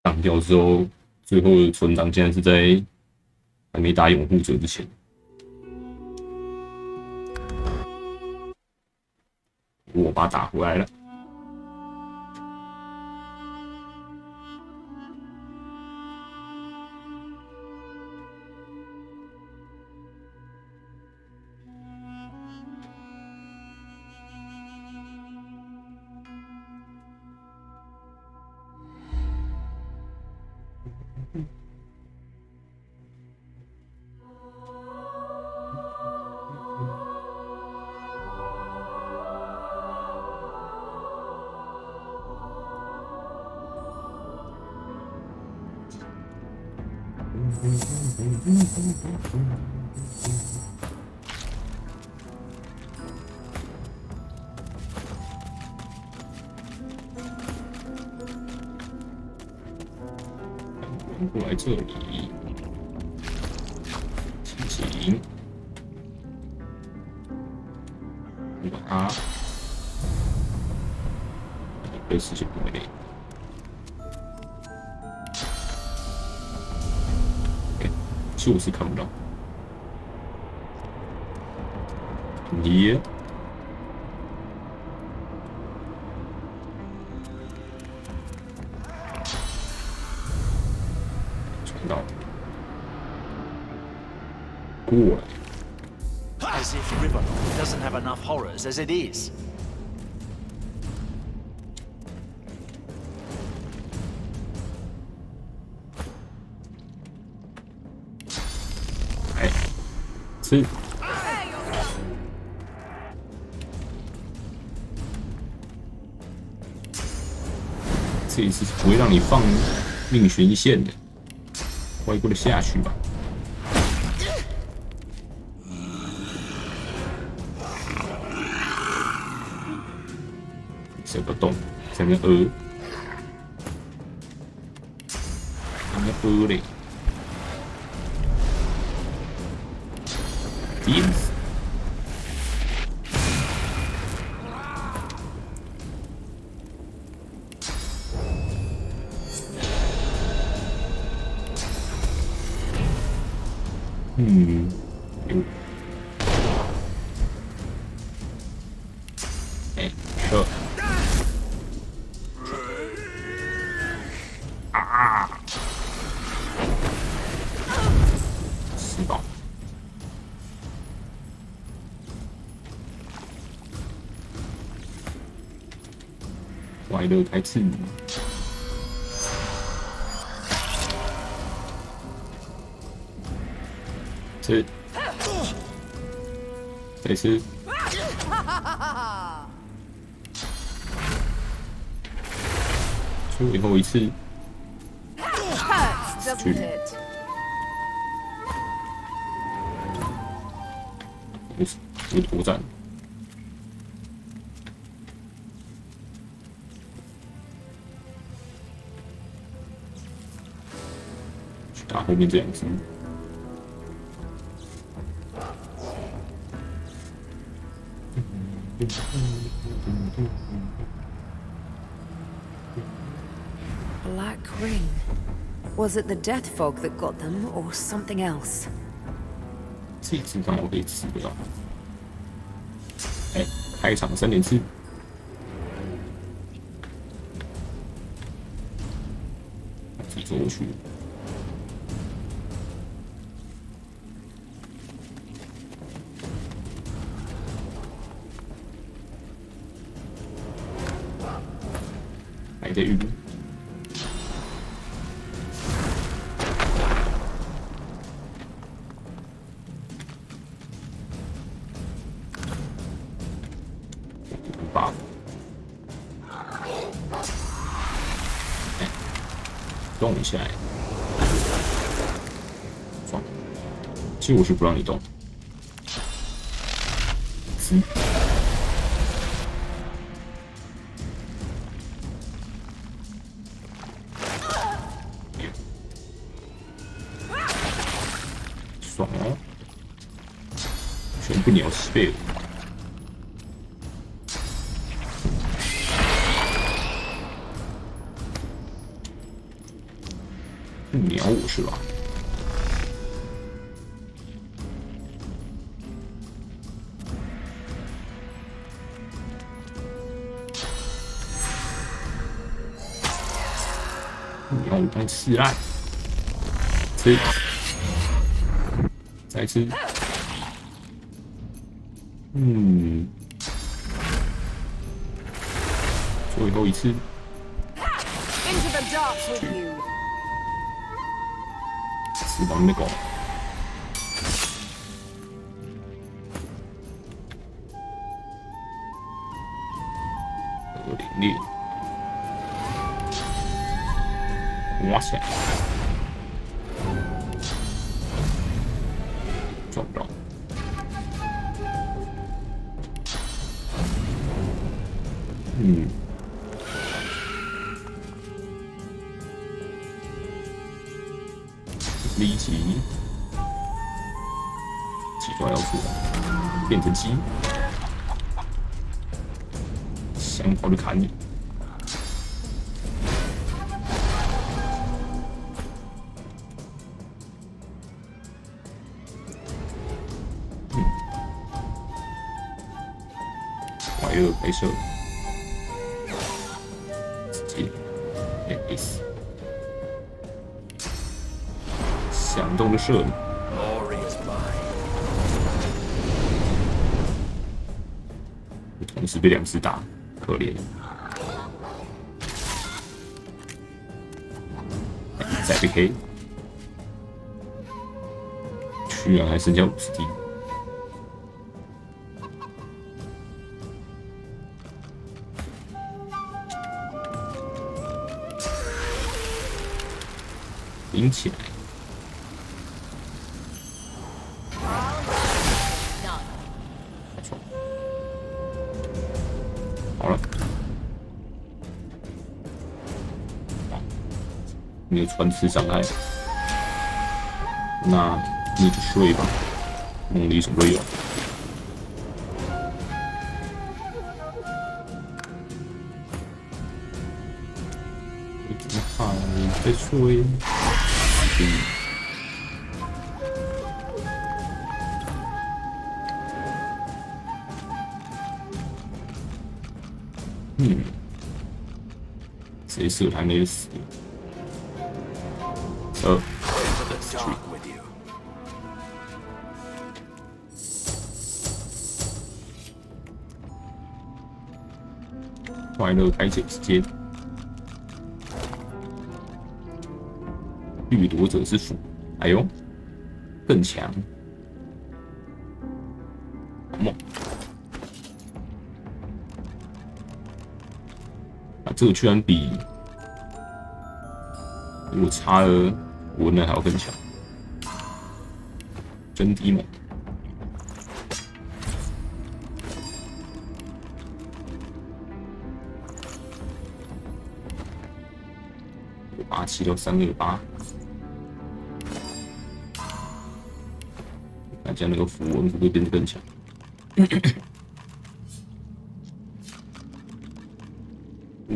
挡掉之后，最后的存档竟然是在还没打拥护者之前。我把它打回来了。过来这里，轻轻把它被视线不美。就是看不到。耶，传到过来。As if River doesn't have enough horrors as it is. 哎，吃。这一次是不会让你放命悬线的，乖乖的下去吧。这个洞在那边在那嘞。Teams。有。哎，撤。啊！吃饱。快乐开始。吃。再吃。最后一次。去。无头战。去打后面这两只。Black ring. Was it the death fog that got them, or something else? 这只让我可以吃不到。哎，开场3.4。自己走过去。还在预录。buff。动一下，爽。其实我是不让你动。爽哦！全部鸟10倍了。不鸟我是吧？鸟我太吃烂，吃，再吃，最后一次。 Into the dark with you. 翅膀没搞，有点烈，哇塞，撞不到，离奇，奇怪要出来，变成鸡，想跑就砍你。怀二拍摄，直接 S。 响动的射你，同时被2只打，可怜。再被黑，居然还剩下50滴。顶起来。 好了，你有传刺伤害，那你就睡吧，梦里什么都有。还在睡，谁射还没死？快乐开解之间，掠夺者之斧，哎呦，更强，好猛！啊，这个居然比我插了文人还要更强，真低猛！587到328，那这样那个符文会不会变得更强？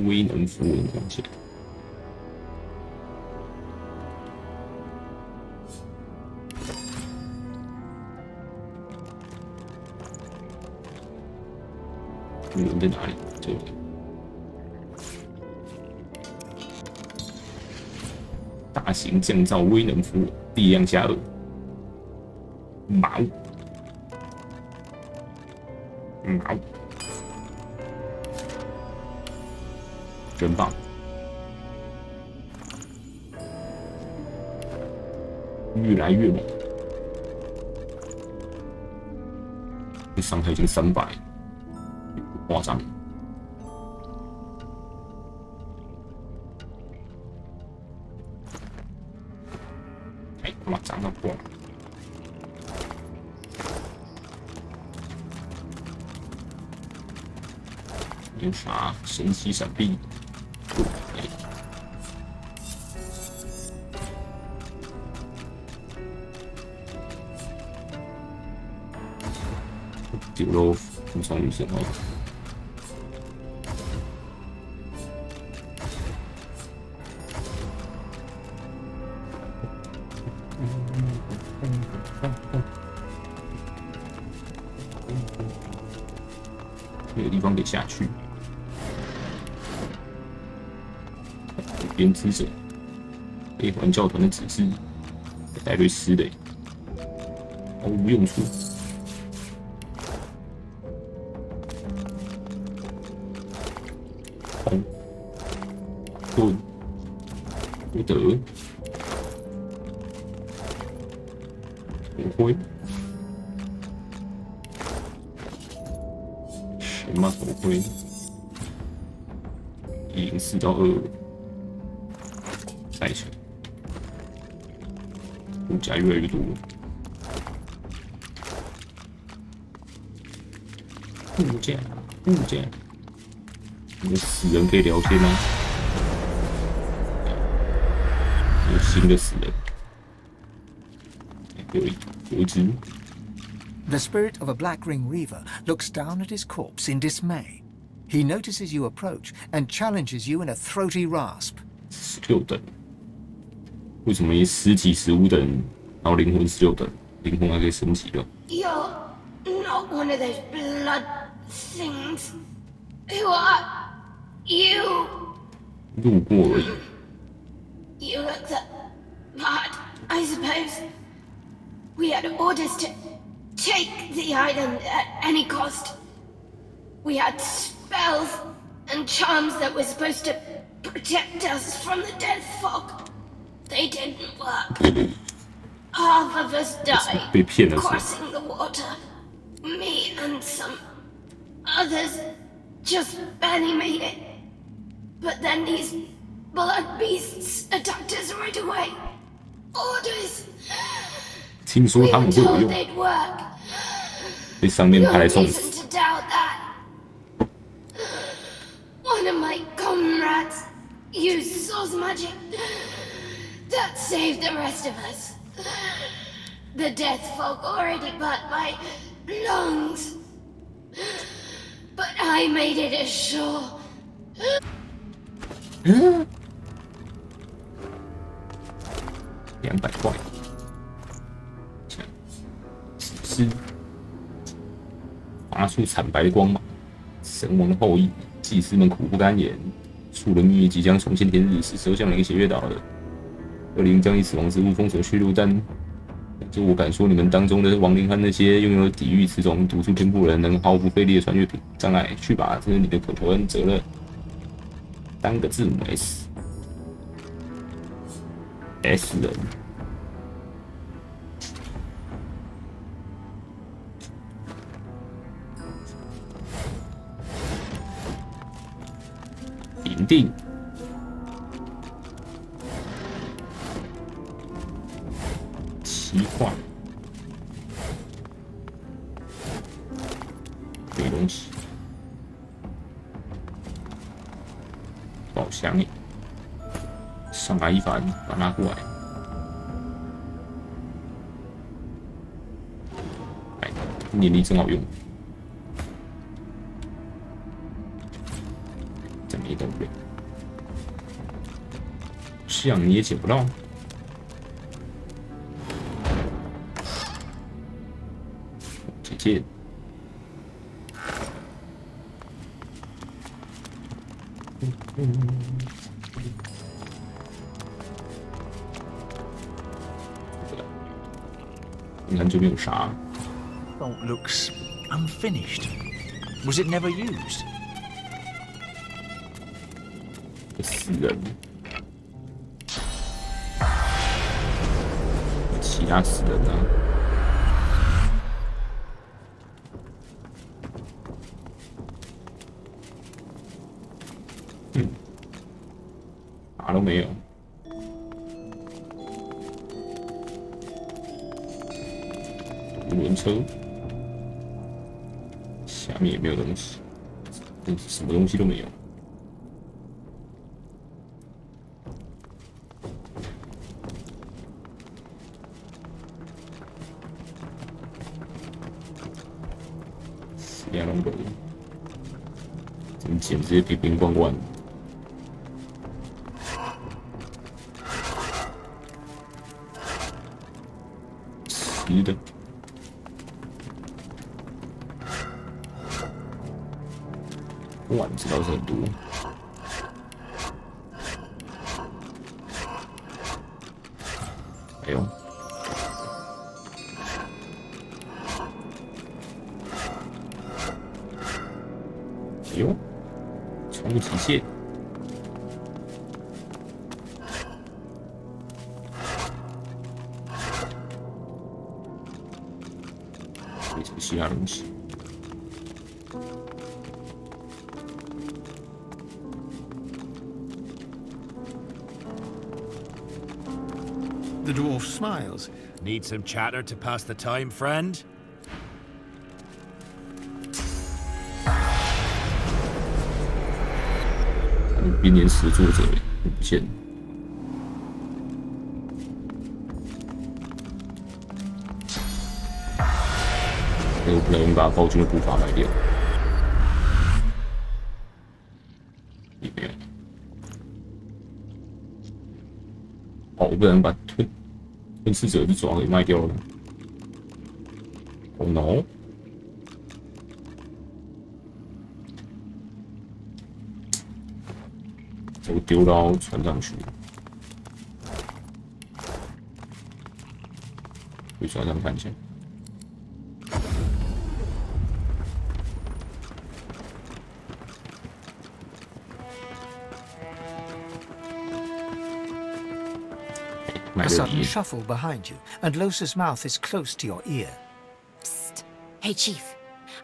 威能符文讲起来。 符文在哪里？这里。大型降噪威能符文，力量加2。毛，毛，真棒！越来越猛，伤害已经300。 夸张！哎，他妈涨到过了！有啥神奇闪避？丢了服从女神哦。个地方可以下去。编织者，黑环教团的指示，带队师的，毫无用处。红、盾、不得、火灰。神马头盔104到25，赛程，物价越来越多。物价，有死人可以聊天吗？有新的死人，有一只。The spirit of a Black Ring Reaver looks down at his corpse in dismay. He notices you approach and challenges you in a throaty rasp. 16等，为什么一尸体15等，然后灵魂16等，灵魂还可以升级了？ You're not one of those blood things. Who are you? 路过而已。You look the part, I suppose. We had orders to take the island at any cost. We had spells and charms that were supposed to protect us from the death fog. They didn't work. Half of us died 被骗了是吧？ crossing the water. Me and some others just barely made it. But then these blood beasts attacked us right away. Orders. 听说 We 他 were 们会有 told 用， they'd work. 被上面派 No 来送 reason 死。 to doubt that. One of my comrades used source magic. That saved the rest of us. The death fog already burnt my lungs. But I made it ashore. 200块。是发出惨白的光芒，神王的后裔，祭司们苦不堪言。树的秘密即将重现天日，是时候向哪个血月岛了。恶灵将以死亡之物封锁去路，但就我敢说，你们当中的亡灵和那些拥有抵御此种毒素天赋人，能毫不费力的穿越障碍。去吧，这是你的口头恩责任。单个字母 S 人。银锭，7块，没东西。宝箱耶，上来一番，把它拿过来。哎，念力真好用。这没动对，这样你也捡不到。姐姐，你看这边有啥？ Oh, looks unfinished. Was it never used? 死人，其他死人呢？啥都没有。独轮车，下面也没有东西，什么东西都没有。亚龙狗，怎么捡这些瓶瓶罐罐？吃的，碗子倒是很多。哎呦，哎呦，宠物极限。没什么其他东西。The dwarf smiles. Need some chatter to pass the time, friend? 编年史作者不见。我不能把暴君的步伐卖掉。也没有。哦，我不能把吞噬者的爪给卖掉了。Oh no！ 我丢到船上去，去船上看一下。A sudden shuffle behind you, and Losa's mouth is close to your ear. Psst. Hey, Chief.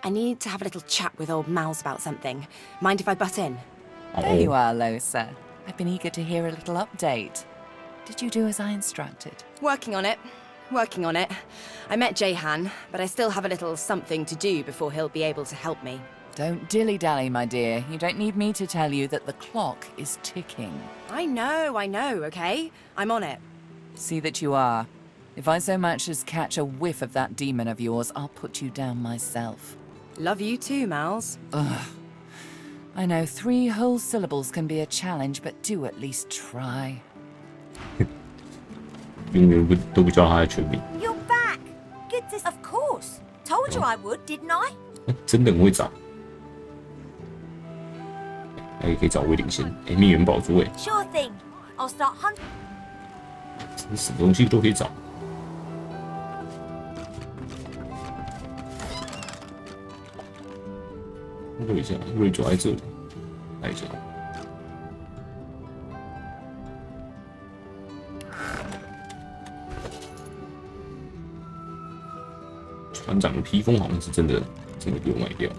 I need to have a little chat with old Mouse about something. Mind if I butt in? There you are, Losa. I've been eager to hear a little update. Did you do as I instructed? Working on it. Working on it. I met Jahan, but I still have a little something to do before he'll be able to help me. Don't dilly-dally, my dear. You don't need me to tell you that the clock is ticking. I know, okay? I'm on it. See that you are. If I so much as catch a whiff of that demon of yours, I'll put you down myself. Love you too, Mouse. Ugh. I know 3 whole syllables can be a challenge, but do at least try. 永远都不叫他的全名。 You're back! Goodness, of course. Told you I would, didn't I? 真的很会找。还可以找威领先，命元宝珠哎， Sure thing. I'll start hunting. 什么东西都可以找。看一下，瑞爪在这里，来一下。船长的披风好像是真的给我卖掉。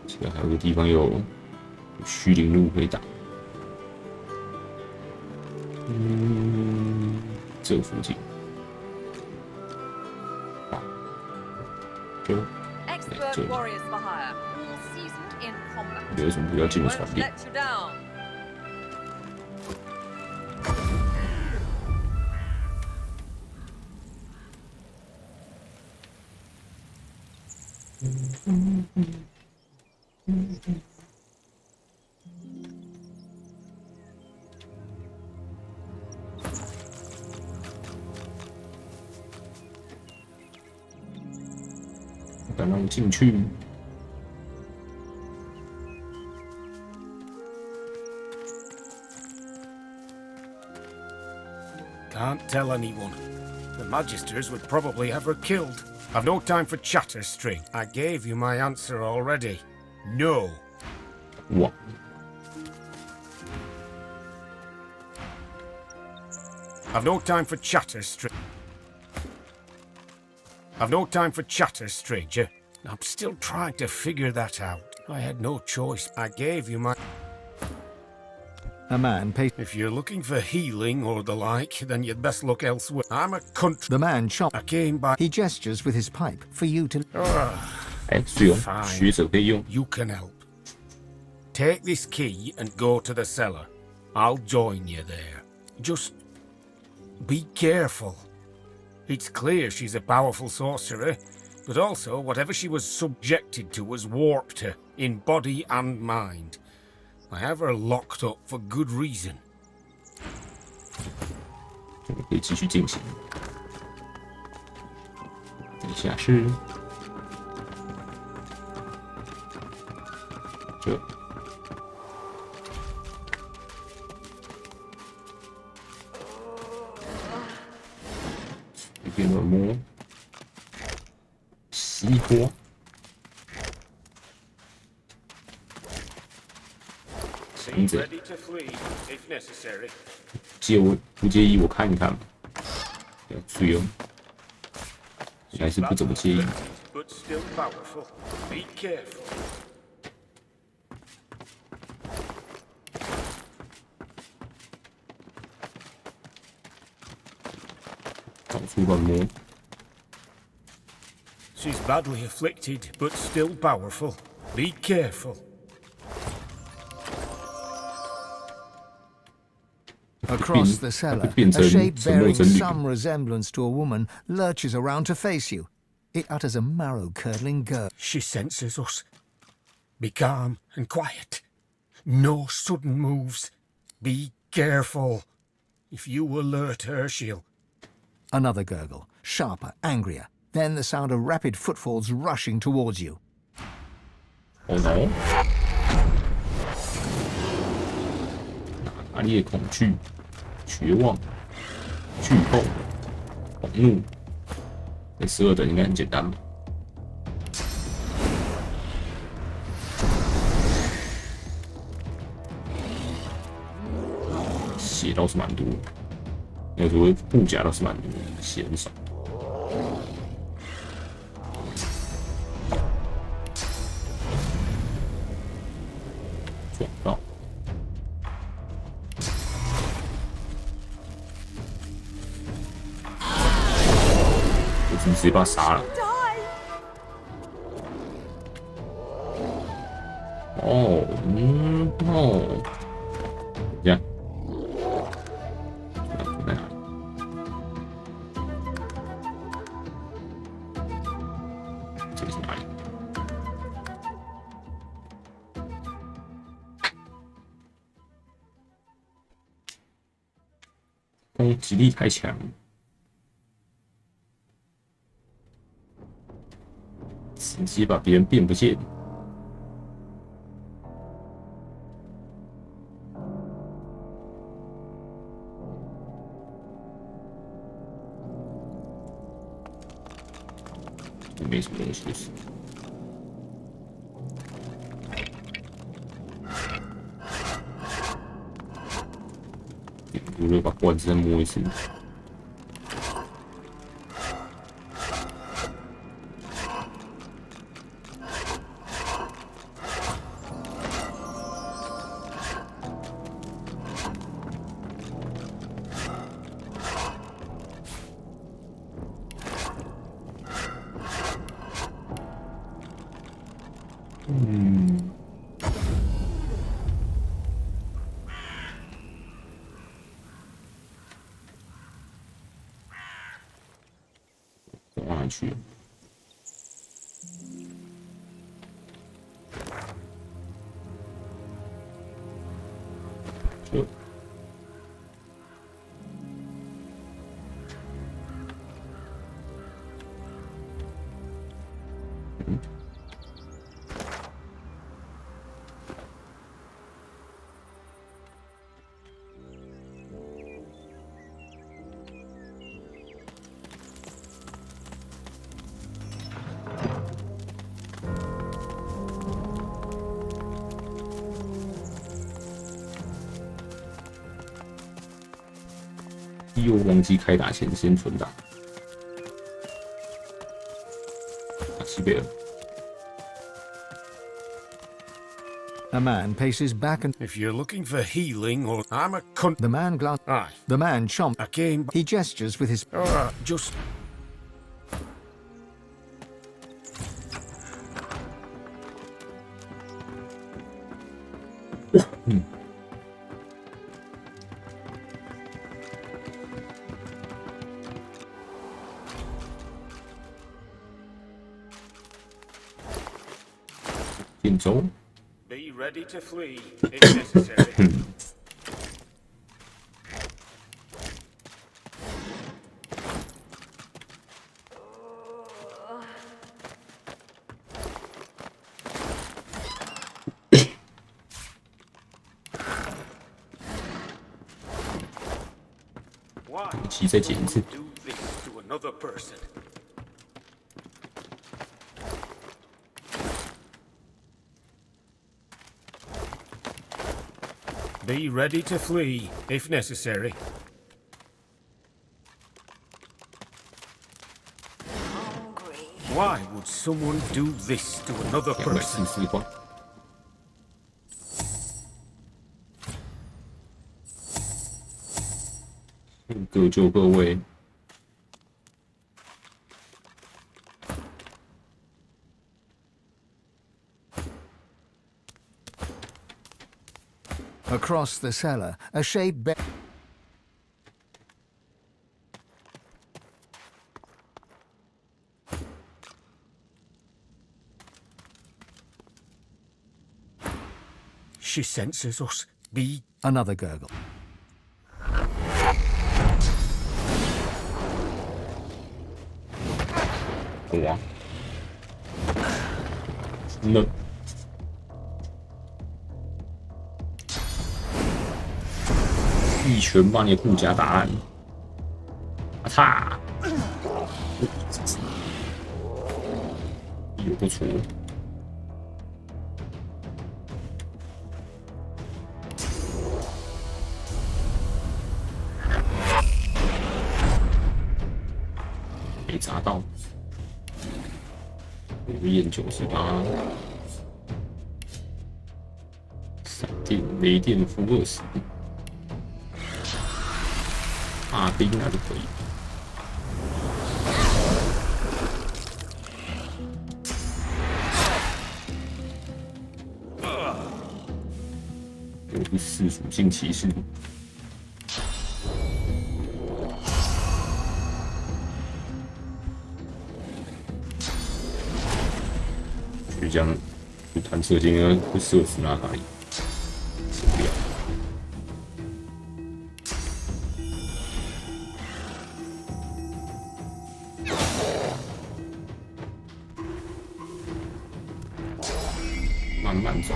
这个还有个地方有虚灵路可以打。这附近。啊，就。 Expert warriors for hire, all seasoned in combat. 有什么不要进入船店？ Let you down. 敢让我进去？ Can't tell anyone. The Magisters would probably have her killed. I've no time for chatter, String. I gave you my answer already. No. What? I've no time for chatter, String. I've no time for chatter, stranger. I'm still trying to figure that out. I had no choice. I gave you my... A man pays. If you're looking for healing or the like, then you'd best look elsewhere. I'm a country... The man shot. I came by... He gestures with his pipe for you to. 哎，是哦，学者可以用。 You can help. Take this key and go to the cellar. I'll join you there. Just be careful. It's clear she's a powerful sorcerer, but also whatever she was subjected to has warped her, in body and mind. I have her locked up for good reason. 我们可以继续进行。等一下是这。这边的摸西瓜。绳子，不介意我看一看吗？要注意哦，应该是不怎么介意。到处乱摸。She's badly afflicted, but still powerful. Be careful. Across the cellar, a shape bearing some resemblance to a woman lurches around to face you. It utters a marrow-curdling gurgle. She senses us. Be calm and quiet. No sudden moves. Be careful. If you alert her, she'll... Another gurgle, sharper, angrier. Then the sound of rapid footfalls rushing towards you. Oh no. 哪里的恐惧、绝望、剧痛、狂怒？这12等应该很简单吧？血倒是蛮多，那个所谓护甲倒是蛮多，血很少。撞到。我怎么直接把他杀了？哦，哦，这样，在哪里？这个是哪里？攻击力太强。直接把别人变不见。没什么东西就是。我就把罐子再摸一次。往哪去？这。又忘记开打前先存档。西贝尔。A man paces back and... If you're looking for healing or... I'm a cunt. The man glanced... Aye. The man chomped. I came... He gestures with his... just... Be ready to flee if necessary. 武器再捡一次。 Do this to another person. Be ready to flee, if necessary. Why would someone do this to another 244 person? 块。各就各位。 Across the cellar, a shape bed. She senses us. Be Another gurgle. 哇！那一拳把你的护甲打烂！啊擦！有不错。没砸到。无焰98，闪电、雷电负20，大兵那就可以。又是4属性骑士。 就这样，弹射箭应该会射死那卡里，死不了。慢慢走。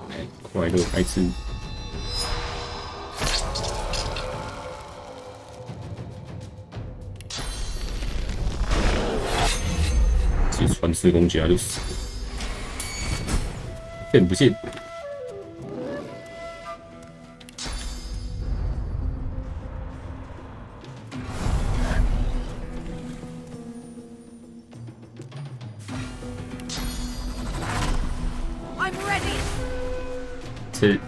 来，快乐开吃。 传刺攻击他就死了，骗不信？ I'm ready. 吃。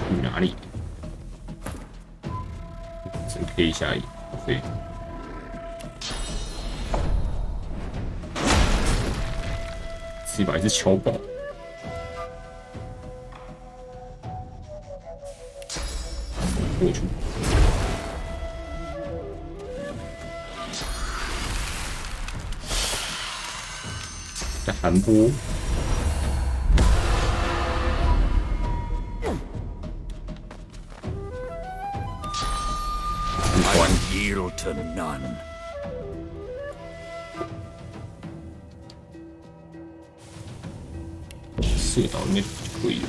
去哪里？ 可以下一，对。这把是敲爆。过去。在寒波。 Yield to none. 射到里面就可以了。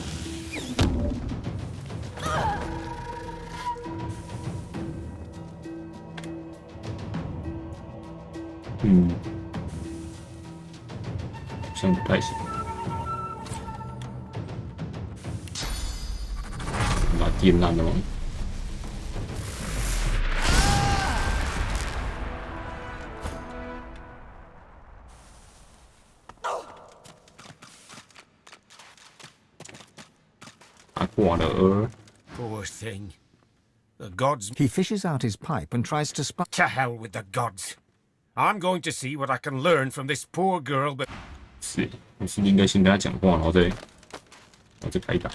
好像不太行。把电烂了吗？ Poor thing. The gods. He fishes out his pipe and tries to spy. To hell with the gods. I'm going to see what I can learn from this poor girl, but 是，我是不是应该先跟他讲话，然后再开打？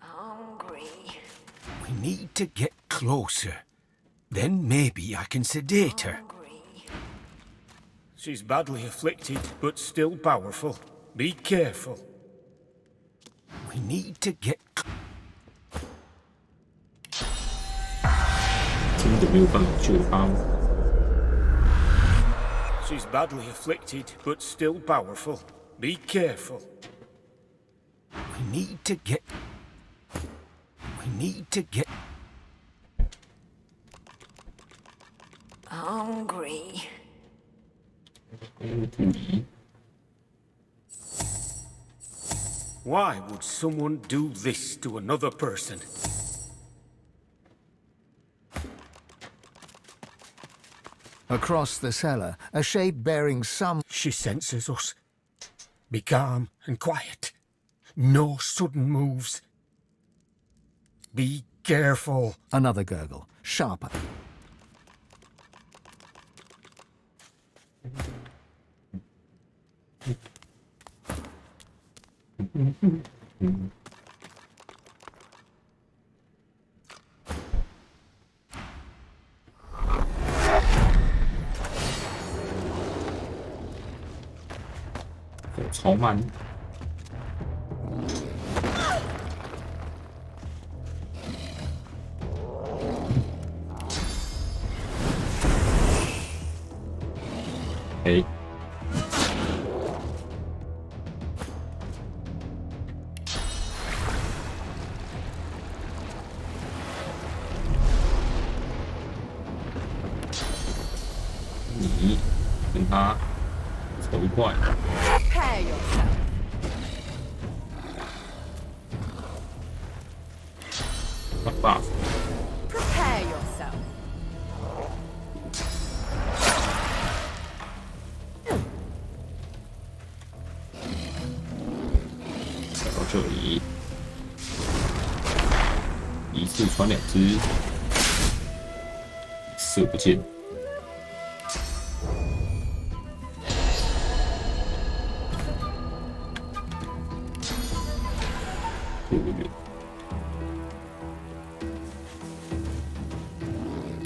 Hungry. We need to get closer. Then maybe I can sedate her. She's badly afflicted, but still powerful. Be careful. We need to get... 真的没有办法救他吗？ She's badly afflicted, but still powerful. Be careful. We need to get... We need to get... Hungry. 不宜。 Why would someone do this to another person? Across the cellar, a shape bearing some... She senses us. Be calm and quiet. No sudden moves. Be careful. Another gurgle, sharper.走超慢。哎，你跟他走一块。 Prepare yourself. Buff. Prepare yourself. 来到这里，一次传2只，射不见。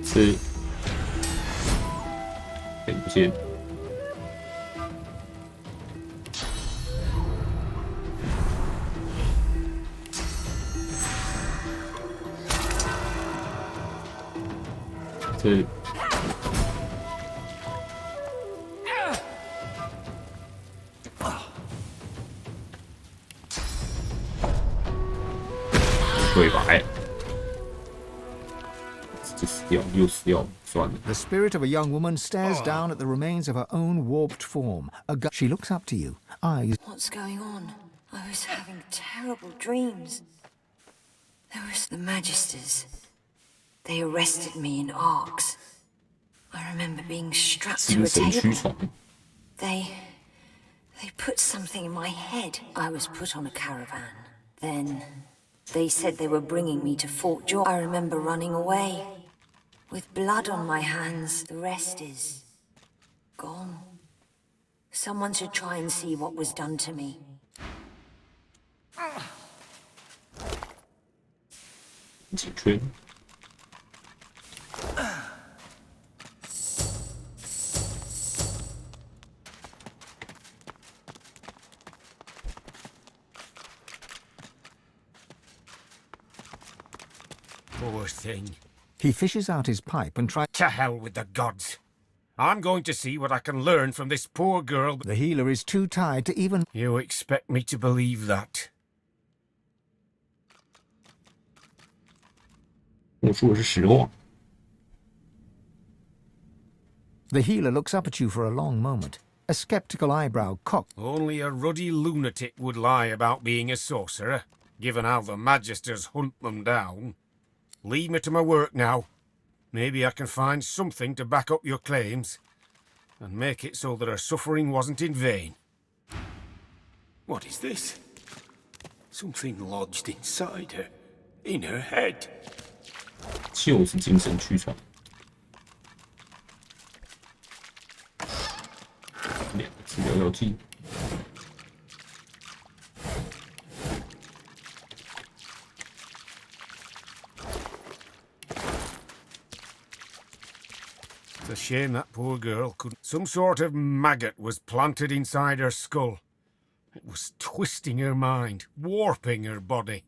是，看不见。是。对白。 The spirit of a young woman stares down at the remains of her own warped form. She looks up to you, eyes... What's going on? I was having terrible dreams. There was the Magisters. They arrested me in arcs. I remember being strapped to a table. They put something in my head. I was put on a caravan. Then they said they were bringing me to Fort George. I remember running away. With blood on my hands, the rest is gone. Someone should try and see what was done to me. 几圈。Poor thing. He fishes out his pipe and tries... To hell with the gods. I'm going to see what I can learn from this poor girl. The healer is too tired to even... You expect me to believe that? 我说的是实话。 The healer looks up at you for a long moment, a skeptical eyebrow cocked. Only a ruddy lunatic would lie about being a sorcerer, given how the Magisters hunt them down. Leave me to my work now. Maybe I can find something to back up your claims, and make it so that her suffering wasn't in vain. What is this? Something lodged inside her, in her head. 就是精神躯虫。2个治疗药剂。器。It's a shame that poor girl couldn't. Some sort of maggot was planted inside her skull. It was twisting her mind, warping her body.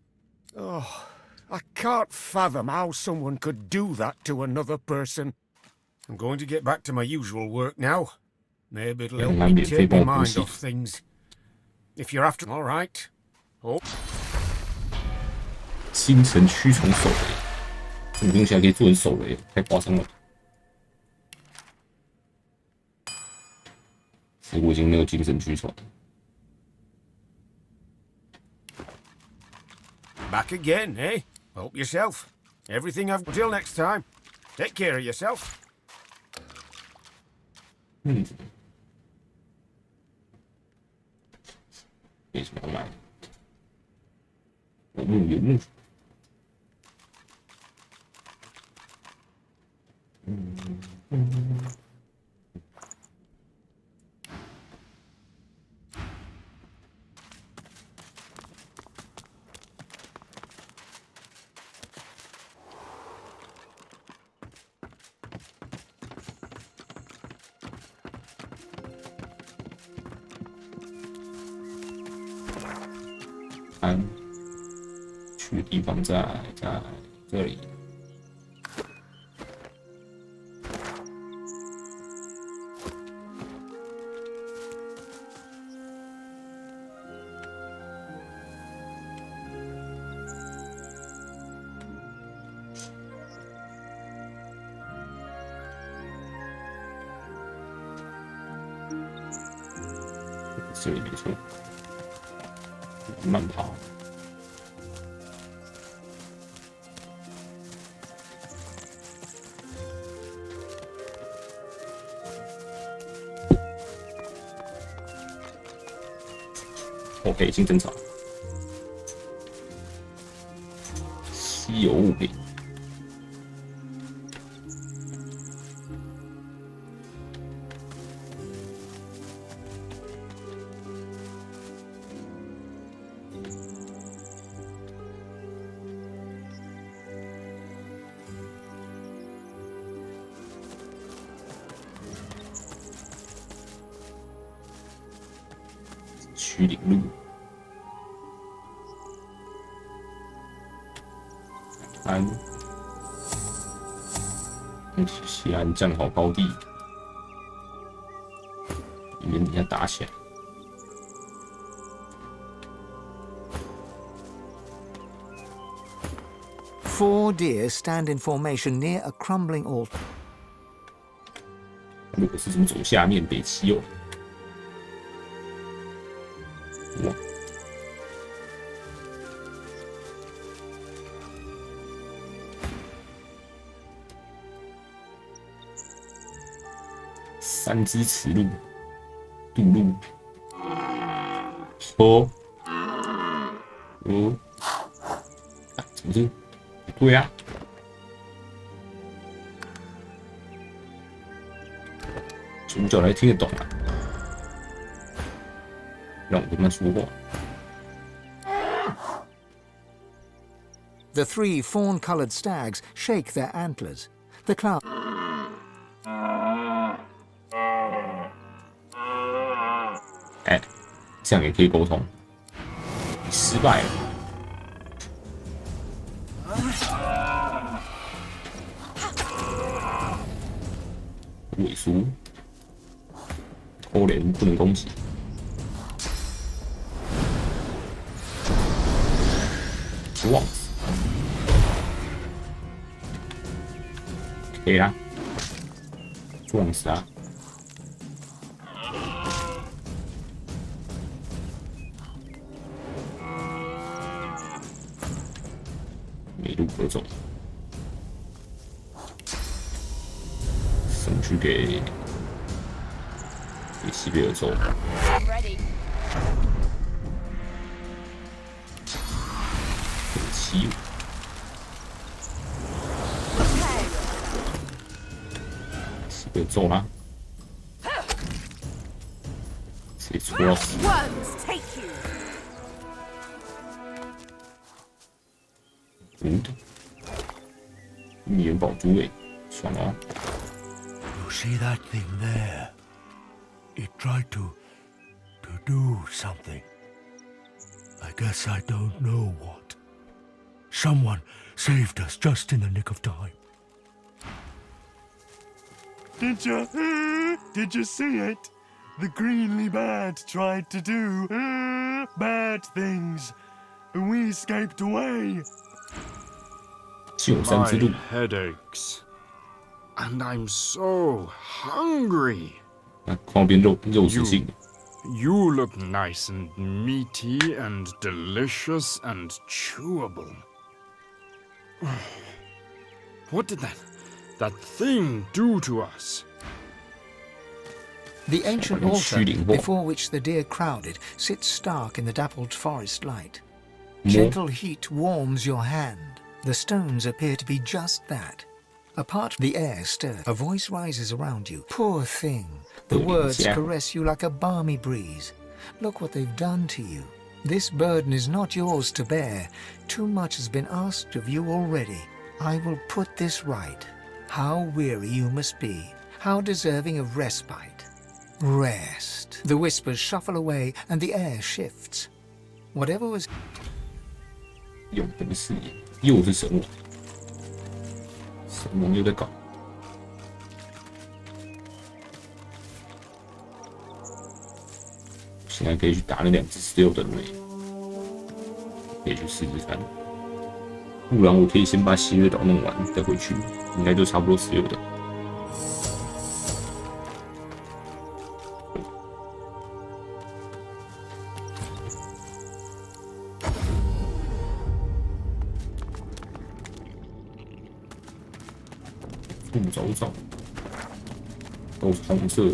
Oh, I can't fathom how someone could do that to another person. I'm going to get back to my usual work now. Maybe it'll help Might be me a take bit my more mind pussy. off things. If you're after, all right. Oh. 星辰驱虫手雷，这种东西还可以做成手雷，太夸张了。我已经没有精神驱虫。 Back again, eh? Help yourself. Everything I've... Till next time. Take care of yourself. 没什么好买的。原木。去的地方在这里。这里没错，慢跑。 OK， 新增草，稀有物品，曲岭路。 西安站好高地，以免等下打起来。 4 deer stand in formation near a crumbling altar. 如果是怎么走下面北七哦？哇！三支驰路，渡路，哦，怎么是？不对啊！主角来听得懂啊，让我跟他说话。 The 3 fawn-colored stags shake their antlers. The cloud. 哎，这样也可以沟通。失败了。尾数，偷脸不能攻击。忘死。可以啦，撞死啊！ 没路可走，送去给西贝尔州。7，西贝尔州啦。直接戳到死。 Worms take you. 秘元宝珠诶，爽啊！ You see that thing there? It tried to do something. I guess I don't know what. Someone saved us just in the nick of time. Did you see it? The greenly bat tried to do bad things. We escaped away. 救山之路 My headaches. And I'm so hungry. 啊，靠边肉食性。 You look nice and meaty and delicious and chewable. What did that thing do to us? The ancient altar, before which the deer crowded, sits stark in the dappled forest light. Gentle heat warms your hand. The stones appear to be just that. Apart from the air stirred, a voice rises around you. Poor thing. The words caress you like a balmy breeze. Look what they've done to you. This burden is not yours to bear. Too much has been asked of you already. I will put this right. How weary you must be. How deserving of respite. Rest. The whispers shuffle away and the air shifts. Whatever was... 永登视野，又是神王，神王又在搞。现在可以去打那2只16的人，可以去试试看。不然我可以先把邪月岛弄完再回去，应该就差不多16的。不找找，都是红色的。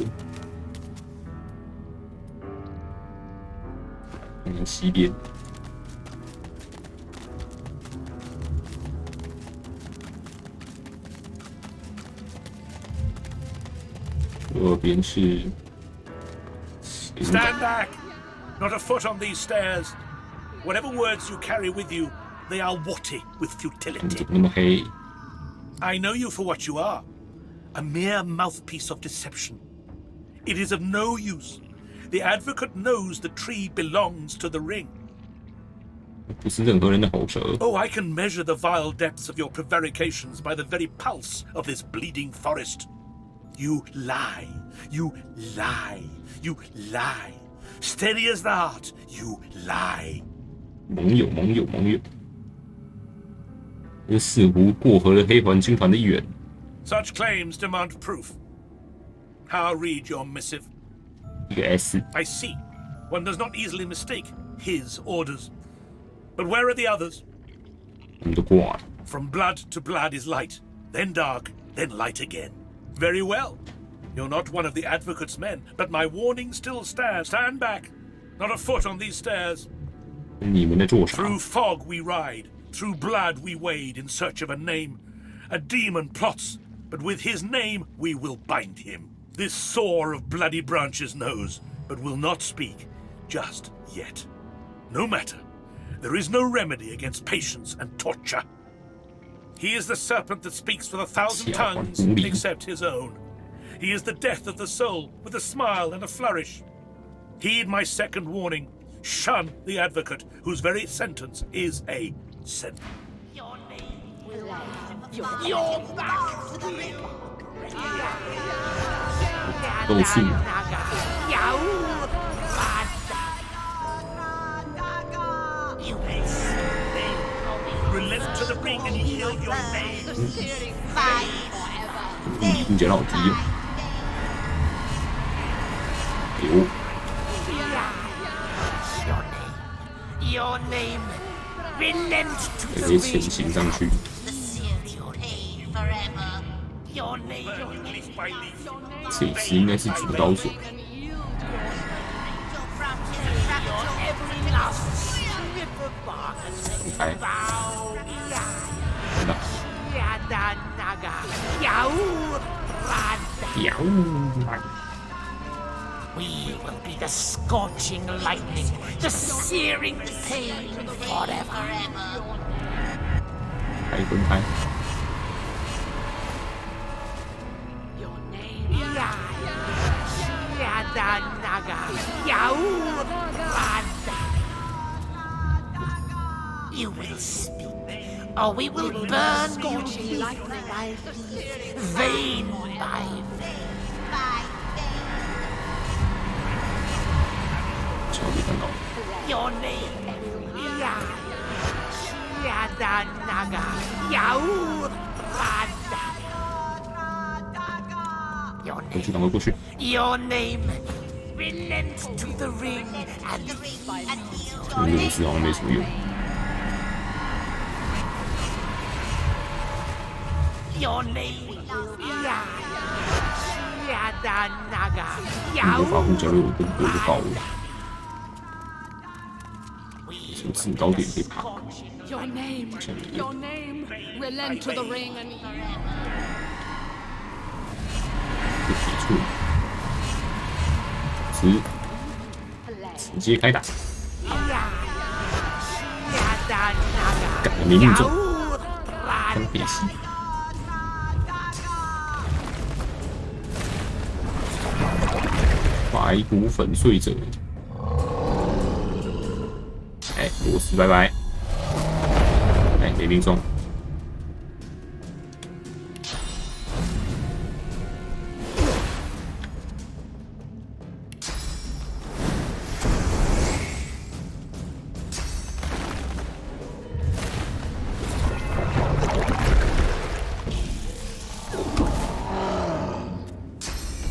我们西边，右边是。Stand back! Not a foot on these stairs. Whatever words you carry with you, they are warty with futility. 怎么那么黑？ I know you for what you are, a mere mouthpiece of deception. It is of no use. The advocate knows the tree belongs to the ring. 不是任何人的喉舌。 Oh, I can measure the vile depths of your prevarications by the very pulse of this bleeding forest. You lie, you lie, you lie. Steady as thou art, you lie. 盟友，盟友，盟友。 这似乎过河了黑环军团的一员。 Such claims demand proof. How read your missive? 一个 S。 I see. One does not easily mistake his orders. But where are the others? 我们都挂了。 From blood to blood is light, then dark, then light again. Very well. You're not one of the advocate's men, but my warning still stands. Stand back. Not a foot on these stairs. 你们在做啥？ Through fog we ride. Through blood we wade in search of a name. A demon plots, but with his name we will bind him. This saw of bloody branches knows, but will not speak, just yet. No matter. There is no remedy against patience and torture. He is the serpent that speaks with 1,000 tongues except his own. He is the death of the soul with a smile and a flourish. Heed my second warning. Shun the advocate, whose very sentence is a sentence. You're back to the ring. 斗数。 Relent to the ring and yield your name. 你讲老低了。有。 Your name. Relent to 可 the 以潜 ring. 行上去。 Your name. 这次应该是主刀手。 Every last slip of bark has been 来。 bow. 来吧。 Yadanaga. Yau. Rada. 呀呜！ We will be the scorching lightning, the searing pain forever. 开分开。You will speak, or we will burn you leaf by leaf, vein by vein. 小弟看到了。 Your name will be Yadanaga Yaurada. 过去，赶快过去。 Your name, relent to the ring and 这个勇士好像没什么用。 Your name, Yadanaga 你的法护角有更多的高了，什么制高点可以爬？ Your name, your name, relent to the ring and 不提出，直接开打，改了没命中，真可惜。 白骨粉碎者，哎，螺丝拜拜，哎，没命中。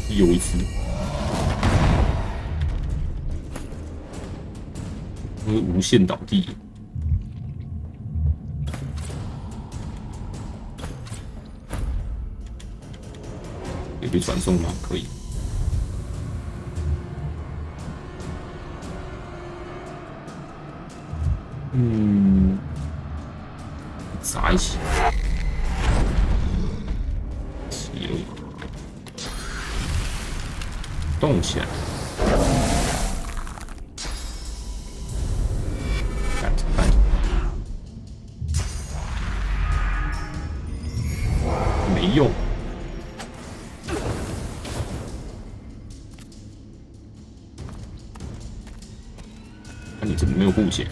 又一次。 会无限倒地，可以被传送吗？可以。砸一起，起了，动起来。 没用，那你怎么没有护血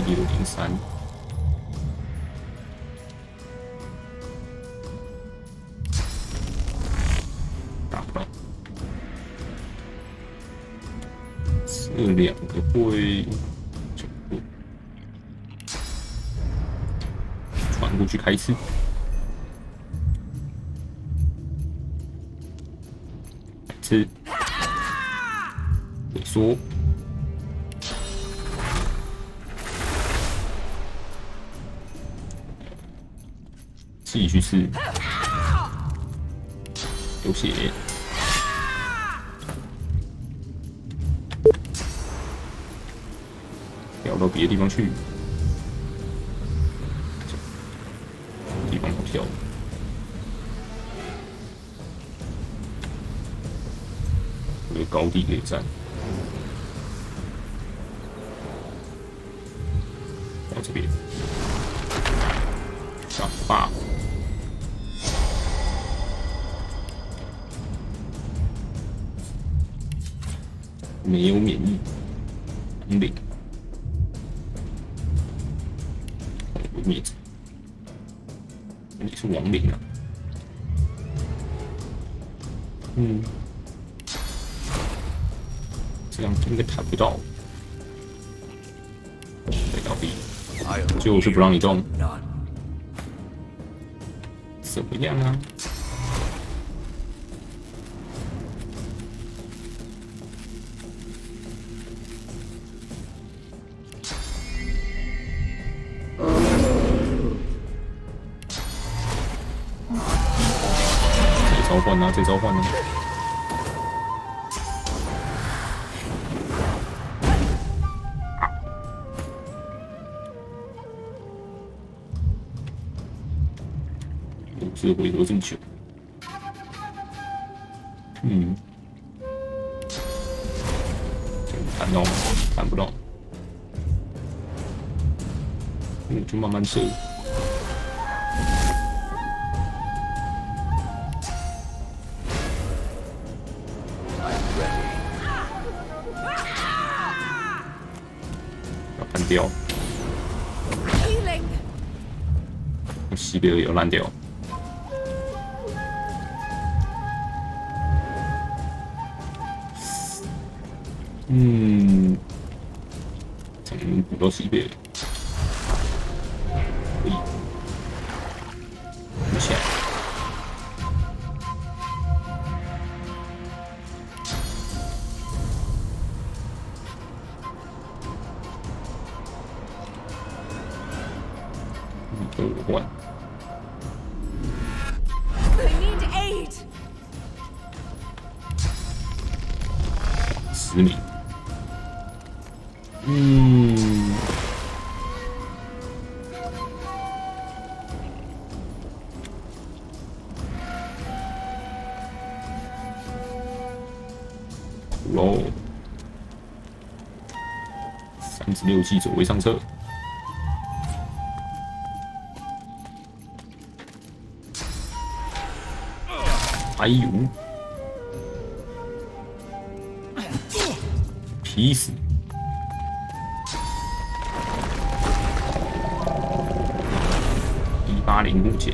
？1603，打不到。 这两个会传过去开刺，刺萎缩，继续刺，流血。 调到别的地方去，地方好跳。有高地可以站，到这边，上霸，没有免疫，零。 灭者，你是亡灵啊！这样应该弹不到。对，倒地，就是不让你动。怎么样啊？召唤啊，再召唤啊！这回合这么久，看到吗？看不到，就慢慢射。要干掉。西贝尔也要烂掉。才能补到西贝尔。可以。补起来。耳环。10名。喽，36计走位上策。哎呦！劈死！180目前。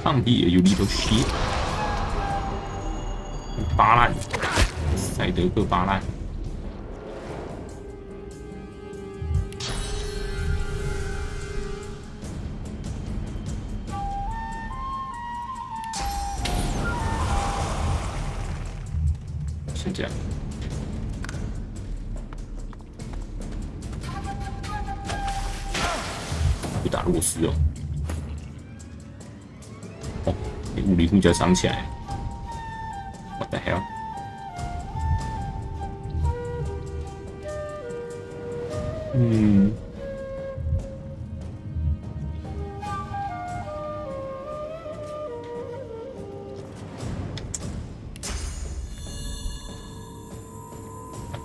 上帝也有力头血。巴烂，塞德克巴烂。先这样。不打洛斯哦。哦，你物理护甲涨起来。What the hell？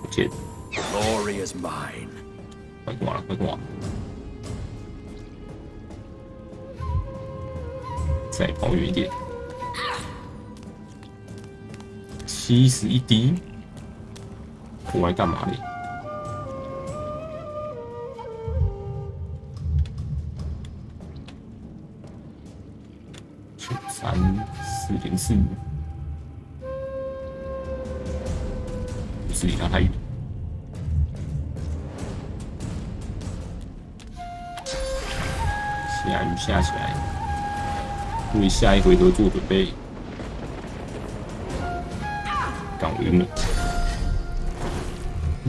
不见。Glory is mine。快挂了，快挂了！再跑远一点。71滴，我来干嘛呢？93，404，不是离他太远。下雨下起来，为下一回合做准备。干我晕了，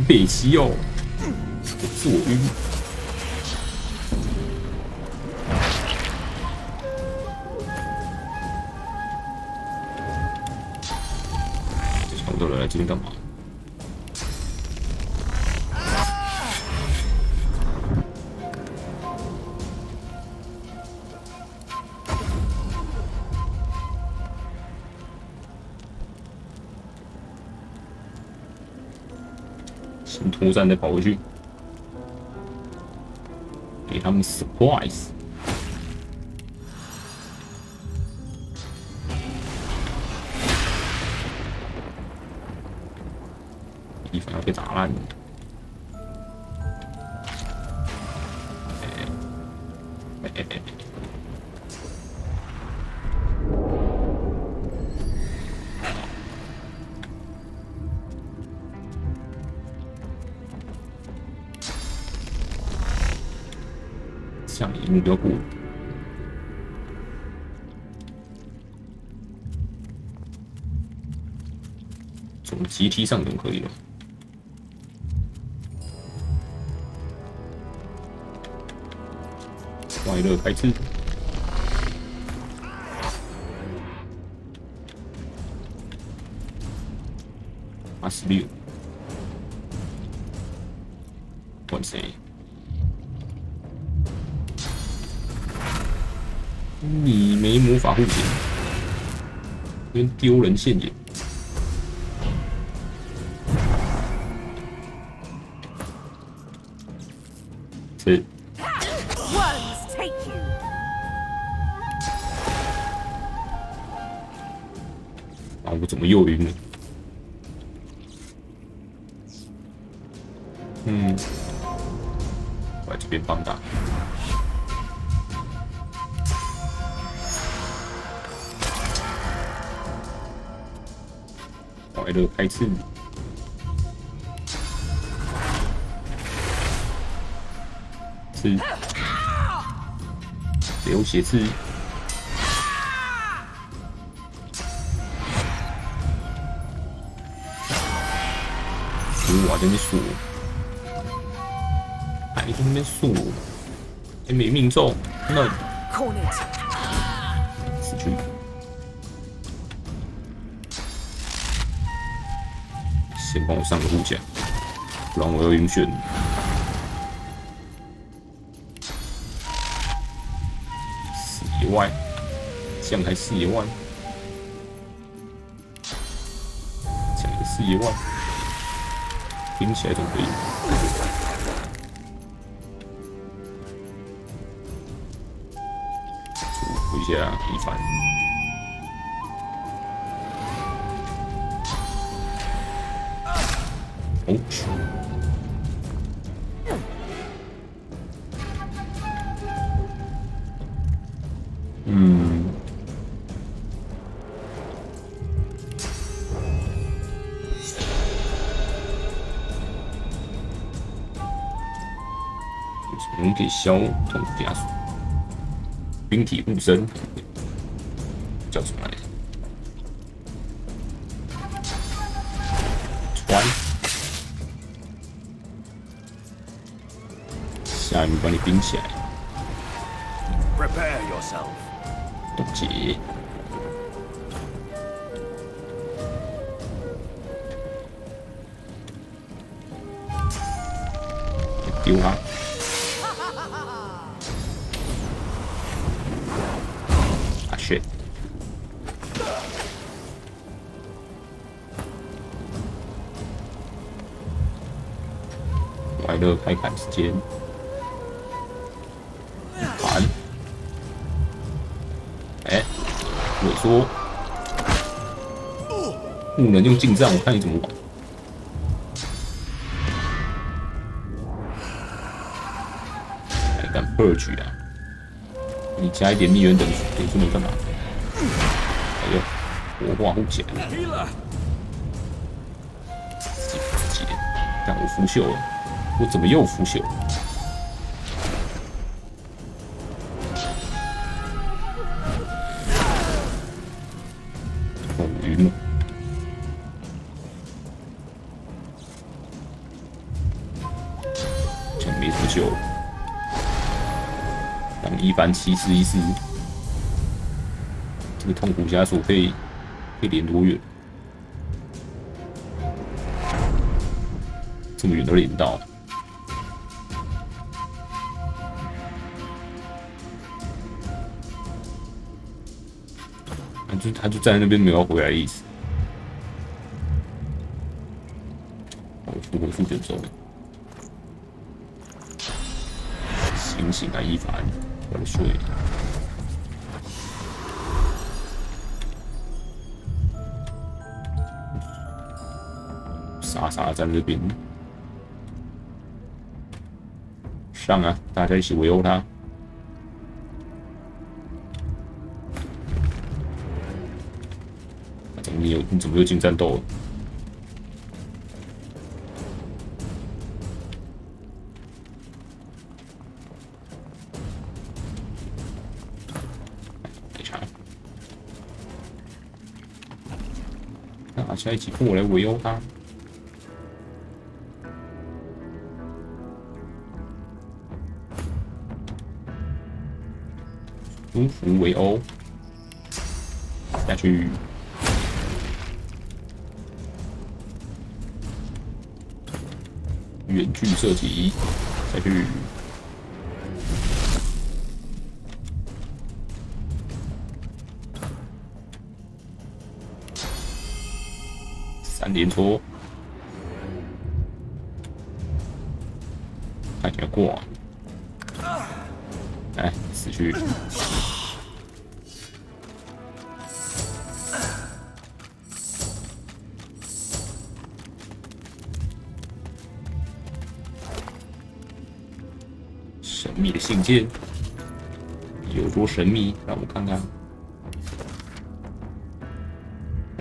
北齐哦，是我晕。这差不多了，来这边干嘛？先脱战再跑回去，给他们 surprise。地方要被打烂了。向你目标过。从阶梯上就可以了。快乐开支。86，换谁？你没魔法护体，跟丢人现眼。是。啊，我怎么又晕了？我来这边帮打。快乐开刺。刺。流血刺。哇，在那边锁，还在那边锁，还没命中，那死去。先帮我上个护甲，不然我要晕眩。4野外，这样还4野外，这样4野外。听起来总可以。祝福一下一凡。哦，我们可以消痛苦加速，冰体护身叫出来，传，下一幕把你冰起来， Prepare yourself. 冻结，丢他。shit！ 快乐开砍时间，砍！萎缩，不能用近战，我看你怎么玩。还敢 purge 啊？你加一点逆缘等数能干嘛？哎呦，火化护起来，自己，但我腐朽了，我怎么又腐朽？哦，晕了。这没什么救了。让一凡7414，这个痛苦枷锁可以连多远？这么远都连到。他就站在那边没有要回来的意思。我复活卷轴，醒醒啊，一凡！我的睡。傻傻在那边。上啊！大家一起围殴他。你怎么又进战斗了？没差。大家一起跟我来围殴他。舒服围殴，下去。远距射击，下去。3连戳，看起来过。哎，死去。神秘的信件有多神秘？让我看看。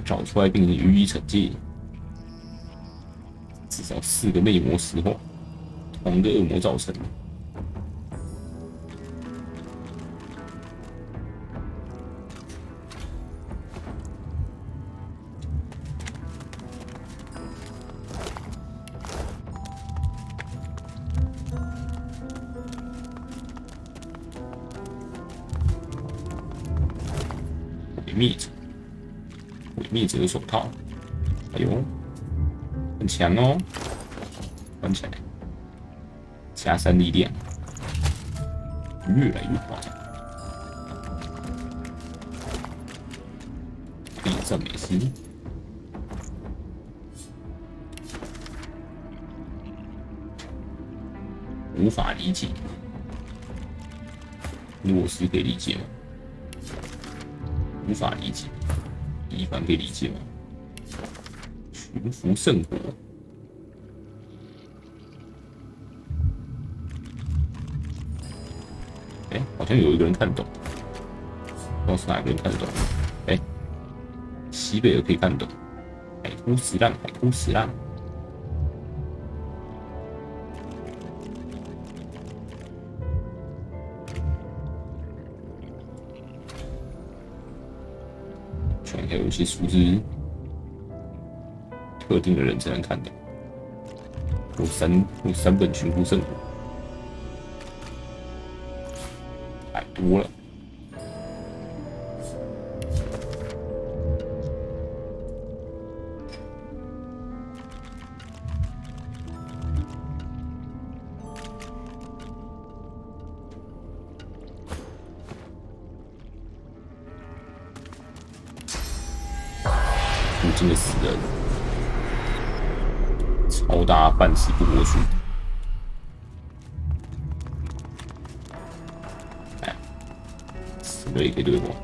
找出来并予以惩戒。至少4个魅魔石化，同一个恶魔造成的。毁灭者手套，哎呦，很强哦！关起来，加3力量，越来越夸张。地上美食，无法理解，洛斯可以理解吗？无法理解，伊凡可以理解吗？驯服圣火，哎，好像有一个人看懂，不知道是哪个人看得懂。哎，西贝尔可以看懂，海枯石烂，海枯石烂。还有一些数字，特定的人才能看到。有三本寻呼圣火，太多了。附近的死人，超大半死不活术。哎，死了也可以对我。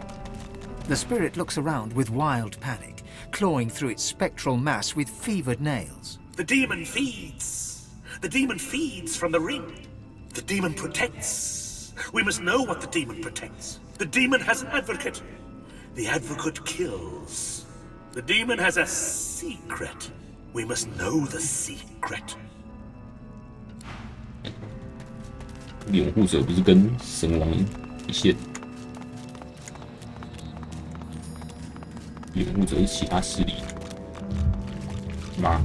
The spirit looks around with wild panic, clawing through its spectral mass with fevered nails. The demon feeds. The demon feeds from the ring. The demon protects. We must know what the demon protects. The demon has an advocate. The advocate kills. The demon has a secret. We must know the secret. 拥护者不是跟神王一线，拥护者是其他势力吗？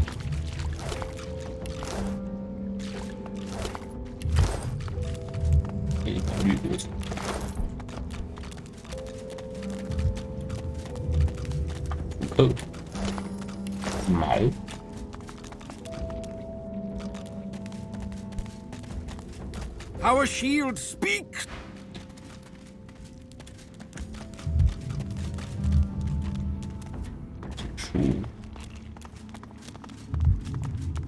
可以略过这。毛， Our shield speak.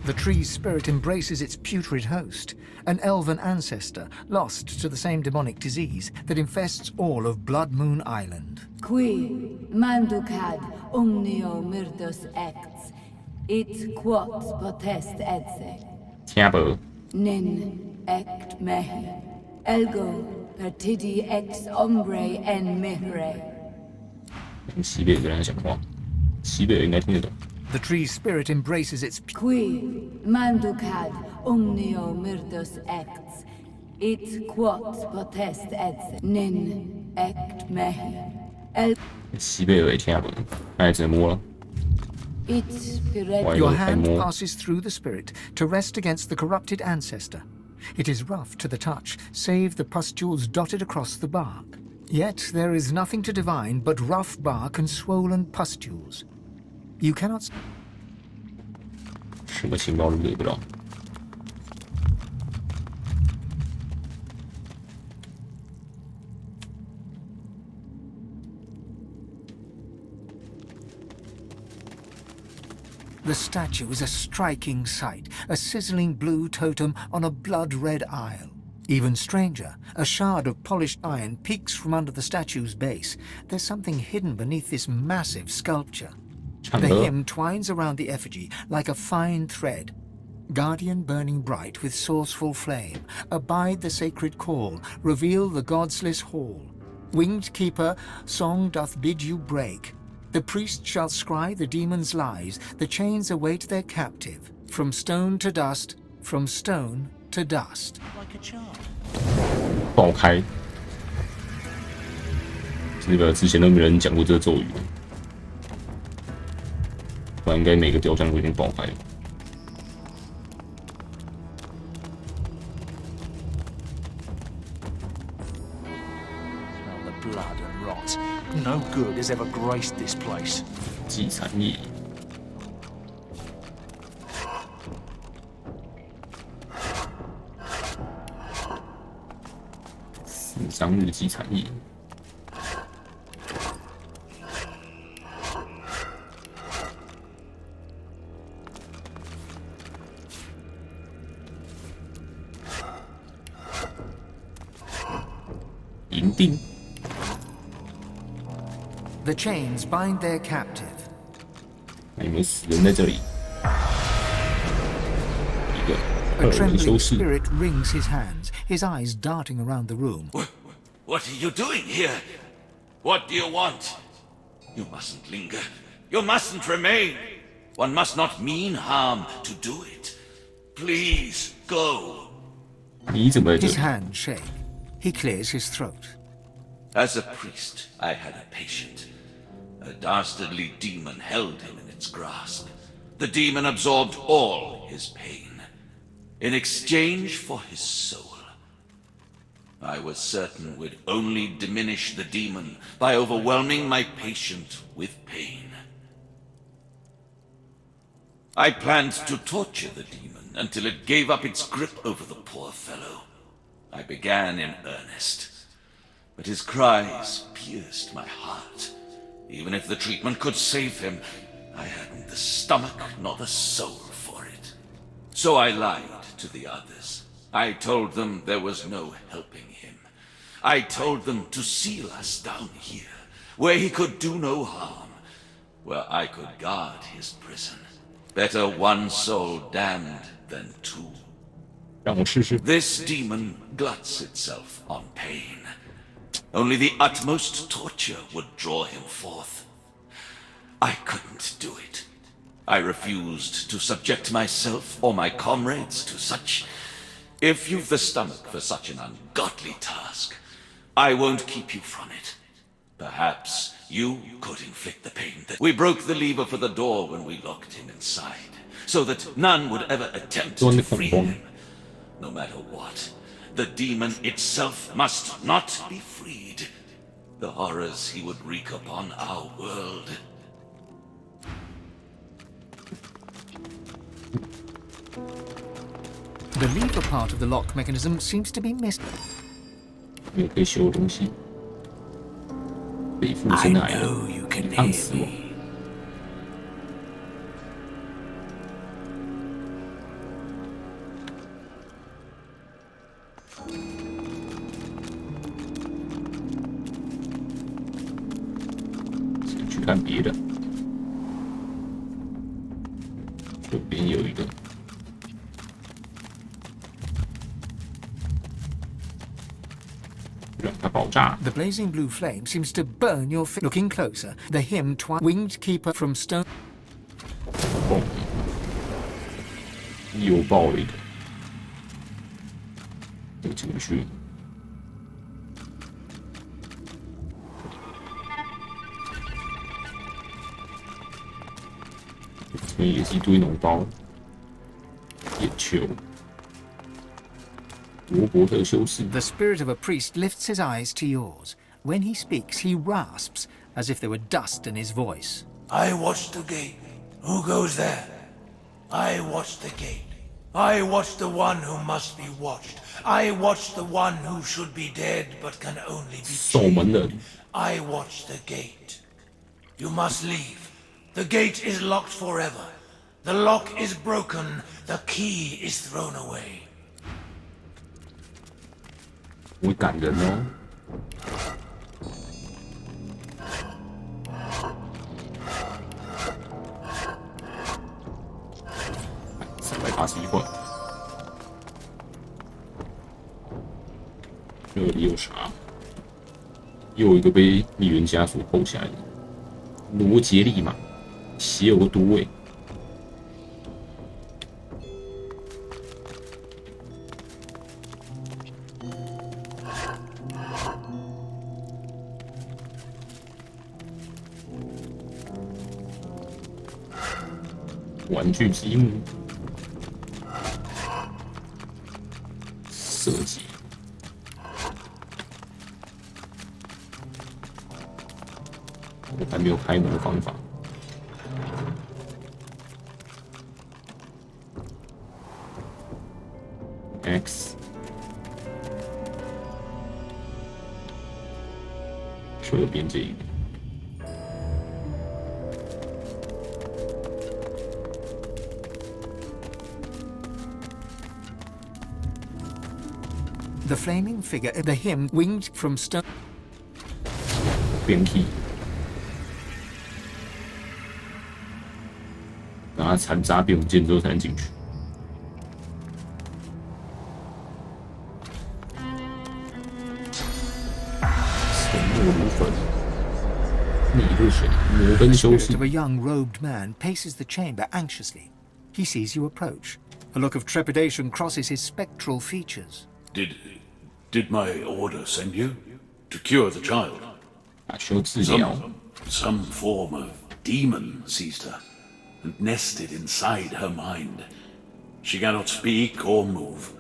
The tree's spirit embraces its putrid host, an elven ancestor lost to the same demonic disease that infests all of Blood Moon Island. Qui manducad omnio murdus acts, it quot potest edse. 听不？ Nin ect mehi, elgo partidi ex ombre en mihre. 跟西贝尔人讲话，西贝尔应该听得懂。 The tree's spirit embraces its Qui manducad omnio murdus acts, it quot potest edse. Nin ect mehi, el. 西贝尔也听不懂，那也只能摸了。 Your hand passes through the spirit to rest against the corrupted ancestor. It is rough to the touch, save the pustules dotted across the bark. Yet there is nothing to divine but rough bark and swollen pustules. You cannot. 什么情报都得不到。The statue is a striking sight, a sizzling blue totem on a blood-red isle. Even stranger, a shard of polished iron peeks from under the statue's base. There's something hidden beneath this massive sculpture. The hymn twines around the effigy like a fine thread. Guardian burning bright with sourceful flame, abide the sacred call, reveal the godsless hall. Winged keeper, song doth bid you break. The priest shall scry the demon's lies, the chains await their captive. From stone to dust, from stone to dust. Like a charm. 爆开，这个之前都没人讲过这个咒语，不然应该每个雕像都已经爆开了。Smell the blood and rot. No good has ever graced this place. 祭残夜，死伤日祭残夜。银锭。 The chains bind their captive. 有没有死人在这里？一个 A 2人修 trembling 士。 spirit wrings his hands, his eyes darting around the room. What are you doing here? What do you want? You mustn't linger. You mustn't remain. One must not mean harm to do it. Please, go. 你怎么在这 His 里？ hands shake. He clears his throat. As a priest, I had a patient. A dastardly demon held him in its grasp. The demon absorbed all his pain. In exchange for his soul. I was certain we'd only diminish the demon by overwhelming my patient with pain. I planned to torture the demon until it gave up its grip over the poor fellow. I began in earnest. But his cries pierced my heart. Even if the treatment could save him, I hadn't the stomach nor the soul for it. So I lied to the others. I told them there was no helping him. I told them to seal us down here, where he could do no harm, where I could guard his prison. Better one soul damned than two. 让我试试。 This demon gluts itself on pain. Only the utmost torture would draw him forth. I couldn't do it. I refused to subject myself or my comrades to such... If you've the stomach for such an ungodly task, I won't keep you from it. Perhaps you could inflict the pain that... We broke the lever for the door when we locked him inside, so that none would ever attempt to free him. No matter what, the demon itself must not be freed. The horrors he would wreak upon our world. The lever part of the lock mechanism seems to be missing. 没有可以修的东西。被附身的矮人烫死我。先去看别的。右边有一个。 The blazing blue flame seems to burn your face. Looking closer, the hymn winged keeper from stone. 又爆了一个，又进不去。这边也是一堆脓包，眼球。 The spirit of a priest lifts his eyes to yours. When he speaks, he rasps, as if there were dust in his voice. I watch the gate. Who goes there? I watch the gate. I watch the one who must be watched. I watch the one who should be dead but can only be chained. I watch the gate. You must leave. The gate is locked forever. The lock is broken. The key is thrown away. 会感人哦。381块。这里有啥？又一个被议员家所扣下来的罗杰利马，血有个多味。玩具积木设计，我还没有开模方法。X， 侧边这一个。The flaming figure of the hymn winged from stone. 边踢，让它残渣变不见之后才能进去。沉默如粉，逆入水，摩根 The 修 spirit 士 of。a young robed man paces the chamber anxiously. He sees you approach. A look of trepidation crosses his spectral features. Did my order send you? To cure the child? 需要治疗。 Some form of demon seized her and nested inside her mind. She cannot speak or move.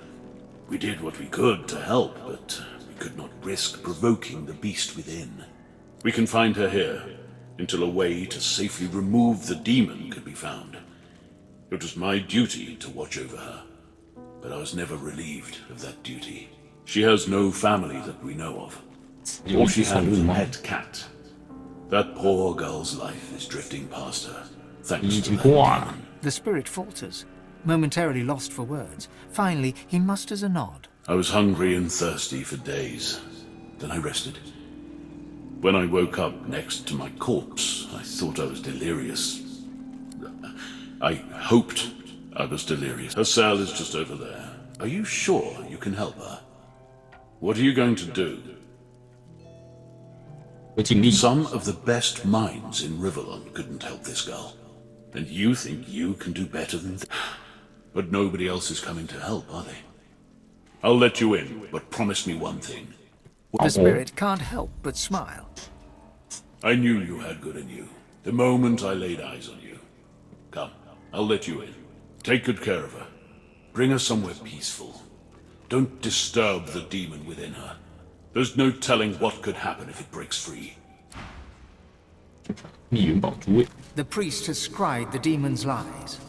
We did what we could to help, but we could not risk provoking the beast within. We can find her here until a way to safely remove the demon could be found. It was my duty to watch over her, but I was never relieved of that duty. She has no family that we know of. All she had was a pet cat. That poor girl's life is drifting past her, thanks to that demon. The spirit falters, momentarily lost for words. Finally, he musters a nod. I was hungry and thirsty for days. Then I rested. When I woke up next to my corpse, I thought I was delirious. I hoped I was delirious. Her cell is just over there. Are you sure you can help her? What are you going to do? Some of the best minds in Riverlon couldn't help this girl. And you think you can do better than that? But nobody else is coming to help, are they? I'll let you in, but promise me one thing. The spirit can't help but smile. I knew you had good in you, the moment I laid eyes on you. Come, I'll let you in. Take good care of her. Bring her somewhere peaceful. Don't disturb the demon within her. There's no telling what could happen if it breaks free. The priest has scried the demon's lies.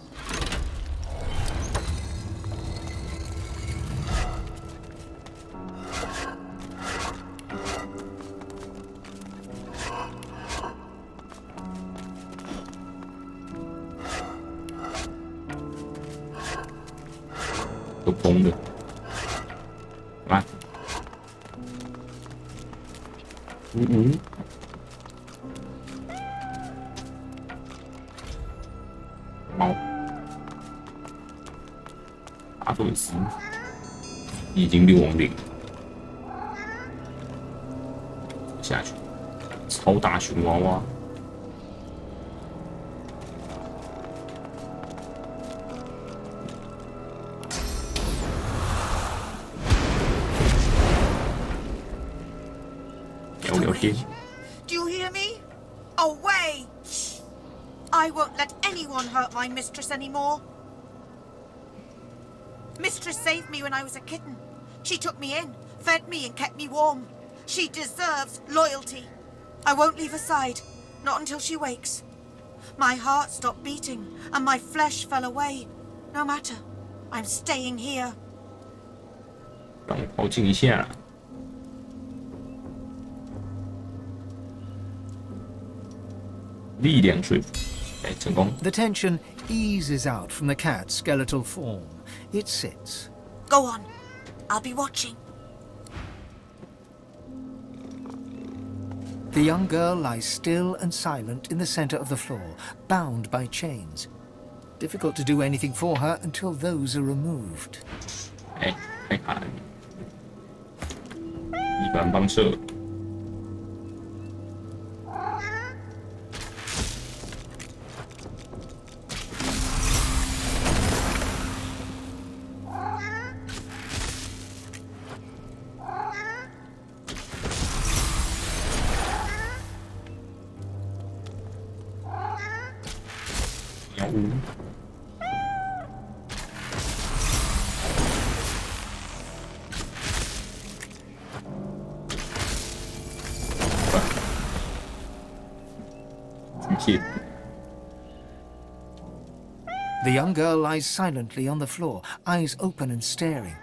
Mm-hmm. 猫，阿顿斯已经6亡0，下去，超大熊娃娃，聊聊天。 Do you hear me? Away! I won't let anyone hurt my mistress anymore. Mistress saved me when I was a kitten. She took me in, fed me and kept me warm. She deserves loyalty. I won't leave her side, not until she wakes. My heart stopped beating and my flesh fell away. No matter, I'm staying here. 让我靠近一下。 力量说服，哎，成功。 The tension eases out from the cat's skeletal form. It sits. Go on. I'll be watching. The young girl lies still and silent in the center of the floor, bound by chains. Difficult to do anything for her until those are removed. 哎，太卡了。一般帮射。 鸟屋。巨蟹。 The young girl lies silently on the floor, eyes open and staring.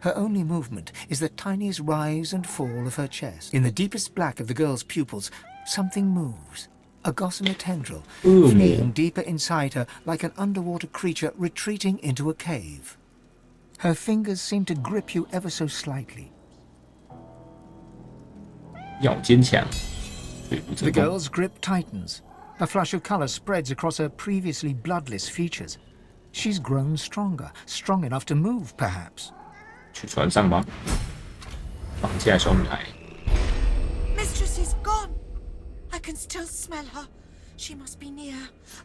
Her only movement is the tiniest rise and fall of her chest. In the deepest black of the girl's pupils, something moves. A gossamer tendril, fleeing deeper inside her like an underwater creature retreating into a cave. Her fingers seem to grip you ever so slightly. 要坚强。 The girl's grip tightens. A flush of color spreads across her previously bloodless features. She's grown stronger, strong enough to move, perhaps. 去船上吧，绑架小女孩。 Mistress is gone. I can still smell her. She must be near.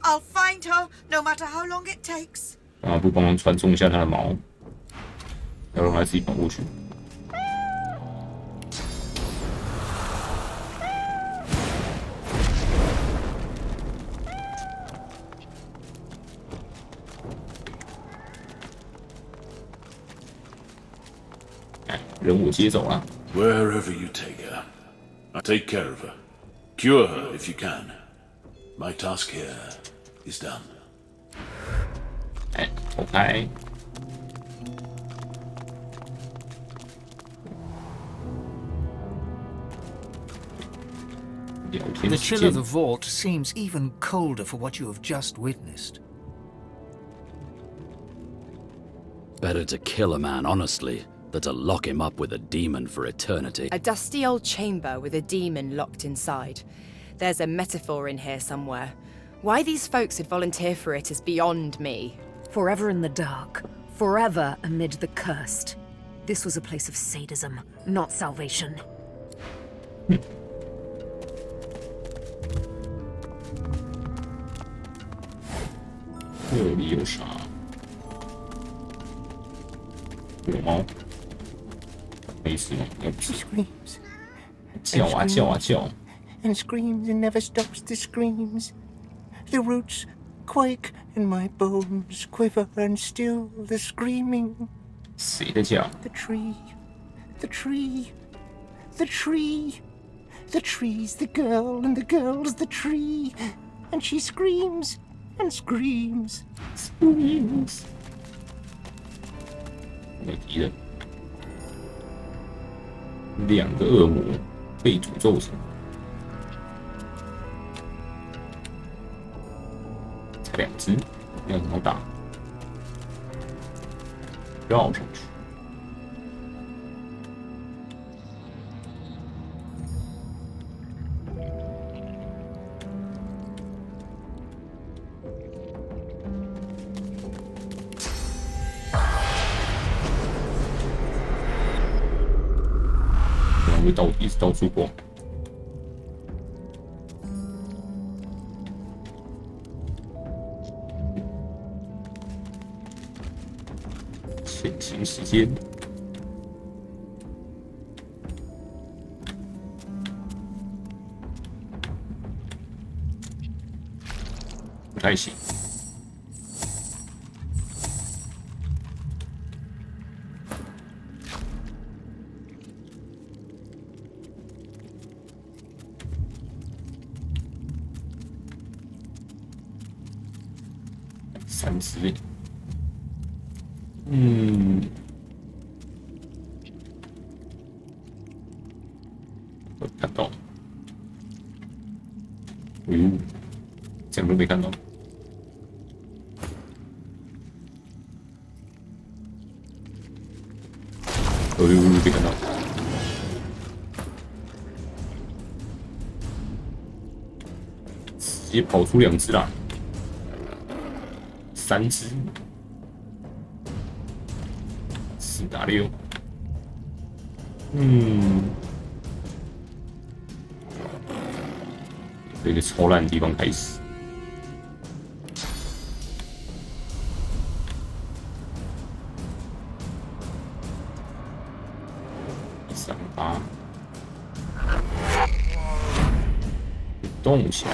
I'll find her, no matter how long it takes. 干嘛不帮忙传送一下她的毛？要让她自己跑过去。哎，任务接走了。 Wherever you take her, take care of her. Cure her if you can. My task here is done. 哎，投开。聊天 The 时 chill 间 of the vault seems even colder for what you have just witnessed. Better to kill a man honestly than to lock him up with a demon for eternity. A dusty old chamber with a demon locked inside. There's a metaphor in here somewhere. Why these folks would volunteer for it is beyond me. Forever in the dark, forever amid the cursed. This was a place of sadism, not salvation. 这里有啥？有猫？没事吗？要不是 Screams. 叫啊叫啊叫！ And screams and never stops the screams. The roots quake and my bones quiver and still the screaming. 谁在叫？ The tree, the tree, the tree. The tree's the girl and the girl's the tree. And she screams and screams. Screams. 没敌人。两个恶魔被诅咒着，才两只，要怎么打？绕上去。会一直到处逛。潜行时间。不太行。30，我看到，哎呦，这样都没看到。被看到。直接跑出2只啦，3只，4打6。这个超烂的地方开始。138，动起来。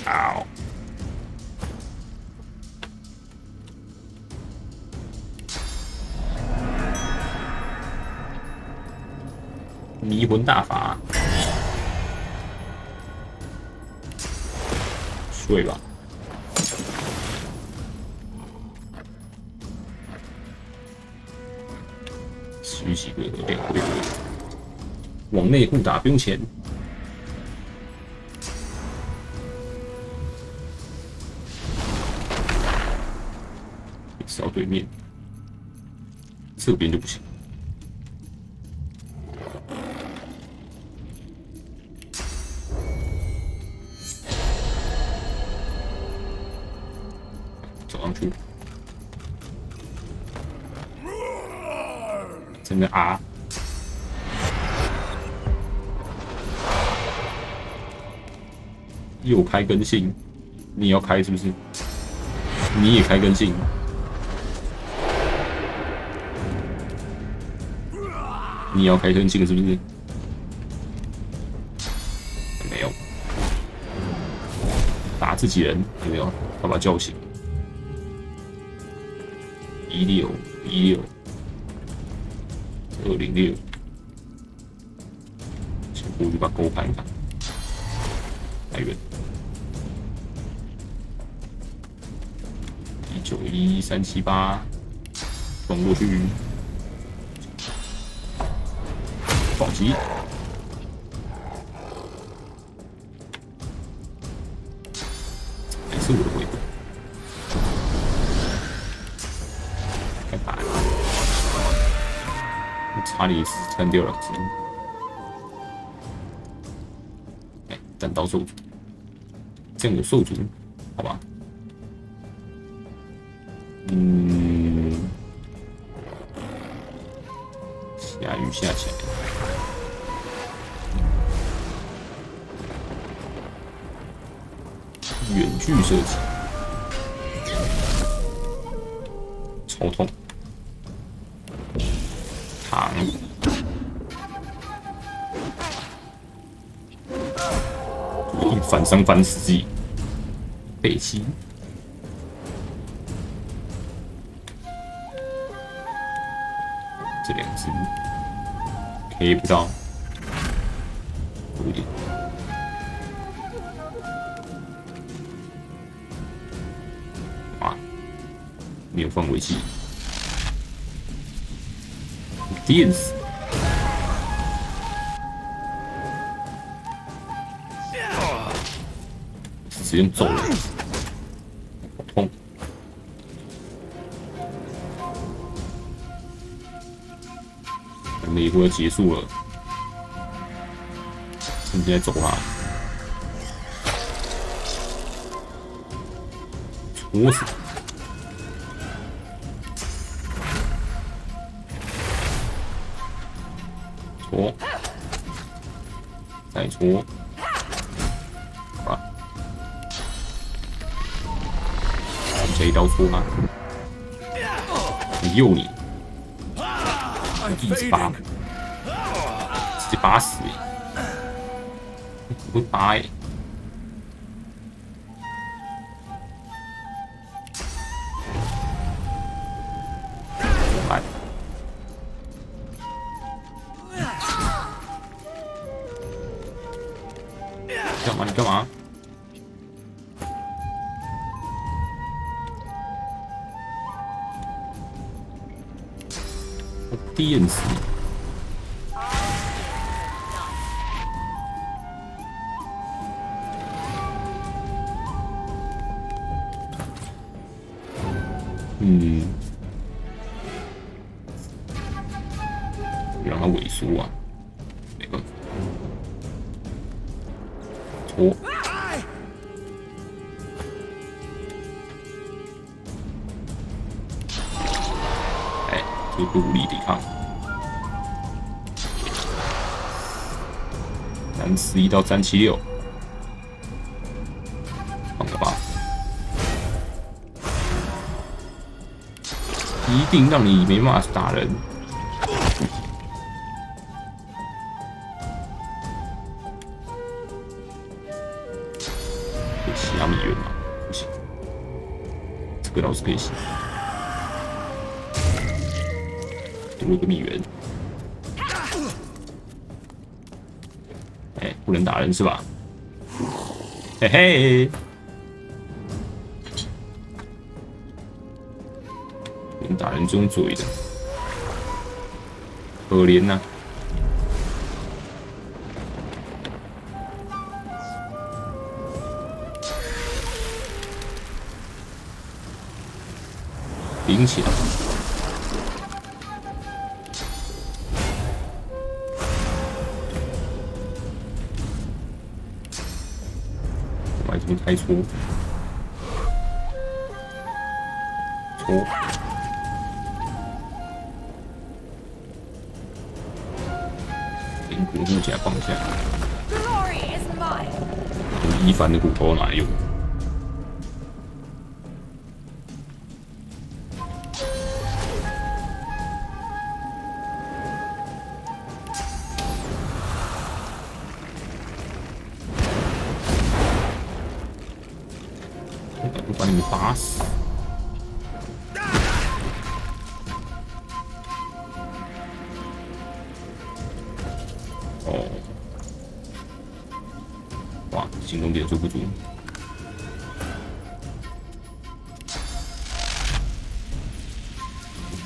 嗷！迷魂大法，睡吧。持续几个2回合，往内互打不用钱。扫对面，这边就不行。走上去，真的啊！又开根性，你要开是不是？你也开根性。你要开根性是不是？没有，打自己人有没有？把他叫醒。16、206，先过去把钩盘一盘，太远。191、378，撞过去。暴击！还是我的回合，太大了，我差点删掉2只。哎，单刀受主，这样有受主，好吧？下雨下起来。远距射击，超痛，躺，反伤反死自己，背击，这2只 K 不到，有一点。没有放尾器，电死！直接走了，好痛！我们一会儿结束了，趁现在走啦！戳死！戳，再戳，好了，这一刀戳他，诱你，118，直接8死不会8欸。干嘛？你干嘛？我电死你！让它萎缩啊，没办法。戳。哎，这个无力抵抗。341到376，放个 buff， 一定让你没办法打人。可以吸他米源吗？不行，这个倒是可以吸。多了个米源。哎，不能打人是吧？嘿嘿，不能打人这种嘴的，可怜呐、顶起来。我已经开搓，搓，灵骨护甲放下。一凡的骨头哪有？我把你们打死！哦，哇，行动点数不足。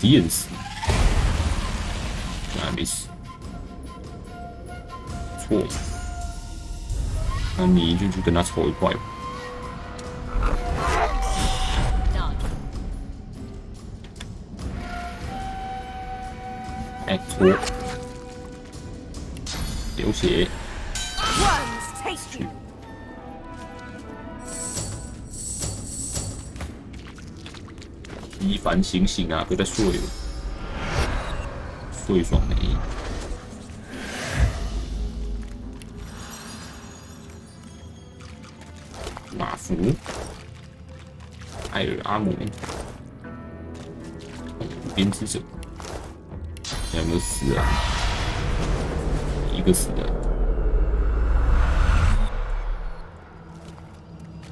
敌人死，还没死。错，那你就去跟他凑一块吧。哎，搓，流血。一凡醒醒啊，别再睡了，睡爽没？马福，艾尔阿姆，编织者。现在有没有死啊？一个死的。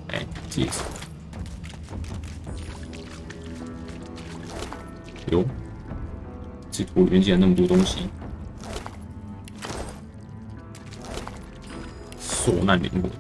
哎，戒指。哟，这图里面竟然那么多东西。受难灵魂。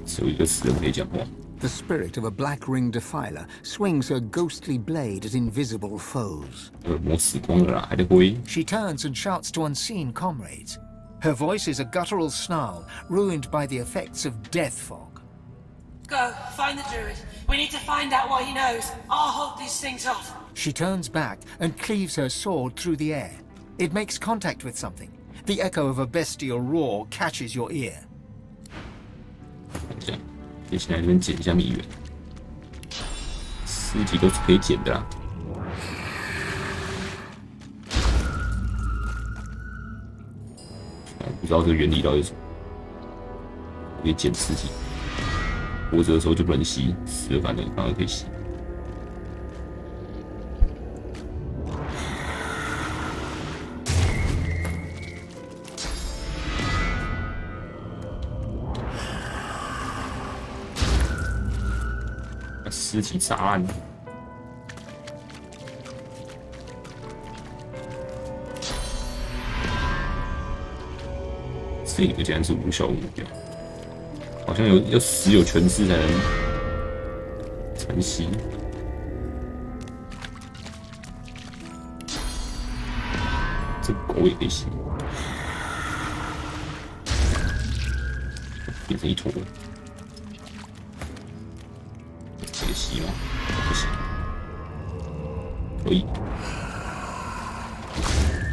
只有一个死人可以讲话。The spirit of a black-ringed defiler swings her ghostly blade at invisible foes. 恶魔死光了啦，还得挥。 She turns and shouts to unseen comrades. Her voice is a guttural snarl, ruined by the effects of death fog. Go, find the druid. We need to find out what he knows. I'll hold these things off. She turns back and cleaves her sword through the air. It makes contact with something. The echo of a bestial roar catches your ear. 接下来这边捡一下米源，尸体都是可以捡的啦。不知道这个原理到底是什么，可以捡尸体，活着的时候就不能吸，死了反而可以吸。尸体炸案，这个竟然是无效目标，好像要死有全尸才能晨曦。这个狗也可以吸。变成一坨。可以吸吗？不行。可以。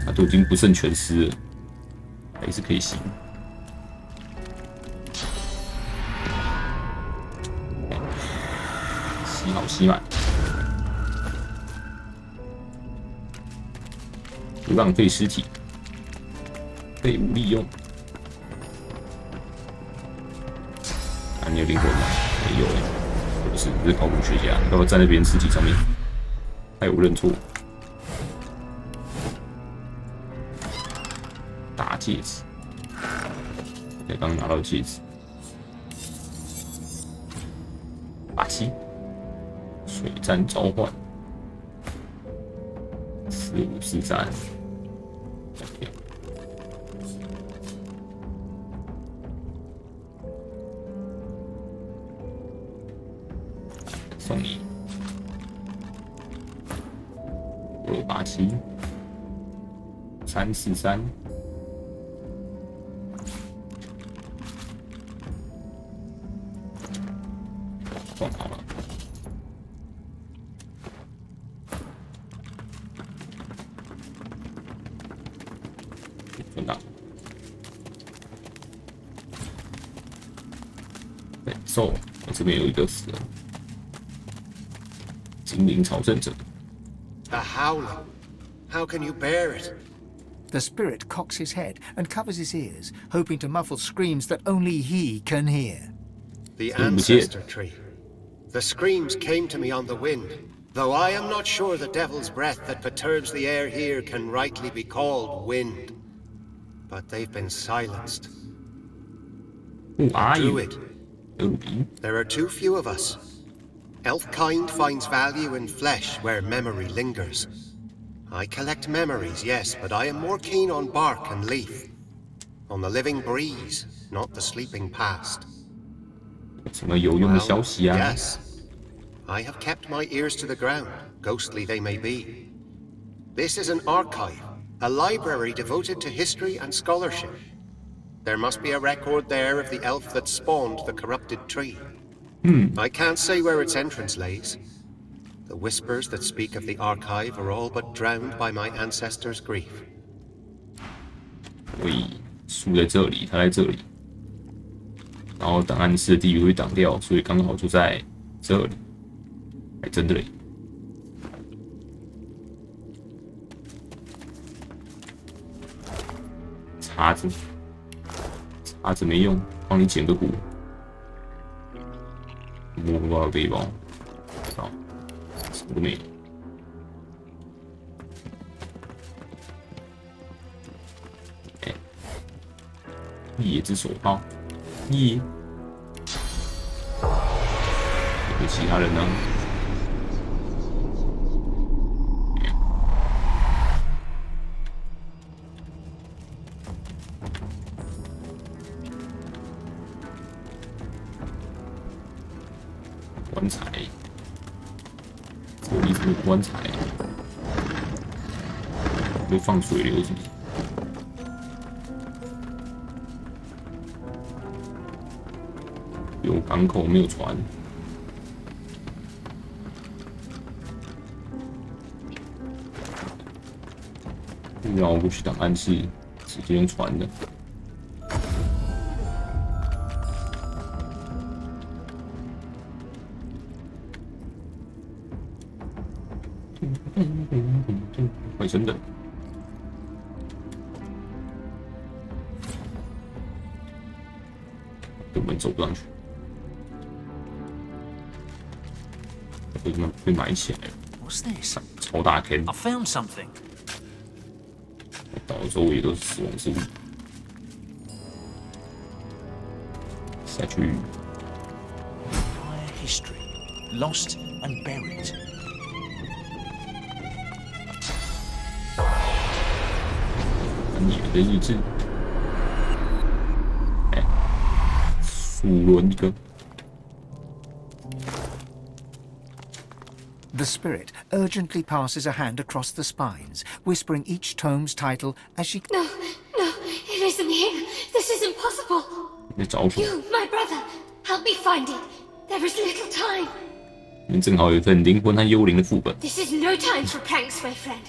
它都已经不剩全尸了，还是可以吸。吸好吸满，不浪费尸体，废物利用。啊，你有灵魂吗？没有哎，不是，不是考古学家，要不要站在别人尸体上面？害我认错。大戒指，才刚拿到戒指。霸气，水战召唤，4543。送你287 343。装好了，存档。对，我这边有一个死了。精灵朝圣者。The howling. How can you bear it? The spirit cocks his head and covers his ears, hoping to muffle screams that only he can hear. The ancestor tree. The screams came to me on the wind, though I am not sure the devil's breath that perturbs the air here can rightly be called wind. But they've been silenced. Who are you? Druid. There are too few of us. Elf kind finds value in flesh where memory lingers. I collect memories, yes, but I am more keen on bark and leaf. On the living breeze, not the sleeping past. 什么有用的消息啊 Yes. I have kept my ears to the ground, ghostly they may be. This is an archive, a library devoted to history and scholarship. There must be a record there of the elf that spawned the corrupted tree. I can't say where its entrance lays. The whispers that speak of the archive are all but drowned by my ancestors' grief. 所以树在这里，它在这里，然后档案室的地域会挡掉，所以刚好就在这里，还真的嘞。叉子，叉子没用，帮你捡个鼓。摸不到背包，好，什么都没有。哎，野之手套，耶！有没有其他人呢？棺材，这里是棺材，会放水流是不是？有港口没有船，绕过去档案室，直接用船的。回升的，根本走不上去，为什么被埋起来了？ What's this? 超大坑！ I found something. 岛周围都是死亡之物，下去。Entire history, lost and buried. 你的日志，哎，数轮一个。The spirit urgently passes a hand across the spines, whispering each tome's title as she... No, it isn't here. This is impossible. 在找什么？ You, my brother, help me find it. There is little time. 你们正好有一份灵魂和幽灵的副本。 This is no time for pranks, my friend.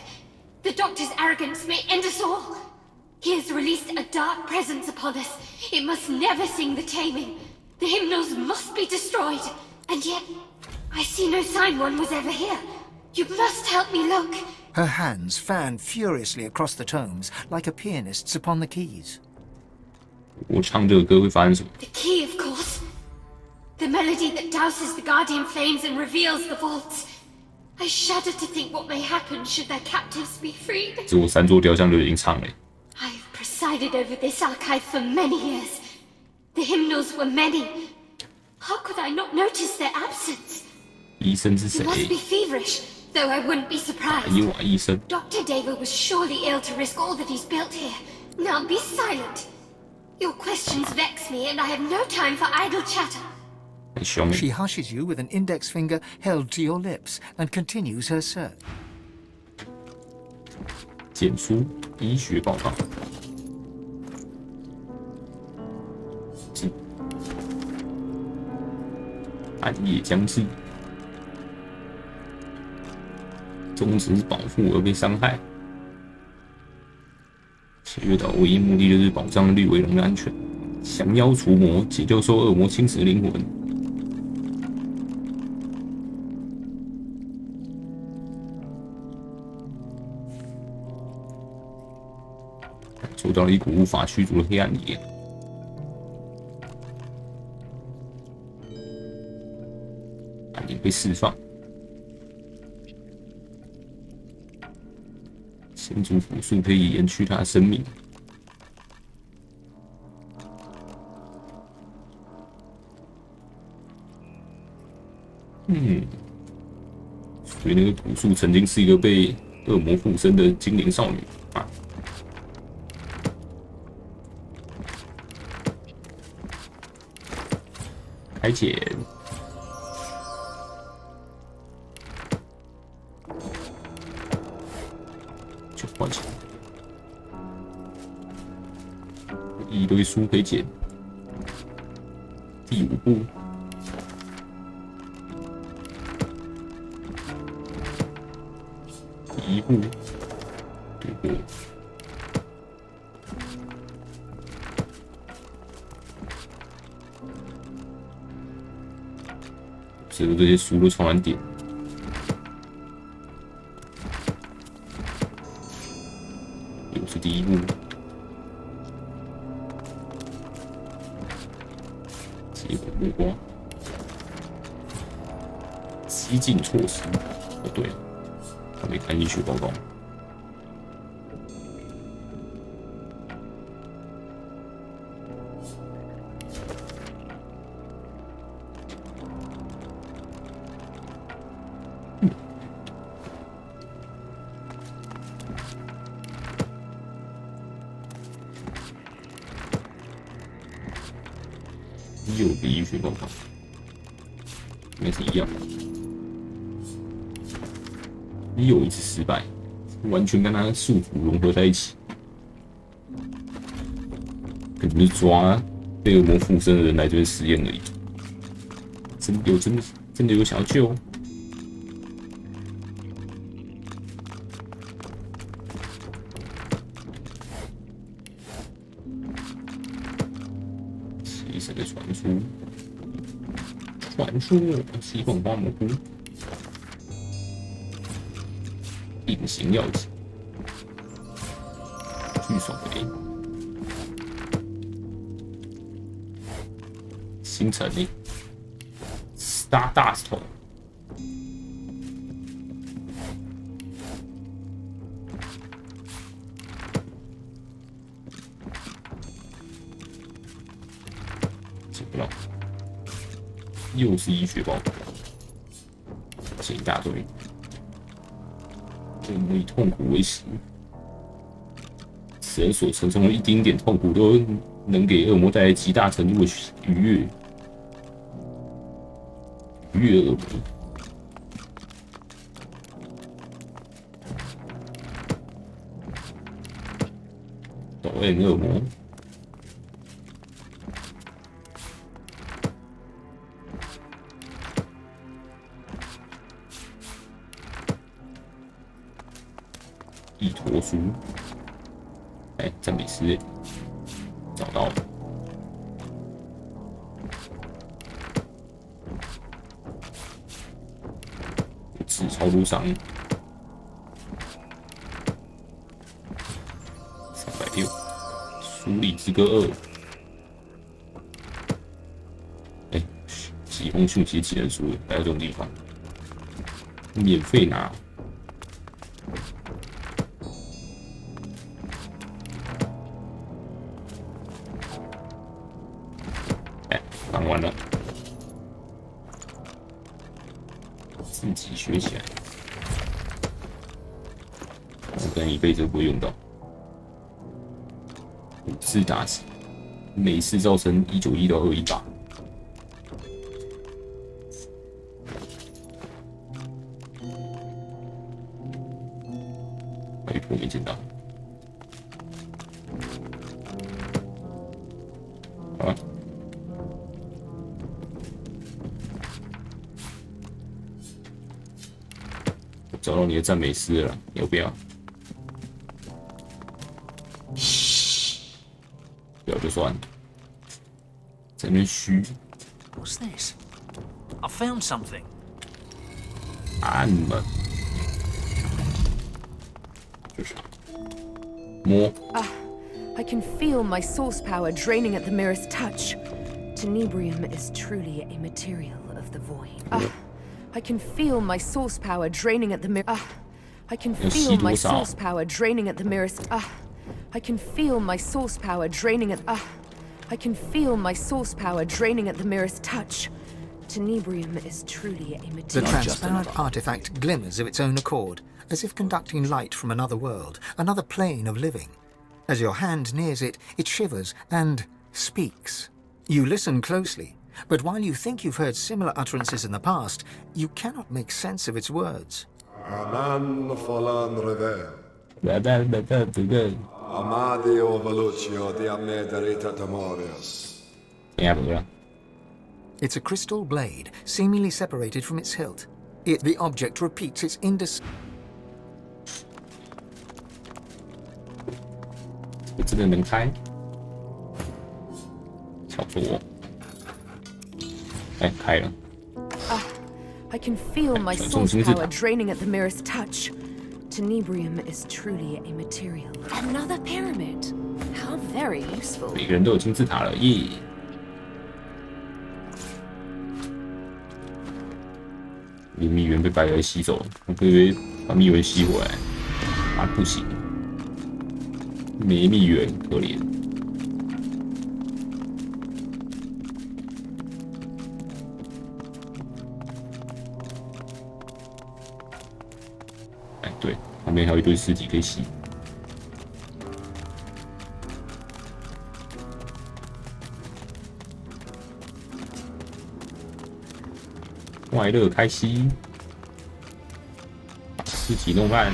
The Doctor's arrogance may end us all. He has released a dark presence upon us. It must never sing the taming. The hymnals must be destroyed. And yet, I see no sign one was ever here. You must help me look. Her hands fan furiously across the tomes like a pianist's upon the keys. 我唱这个歌会发生什么？ The key, of course. The melody that douses the guardian flames and reveals the vaults. I shudder to think what may happen should their captives be freed. 这我3座雕像就已经唱了。 I've presided over this archive for many years. The hymnals were many. How could I not notice their absence? 医生是谁 You？ must be feverish, though I wouldn't be surprised. 因为医生。 Dr. David was surely ill to risk all that he's built here. Now be silent. Your questions vex me, and I have no time for idle chatter. She hushes you with an index finger held to your lips and continues her search. 简书医学报告。暗夜将至，宗旨是保护而被伤害。血月岛唯一目的就是保障绿尾龙的安全，降妖除魔，解救受恶魔侵蚀的灵魂。走到了一股无法驱逐的黑暗里。暗影被释放，先祖蛊术可以延续他的生命。所以那个蛊术曾经是一个被恶魔附身的精灵少女啊。开解。就换钱。一堆书可以捡。第5步。第1步。度过。只有这些书都充满点。又是第1步。结果目光。激进措施。哦，对了，还没看医学报告。又有个医学报告，应该是一样。又一次失败，完全跟他的束缚融合在一起，可能就是抓被恶魔附身的人来这边实验而已。真的有想要救？奇神的传说，西凤花蘑菇。隐形药剂，巨手雷，星辰力 ，Stardust， 捡不到，又是医学包，捡一大堆。恶魔以痛苦为食，此人所承受的一丁点痛苦，都能给恶魔带来极大程度的愉悦。愉悦恶魔，抖 M 恶魔，陀书。哎，赞美诗，找到了。纸超多伤，360。书里之歌2。哎，疾风讯息技能书来到这种地方，免费拿。哎，翻完了。自己学起来，我可能一辈子都不会用到。5次打击，每次造成191到218。还有一波没捡到。好了。找到你的赞美诗了，要不要？不要就算了，在那边虚。What's this? I found something. 按了，这是啥？摸。I can feel my source power draining at the merest touch. Tenebrium is truly a material of the void. I can feel my source power draining at the I can feel my source power draining at the merest. I can feel my source power draining at. I can feel my source power draining at the merest touch. Tenebrium is truly a material. The transparent artifact glimmers of its own accord, as if conducting light from another world, another plane of living. As your hand nears it, it shivers and speaks. You listen closely. But while you think you've heard similar utterances in the past, you cannot make sense of its words. It's a crystal blade, seemingly separated from its hilt. The object repeats its这个能开？小左。哎，开了。I can feel my source power draining at the merest touch. Tenebrium is truly a material. Another pyramid. How very useful. 每个人都有金字塔了，耶！蜜源被白鹅吸走了，我可以把蜜源吸回来。啊，不行，没蜜源，可怜。哎，对，旁边还有一堆尸体可以吸。快乐开心，把尸体弄烂。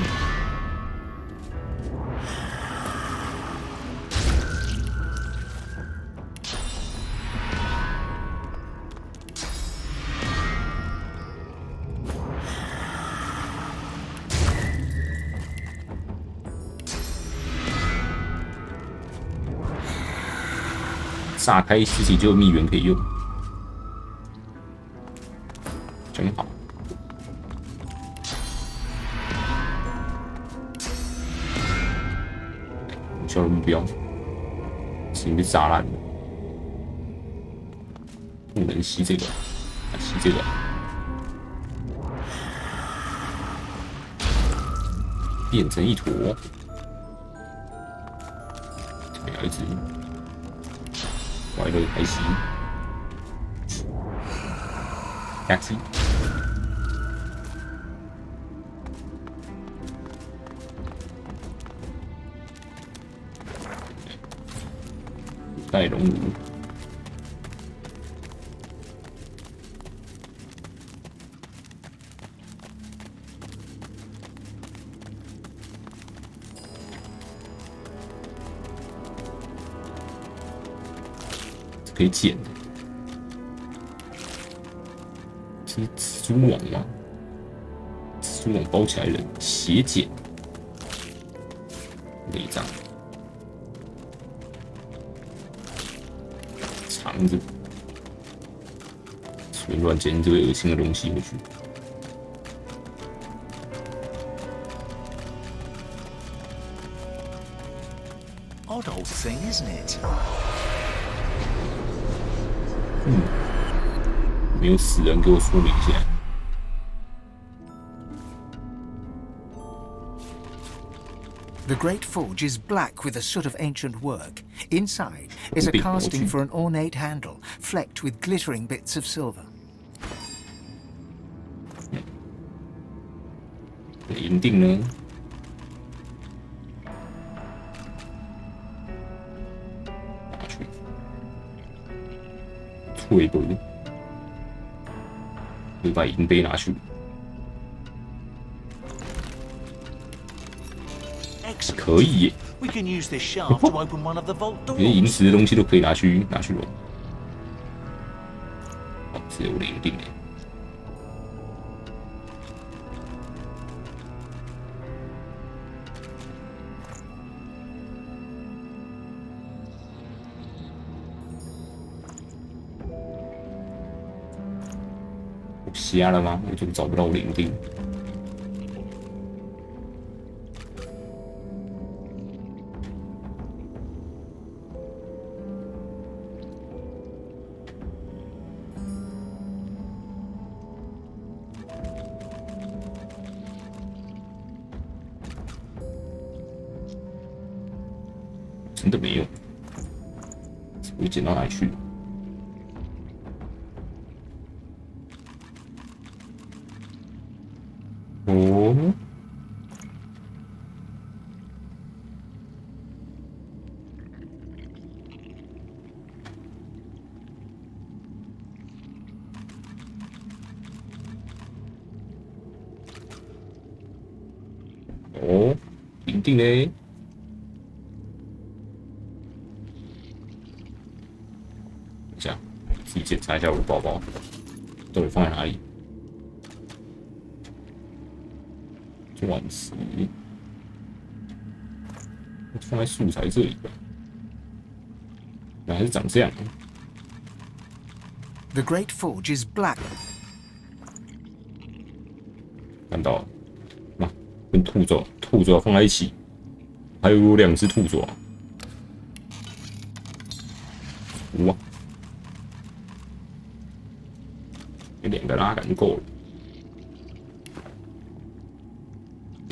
炸开尸体就有蜜源可以用。真好，目标目标，已经被炸烂了，不能吸这个，吸这个，变成一坨，这边有一只，快乐开心，下期。带熔炉，可以捡的。这是蜘蛛网吗？蜘蛛网包起来人，血捡。内脏，肠子，随便乱捡这个恶心的东西回去。Odd old thing, isn't it? 没有死人给我说明一下。The great forge is black with a soot of ancient work. Inside is a casting for an ornate handle, flecked with glittering bits of silver. 银锭呢？拿去，翠杯，你把银杯拿去。 可以耶！ We can use this shaft to open one of the vault doors. 连银石的东西都可以拿去融。哦，是有银锭的。我瞎了吗？我怎么找不到银锭？ 真的没有，我捡到哪里去？哦，哦，银锭嘞。 一下，自己检查一下我的包包到底放在哪里。钻石放在素材这里吧，原来是长这样。The great forge is black. 看到了，啊，跟兔爪放在一起，还有2只兔爪。哇！ 2个拉杆就够了。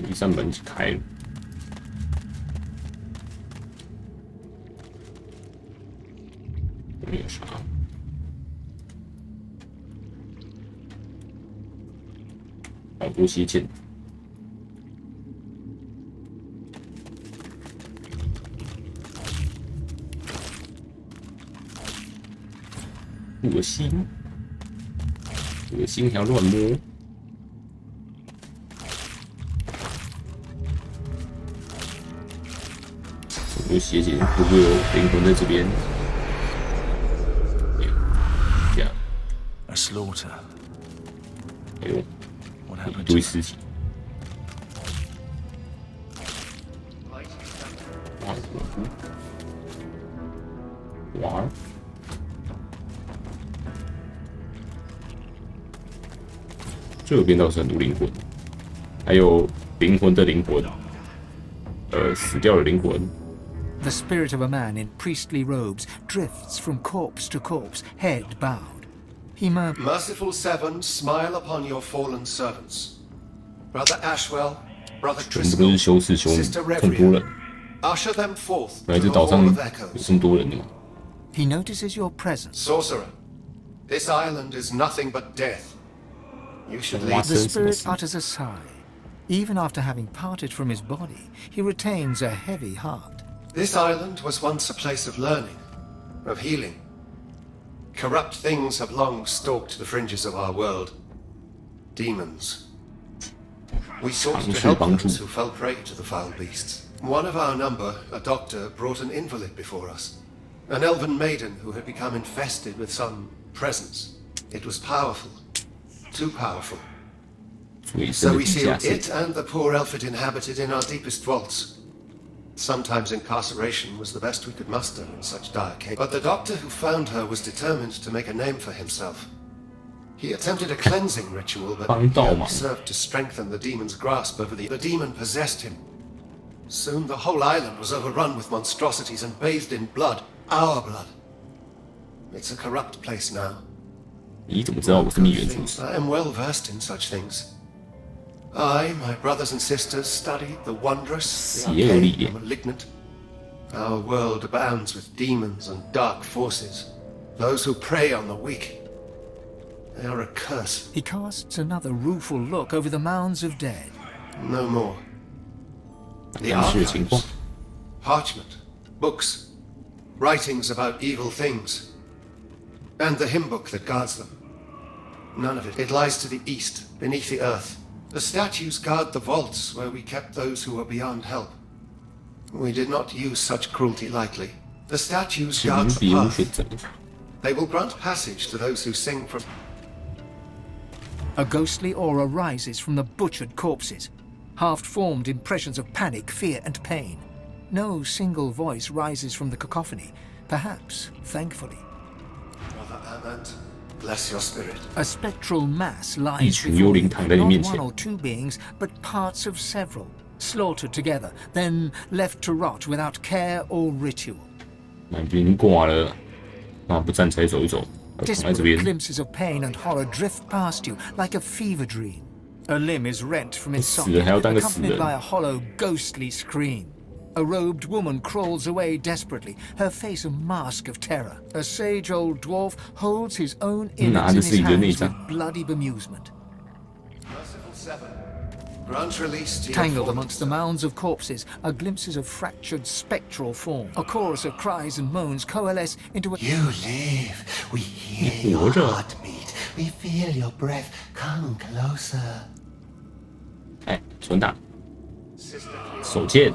一扇门开了，没有啥。好多斜剑。恶心。 恶心，还要乱摸。有邪姐，会不会有灵魂在这边？没有，这样。A slaughter. 哎呦，一堆尸体。哇！ 这边倒是很多灵魂，还有灵魂的灵魂，死掉的灵魂。The spirit of a man in priestly robes drifts from corpse to corpse, head bowed. He murmurs, Merciful Seven, smile upon your fallen servants. Brother Ashwell, Brother 全部都是修士兄弟，这么多人。 Usher them forth 原来这 to the 岛上 Hall of 有 Echoes. 这么多人的吗？ He notices your presence. Sorcerer, this island is nothing but death. You should lead. The spirit utters a sigh. Even after having parted from his body, he retains a heavy heart. This island was once a place of learning, of healing. Corrupt things have long stalked the fringes of our world. Demons. We sought to help those who fell prey to the foul beasts. One of our number, a doctor, brought an invalid before us. An elven maiden who had become infested with some presence. It was powerful. Too powerful. So we sealed it and the poor elf it inhabited in our deepest vaults. Sometimes incarceration was the best we could muster in such dire case. But the doctor who found her was determined to make a name for himself. He attempted a cleansing ritual, but he only served to strengthen the demon's grasp over the demon possessed him. Soon the whole island was overrun with monstrosities and bathed in blood. Our blood. It's a corrupt place now. 你怎么知道我是秘远出使？ I am well versed in such things. I, my brothers and sisters, studied the wondrous, the arcane, the malignant. Our world abounds with demons and dark forces. Those who prey on the weak. They are a curse. He casts another rueful look over the mounds of dead. No more. The archives, parchment, books, writings about evil things, and the hymn book that guards them. None of it. It lies to the east, beneath the earth. The statues guard the vaults where we kept those who were beyond help. We did not use such cruelty lightly. The statues guard the path. They will grant passage to those who sing from... A ghostly aura rises from the butchered corpses. Half-formed impressions of panic, fear, and pain. No single voice rises from the cacophony. Perhaps, thankfully. Brother Amant, bless your spirit. A spectral mass lies before you, not one or two beings, but parts of several, slaughtered together, then left to rot without care or ritual. 那已经挂了，那不站起来走一走，躺在这边。 Disparate glimpses of pain and horror drift past you like a fever dream. A limb is rent from its socket, accompanied by a hollow, ghostly scream. A robed woman crawls away desperately, her face a mask of terror. A sage old dwarf holds his own innards in his hands with bloody bemusement. Merciful Seven, grant release to your Tangled amongst the mounds of corpses are glimpses of fractured spectral form. A chorus of cries and moans coalesce into a... You live. We hear your heartbeat. We feel your breath. Come closer. 哎，存档，手剑。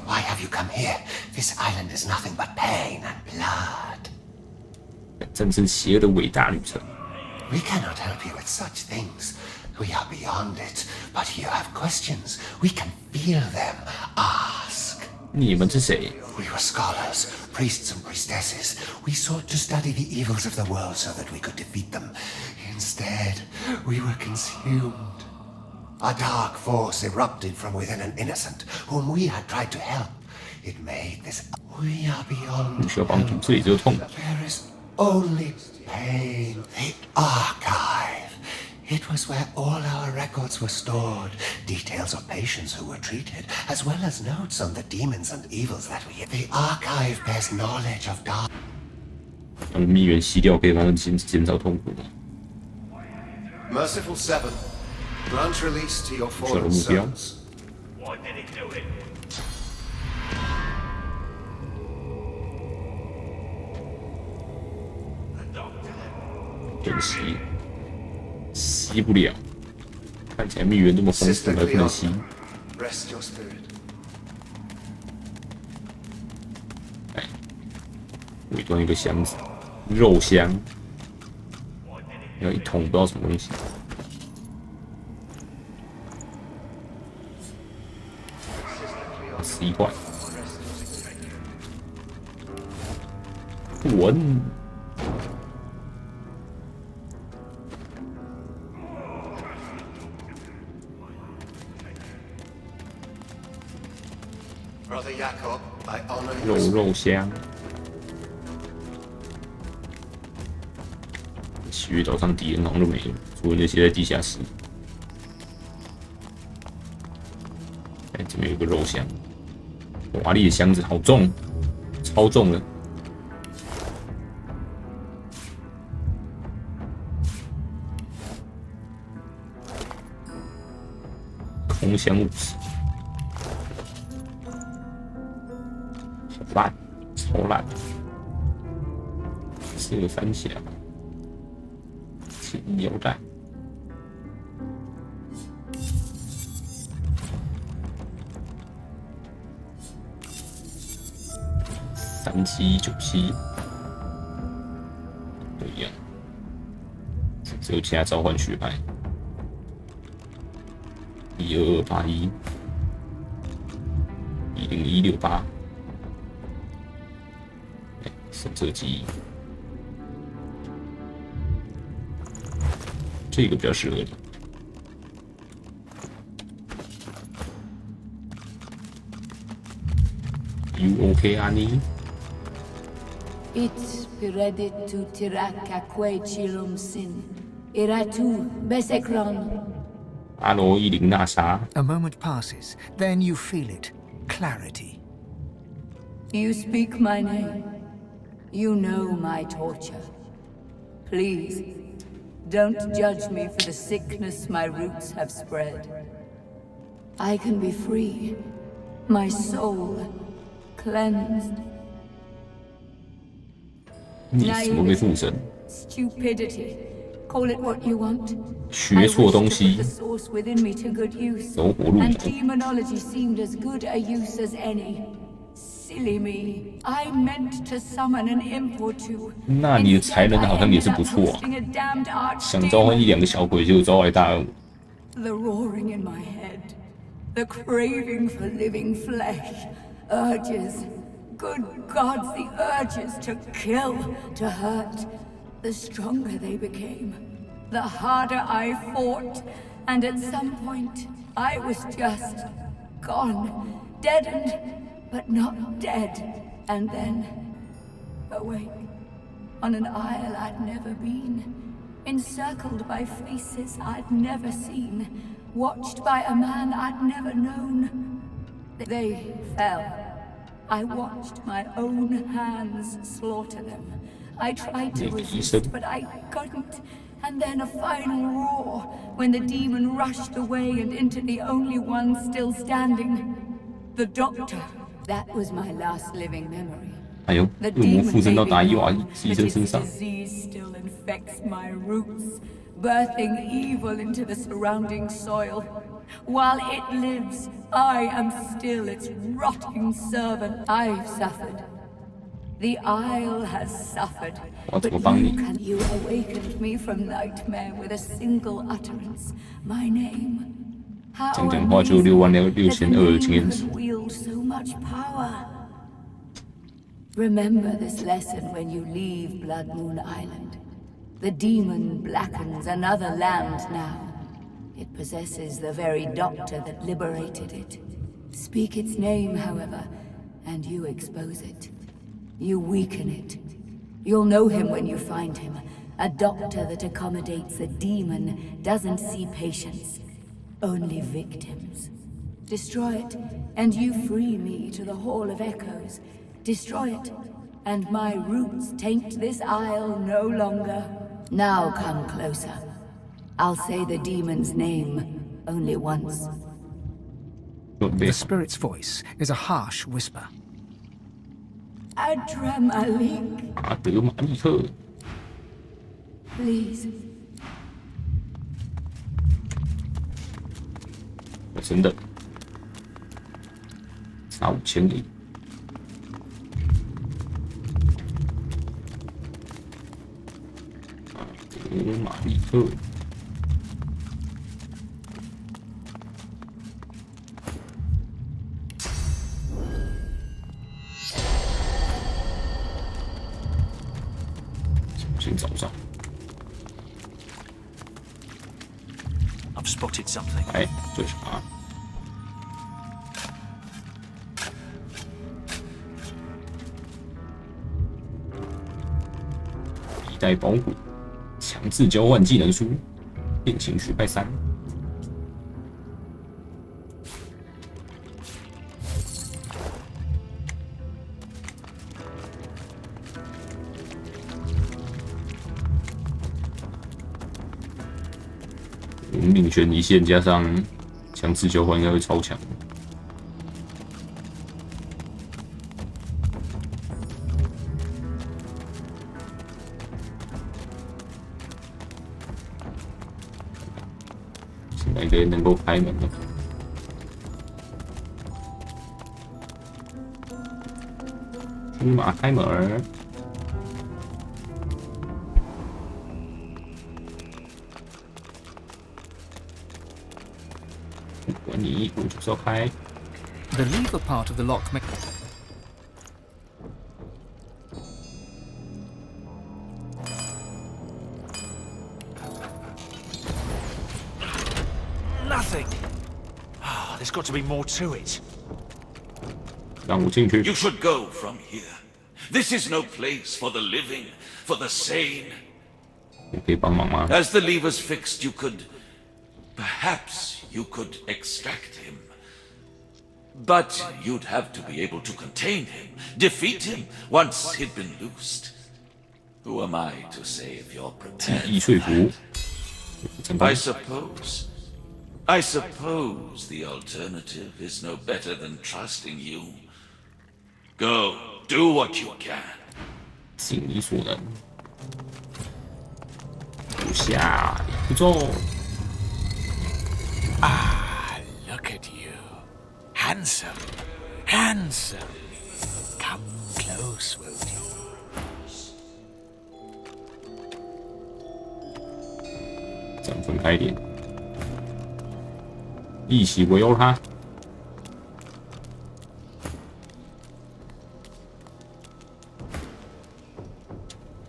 Why have you come here? This island is nothing but pain and blood. 真是邪恶的伟大旅程。 We cannot help you with such things. We are beyond it. But you have questions. We can feel them. Ask. 你们是谁？ We were scholars, priests and priestesses. We sought to study the evils of the world so that we could defeat them. Instead, we were consumed. A dark force erupted from within an innocent, whom we had tried to help. It made this... We are beyond help. There is only pain. The archive. It was where all our records were stored. Details of patients who were treated, as well as notes on the demons and evils that we... The archive bears knowledge of dark... 让蜜源吸掉可以让人减少痛苦吗？ Merciful Seven, grant release to your fallen sons. Why did he do it? 真吸，吸不了。看起来蜜源这么丰富，还不能吸。 Rest your spirit. 哎，尾端有个箱子，肉箱，还有一桶不知道什么东西。 11块，闻。 Brother Jacob, I honor 肉香，西域岛上敌人好像都没有，除了那些在地下室。哎，这边有个肉箱，华丽的箱子，好重，超重的。空箱50。 烂，超烂，是个三峡，青牛寨，3797，都一样，只有其他召唤学派，12281。10168，深色记忆，这个比较适合你。You OK, Annie? It's piredit to tiraka que chilum sin. Iratu besekron. 阿罗伊琳娜莎。A moment passes, then you feel it. Clarity. You speak my name. You know my torture. Please, don't judge me for the sickness my roots have spread. I can be free. My soul cleansed. 你怎么被附身？ Stupidity. Call it what you want. 学错东西。 The source within me to good use. 走火入魔。 And demonology seemed as good a use as any. Silly me. I meant to summon an imp or two. 那你的才能好像也是不错啊，想召唤1、2个小鬼就招来大恶。 The roaring in my head. The craving for living flesh. Urges. Good gods, the urges to kill, to hurt. The stronger they became, the harder I fought. And at some point, I was just gone. Deadened, but not dead. And then, awake, on an isle I'd never been. Encircled by faces I'd never seen. Watched by a man I'd never known. They fell. I watched my own hands slaughter them. I tried to resist, but I couldn't. And then a final roar, when the demon rushed away and into the only one still standing. The doctor. That was my last living memory. 哎呦，恶魔附身到达伊瓦牺牲身上。 Disease still infects my roots, birthing evil into the surrounding soil. While it lives, I am still its rotting servant. I've suffered. The Isle has suffered. But you awakened me from nightmare with a single utterance. My name. How 讲话就66200经验值。 wield so much power. Remember this lesson when you leave Blood Moon Island. The demon blackens another land now. It possesses the very doctor that liberated it. Speak its name, however, and you expose it. You weaken it. You'll know him when you find him. A doctor that accommodates a demon doesn't see patients, only victims. Destroy it, and you free me to the Hall of Echoes. Destroy it, and my roots taint this isle no longer. Now come closer. I'll say the demon's name only once. The spirit's voice is a harsh whisper. Adramalik. 阿德玛利克。 Please. 我真的差5000里。阿德玛利克。 先找上。 I've spotted something. 哎，这是啥？一代宝骨，强制交换技能书，变形学派3。命悬一线加上强制交换，应该会超强。现在应该能够开门了。出马开门儿。 管你，我就是要开。The lever part of the lock may... Nothing. Ah, there's got to be more to it. You should go from here. This is no place for the living, for the sane. As the lever's fixed, perhaps you could extract him. But you'd have to be able to contain him, defeat him, once he'd been loosed. Who am I to say if you're prepared for that? I suppose the alternative is no better than trusting you. Go, do what you can. 尽你所能，不下一步骤。 Ah, look at you. Handsome. Handsome. Come close, won't you? 咱们分开一点，一起围殴他。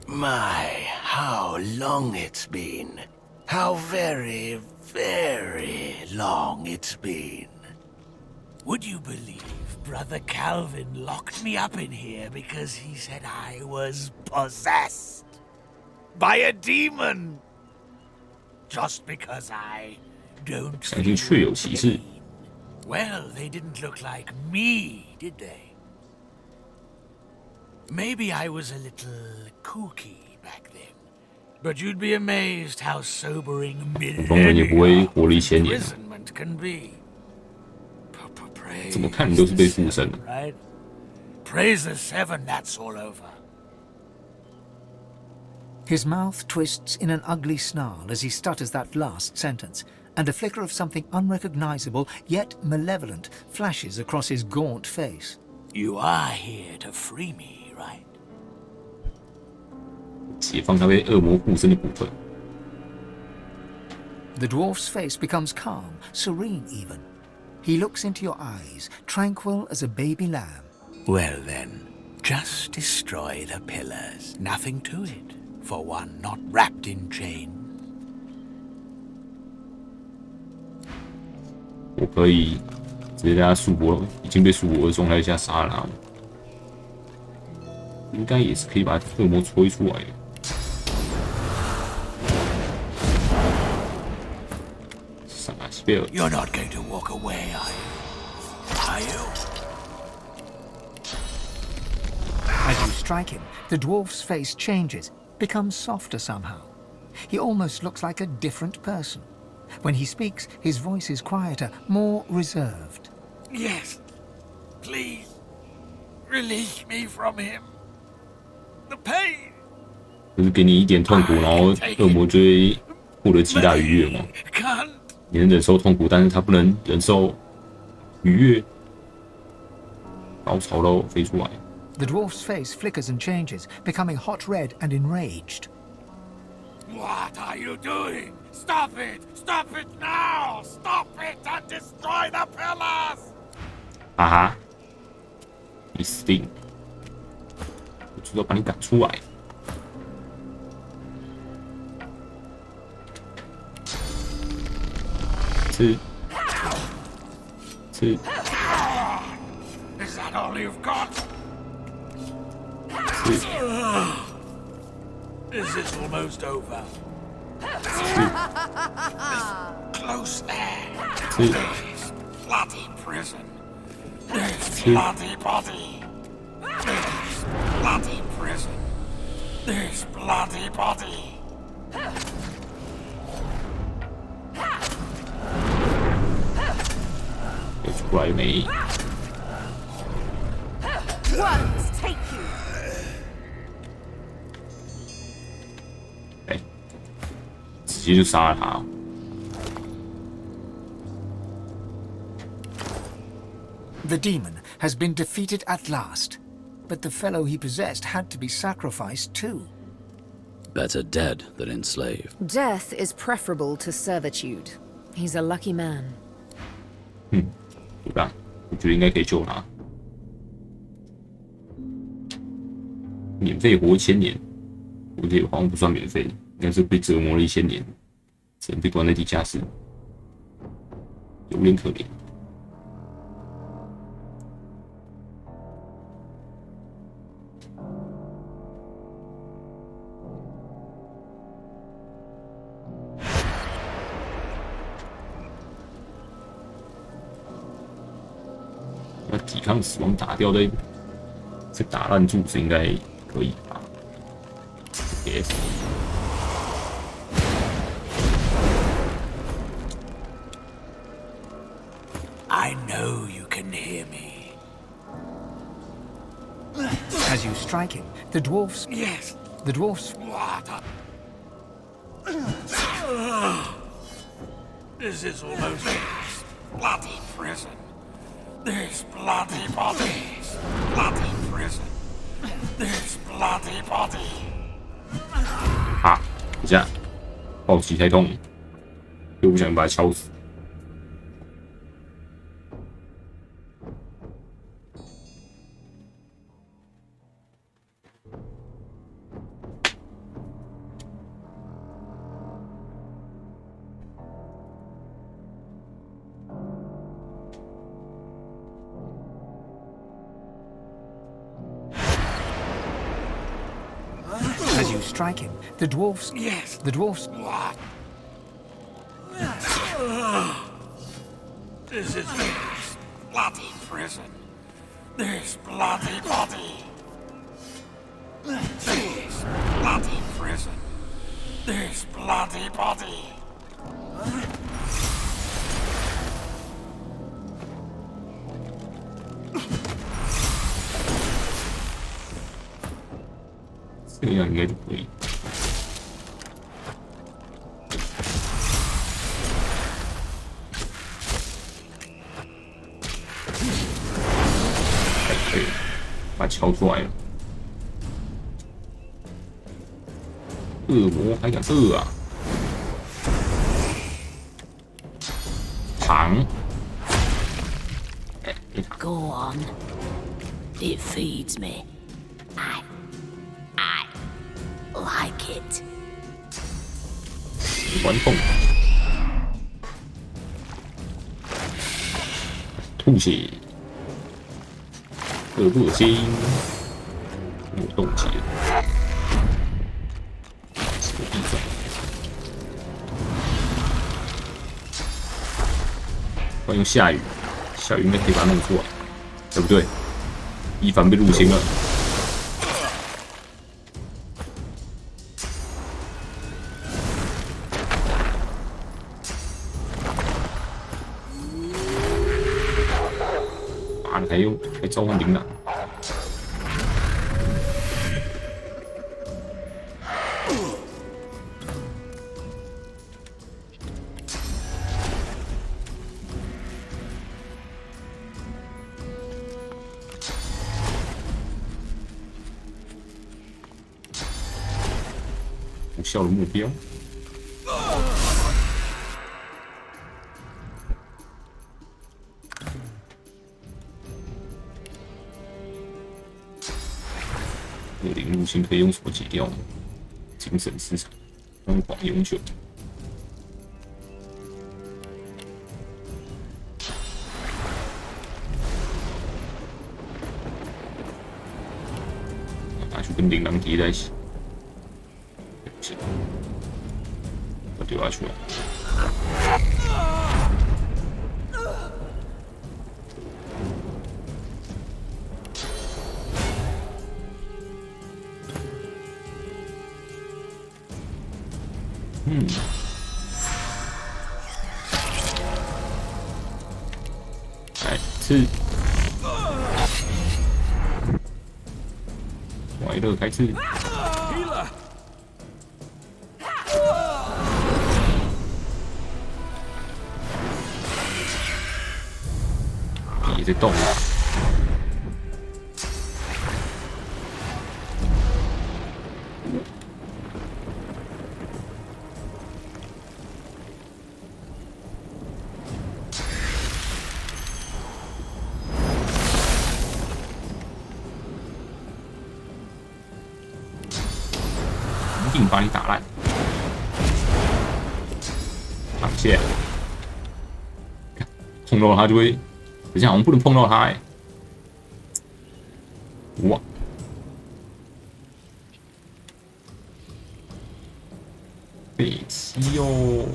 My, how long it's been. How very, very long it's been. Would you believe Brother Calvin locked me up in here because he said I was possessed by a demon? Just because I don't feel pain. Well, they didn't look like me, did they? Maybe I was a little kooky back then, but you'd be amazed how sobering millennial imprisonment can be. Praise the seven, right? Praise the seven, that's all over. His mouth twists in an ugly snarl as he stutters that last sentence, and a flicker of something unrecognizable yet malevolent flashes across his gaunt face. You are here to free me, right? 解放他被恶魔附身的部分。 The dwarf's face becomes calm, serene even. He looks into your eyes, tranquil as a baby lamb. Well then, just destroy the pillars. Nothing to it, for one not wrapped in chains. 我可以直接在他束缚已经被束缚的状态下杀了他，应该也是可以把恶魔吹出来的。 You're not going to walk away, are you? Are you? As you strike him, the dwarf's face changes, becomes softer somehow. He almost looks like a different person. When he speaks, his voice is quieter, more reserved. Yes. Please. Release me from him. The pain. 就是给你一点痛苦，然后恶魔就会获得极大愉悦嘛。 你能忍受痛苦，但是他不能忍受愉悦，高潮都飞出来。 The dwarf's face flickers and changes, becoming hot red and enraged. What are you doing? Stop it! Stop it now! Stop it and destroy the pillars! 哈哈，你死定！我知道把你赶出来。 吃。 Is that all you've got? Is this almost over? Close there. This bloody prison. This bloody body. This bloody prison. This bloody body. Right, mate. Ones take you. 哎，直接就杀了他。The demon has been defeated at last, but the fellow he possessed had to be sacrificed too. Better dead than enslaved. Death is preferable to servitude. He's a lucky man. 对吧？我觉得应该可以救他。免费活1000年，我觉得好像不算免费，应该是被折磨了1000年，只能被关在地下室，有点可怜。要抵抗死亡打掉再打烂柱子应该可以吧 ？Yes。I know you can hear me. As you strike him, the dwarfs. Yes. The dwarfs. What? This is almost a bloody prison. This bloody bodies. Bloody prison. This bloody body. 啊！等一下，暴击太痛，又不小心把他敲死。As you strike him, the dwarfs. Yes. The dwarfs. What? This is this bloody prison. This bloody body. This bloody prison. This bloody body. 这样应该就可以。可以，把它敲出来了。恶魔还敢饿啊！糖。Go on. It feeds me. I like it. 传送。吐血。恶不恶心？我冻结了。地上。我用下雨，下雨应该可以把它弄出来，对不对？伊凡被入侵了。还召唤铃铛。无效的目标。恶灵入侵可以用什么解掉呢？精神失常，疯狂永久。拿去跟铃铛叠在一起，不行，我丢下去了。来吃，快乐开吃。也在动。定把你打烂。躺下，碰到他就会，等一下我们不能碰到他哎、哇！北七哦。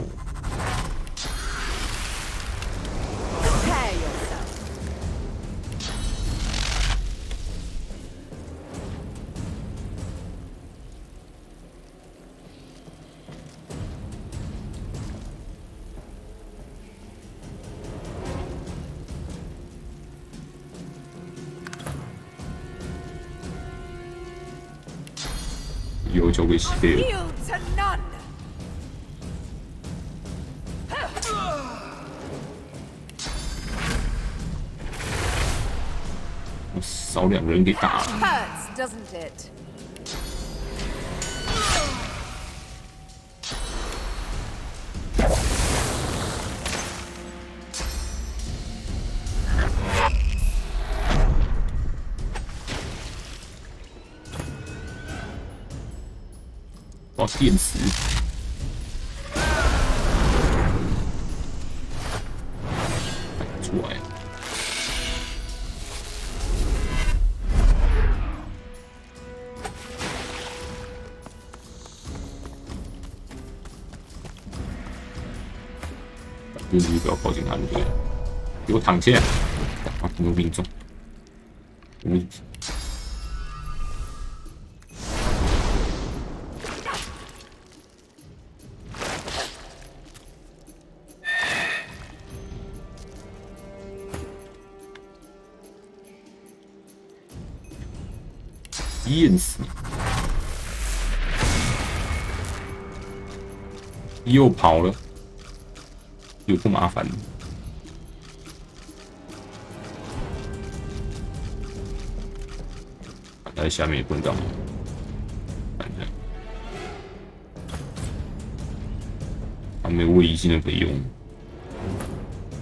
又交给西贝尔。我少2个人给打了。Hurts, doesn't it? 我要电死！出来！就是不要靠近他就对了。给我躺下！啊，没有命中。淹死你！又跑了，有不麻烦。他在下面也不能干嘛。看一下，他没有位移技能可以用，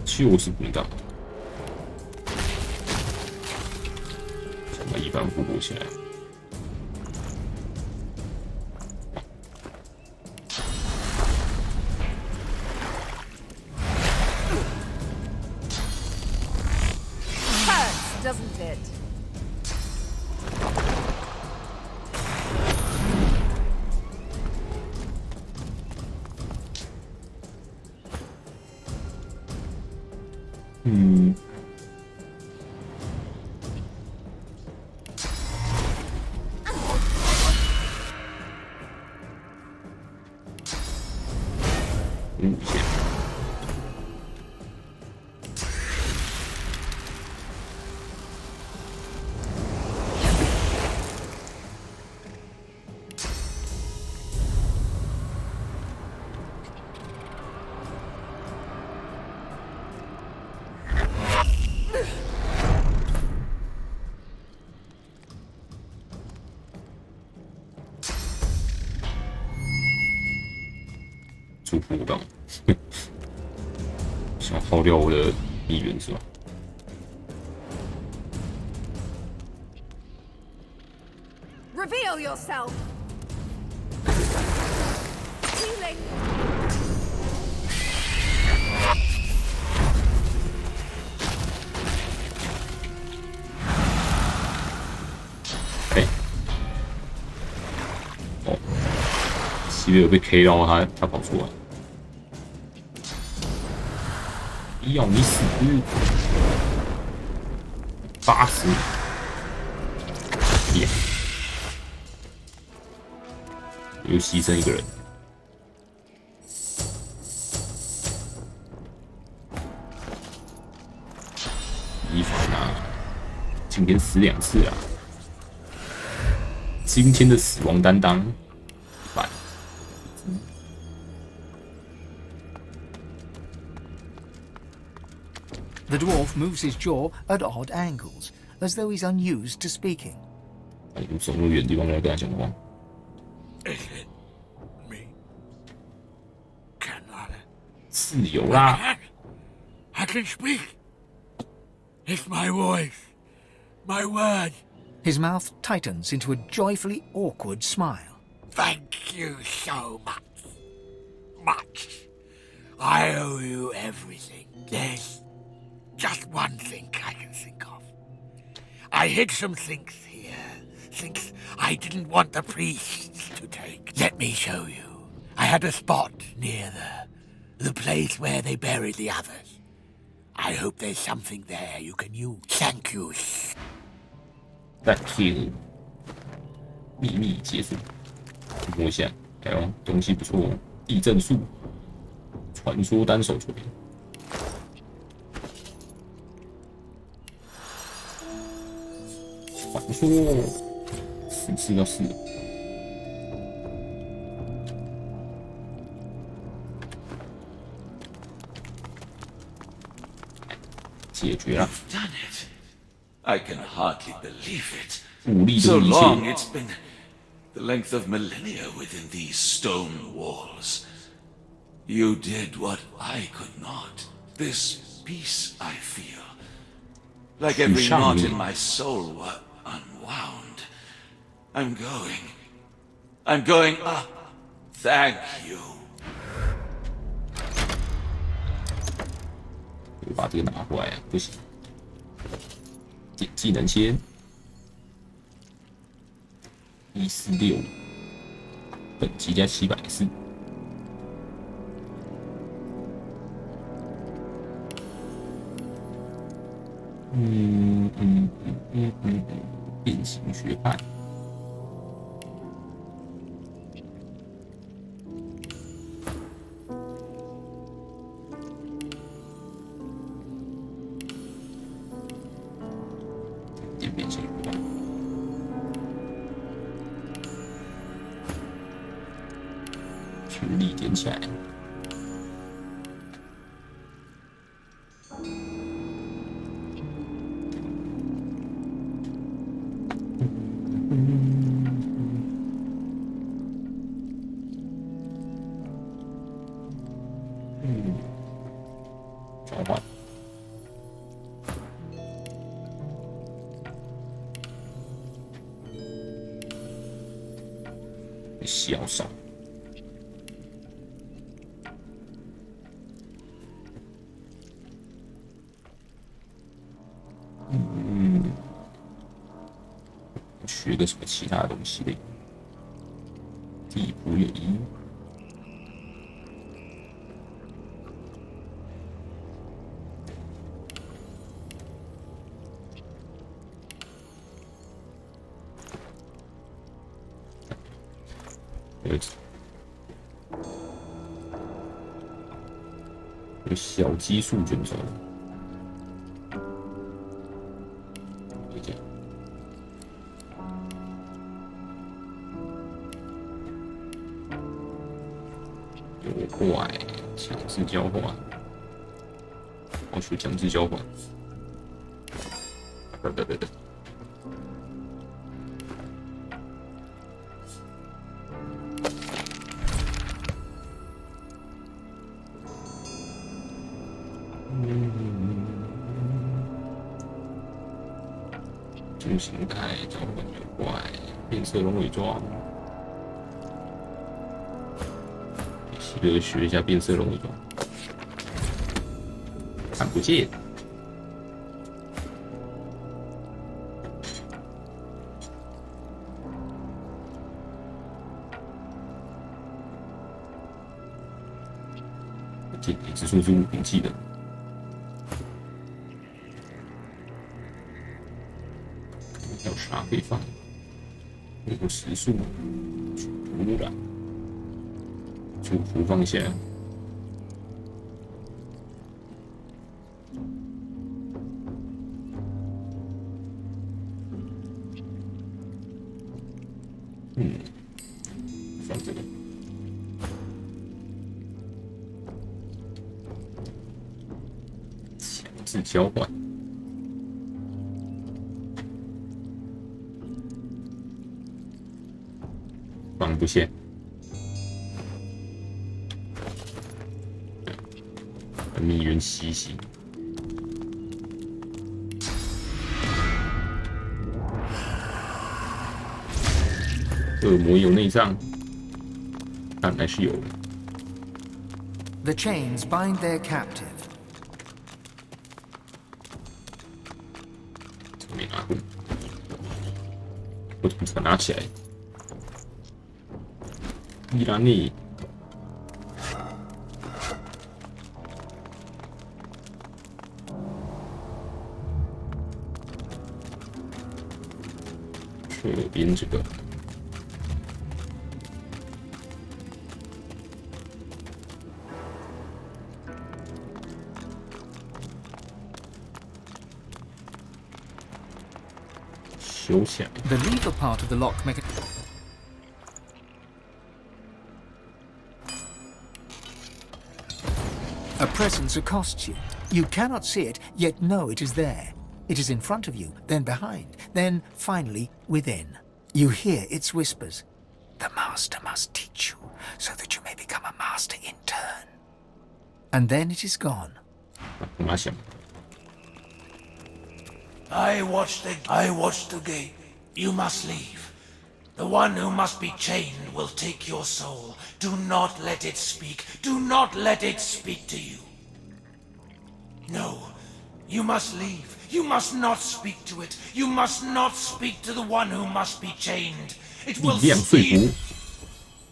就是不能干嘛。先把一般复活起来。Doesn't it? 祝福我干嘛？想耗掉我的议员是吧？ Reveal yourself. Healing. 哦，西贝尔被 K 到他跑出来，要你死！80，耶！ 又牺牲一个人，伊凡啊，今天死2次啊！今天的死亡担当，拜。The dwarf moves his jaw at odd angles, as though he's unused to speaking. 你走那么远的地方来跟他讲话。 Is it me? Cannot. 自由啦 I can speak. It's my voice, my word. His mouth tightens into a joyfully awkward smile. Thank you so much. Much. I owe you everything. There's just one thing I can think of. I hid some things here. Things I didn't want the priests to take. Let me show you. I had a spot near the place where they buried the others. I hope there's something there you can use. Thank you. Thank you。秘密结束。摸一下，哎呦，东西不错哦。地震术，传说单手锤。传说4要4。解决了。Done it. I can hardly believe it. 武力 So 的一 long 切。 it's been the length of millennia within these stone walls. You did what I could not. This peace I feel, like every knot in my soul were unwound. I'm going up. Thank you. 我把这个拿回来啊，不行。点技能先146，本级加740。变形学派。变形学派。全力点起来。召唤。小少。学个什么其他的东西嘞？地仆有一。有小基数卷轴，有怪强制交换，我去强制交换，对。巨型态召唤有怪，变色龙伪装。学一下变色龙伪装，看不见。点击之处是物品技能。还有啥可以放？有时速，土壤。祝福放下。放这个。强制交换。放不下。蜜源西西，恶魔有内脏，看来是有的。 The chains bind their captive. 这个没拿过，我怎么才拿起来？伊拉内。 右边这个，修起来。The lever part of the lock mechanism. A presence accosts you. You cannot see it, yet know it is there. It is in front of you, then behind, then finally within. You hear its whispers. The master must teach you, so that you may become a master in turn. And then it is gone. I watch the gate. You must leave. The one who must be chained will take your soul. Do not let it speak. Do not let it speak to you. No, you must leave. You must not speak to it. You must not speak to the one who must be chained. It will steal.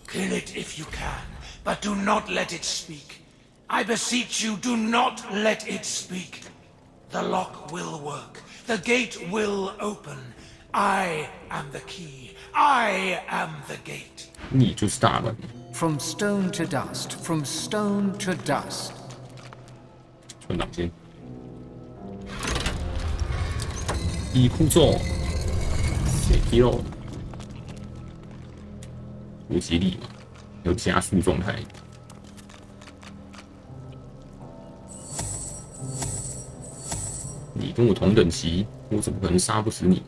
Kill it if you can, but do not let it speak. I beseech you, do not let it speak. The lock will work. The gate will open. I am the key. I am the gate. 你就是大门。 From stone to dust. From stone to dust. 存档先。 一哭咒，谁踢肉？无极力嘛，有加速状态。你跟我同等级，我怎么可能杀不死你？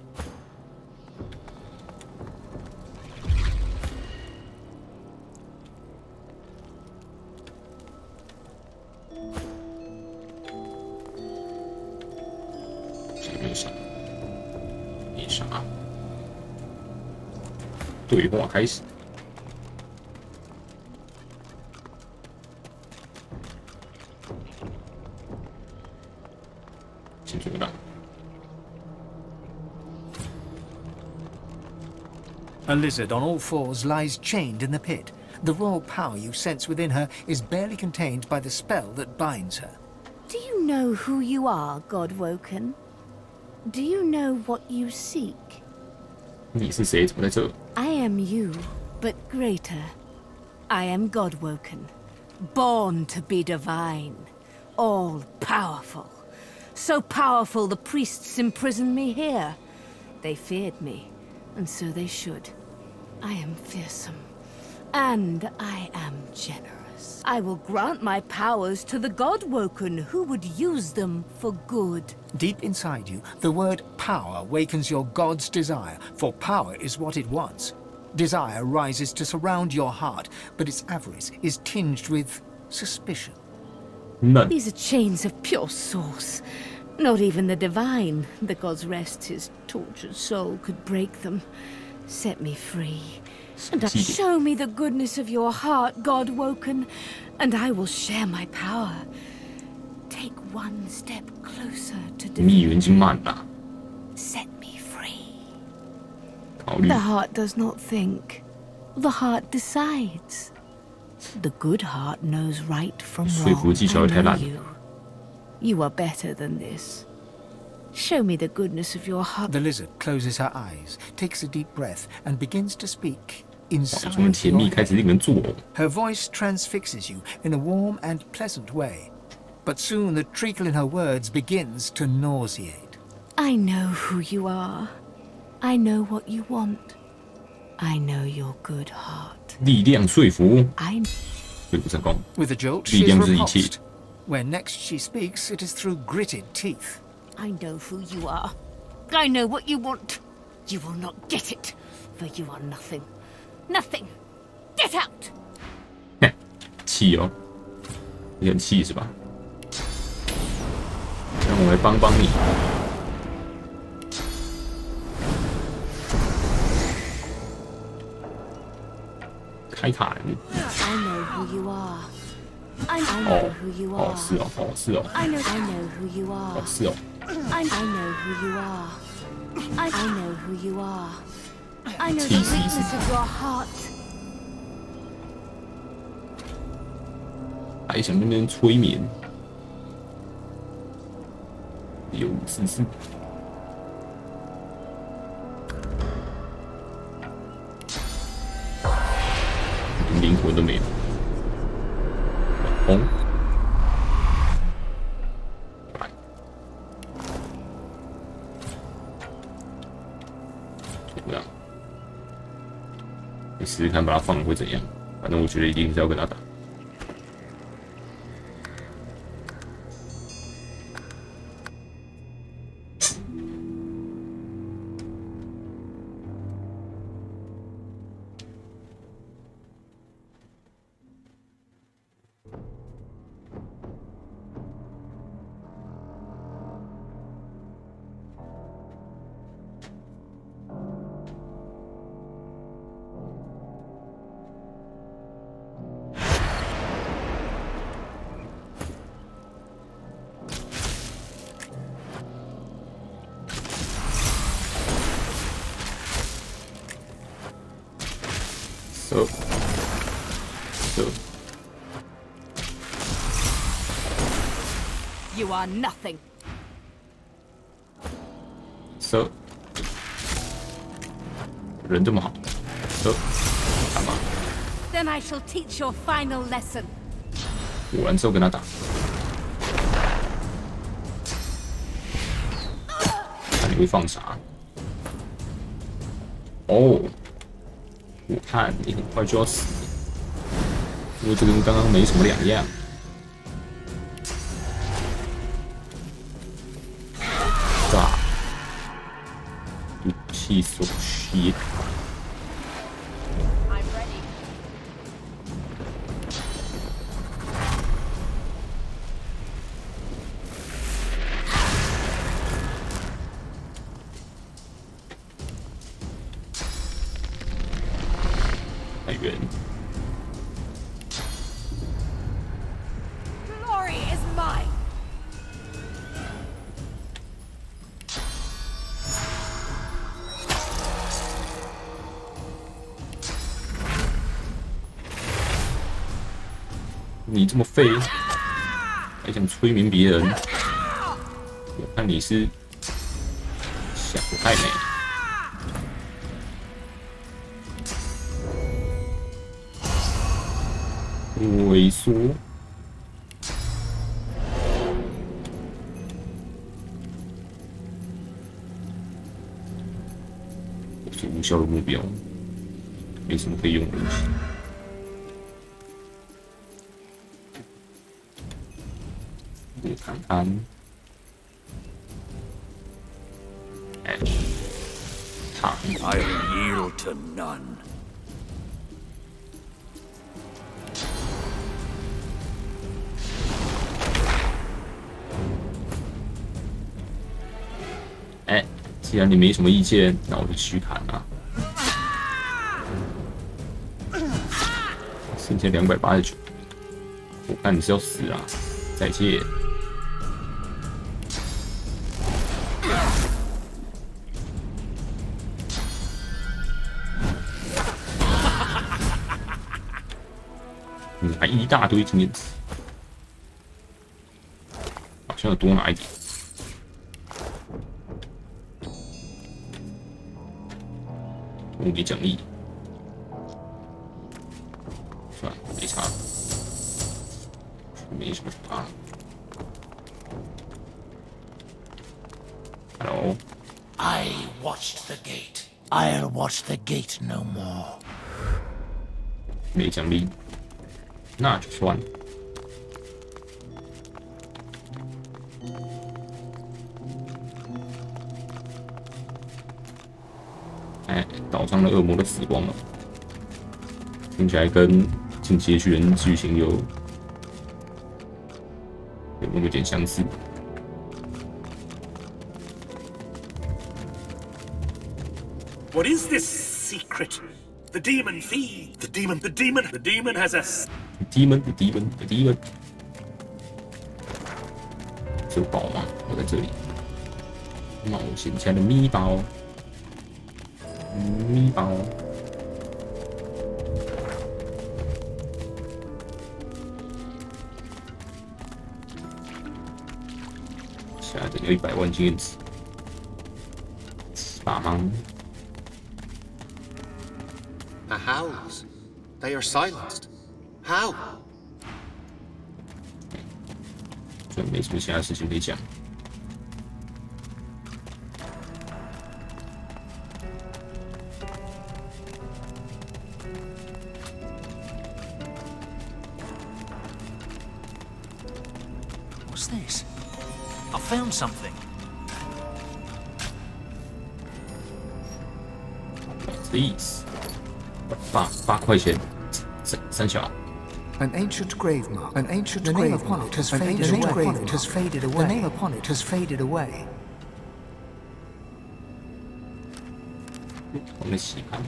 谁没杀？ 没啥，对话开始。先这个档。 A lizard on all fours lies chained in the pit. The raw power you sense within her is barely contained by the spell that binds her. Do you know who you are, Godwoken? Do you know what you seek? 你是谁？怎么在这？ I am you, but greater. I am Godwoken, born to be divine, all powerful. So powerful the priests imprisoned me here. They feared me, and so they should. I am fearsome, and I am generous. I will grant my powers to the Godwoken who would use them for good. Deep inside you, the word power wakens your god's desire, for power is what it wants. Desire rises to surround your heart, but its avarice is tinged with suspicion. None. These are chains of pure source. Not even the divine, the god's rest his tortured soul, could break them. Set me free. And show me the goodness of your heart, Godwoken, and I will share my power. Take one step closer to 蜜源经慢了。 Set me free. 考虑。 The heart does not think. The heart decides. The good heart knows right from 说服 wrong. 技巧太烂 I know 了。 you are better than this. Show me the goodness of your heart. The lizard closes her eyes, takes a deep breath, and begins to speak inside 这么甜蜜， your 开始 head. 令人作呕。 Her voice transfixes you in a warm and pleasant way. But soon the treacle in her words begins to nauseate. I know who you are. I know what you want. I know your good heart. 力量说服， I 说服成功。 With a jolt, 力 she is 量是一切。 repulsed. When next she speaks, it is through gritted teeth. I know who you are. I know what you want. You will not get it, for you are nothing. Nothing. Get out! 气哦，你很气是吧？让我来帮帮你。开卡人。I know who you are. I know who you are. 是哦，是哦。I know who you are. 是哦。I know who you are. I know who you are. I know the weakness of your heart. 还想那边催眠，有544。灵魂都没有。红，来，怎么样？你试试看，把它放了会怎样？反正我觉得一定是要跟他打。You are nothing. So， 人这么好，So， 干嘛 Then I shall teach your final lesson. 我完之后跟他打，看你会放啥？哦，我看你很快就要死，因为这跟刚刚没什么两样。气所需。太远。Glory is mine. 你这么废，还想催眠别人？我看你是想得太美。萎缩。我是无效的目标，没什么可以用的东西。我看看，哎，躺。I yield to none. 哎，既然你没什么意见，那我就继续砍啊。剩下289，我看你是要死啊！再见。你还一大堆经验值，好像要多拿一点。物理奖励，算了，没差，没什么差。Hello. I watched the gate. I'll watch the gate no more. 没奖励，那就算了。哎，岛上的恶魔都死光了，听起来跟进阶巨人剧情有那么点相似。What is this secret? The demon feeds. The demon has a. The demon。有宝吗？我在这里。冒险家的咪宝，咪宝。下等有100万经验值。把忙。The howls. They are silenced. How? 就没什么其他事情可以讲。What's this? I found something. Please. 8块钱，三小。An ancient grave mark. An ancient grave upon it has faded away. It has faded away. The name upon it has faded away. 我们洗盘。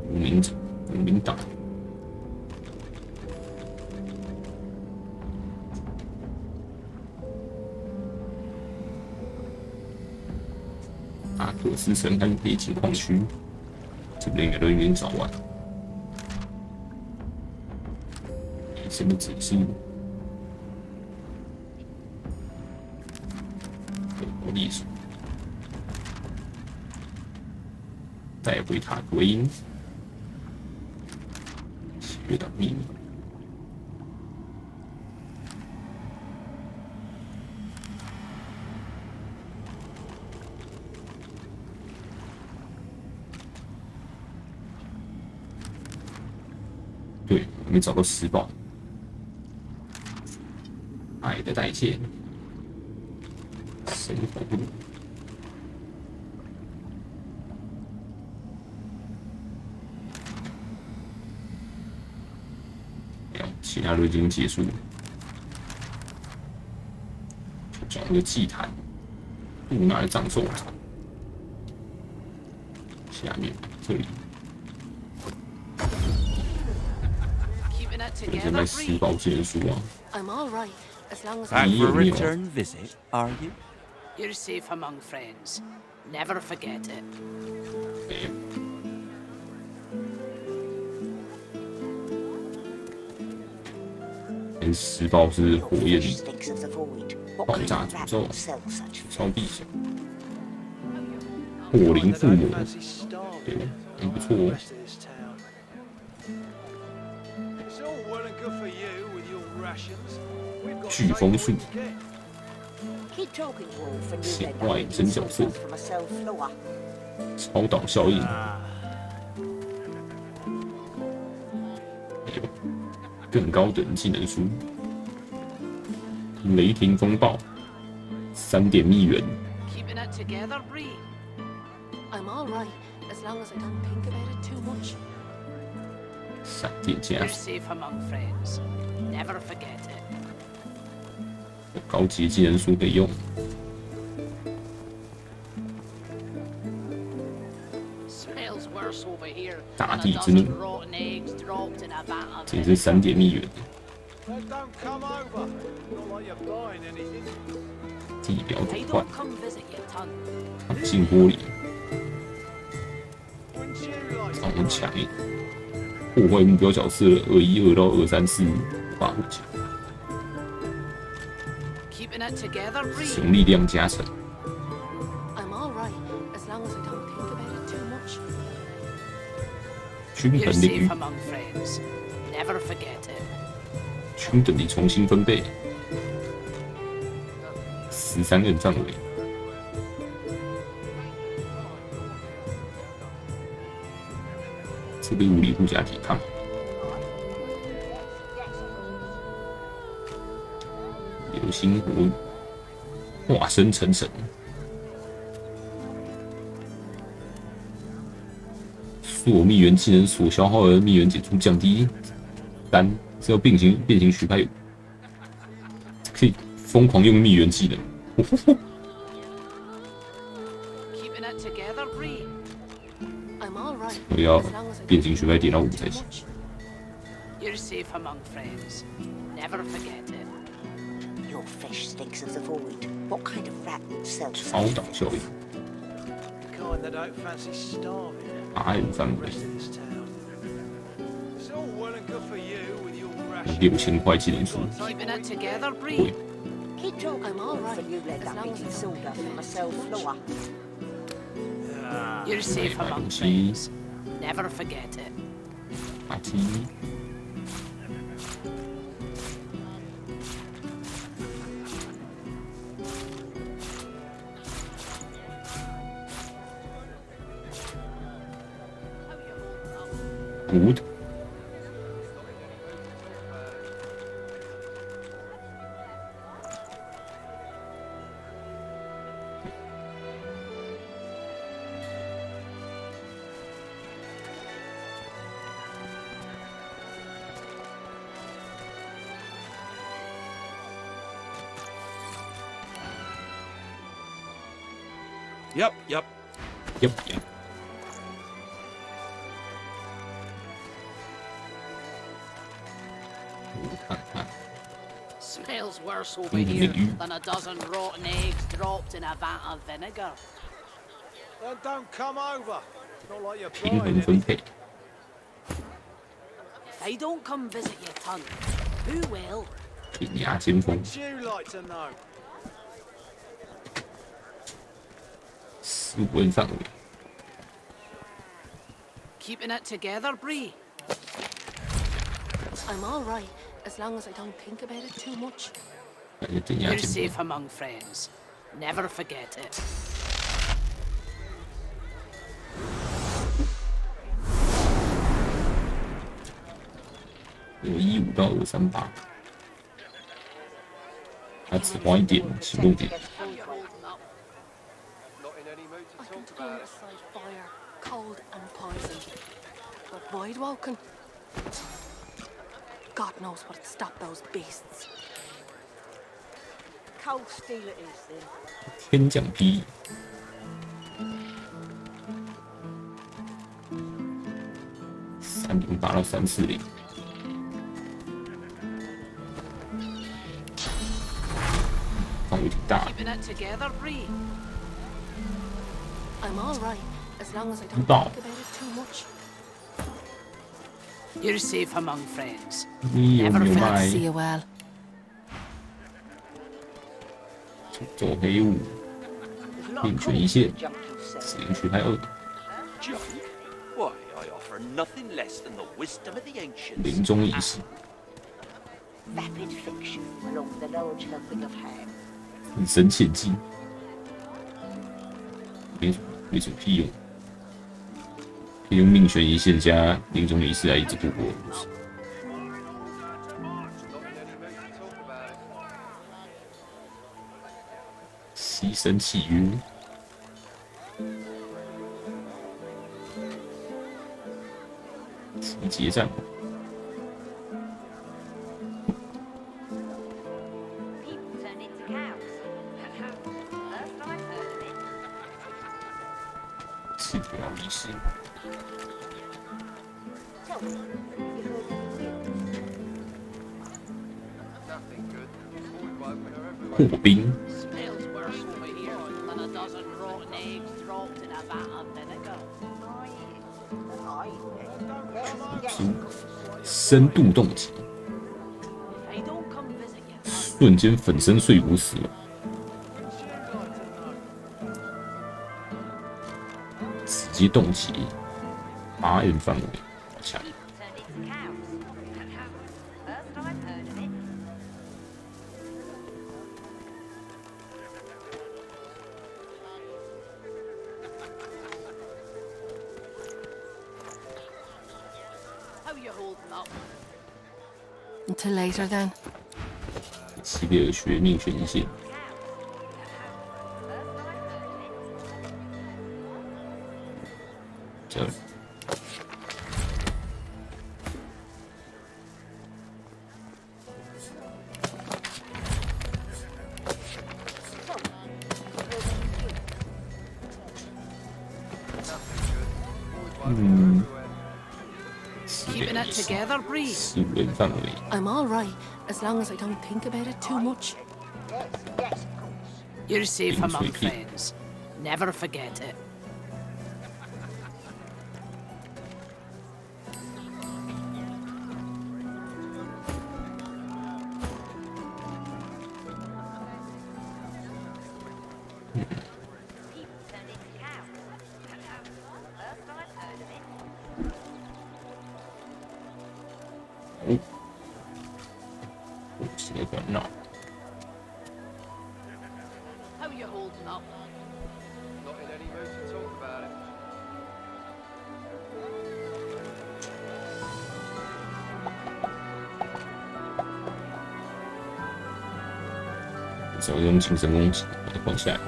无名者，无名党。阿克斯神和黑金矿区，这边应该都已经找完。什么指示？我历史。带回塔归因。月岛秘密。对，还没找到石宝。爱的代谢，神火路。其他都已经结束了，找一个祭坛，布拿来葬送场。下面这里，这是卖石宝技能书啊。你有没有？ visit, are you? You're safe among friends. Never forget it. 没有。 石宝是火焰爆炸诅咒，超必想。火灵附魔，对，很不错哦。飓风术，显化隐身角色，超导效应。更高等技能书，雷霆风暴，3点蜜源。闪电加速。高级技能书可以用。大地之怒，这也是3点蜜源。地表转换，抗性玻璃，很强耶！破坏目标角色212到234发回家，使用力量加成。 均衡领域，均等地重新分配，13人范围，这个物理互加抵抗，流星火雨，化身成神。 我蜜源技能所消耗的蜜源减速降低3，是要变形许派，可以疯狂用蜜源技能。Bree. I'm all right. 我要变形学派点到5才行。 You're safe among friends. Never forget it. Your fish stinks of the void. What kind of rat would sell 超导效应， The kind that don't fancy starving. 阿恩范围 Rest of this town. It's all well and good for you with your ration. 6000块技能数， Keeping it together, Bree. Keep talking I'm all right. till you let that big soda from myself floor. You're safe among friends. Never forget it. 阿基，Good。 Yep. Yep. 看看， Smells worse over 冰冷的 here 鱼， than a dozen rotten eggs dropped in a vat of vinegar. Then don't come over. Not like you're 平 buying 衡分 any. 配， If I don't come visit your ton, who will? 挺牙尖锋， What'd you like to know? 15人范围， Keeping it together, Bree. I'm all right, as long as I don't think about it too much. 感觉挺牙 You're 尖 safe 锋， among friends. Never forget it. 有15到238，他只花一点行动点， I can turn aside fire, cold and poison. But void walking? God knows what'd stop those beasts. Cold steel it is then. 天降霹雳，308到340，范围挺大的， Keeping it together, Bree. I'm all right, as long as I don't think Bow. about it too much. You're safe among friends. 你有 Never 没有 forget 卖 to see you well. 走黑雾，命悬一线，死灵区派2， Joke? Why, I offer nothing less than the wisdom of the ancients. 临终仪式， Vapid fiction along the large helping of ham. 隐身切记，没什么屁用，可以用命悬一线加临终仪式来一直度过故事。牺牲契约，集结战， People turn into cows. First I've heard of it. 赤条仪式， Tell me, you heard anything? Nothing good. 破冰， Smells worse over here than a dozen rotten eggs dropped in a vat of vinegar. 深度冻结， If I don't come visit you, 瞬间粉身碎骨死了，直接冻结，8M 范围，好强！ People turn into cows. First I've heard of it. how you holding up? Until later, then. 西贝尔学命悬一线，这儿 Keeping it together, Bree. 15人范围。 I'm all right, as long as I don't think about it too much. You're safe among friends. Never forget it. How you holding up? Not in any mood to talk about it. 只要用轻身攻击把它放下来。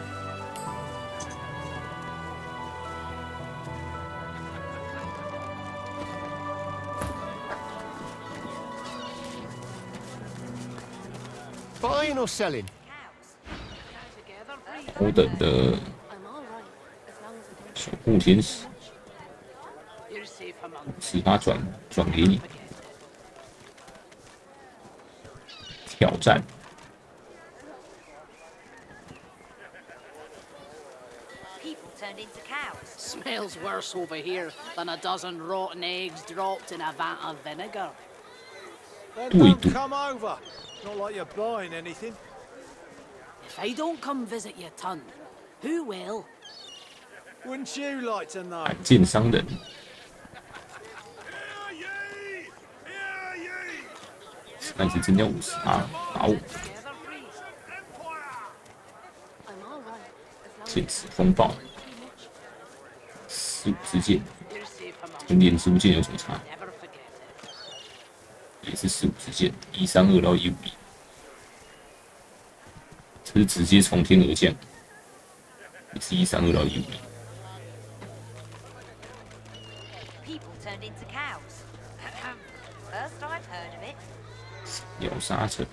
Buying or selling? 高等的守护天使，使它转给你。挑战。 People turned into cows. Smells worse over here than a dozen rotten eggs dropped in a vat of vinegar. Then don't come over. Not like you're buying anything. If I don't come visit your ton, who will? Wouldn't you like to know? 罕见商人。但是增加50%，打我。剑齿风暴，15支箭，跟连珠箭有什么差？也是15支箭，132到151，这是直接从天而降，也是132到151。 People turned into cows. First I've heard of it. 秒杀城，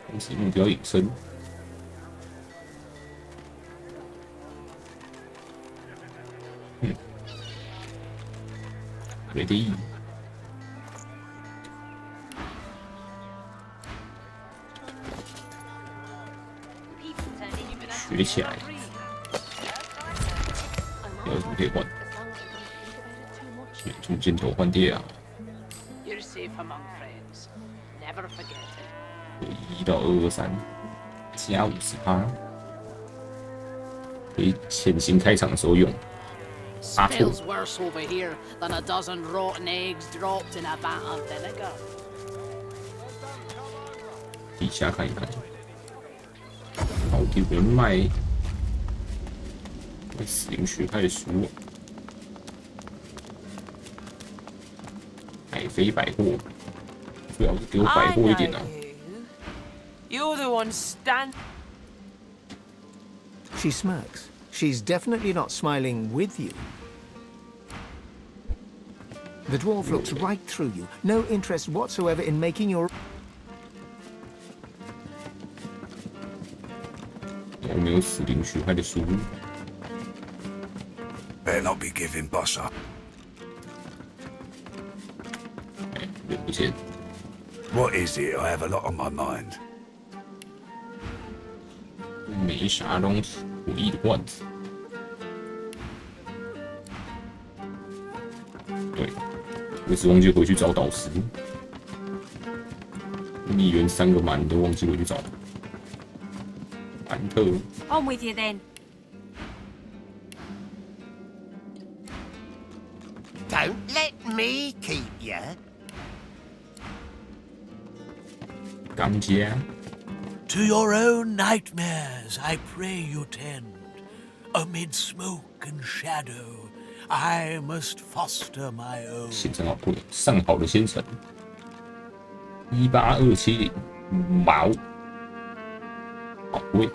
同时目标隐身。Ready。学起来。有什么可以换？远处箭头换电啊！ You're safe among friends. Never forget it. 1到223，加50%，可以潜行开场的时候用。杀错。 Smells worse over here than a dozen rotten eggs dropped in a vat of vinegar. 底下看一看。好丢人卖，死灵学派的书啊。 海飞百货，最好是给我百货一点啊！ You're the one stand. She smirks. She's definitely not smiling with you. The dwarf looks right through you, no interest whatsoever in making your... 我没有死灵学派的书。 Better not be giving boss up. 人不见。 What is it? I have a lot on my mind. 没啥东西，诡异的罐子。对，我只忘记回去找导师。蜜源3个满都忘记回去找。安特。 On with you then. Don't let me keep you. 钢家。 To your own nightmares, I pray you tend. Amid smoke and shadow, I must foster my own. 先生好贵，上好的先生。18270，毛，好贵。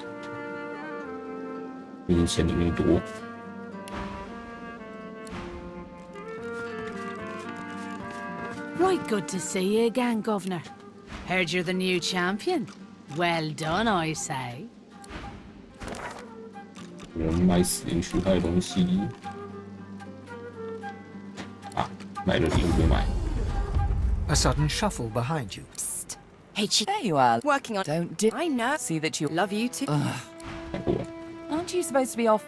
最近钱怎么那么多？ Right good to see you again, Governor. Heard you're the new champion. Well done, I say. 我们买死灵区派的东西。买了礼物就买。 A sudden shuffle behind you. Hey, there you are, working on. Don't do. I know. See that you love you too. Aren't you supposed to be off?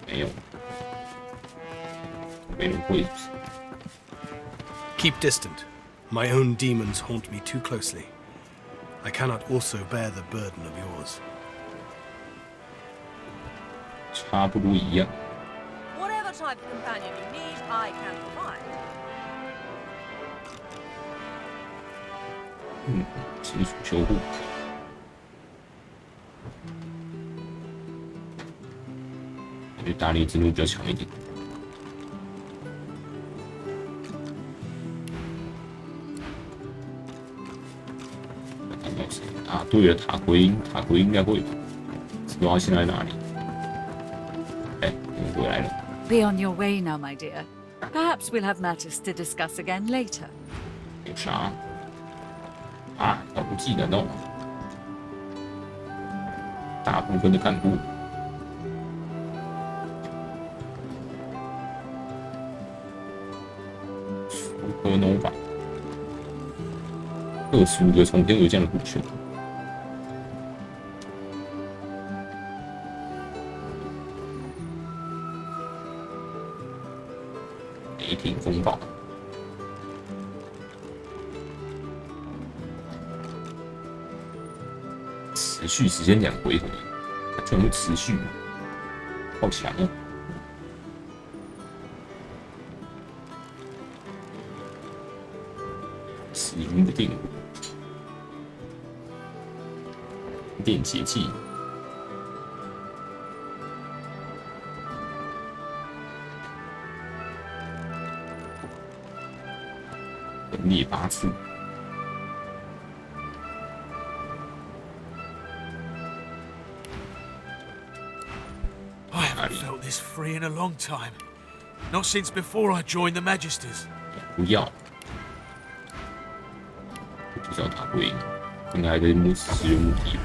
没有，没人会。 Keep distant. My own demons haunt me too closely. I cannot also bear the burden of yours. 差不多一样。 Whatever type of companion you need, I can provide. 金属修护。感觉大力之怒比较强一点。看到谁啊？对了，塔奎因，塔奎因应该会吧？不知道他现在在哪里。哎，我回来了。 Be on your way now, my dear. Perhaps we'll have matters to discuss again later. 有啥？啊，要不技能哦。大部分的干部。super nova。25个从天而降的股权。雷霆风暴。 持续时间2回合，它居然会持续，好强哦！死云的电舞，电解剂，分裂8次。 I haven't felt this free in a long time. Not since before I joined the Magisters. 不要，就是要打不赢，应该还在使用目的。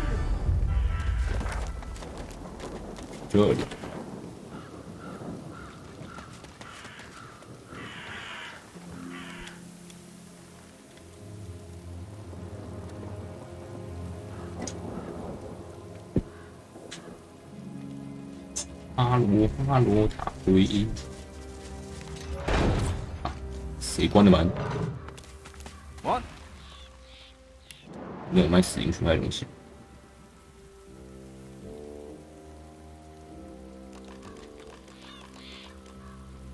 这里，哈罗塔回音。啊，谁关的门 ？What？ 没有卖死灵出来的东西。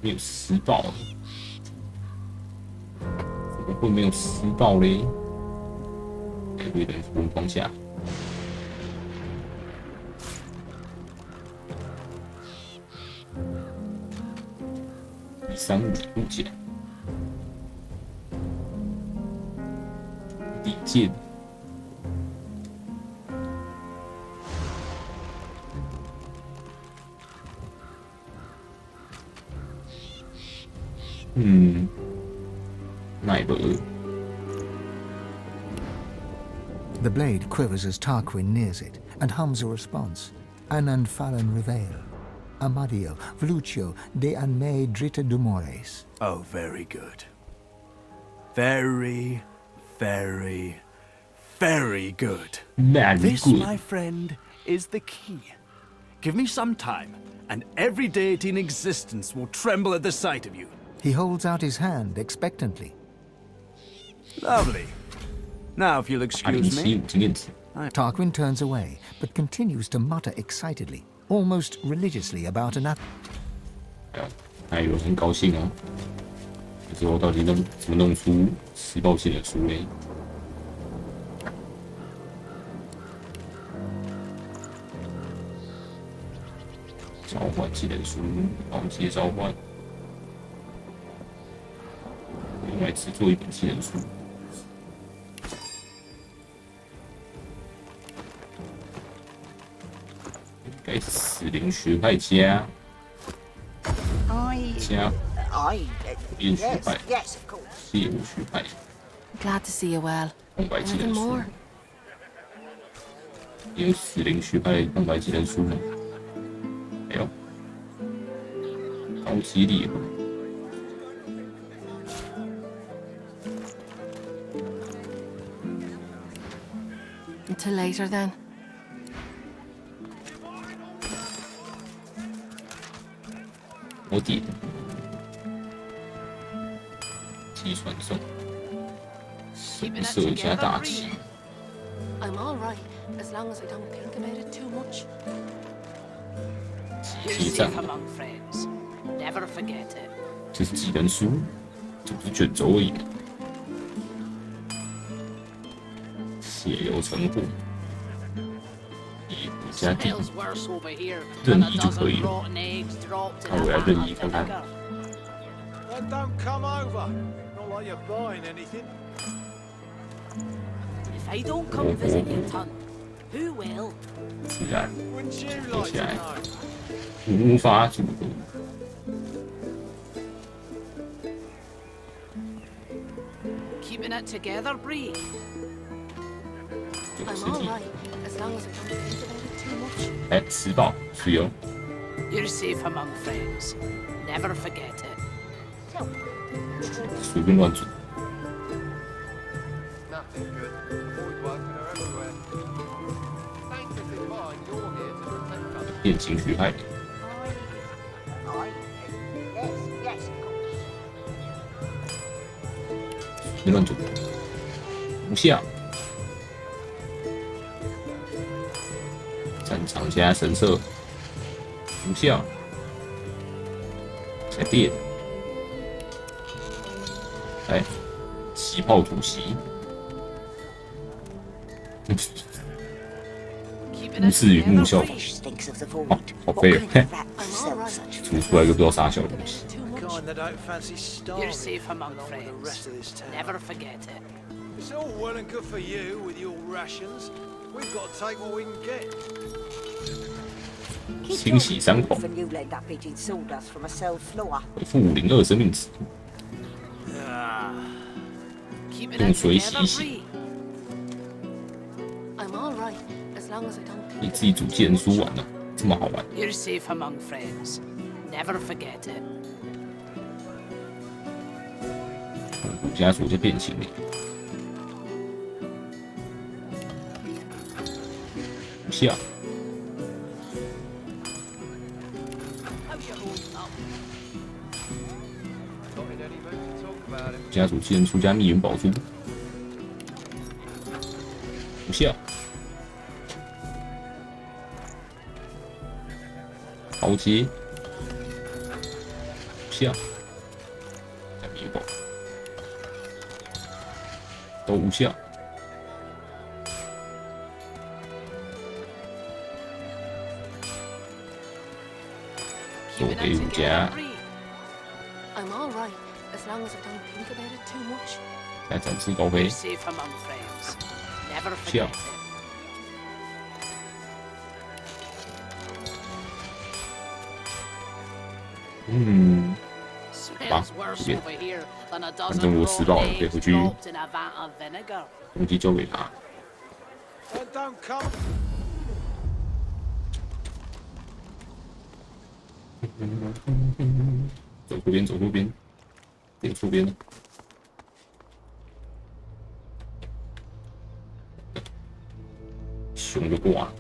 没有施暴，怎么会没有施暴嘞？会不会等风光下？ 35物件，底剑，奈伯。 The blade quivers as Tarquin nears it and hums a response. Anan Falan Reveil. Amadio, Vlucio, de Anme Drita Dumores. Oh, very good. Very, very, very good. This, my friend, is the key. Give me some time, and every deity in existence will tremble at the sight of you. He holds out his hand expectantly. Lovely. Now, if you'll excuse me. Tarquin turns away, but continues to mutter excitedly. Almost religiously about an 哎呦，很高兴哦！可是我到底怎么弄出施暴性的书嘞？召唤技能书，宝剑召唤，另外制作一本技能书。 该是死灵学派加炼学派、猎物学派。 Glad to see you well. 空白技能 Anything 书 more?。有死灵学派空白技能书吗？没有。超级烈火。Until later, then. 我点击传送，神射一下大旗。I'm all right, as long as I don't think about it too much. 激战， Never forget it. 这是技能书，这不是卷轴而已。血流成火，野火加地，任意就可以了。那我来任意看看。 Then don't come over. Not like you're buying anything. If I don't come visit you, Ton, who will? 自然， Wouldn't you 接 like 下 to 来 know? 无法阻隔。 Keeping it together, Bree. I'm all right, as long as I don't think about it too much. 哎，吃饱是有。 You're safe among friends. Never forget it. 随便乱组， Nothing good. Avoid working her everywhere. Thank the divine you're here to protect us. 变情绪害。 Yes, of course. 随便乱组，无效。战场加神射，无效。再变。 哎，起炮突袭，无视云木效仿，哦，好废哦！煮出来一个不知道啥小东西。 Kind that don't fancy You're starving safe among along with the rest of this friends. town. Never forget it. It's all well and good for you with your rations. We've got to take what we can get. 清洗伤口， And you'll end up eating sawdust from a cell floor. 回复502生命值， Keeping 用 it 水洗 together, 一洗。 Bree. I'm all right, as long as I don't 你 think 自己组技能书玩的，这么好玩？ You're safe among friends. Never forget it. 武家族就变形了，无效。 Not in any mood to talk about it. 家族技能出加密云宝珠，无效。豪杰，无效。加密云宝，都无效。做给武家， I'm all right, as long as I don't think about it too much. 来展翅高飞 You're，safe among friends. Never 无 forget 效。 it. 嗯， Smells worse 这边 over here than a 反 dozen 正我吃 raw 饱了，可以 eggs 回去 dropped in a vat of vinegar. 攻击交给他。 Then don't come. 走出边，走出边，点出边。熊就挂了。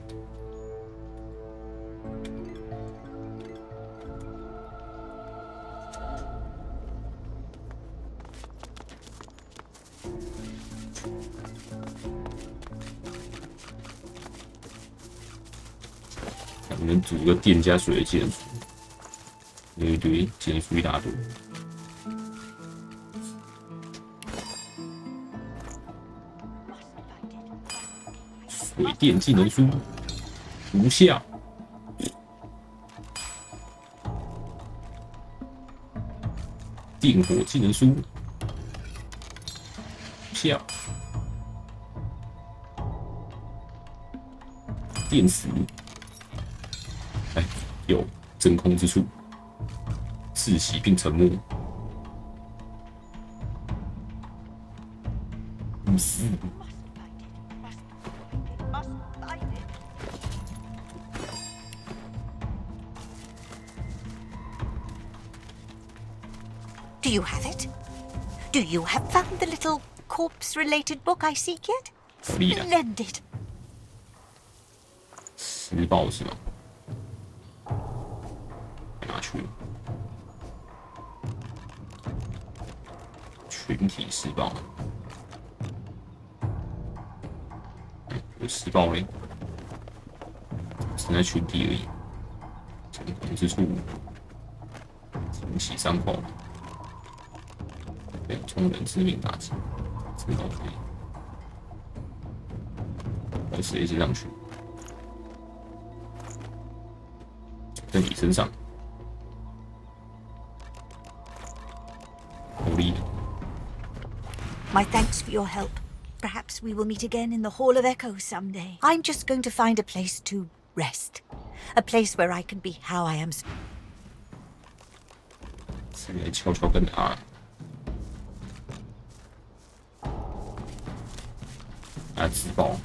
我们组个电加水的技能书，有一堆技能书一大堆。水电技能书无效。电火技能书无效。电死。哎，有真空之处，窒息并沉默。无私。Do you have it? Do you have found the little corpse-related book I seek yet? Splendid. 施暴是吗？拿去群体施暴，有施暴嘞，只在群体而已。相同之处，引起伤口，被冲人致命打击，知道可以。把谁接上去？在你身上，好厉害！ My thanks for your help. Perhaps we will meet again in the Hall of Echoes someday. I'm just going to find a place to rest. A place where I can be how I am. 是来悄悄跟他，自爆。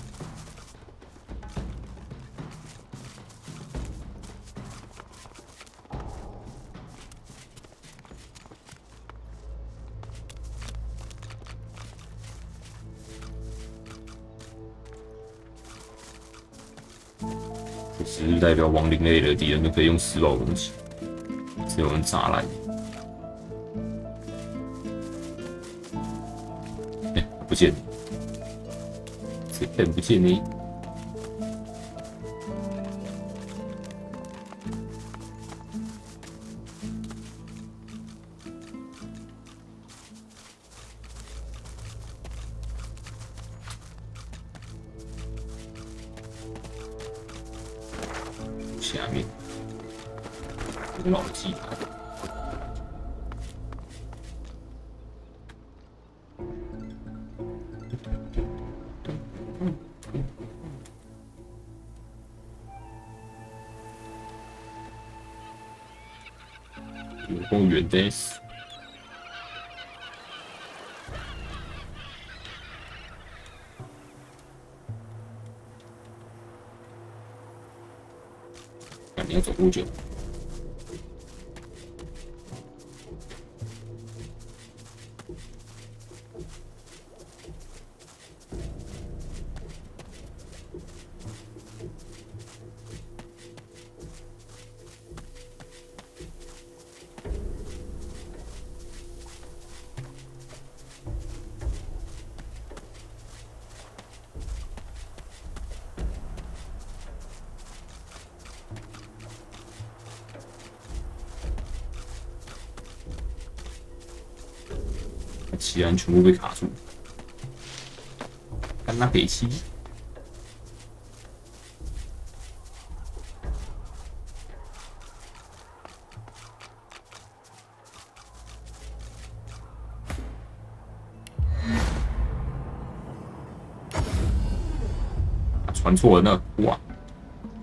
这只是代表亡灵类的敌人都可以用施暴攻击，只有人砸烂。不见，这片不见呢。下面古老的祭坛，有够远的。你要走多久？奇安全部被卡住，看那北七，传错了那哇，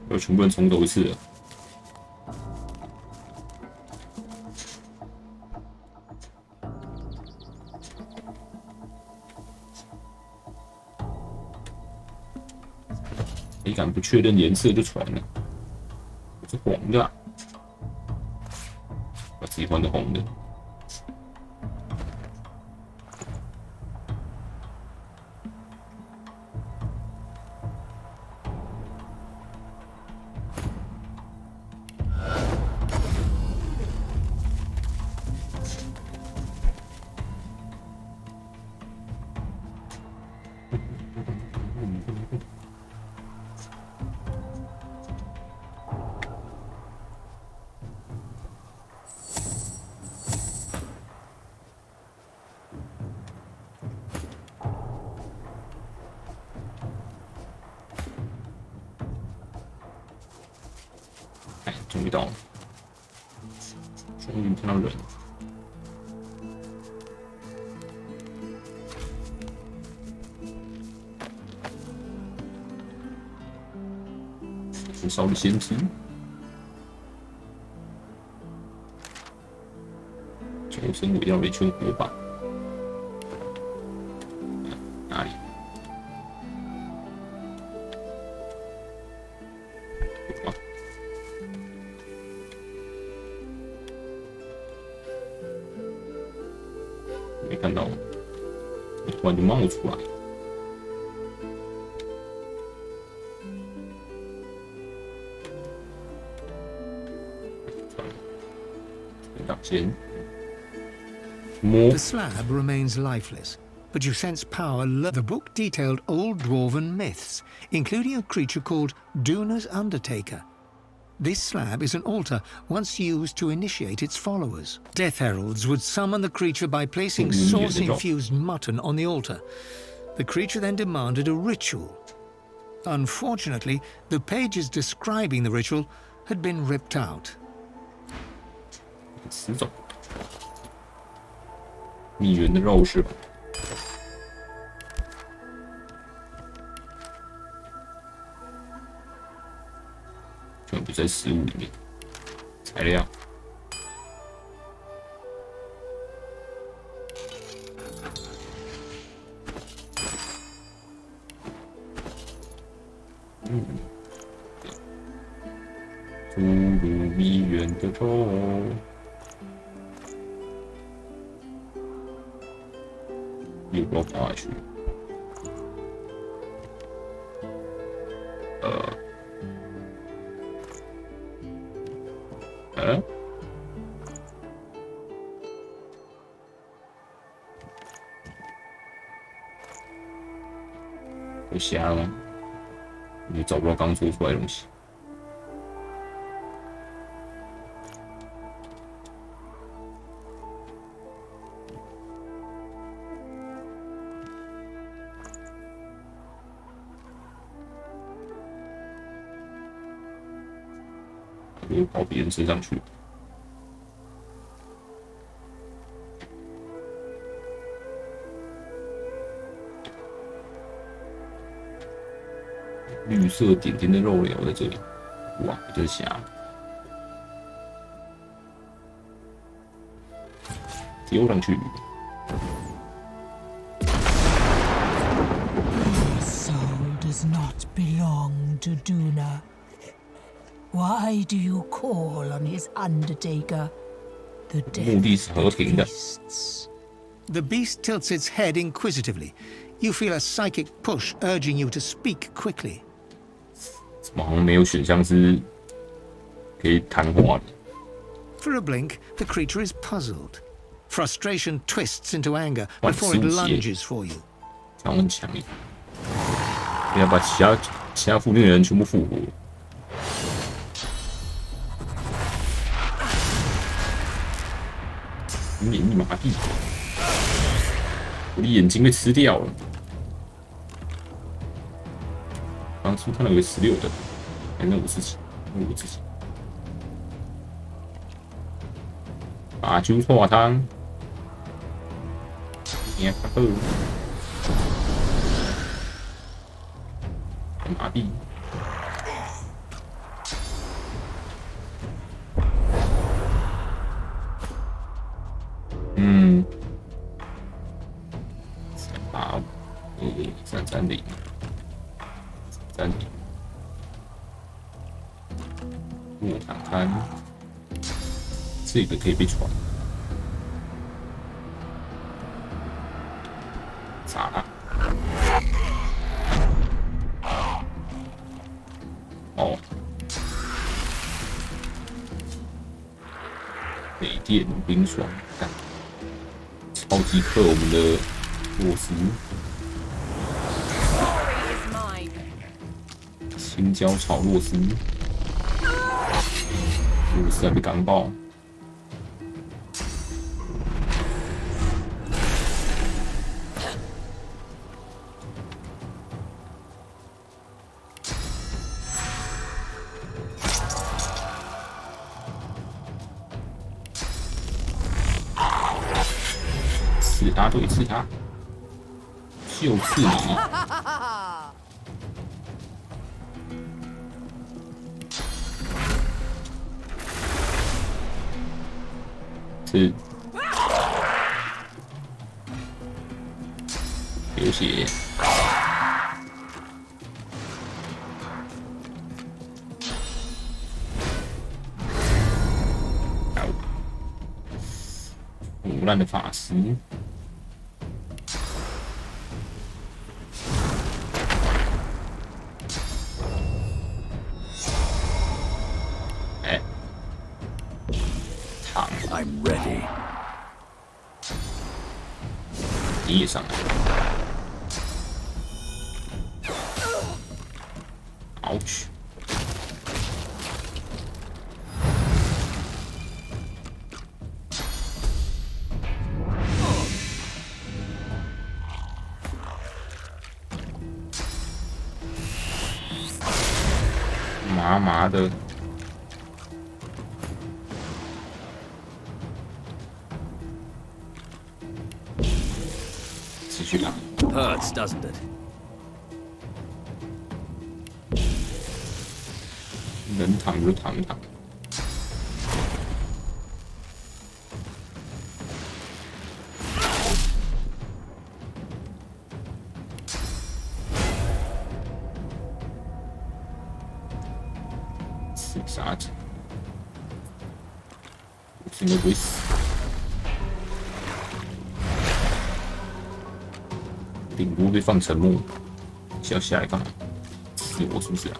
又全部人重走一次了。你敢不确认颜色就传了？是黄的、啊，把自己换成红的。终于到了，终于看到人了。焚烧的先知，求生围绕了一圈火把。哪里？到，突然就冒出来。The slab remains lifeless, but you sense power. The book detailed old dwarven myths, including a creature called Duna's Undertaker. This slab is an altar once used to initiate its followers. Death heralds would summon the creature by placing sauce-infused mutton on the altar. The creature then demanded a ritual. Unfortunately, the pages describing the ritual had been ripped out. 死种，蜜源的肉是吧？全部在食物里面。材料。注入蜜源的肉。又不要跑下去。我瞎了，你找不到刚做出来的东西。又跑别人身上去。绿色点点的肉瘤在这里，哇，这是虾。丢上去。Your soul does not belong to Duna. Why do you call on his undertaker? The death beasts. The beast tilts its head inquisitively. You feel a psychic push urging you to speak quickly. 怎么好像没有选项是可以谈话的？ For a blink, the creature is puzzled. Frustration twists into anger before it lunges for you. 这样很强烈，要把其他负面的人全部复活。免疫麻痹，我的眼睛被吃掉了。当初看到有16的，哎，那我自己，把酒搓汤，也不好，麻痹。330，木场滩，这个可以被传，砸它。哦，雷电冰霜，干，超级克我们的洛斯。青椒炒洛斯，洛斯还被刚爆。刺他对刺他，就刺你。是流血，腐烂的法师，你也上来。Ouch！ 麻麻的。继续打。Hurts, doesn't it? 能躺就躺一躺。刺杀者，我应该不会死。顶部被放沉默，是要下来干嘛？刺我是不是啊？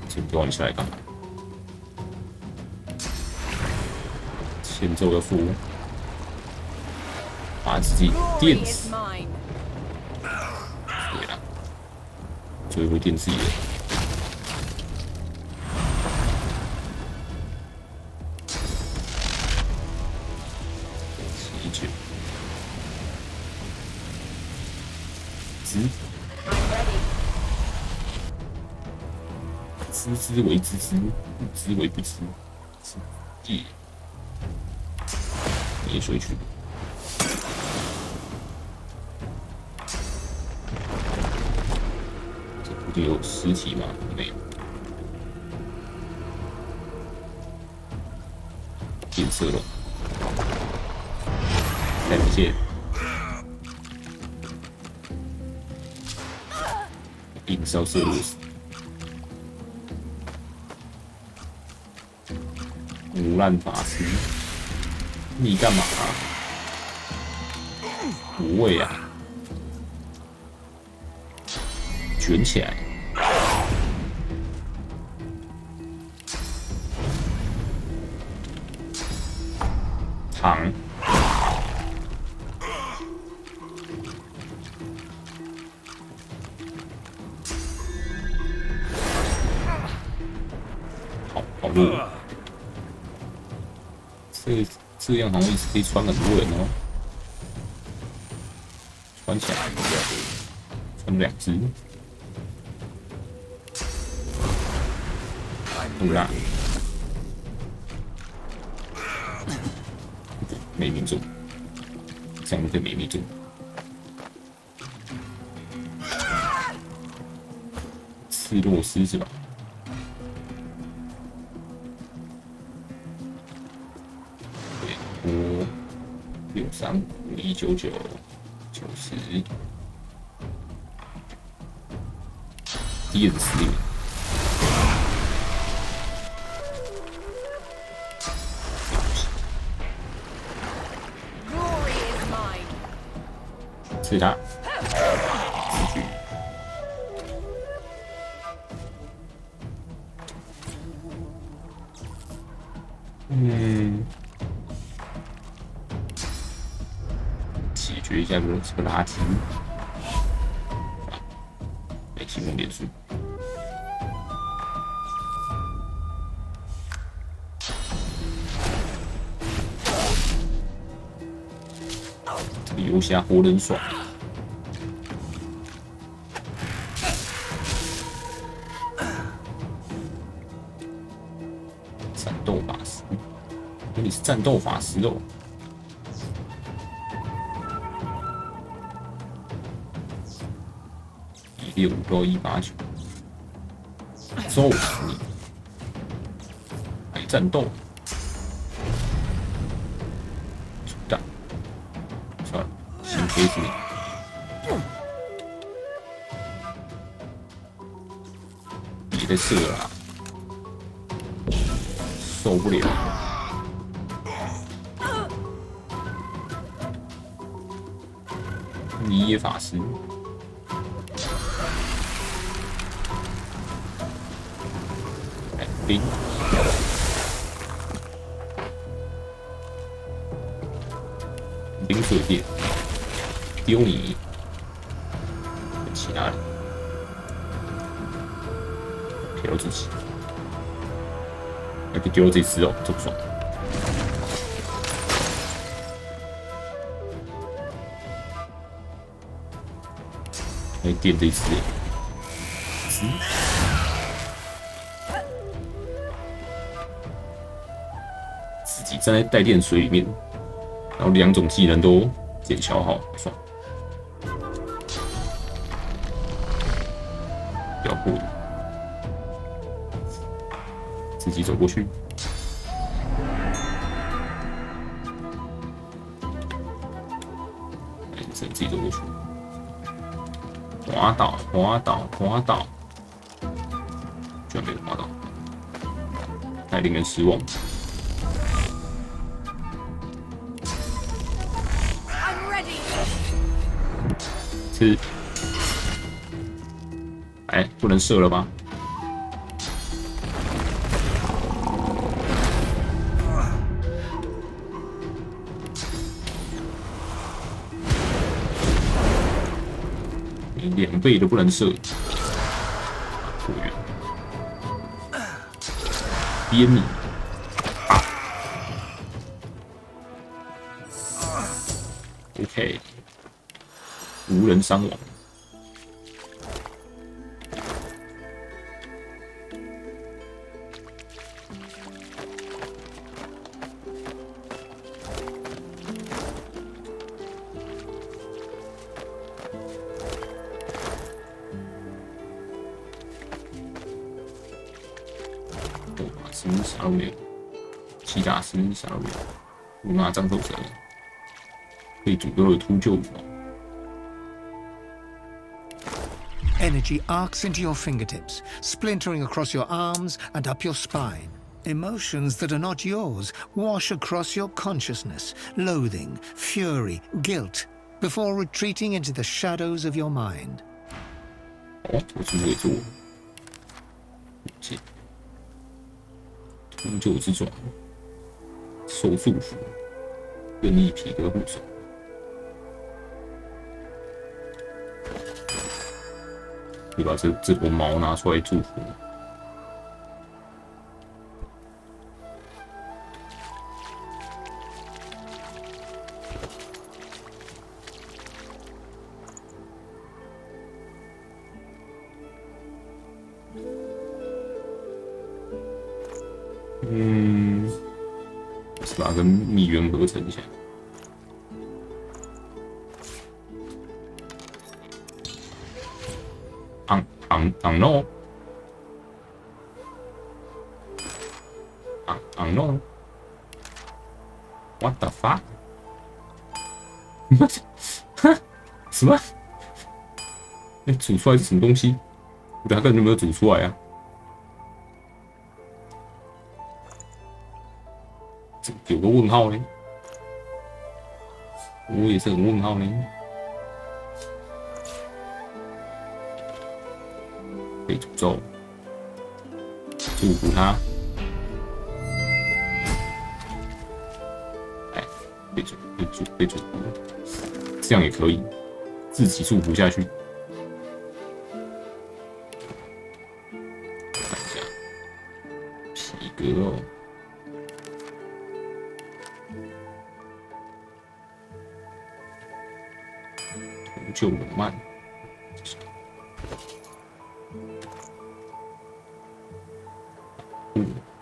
前奏你下来干嘛？前奏要说，把自己电死。对啊，最会电自己人。19，知之为知之，不知为不知。也，你也说去。这附近有尸体吗？没有。变色了，再不见。硬是要射入死。腐烂法师，你干嘛啊？不会啊！卷起来！躺！好弱！这样好像一直可以穿很多人哦，穿起来，穿2只，不啦，没命中，这样可以没命中。刺洛斯是吧？635、199、90，电死你！刺他！死去！解决一下这个垃圾，没启动点数。这个游侠活得很爽。战斗法师，你是战斗法师哦。165到189，揍死你！还战斗，出蛋！算了，先推死你。别再射了啦，受不了！你也法师。兵，射电，丢你。其他的，丢自己，还可以丢这只哦，这么爽。还电这只，自己站在带电水里面，然后2种技能都减消耗，爽。不要过瘾，自己走过去。自己走过去。滑倒，滑倒，滑倒，居然没有滑倒，太令人失望。吃，哎，不能射了吧？2倍都不能射，过远，鞭你啊 ！OK， 无人伤亡。杀入没有，7大师杀入没有，5拿战斗者可以主动的突救。 Energy arcs into your fingertips, splintering across your arms and up your spine. Emotions that are not yours wash across your consciousness, loathing, fury, guilt, before retreating into the shadows of your mind. 哦，我是会做突救之爪，受束缚，任意皮革护手。 可以把这坨毛拿出来祝福。是把它跟蜜源合成一下。 no. No. What the fuck? 什么？那煮出来是什么东西？我等下根本就没有煮出来啊！这有个问号呢，我也是很问号呢。 被诅咒，祝福他。哎，被祝福，这样也可以，自己祝福下去。看一下皮革哦，图救鲁曼。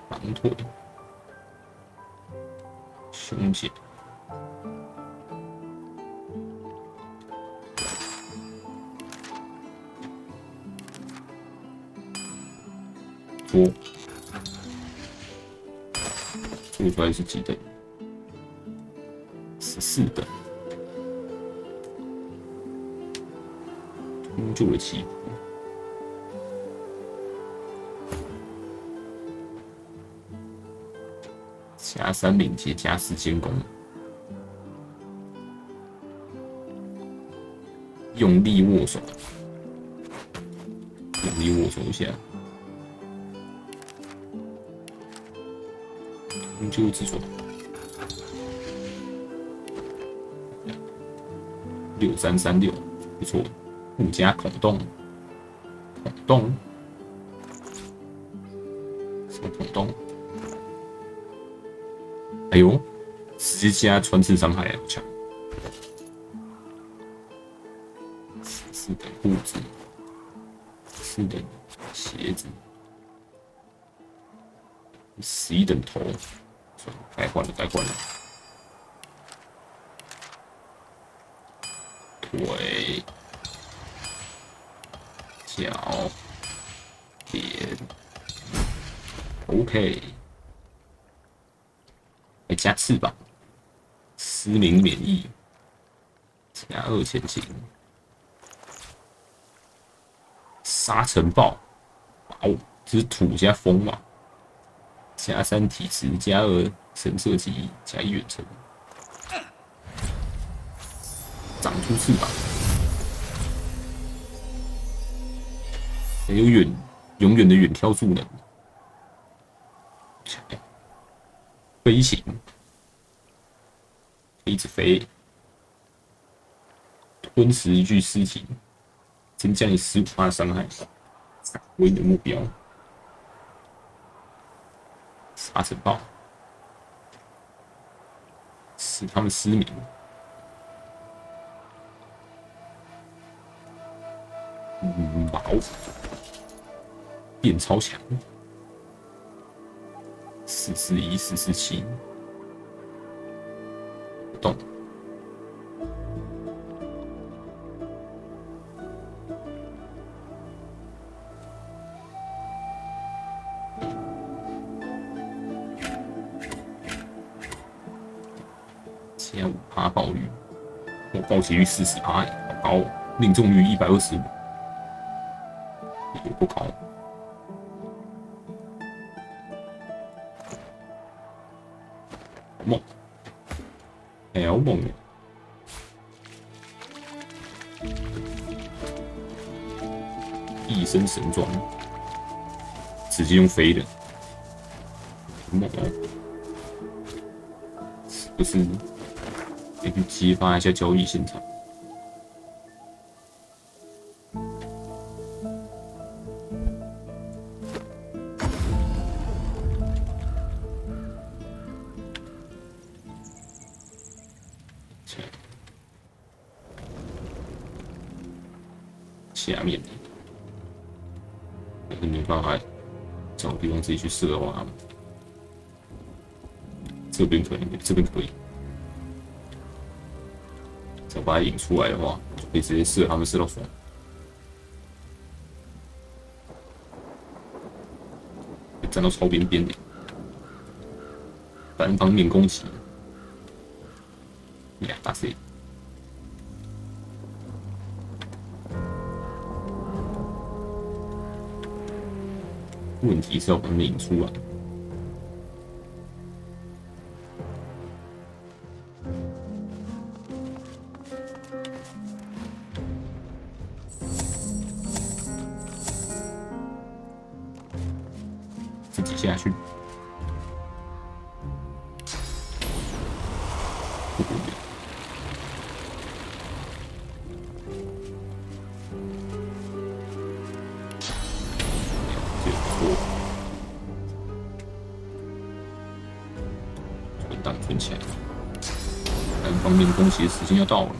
绑腿，胸甲，做出来是几等？14等，突救的起伏。 加3敏捷，加4监攻，用力握手，用力握手一下，突救之爪， 6336，不错。附加孔洞，什么孔洞？哎呦，直加穿刺伤害好强。4等裤子，4等鞋子，11等头，该换了。腿、脚、脸 ，OK。还加翅膀，失明免疫，加2前行，沙尘暴，哦，这是土加风嘛？加3体质，加2神射技艺，加1远程，长出翅膀，还有永远的远眺速能，飞行，一直飞，吞食一具尸体，增加你15%的伤害，为你的目标。沙尘暴，使他们失明。毛变超强，441、447，不动。加5%爆率，我爆击率40%，好高哦，命中率125。也不高，猛，好猛耶！一身神装，直接用飞的，猛哦！是不是可以去激发一下交易现场？下面的，但是没办法找地方自己去射化他们。这边可以，这边可以。只要把它引出来的话，就可以直接射他们，射到爽。站到超边边的，单方面攻击。呀，打死！问题是要把它们引出来。自己下去。存起来，单方面攻击的时间要到了。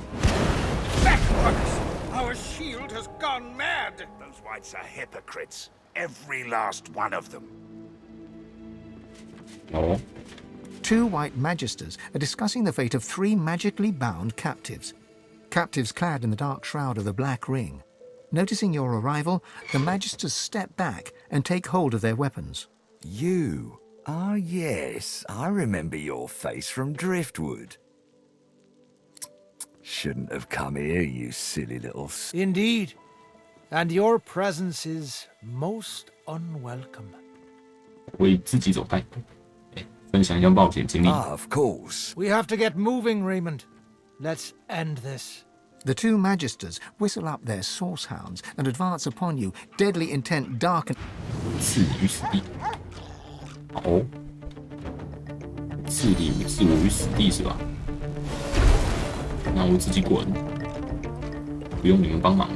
Our shield has gone mad. Those whites are hypocrites, every last one of them. Oh. 2 white magisters are discussing the fate of 3 magically bound captives. Captives clad in the dark shroud of the Black Ring. Noticing your arrival, the magisters step back and take hold of their weapons. You? Ah, yes, I remember your face from Driftwood. Shouldn't have come here, you silly little... Indeed. And your presence is most unwelcome. 为自己走开，分享一下冒险经历。Of course. We have to get moving, Raymond. Let's end this. The 2 magisters whistle up their source hounds and advance upon you, deadly intent darkened. 置于死地。哦，置我于死地是吧？那我自己滚。不用你们帮忙。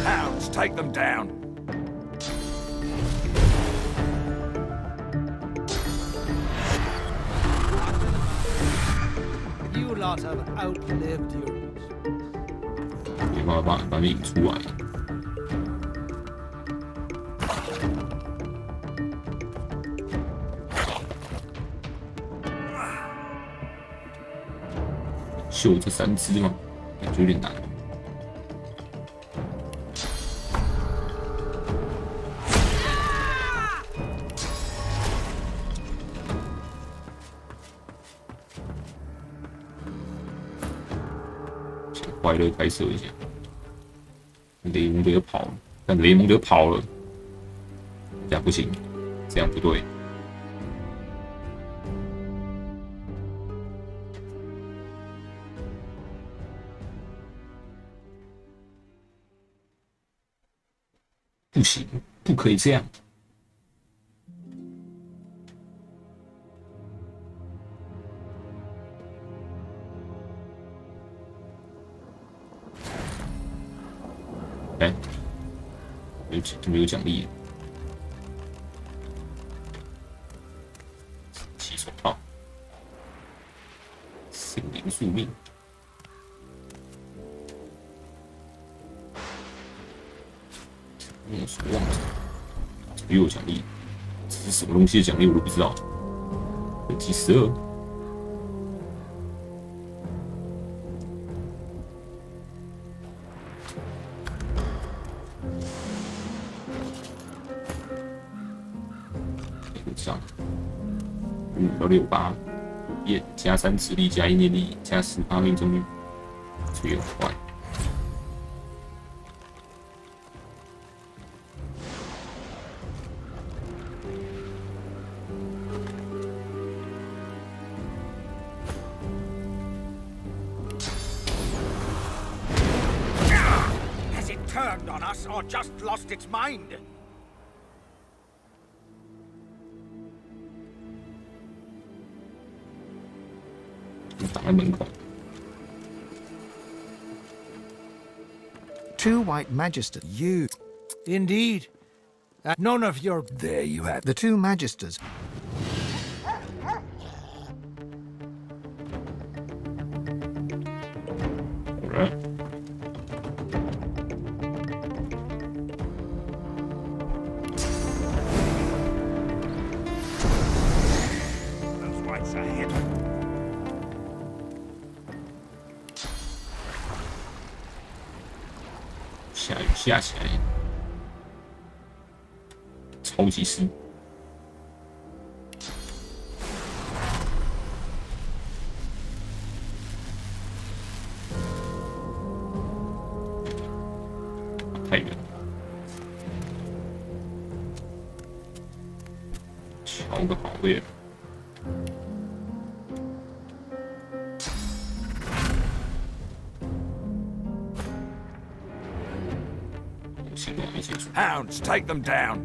Hounds, take them down. You lot have outlived your 没办法把他们引出来。秀这3只吗？感觉有点难。先快乐开设一下。雷蒙德跑了，但雷蒙德跑了，这样不行，这样不对。不行，不可以这样。哎，没有奖励。起手炮，心灵宿命。所望者，这个又有奖励，这是什么东西的奖励我都不知道。等级12，上5到68，验加3智力加1念力加18命中率，这个很快。Turned on us or just lost its mind? 挡在门口。Two white magisters. You. Indeed. None of your. There you have the 2 magisters. Alright. Those whites are hit. 下雨下起来，超级湿。太远了，敲个好位。Hounds, take them down.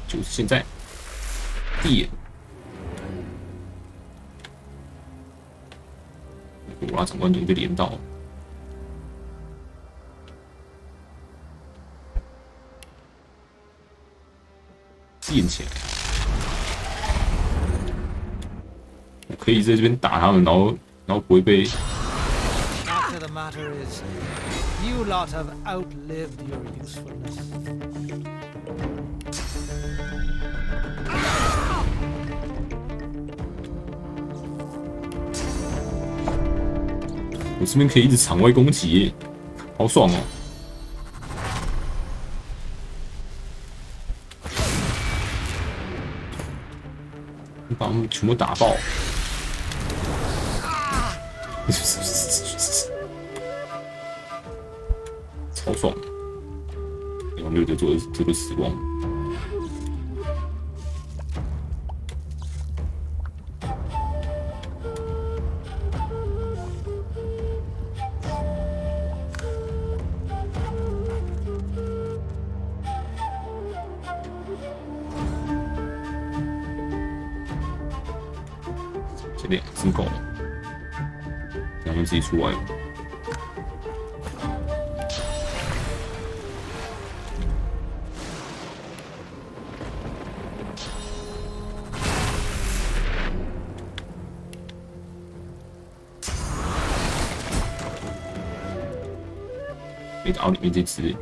就是现在，点。哇，长官牛被连到了。垫起来，我可以在这边打他们，然后不会被。Fact of the matter is, you lot have outlived your usefulness. 我这边可以一直场外攻击，好爽哦！把他们全部打爆！超爽！用6的做这个死光。这2只狗，让他们自己出来。可以打到里面这只。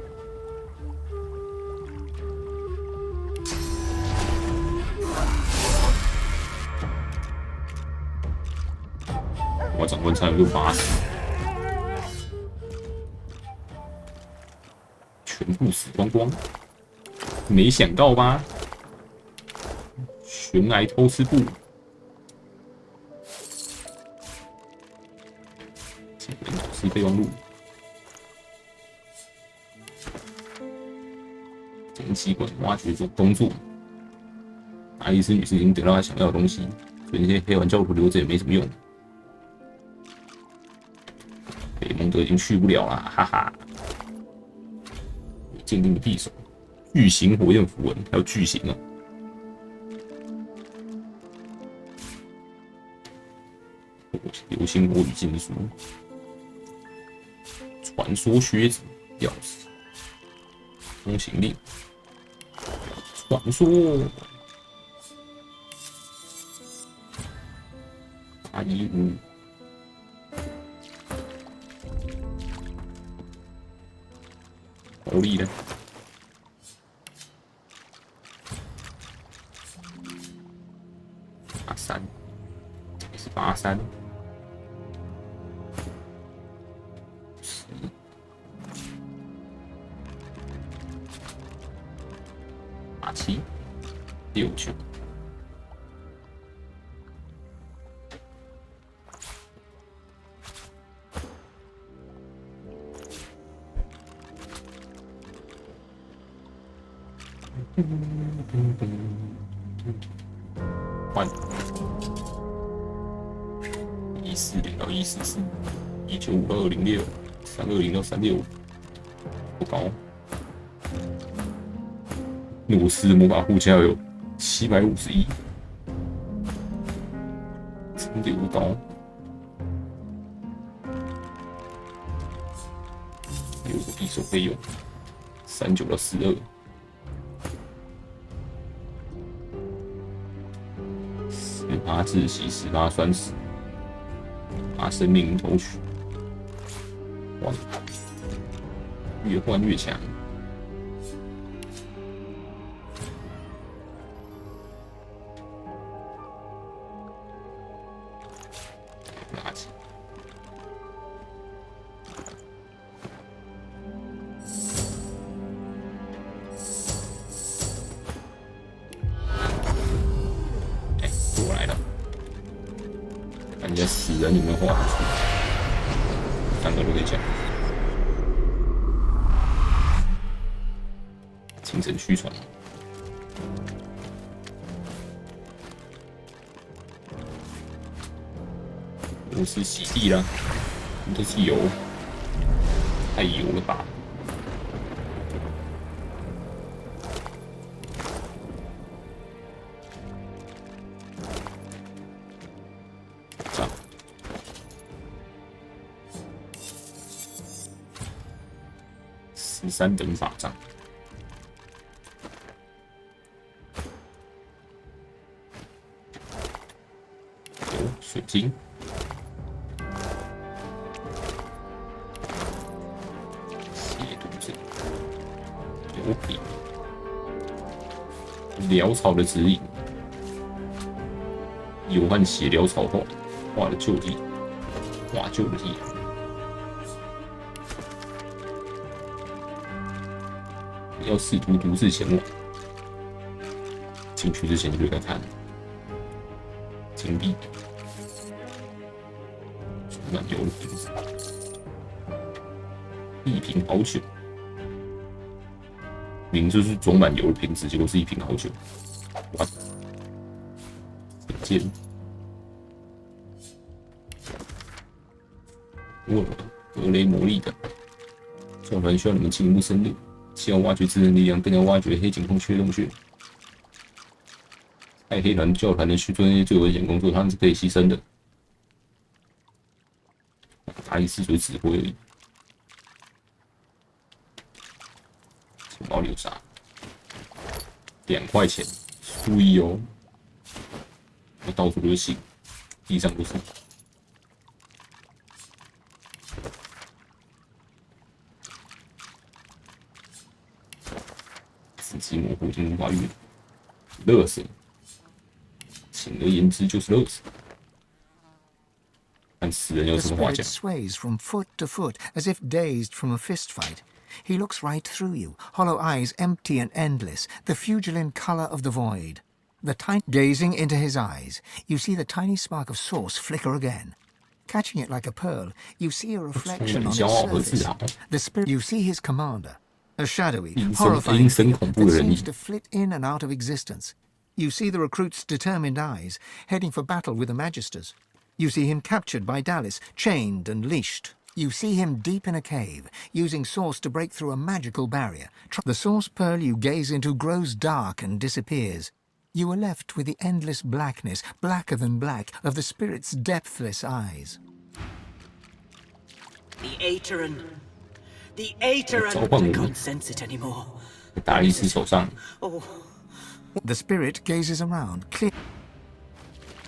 我长官差点就打死，全部死光光，没想到吧？悬崖偷吃布，前面是备忘录，经机关挖掘做工作。爱丽丝女士已经得到她想要的东西，所以那些黑环教徒留着也没什么用。北蒙德已经去不了了，哈哈！坚定的匕首，巨型火焰符文，还有巨型啊！流星魔语禁书，传说靴子，钥匙，通行令，传说815。狐狸的83，这个是83，10，87，69。换140到144，195到206，320到365，不高。诺斯魔法护甲有751，真的不高。有个匕首可以用，39到42。18窒息，18酸死，8生命偷取，哇，越换越强。垃圾。过来了，看一下死人有没有画出，3个都可以讲。精神虚传，我是洗地啦，都是油，太油了吧？13等法杖，有水晶，血毒症，有笔，潦草的指引，有和血潦草画的旧地，画旧的地。要试图独自前往，进去之前就该看金币，装满油的瓶子，一瓶好酒，明明就是装满油的瓶子，结果是一瓶好酒，哇！剑，格雷魔力的，教团需要你们进一步深入。既要挖掘智能力量，更要挖掘黑井空缺洞穴。爱黑团教团的去做那些最危险工作，他们是可以牺牲的。他一次只指挥而已。钱包流沙，2块钱，注意哦！到处都是信，地上都是。死机模糊，已经无法预料。垃圾，简而言之就是垃圾。看死人有什么话讲 The spirit sways from foot to foot, as if dazed from a fist fight. He looks right through you, hollow eyes empty and endless, the fugilant color of the void. Gazing into his eyes, you see the tiny spark of source flicker again. Catching it like a pearl, you see a reflection on its surface. The spirit, you see his commander, a shadowy, horrifying figure that seems to flit in and out of existence. You see the recruit's determined eyes, heading for battle with the Magisters. You see him captured by Dallas, chained and leashed. You see him deep in a cave, using source to break through a magical barrier. The source pearl you gaze into grows dark and disappears. You are left with the endless blackness, blacker than black, of the spirit's depthless eyes. The Aeteran. The Aeteran. I can't sense it anymore. 打一次手上。The spirit gazes around, clear.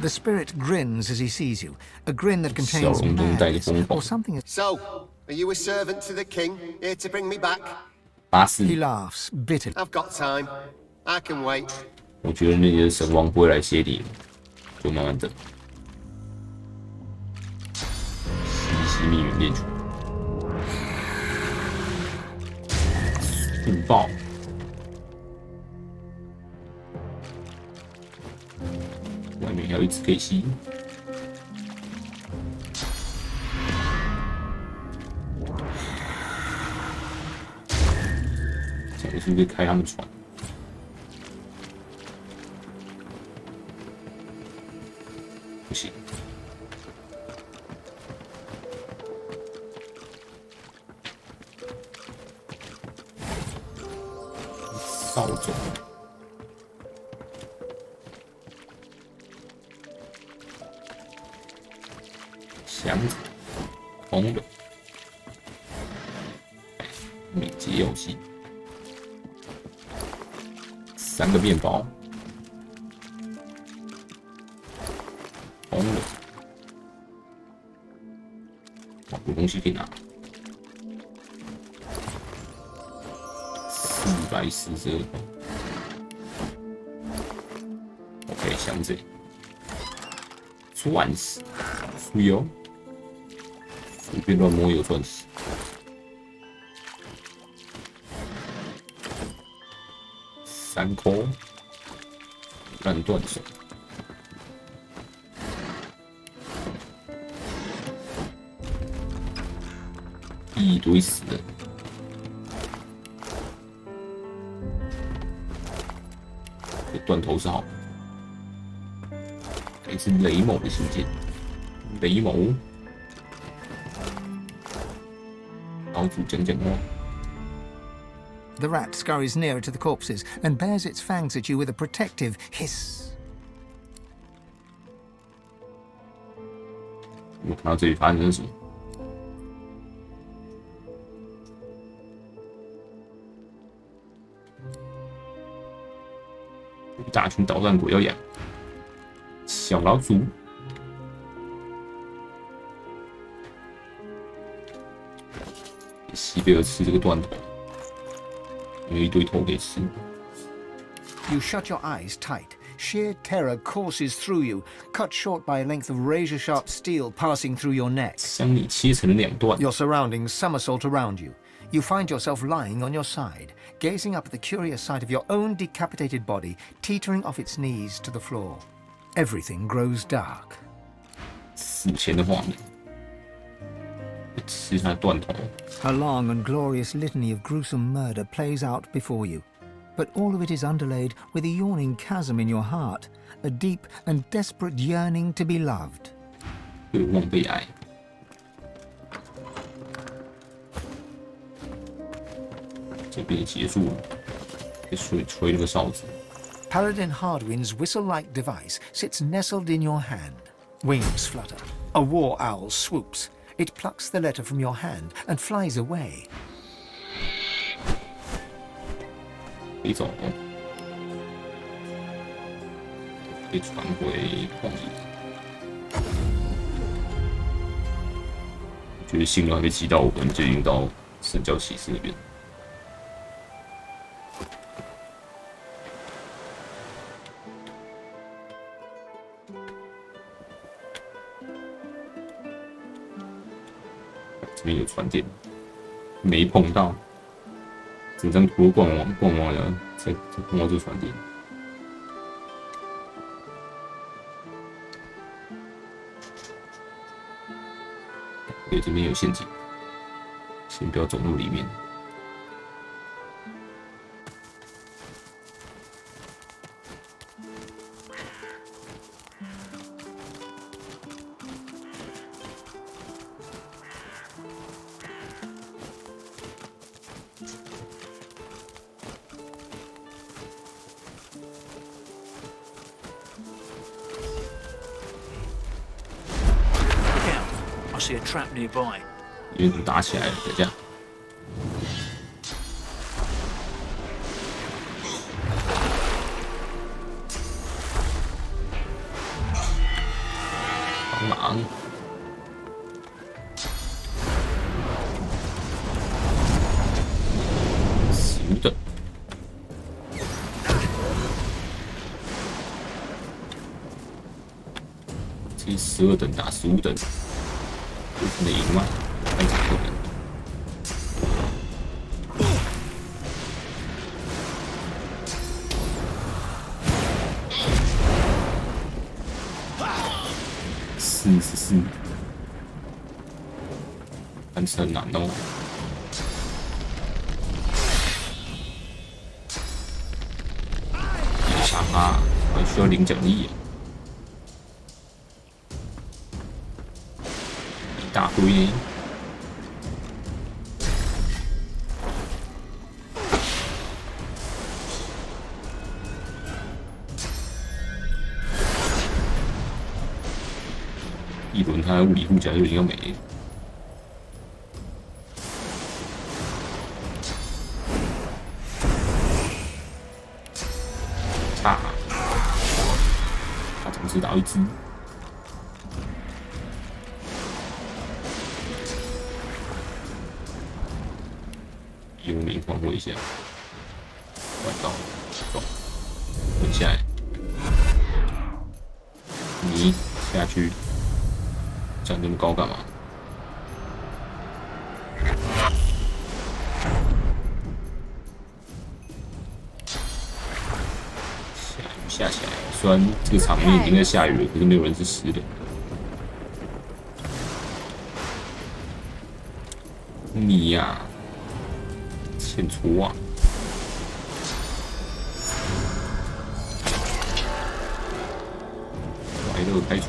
The spirit grins as he sees you, a grin that contains madness or something. So, are you a servant to the king, here to bring me back? He laughs bitterly. I've got time. I can wait. 我觉得那些神王不会来接你，就慢慢等。西密云练拳，速爆。外面还有一只可以吸。这样是不是可以开他们船？不行。扫帚。箱子空的，敏捷游戏，3个面包，空的，好多东西可以拿，442个 ，OK， 箱子，钻石，水哦。随便乱摸有钻石，三颗烂断手，一堆死人。这断头是好，这是雷某的信件，雷某。The rat scurries nearer to the corpses and bares its fangs at you with a protective hiss. 我看到这里发生什么？一大群捣蛋鬼要养小老鼠。西贝尔吃这个断头，因为一堆头可以吃。You shut your eyes tight. Sheer terror courses through you, cut short by a length of razor-sharp steel passing through your neck. 将你切成了2段。Your surroundings somersault around you. You find yourself lying on your side, gazing up at the curious sight of your own decapitated body, teetering off its knees to the floor. Everything grows dark. 死前的画面。吃他的断头。A long and glorious litany of gruesome murder plays out before you, but all of it is underlaid with a yawning chasm in your heart, a deep and desperate yearning to be loved. 渴望被爱。这边也结束了，给水吹了个哨子。Paladin Hardwin's whistle-like device sits nestled in your hand. Wings flutter. A war owl swoops. It plucks the letter from your hand and flies away. 可以走，可以传回旷野。我觉得信都还没寄到，我们就已经到神教骑士那边。这边有船点，没碰到。整张图逛完了，再碰到这个船点。对，这边有陷阱，先不要走入里面。See a trap nearby. 有人打起来了，等一下。帮忙！行的。这12等打15等。能赢吗？看怎么可能。44，但是很难哦。一杀他，还需要领奖励啊。大堆呢。一轮他物理护甲就已经要没了。差，他总是打一只。幽冥缓和一下，快到了，走，滚下来，你下去，站这么高干嘛？下起来，虽然这个场面已经在下雨了，可是没有人是湿的。你呀、欠搓啊！怀乐开搓。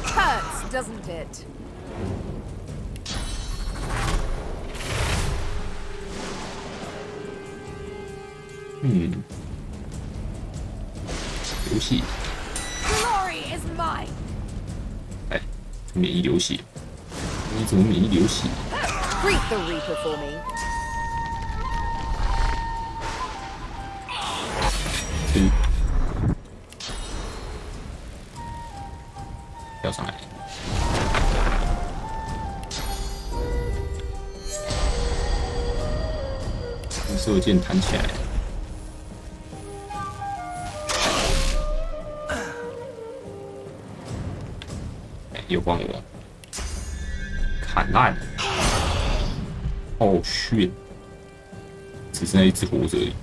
Hurts, doesn't it? 流血。Glory is mine. 哎，免疫流血，你怎么免疫流血？ Greet the Reaper for me. 跳上来，射箭弹起来，又换我砍烂，哦，shit，只剩下一只活着而已，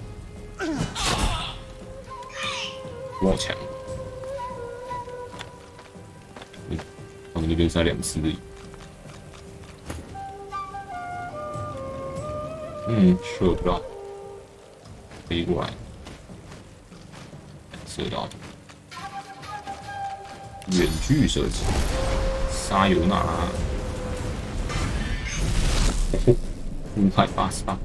我好强。我们那边才2只而已。射不到，飞过来，射到了。远距射击，沙尤娜，588。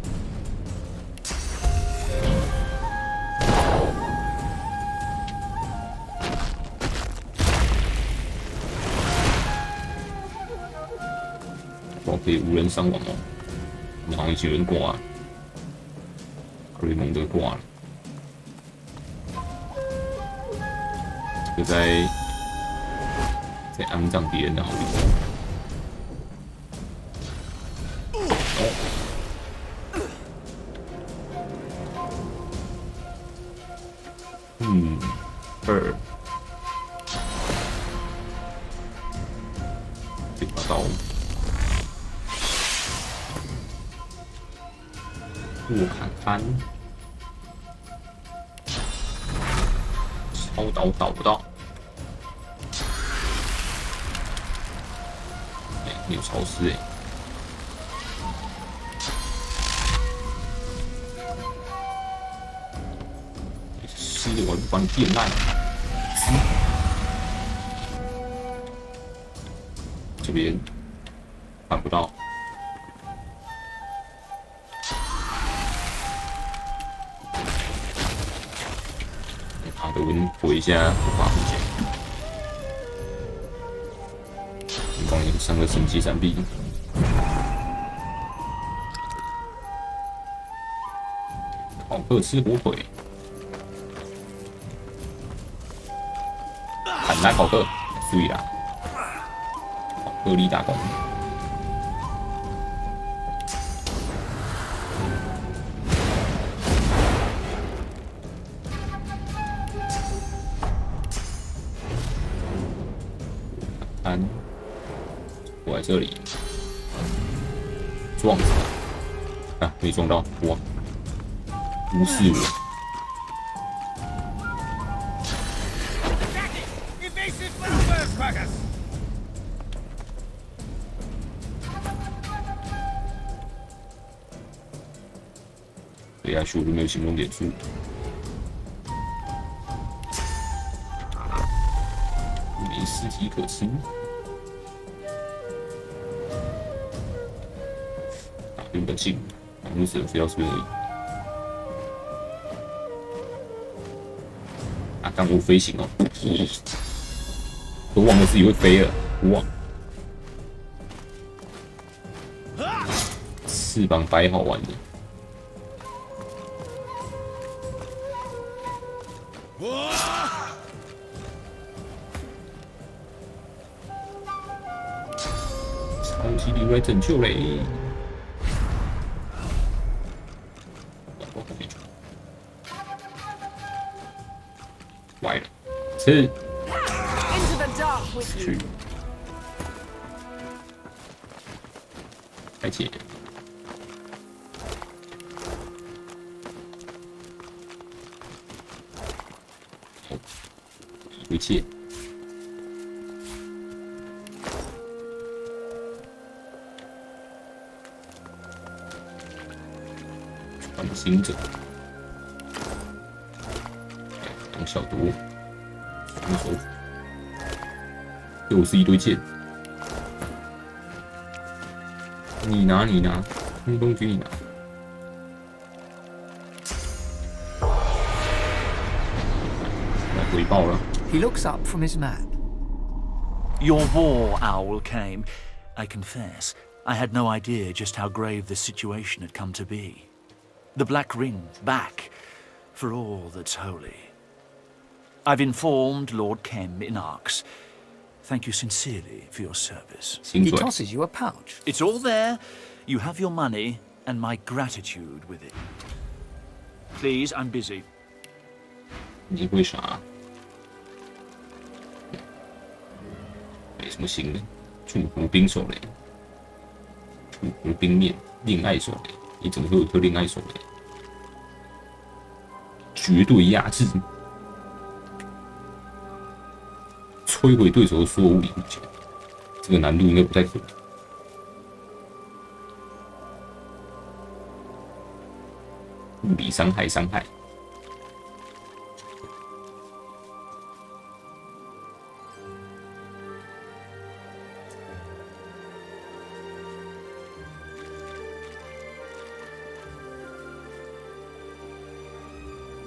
可以无人伤亡哦。我们好像已经有人挂了，瑞蒙德挂了。这个在肮脏敌人的好地方。2这把刀，我看看，超刀导不到，没有超市哎。我就把你变烂。这边看不到。好的，我回一下不发护甲。你帮你上个神级闪避。考克吃火腿。砍他考克，注意啦！考克力大功。看，我在这里撞死他啊！没撞到，哇！无视我。对下去我就没有行动点数，没尸体可吃。打原本性，如此非要这边而已。啊，刚我飞行哦，都忘了自己会飞了，哇！翅膀摆好玩的。超级灵来拯救嘞！歪了，是去开启。一切。传行者，当小毒，出手，又是一堆剑，你拿，通通给你拿。来回报了。He looks up from his map. Your war owl came. I confess, I had no idea just how grave the situation had come to be. The Black Ring back, for all that's holy. I've informed Lord Kem in Arx. Thank you sincerely for your service. He tosses you a pouch. It's all there. You have your money and my gratitude with it. Please, I'm busy. 你为啥？没什么新的。楚湖冰手雷，楚湖冰面，恋爱手雷，你怎么会有颗恋爱手雷？绝对压制，摧毁对手的所有物理物件，这个难度应该不太可能。物理伤害。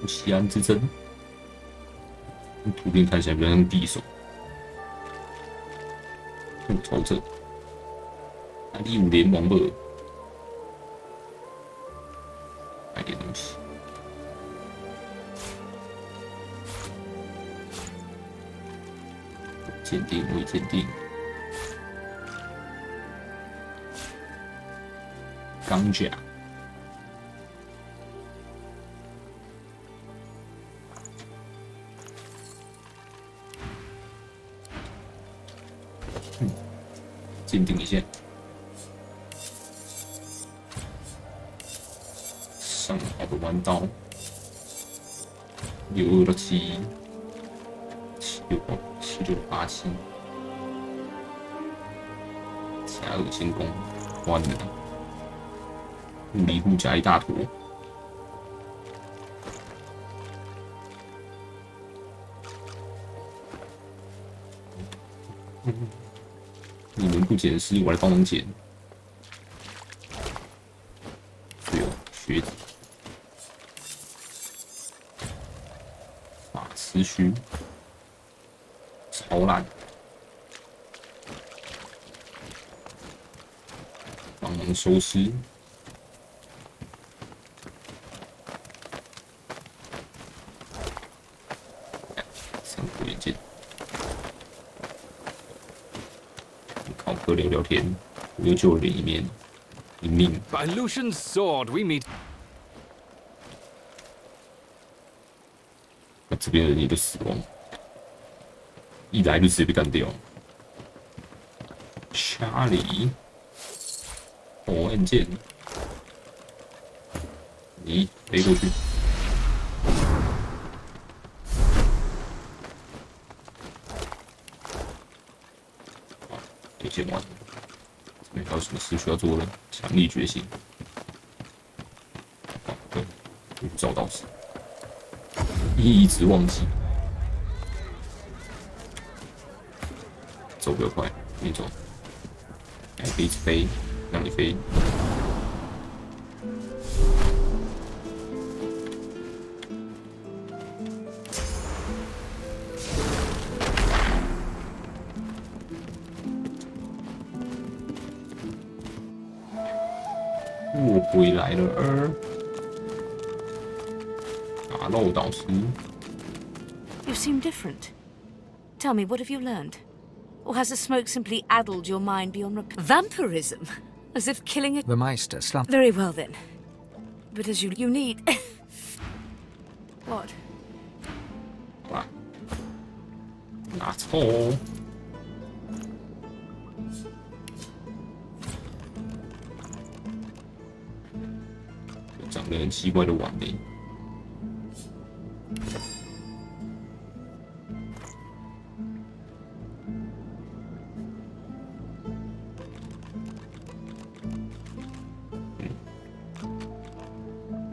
西安之争，图片看起来比较像匕首。复仇者，哪里有联盟不？买点东西。鉴定未鉴定。钢甲。鉴定一下。上好的弯刀。6267。7687。加2千攻，完了。物理护甲一大坨。你们不捡尸，我来帮忙捡。对哦，靴子。法师须。超烂。帮忙收尸。三国元件。考科聊聊天，我又救了人一命。By Lucian's sword, we meet. 那这边人也都死光，一来就直接被干掉。查理，火焰剑，你飞过去。对线完了，这边还有什么事需要做呢？强力觉醒。对，找到是。一直忘记，走比较快，你走，还可以一直飞，让你飞。我回来了。打漏导师。You seem different. Tell me, what have you learned? Or has the smoke simply addled your mind beyond vampirism? As if killing it. The Meister slumped. Very well then. But as you need. What? What? Not all. 长得很奇怪的碗呢。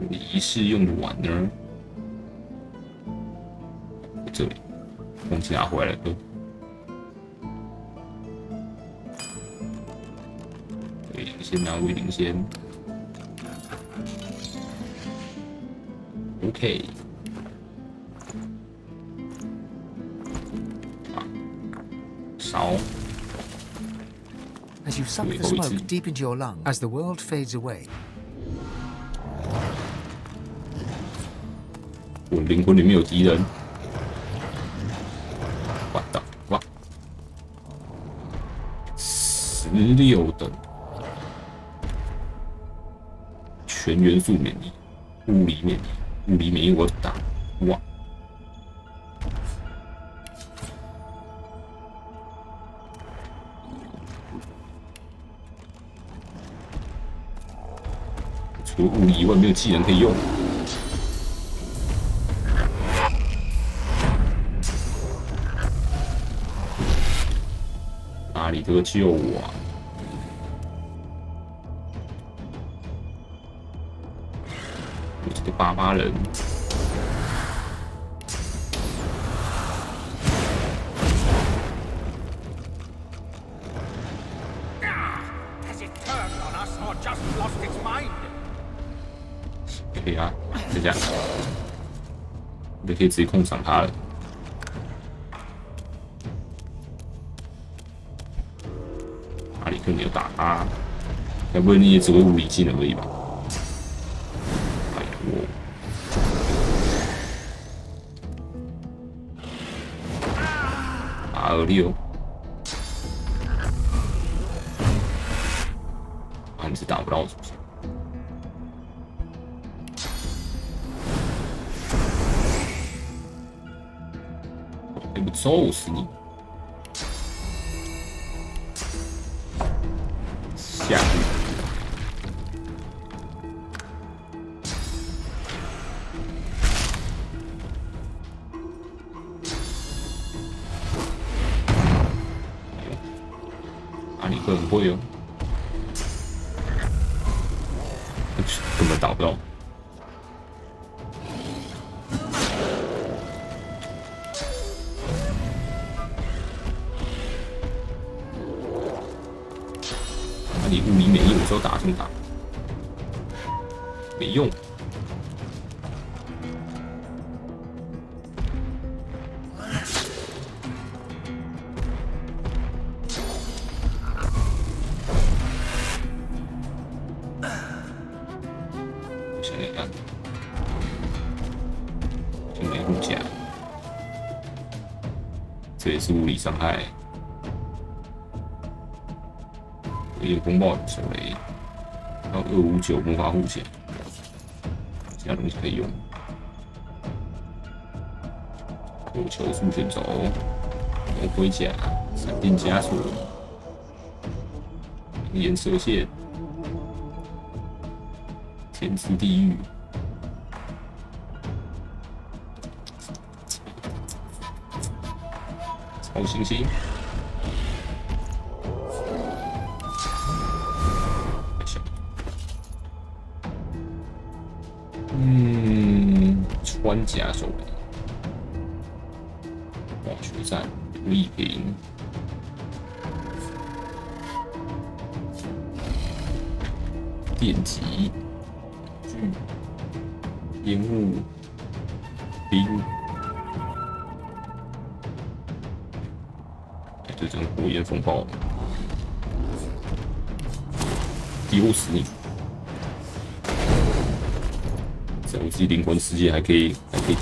仪式用的碗呢？这里，忘记拿回来了。对，先拿威灵先。OK。烧。 As you suck the smoke deep into your lung, as the world fades away. 我灵魂里面有敌人。完蛋！哇！16等，全元素免疫，物理免疫，物理免疫我打哇！除了物理以外，没有技能可以用。 哪里得救我啊！我这个88人，可以啊，就这样，我就可以直接控场他了。 马里克，你有打他？要不然你也只会物理技能而已吧？拜托。826，啊，你是打不到是不是？还不揍死你！下去。阿里克很会哦，根本打不到。那你物理免疫有时候打这么打没用。想想看，就没护甲，这也是物理伤害。夜风暴手雷，还有259魔法护甲，其他东西可以用。火球速卷轴、魔盔甲、闪电枷锁、颜射线、天之地狱。超新星。穿甲手雷，化学战，力瓶，电击，烟雾，冰，这种火焰风暴，丢死你！在我自己灵魂世界还可以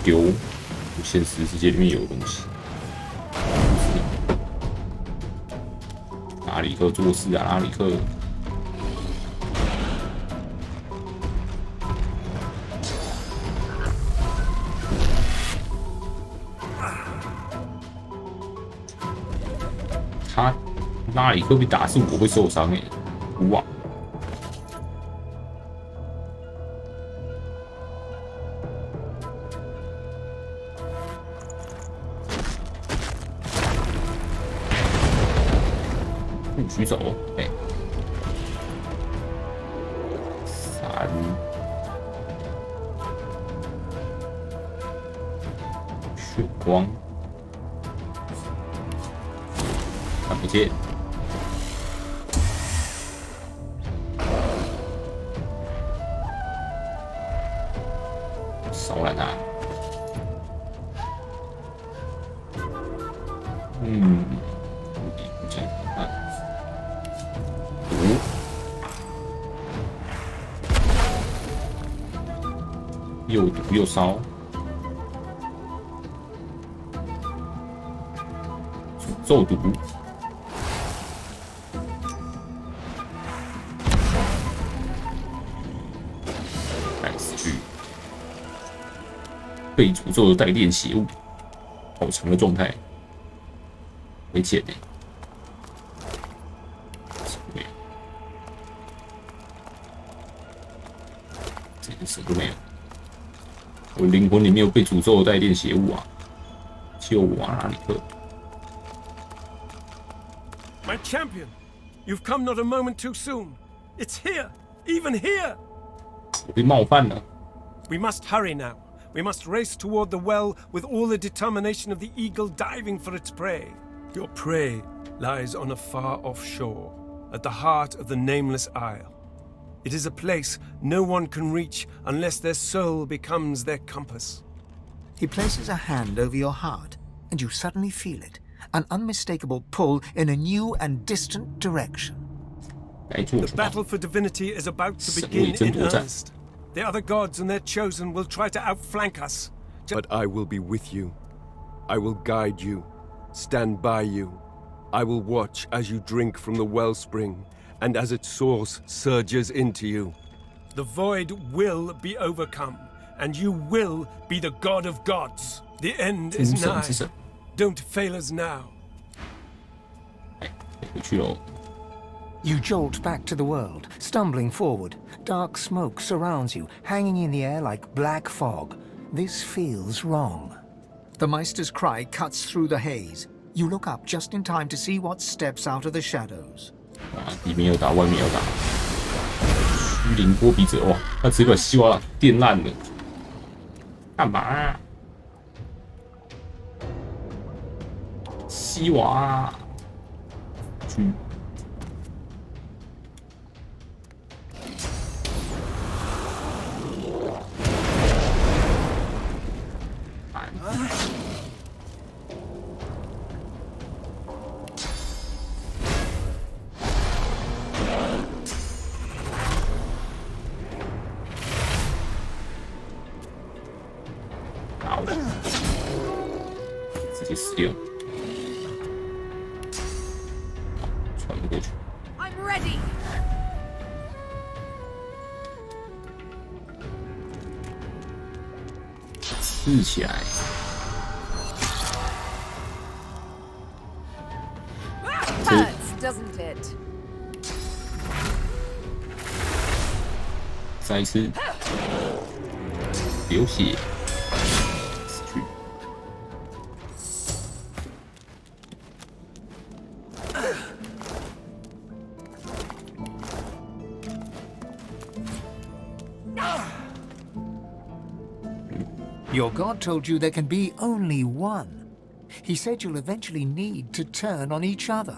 丢现实世界里面有的东西。拉里克做事啊，拉里克！他拉里克被打是我会受伤哎，哇！举手，哎，3，血光，看不见，烧烂它，又毒又烧，诅咒毒，来死去！被诅咒的带电邪物，好长的状态，没钱呢。这个什么都没有。我灵魂里面有被诅咒的带电邪物啊！救我啊，拉里克！ My champion, you've come not a moment too soon. It's here, even here. 我被冒犯了。We must hurry now. We must race toward the well with all the determination of the eagle diving for its prey. Your prey lies on a far-off shore, at the heart of the nameless isle. It is a place no one can reach unless their soul becomes their compass. He places a hand over your heart, and you suddenly feel it, an unmistakable pull in a new and distant direction. The battle for divinity is about to begin in earnest. The other gods and their chosen will try to outflank us. But I will be with you. I will guide you, stand by you. I will watch as you drink from the wellspring, and as its source surges into you. The void will be overcome, and you will be the god of gods. The end is nigh. Don't fail us now. You jolt back to the world, stumbling forward. Dark smoke surrounds you, hanging in the air like black fog. This feels wrong. The Meister's cry cuts through the haze. You look up just in time to see what steps out of the shadows. 里面有打，外面有打。虚灵波比者，哇，他直接把西瓦电烂了，干嘛啊？西瓦，去。直接死掉，穿不过去。I'm ready. 刺起来。Hurts, doesn't it? 再一次流血。 Your god told you there can be only one. He said you'll eventually need to turn on each other.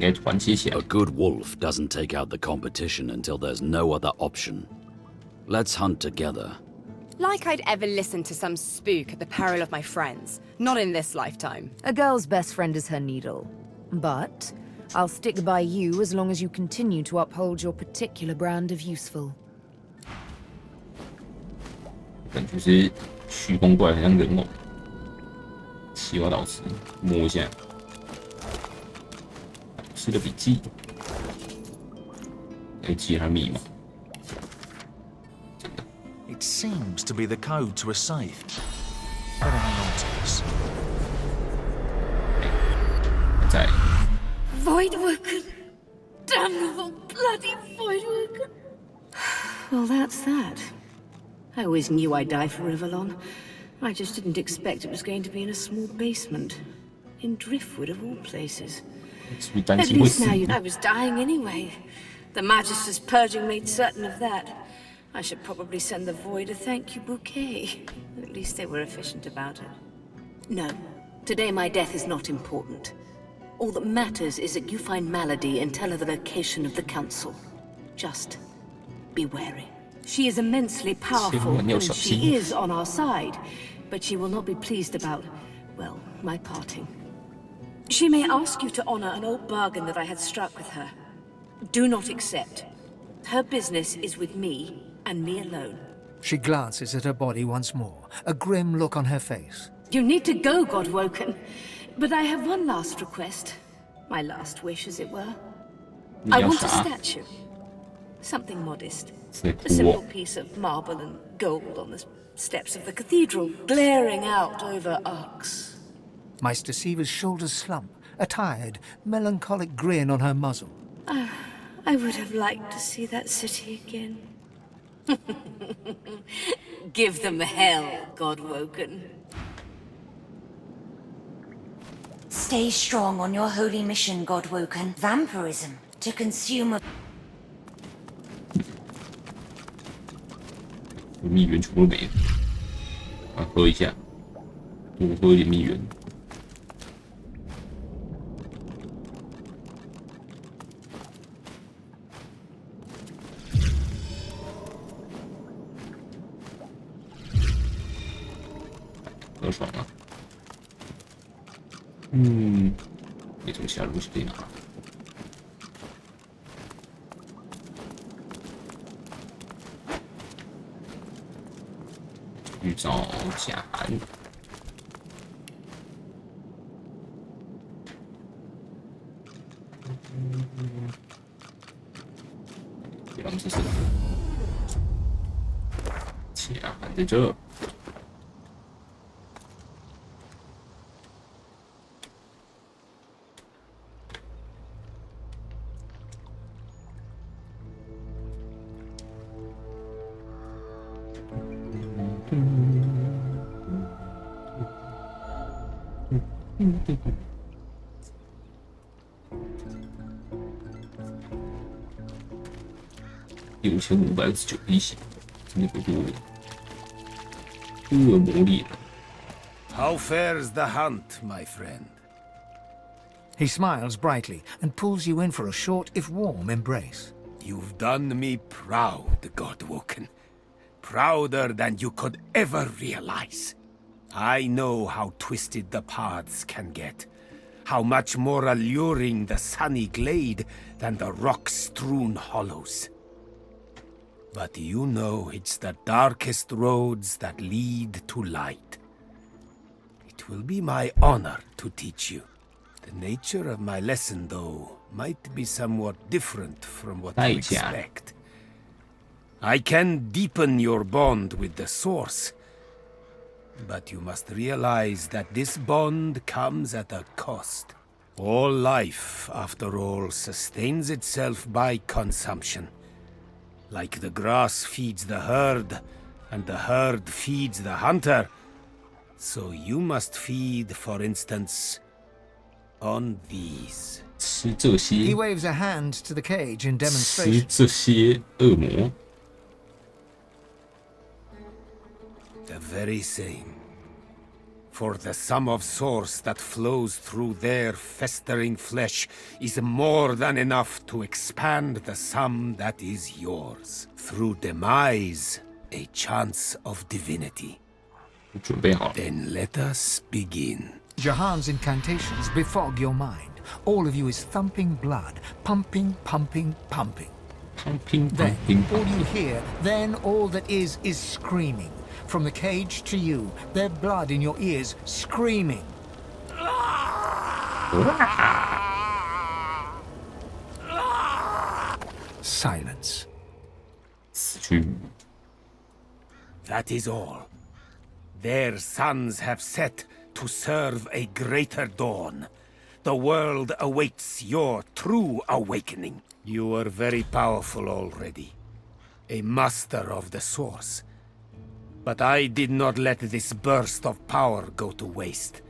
A good wolf doesn't take out the competition until there's no other option. Let's hunt together. Like I'd ever listen to some spook at the peril of my friends. Not in this lifetime. A girl's best friend is her needle. But I'll stick by you as long as you continue to uphold your particular brand of useful. 感觉是虚空怪，很像人偶。西瓜导师摸一下，导师的笔记，来记他密码。It seems to be the code to a safe. Better hang on to this. 在。Voidwoken! Damnable bloody Voidwoken! Well, that's that. I always knew I'd die for Rivellon. I just didn't expect it was going to be in a small basement. In Driftwood, of all places. At least now I was dying anyway. The Magister's purging made certain of that. I should probably send the Void a thank you bouquet. At least they were efficient about it. No, today my death is not important. All that matters is that you find Malady and tell her the location of the Council. Just be wary. She is immensely powerful, and she is on our side, but she will not be pleased about, well, my parting. She may ask you to honor an old bargain that I had struck with her. Do not accept. Her business is with me, and me alone. She glances at her body once more, a grim look on her face. You need to go, Godwoken, but I have one last request. My last wish, as it were. I want a statue. Something modest. A simple piece of marble and gold on the steps of the cathedral, glaring out over arcs. Meister Siever's shoulders slump, a tired, melancholic grin on her muzzle. I would have liked to see that city again. Give them hell, Godwoken. Stay strong on your holy mission, Godwoken. Vampirism, to consume a... 蜜源全部都没了，啊，喝一下，多喝一点蜜源。喝爽了。没什么其他东西可以拿。去找贾涵。地方是什么？贾涵在这。6529滴血，真的不多。恶魔猎人。How fares the hunt, my friend? He smiles brightly and pulls you in for a short, if warm, embrace. You've done me proud, Godwoken. Prouder than you could ever realize. I know how twisted the paths can get. How much more alluring the sunny glade than the rock-strewn hollows. But you know it's the darkest roads that lead to light. It will be my honor to teach you. The nature of my lesson, though, might be somewhat different from what you expect. I can deepen your bond with the Source, but you must realize that this bond comes at a cost. All life, after all, sustains itself by consumption. Like the grass feeds the herd, and the herd feeds the hunter, so you must feed, for instance, on these. He waves a hand to the cage in demonstration. 吃这些恶魔。 The very same. For the sum of source that flows through their festering flesh is more than enough to expand the sum that is yours. Through demise, a chance of divinity. Then let us begin. Jahan's incantations befog your mind. All of you is thumping blood, pumping, pumping, pumping. Then, all you hear, then all that is screaming. From the cage to you, their blood in your ears, screaming. Silence. That is all. Their suns have set to serve a greater dawn. The world awaits your true awakening. You are very powerful already. A master of the Source. But I did not let this burst of power go to waste.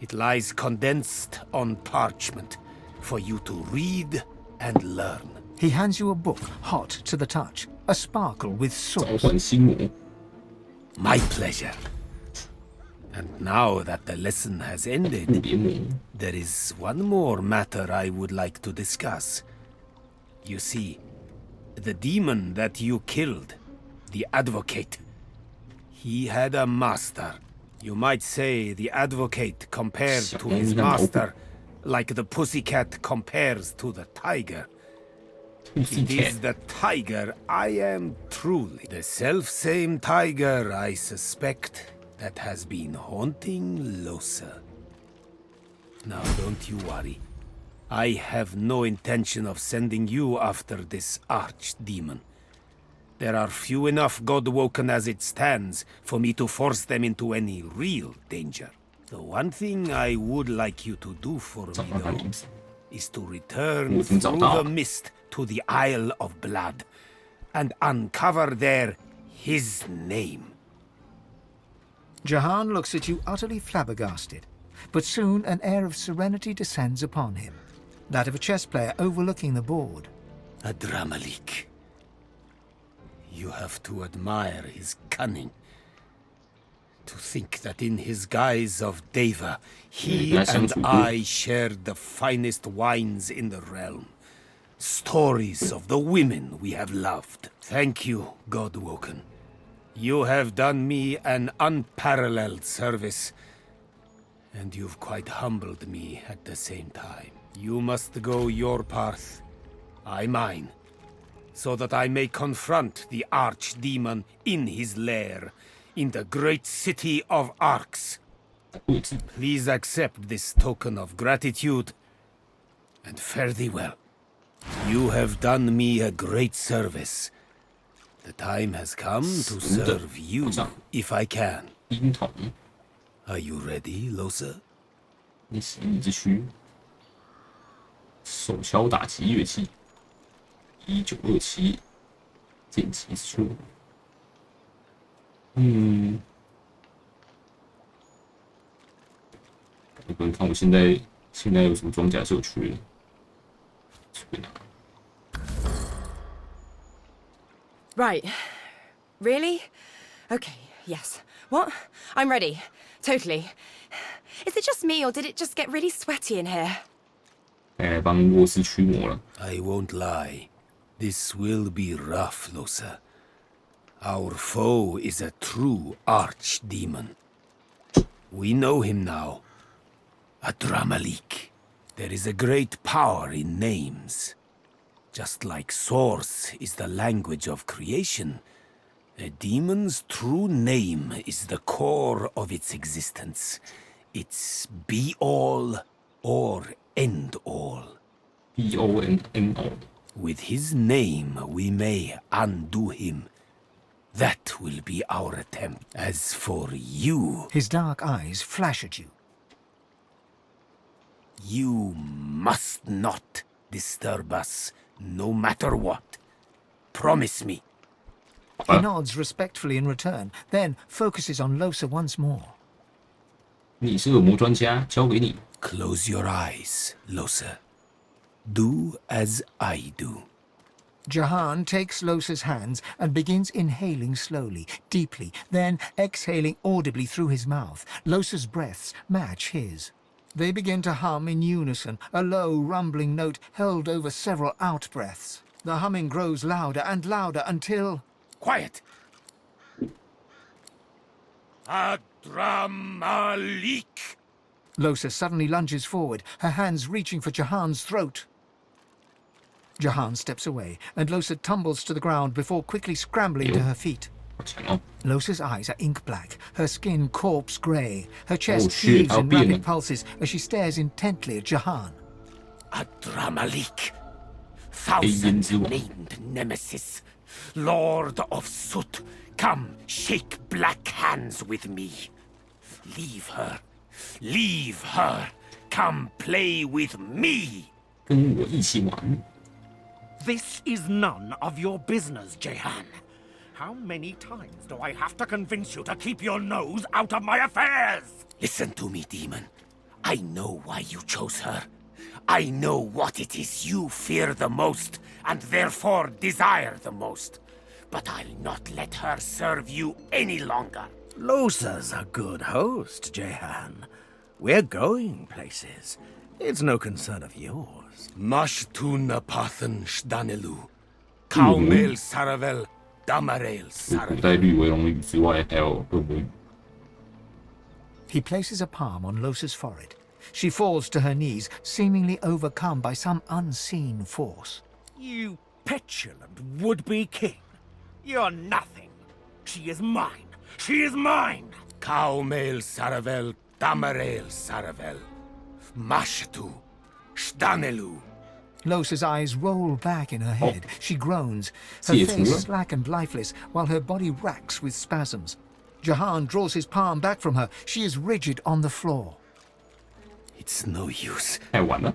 It lies condensed on parchment for you to read and learn. He hands you a book, hot to the touch, a sparkle with source. My pleasure. And now that the lesson has ended, there is one more matter I would like to discuss. You see, the demon that you killed, the Advocate, he had a master. You might say the Advocate compared to his master, like the pussycat compares to the tiger. It is the tiger I am truly. The self-same tiger, I suspect, that has been haunting Losa. Now don't you worry. I have no intention of sending you after this archdemon. There are few enough Godwoken as it stands for me to force them into any real danger. The one thing I would like you to do for me, though, is to return through the mist to the Isle of Blood and uncover there his name. Jahan looks at you utterly flabbergasted, but soon an air of serenity descends upon him, that of a chess player overlooking the board. Adramalik. You have to admire his cunning. To think that in his guise of Deva, he and I shared the finest wines in the realm. Stories of the women we have loved. Thank you, Godwoken. You have done me an unparalleled service, and you've quite humbled me at the same time. You must go your path, I mine, so that I may confront the archdemon in his lair, in the great city of Arx. Please accept this token of gratitude, and fare thee well. You have done me a great service. The time has come to serve you, if I can. Are you ready, Losa? 死意之躯，手敲打击乐器，1927，剑击之出。我不能看我现在有什么装甲是有缺的，缺哪？ Right. Really? Okay, yes. What? I'm ready. Totally. Is it just me, or did it just get really sweaty in here? 帮沃斯驱魔了。I won't lie. This will be rough, Losa. Our foe is a true archdemon. We know him now. Adramalik. There is a great power in names. Just like Source is the language of creation, a demon's true name is the core of its existence. It's be-all or end-all. Be-all and end-all. With his name, we may undo him. That will be our attempt. As for you... His dark eyes flash at you. You must not disturb us, no matter what. Promise me. He nods respectfully in return, then focuses on Losa once more. 你是恶魔专家，交给你。 Close your eyes, Losa. Do as I do. Jahan takes Losa's hands and begins inhaling slowly, deeply, then exhaling audibly through his mouth. Losa's breaths match his. They begin to hum in unison, a low, rumbling note held over several out-breaths. The humming grows louder and louder until... Quiet! Adramalik! Losa suddenly lunges forward, her hands reaching for Jahan's throat. Jahan steps away, and Losa tumbles to the ground before quickly scrambling to her feet. Losa's eyes are ink black, her skin corpse grey. Her chest heaves in rapid pulses as she stares intently at Jahan. Adramalik, thousand-named nemesis, Lord of Soot, come shake black hands with me. Leave her. Leave her. Come play with me. 跟我一起玩。 This is none of your business, Jehan. How many times do I have to convince you to keep your nose out of my affairs? Listen to me, demon. I know why you chose her. I know what it is you fear the most, and therefore desire the most. But I'll not let her serve you any longer. Losa's a good host, Jehan. We're going places. It's no concern of yours. Mashtuna Pathan Shdanelu. Kaumel Saravel Damarel Saravel. 在绿尾龙语之外，还有恶魔语。 He places a palm on Losa's forehead. She falls to her knees, seemingly overcome by some unseen force. You petulant would-be king. You're nothing. She is mine. She is mine. Kaumel Saravel Damarel Saravel. Mashtu Shdanelu. Losa's eyes roll back in her head. She groans, her face slack and lifeless, while her body racks with spasms. Jahan draws his palm back from her. She is rigid on the floor. It's no use. 太晚了。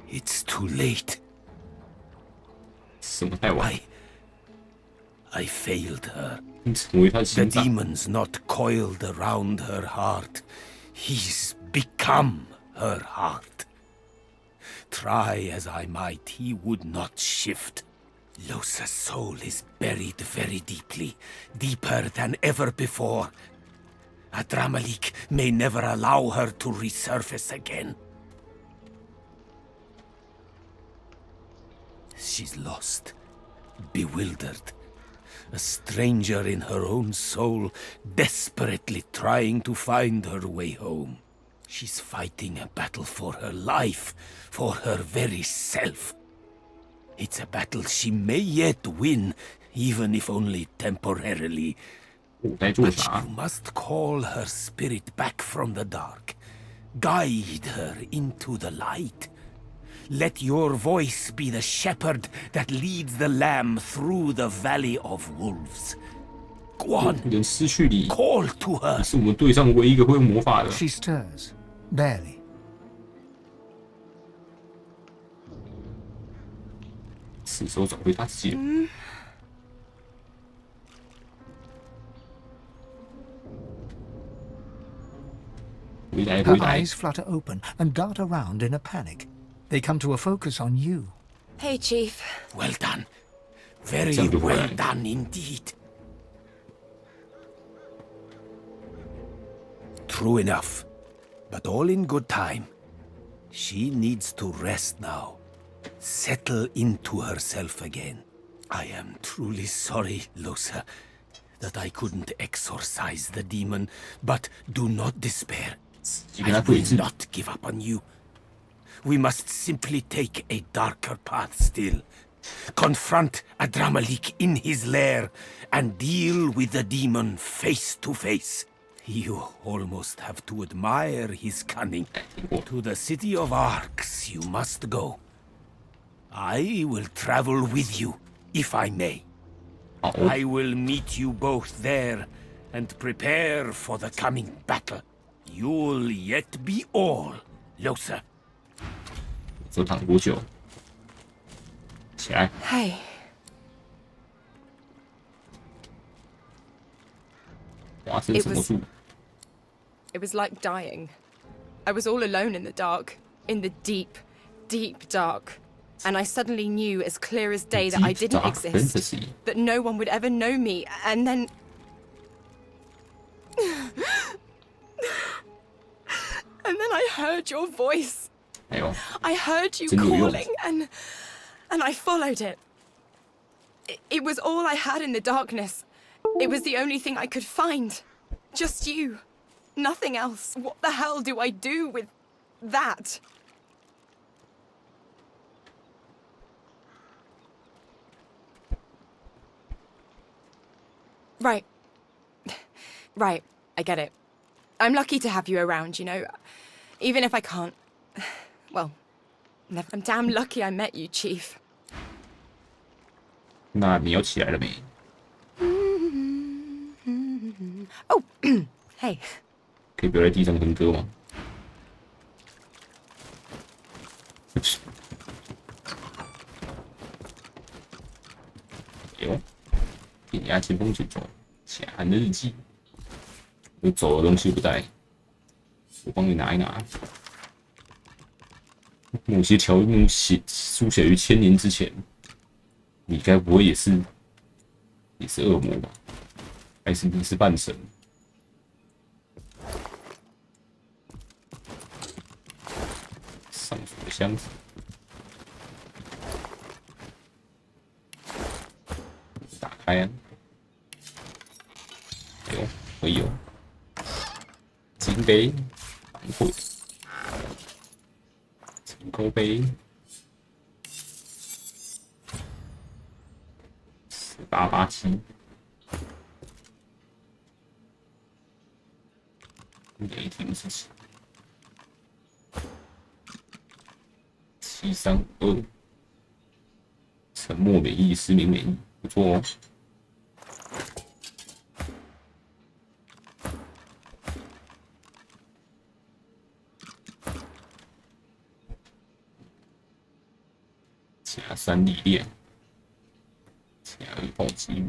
It's too late. 什么太晚？ I failed her. 你成为她的 The 心脏。 demon's not coiled around her heart. He's become her heart. Try as I might, he would not shift. Losa's soul is buried very deeply, deeper than ever before. Adramalik may never allow her to resurface again. She's lost, bewildered. A stranger in her own soul, desperately trying to find her way home. She's fighting a battle for her life, for her very self. It's a battle she may yet win, even if only temporarily. But you must call her spirit back from the dark. Guide her into the light. Let your voice be the shepherd that leads the lamb through the valley of wolves. Go on. Call to her. 是我们队上唯一一个会用魔法的。 She stirs, barely. 是时候找回他自己。回来， Her 回来！ eyes flutter open and dart around in a panic. They come to a focus on you. Hey, Chief. Well done. Very well done indeed. True enough. But all in good time. She needs to rest now. Settle into herself again. I am truly sorry, Losa, that I couldn't exorcise the demon, but do not despair. I will not give up on you. We must simply take a darker path still. Confront Adramalik in his lair and deal with the demon face to face. You almost have to admire his cunning. To the city of Arx you must go. I will travel with you, if I may. I will meet you both there and prepare for the coming battle. You'll yet be all, Losa. 这躺多久？起来！ Hey. 发生什么事？ It was like dying. I was all alone in the dark, in the deep, deep dark. And I suddenly knew as clear as day that I didn't exist. Fantasy. That no one would ever know me. And then... and then I heard your voice. I heard you calling and I followed it. It was all I had in the darkness. It was the only thing I could find. Just you. Nothing else. What the hell do I do with that? Right. Right. I get it. I'm lucky to have you around, you know. Even if I can't... Well, I'm damn lucky I met you, Chief. 那你要起来了没？ Oh, hey. 可以不要在地上哼歌吗？哎呦，碾压前锋选手，夏寒的日记。我走的东西不带，我帮你拿一拿。某些条目书写于1000年之前，你该不会也是恶魔吧？还是你是半神？上锁的箱子，打开啊！哎呦，可以哦。金杯，反悔。成功杯，1887，雷霆之旗，7352，沉默免疫，失明免疫，不错哦。加3历练，加2暴击，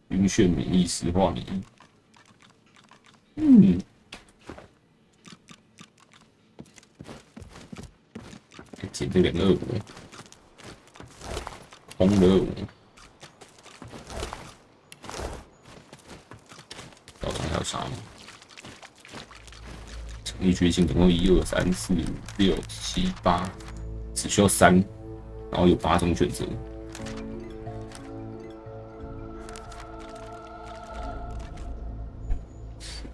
晕眩免疫，石化免疫。捡这2个恶魔，红的恶魔。道场还有啥吗？诚意觉醒总共1、2、3、4、5、6、7、8，只需要3。然后有8种选择，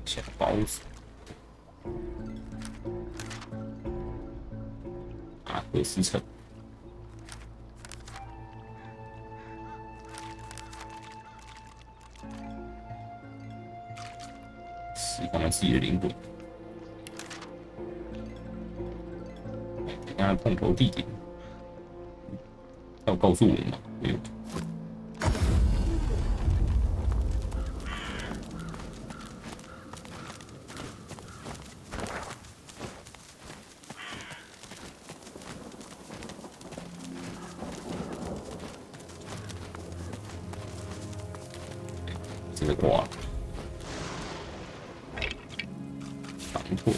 小包子，阿克斯城，释放了自己的灵魂。等下碰头地点，要告诉我们吗？没有。这个挂了，反退，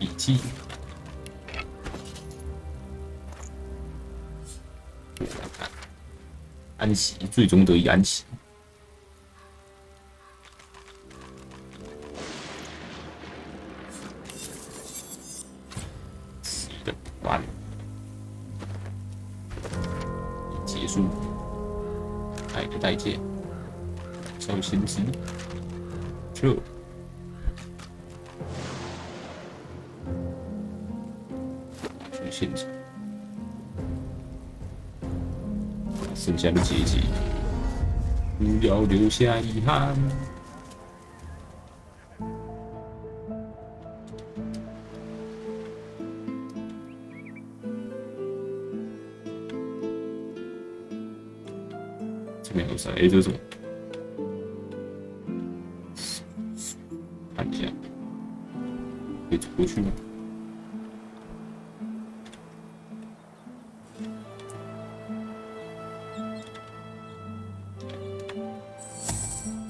笔记。安息，最终得以安息。死的完，结束，爱的代价。烧先知，这出现场，剩下的结局，不要留下遗憾。这边有啥？哎，这是什么？看一下，可以走过去吗？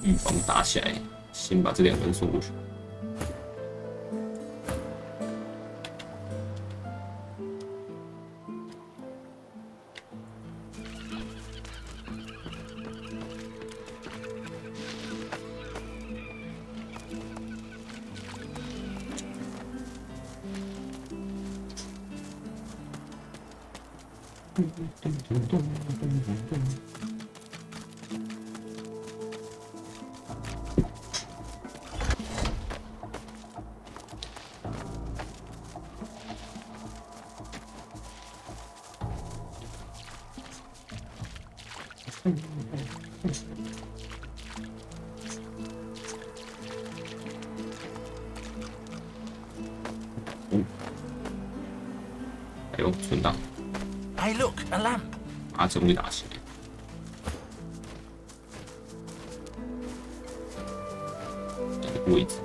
预防打起来，先把这两个人送过去。哎呦，存档！ Hey, look, a lamp. 把这东西打起来。这个位置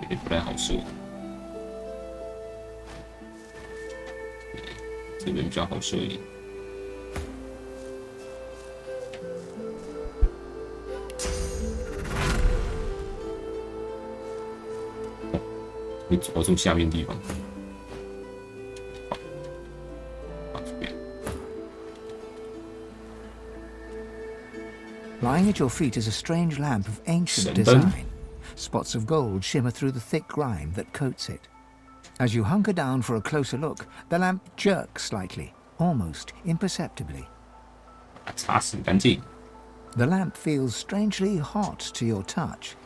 有点不太好设。这边比较好设一点。你走到这种下面地方。 Lying at your feet is a strange lamp of ancient design. Spots of gold shimmer through the thick grime that coats it. As you hunker down for a closer look, the lamp jerks slightly, almost imperceptibly. The lamp feels strangely hot to your touch.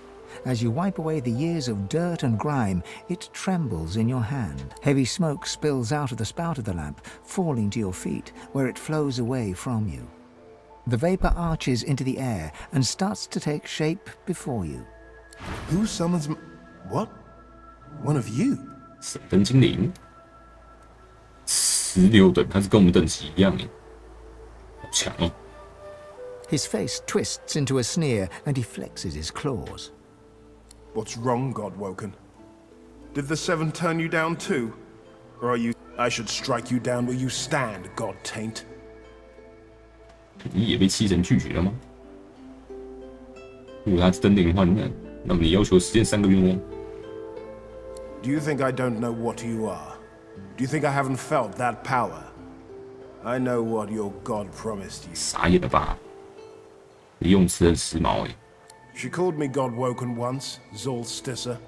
As you wipe away the years of dirt and grime, it trembles in your hand. Heavy smoke spills out of the spout of the lamp, falling to your feet, where it flows away from you. The vapor arches into the air and starts to take shape before you. Who summons what? One of you? 神灯精灵，16等，他是跟我们等级一样诶，好强哦。His face twists into a sneer and he flexes his claws. What's wrong, Godwoken? Did the Seven turn you down too? Or are you... I should strike you down where you stand, God Taint. 你也被七神拒绝了吗？如果他是登顶的话，那么你要求实现3个愿望。Do you think I don't know what you are? Do you think I haven't felt that power? I know what your God promised you. 傻眼了吧？你用词很时髦诶。She called me Godwoken once, Zol Stissa.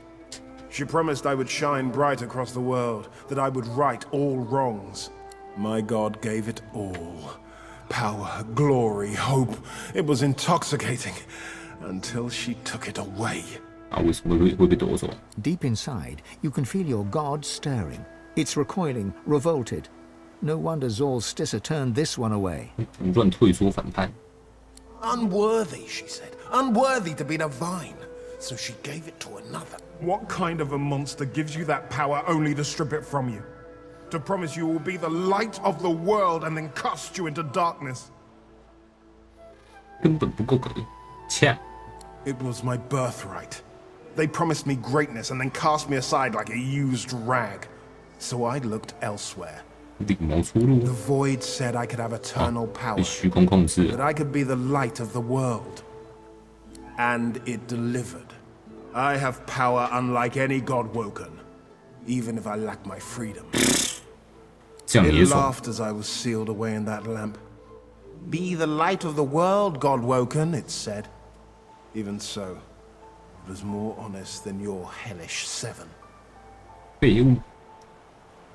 She promised I would shine bright across the world, that I would right all wrongs. My God gave it all. Power, glory, hope. It was intoxicating until she took it away. Deep inside, you can feel your god stirring. It's recoiling, revolted. No wonder Zol Stissa turned this one away. Unworthy, she said. unworthy to be divine, so she gave it to another. What kind of a monster gives you that power only to strip it from you? To promise you will be the light of the world and then cast you into darkness? 根本不够格，呛。It was my birthright. They promised me greatness and then cast me aside like a used rag. So I looked elsewhere. The void said I could have eternal power, that I could be the light of the world. And it delivered. I have power unlike any god woken, even if I lack my freedom. It laughed as I was sealed away in that lamp. Be the light of the world, god woken, it said. Even so, it was more honest than your hellish seven. 废物，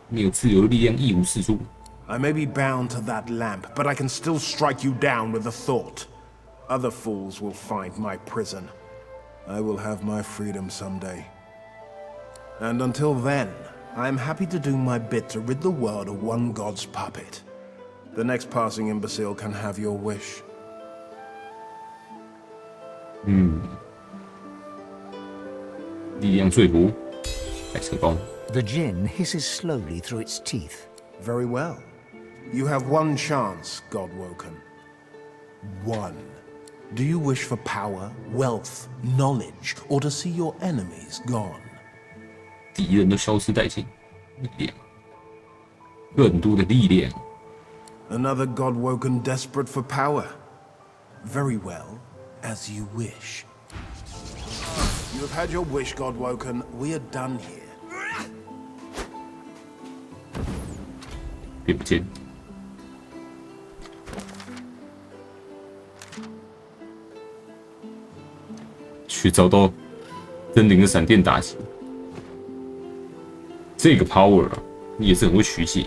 你有自由的力量一无是处。I may be bound to that lamp, but I can still strike you down with a thought. Other fools will find my prison. I will have my freedom someday. And until then, I am happy to do my bit to rid the world of one god's puppet. The next passing imbecile can have your wish. 力量说服，还成功。 The gin hisses slowly through its teeth. Very well. You have one chance, God Woken. One. Do you wish for power, wealth, knowledge, or to see your enemies gone? 敌人都消失殆尽，力量，更多的力量。 Another God Woken desperate for power. Very well, as you wish. You have had your wish, God Woken. We are done here. 变不见。却遭到狰狞的闪电打击。这个 power 啊，你也是很会取血。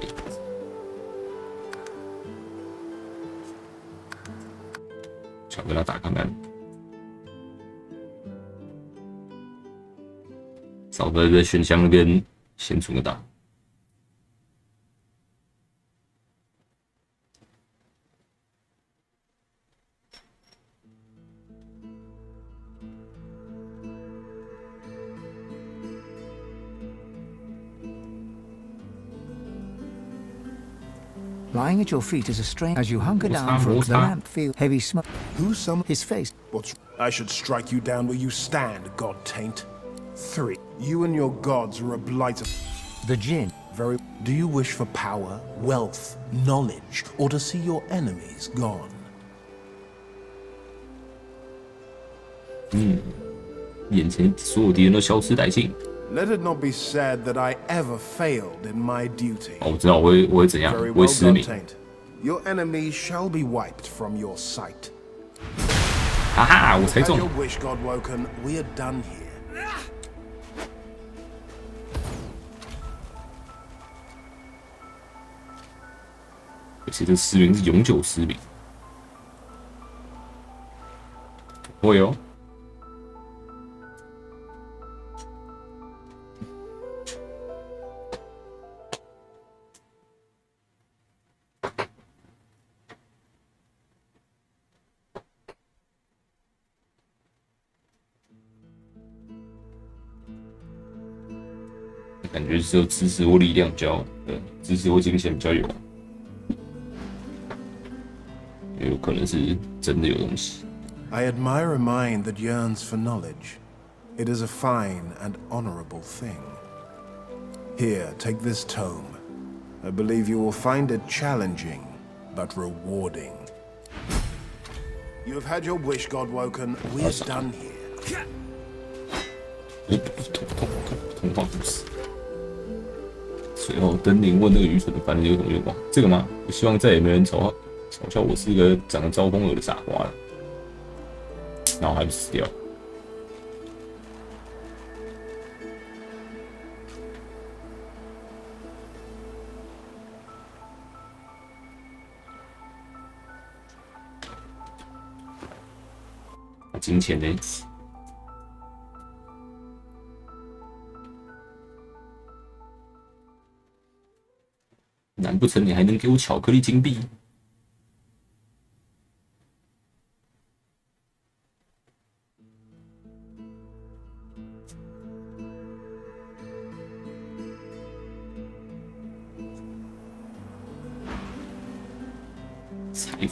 想跟他打看看，找个在选项那边先出个打。 Lying at your feet is a stranger. As you hunker down for the lamp, feel heavy smoke. Who's some? His face. What's? I should strike you down where you stand, God Taint. 3. You and your gods are a blight of... The gin. Very... Do you wish for power, wealth, knowledge, or to see your enemies gone? 眼前所有敌人都消失殆尽。 Let it not be said that I ever failed in my duty. 我知道我会怎样，我会失明。 Your enemies shall be wiped from your sight. 哈哈，我猜中了。 Your wish, God Woken. We are done here. 而且这失明是永久失明。会哦。 感觉只有知识或力量比较，知识或金钱比较有，也有可能是真的有东西。I admire a mind that yearns for knowledge. It is a fine and honorable thing. Here, take this tome. I believe you will find it challenging, but rewarding. You have had your wish, God Woken. We are done here. 童话故事。 随后，登临问那个愚蠢的凡人有什么愿望？这个吗？我希望再也没人嘲笑我是个长得招风耳的傻瓜了。然后还不死掉。金钱呢？ 难不成你还能给我巧克力金币？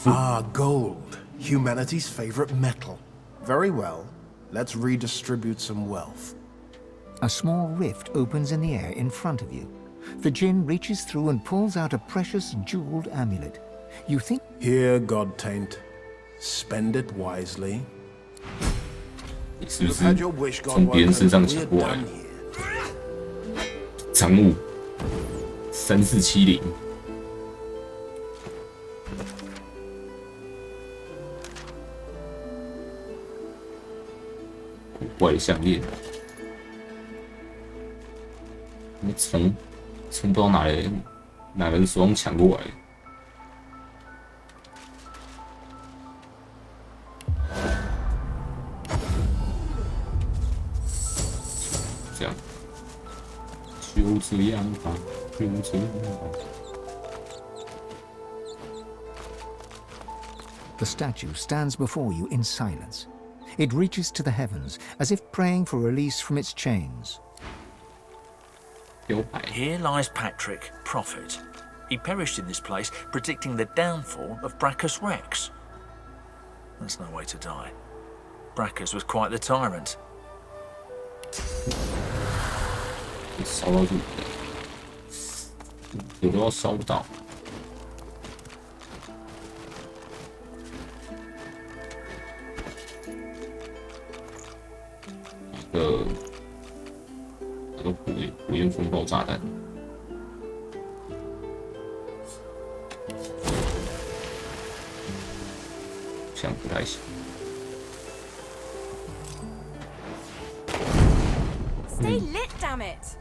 Ah, gold. Humanity's favorite metal. Very well. Let's redistribute some wealth. A small rift opens in the air in front of you. The djinn reaches through and pulls out a precious jeweled amulet. You think... Here, God Taint. Spend it wisely. 你是不是从别人身上抢过来？长物3470，古怪的项链，你从不知道哪人手上抢过来。这样，就这样吧，就这样吧。The statue stands before you in silence. It reaches to the heavens, as if praying for release from its chains. Here lies Patrick, prophet. He perished in this place, predicting the downfall of Brachus Rex. That's no way to die. Brachus was quite the tyrant. 烧到这里，有的要烧不到。那个火焰风暴炸弹，像不太行。Stay lit, damn it!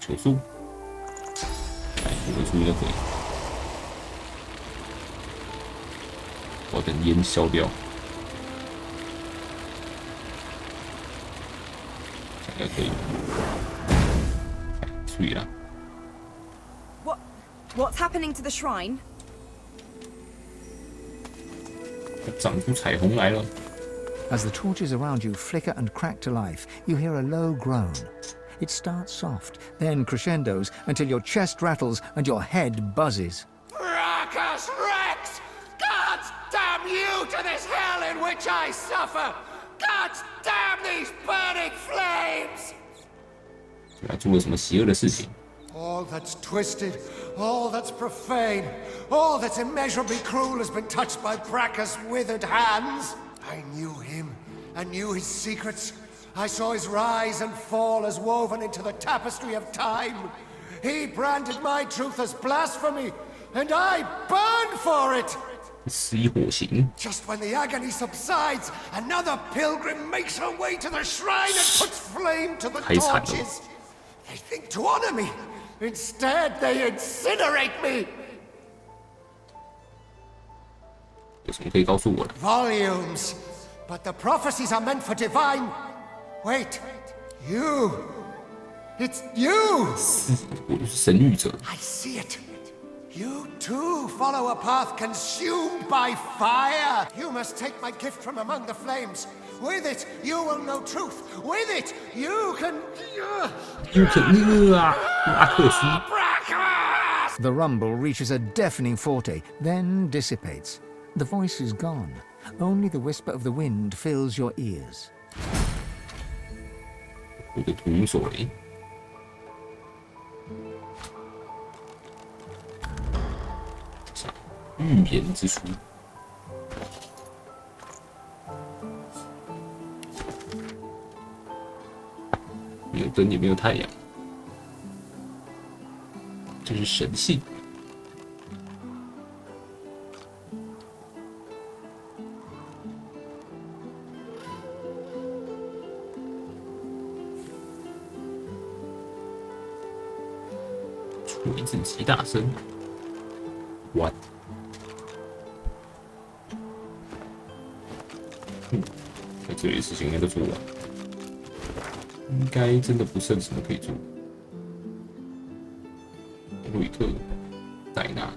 球速，球速应该可以。我等烟消掉，应该可以。注意啦。What's happening to the shrine? 长出彩虹来了。As the torches around you flicker and crack to life, you hear a low groan. It starts soft, then crescendos until your chest rattles and your head buzzes. Brachus Rex! God damn you to this hell in which I suffer! God damn these burning flames! 他做了什么邪恶的事情？ All that's twisted, all that's profane, all that's immeasurably cruel has been touched by Brachus' withered hands. I knew him, I knew his secrets. I saw his rise and fall as woven into the tapestry of time. He branded my truth as blasphemy, and I burned for it. Just when the agony subsides, another pilgrim makes her way to the shrine and puts flame to the torches. They think to honor me. Instead, they incinerate me. 有什么可以告诉我的？ Volumes, but the prophecies are meant for divine. Wait, you. It's you. 我就是神谕者。 I see it. You too follow a path consumed by fire. You must take my gift from among the flames. With it, you will know truth. With it, you can. The rumble reaches a deafening forte, then dissipates. The voice is gone. Only the whisper of the wind fills your ears. 我的屠鹰手雷，预言之书。没有灯也没有太阳，这是神性。出一阵极大声 ，what？ 在这里的事情应该都做完，应该真的不剩什么可以做。瑞特、戴娜，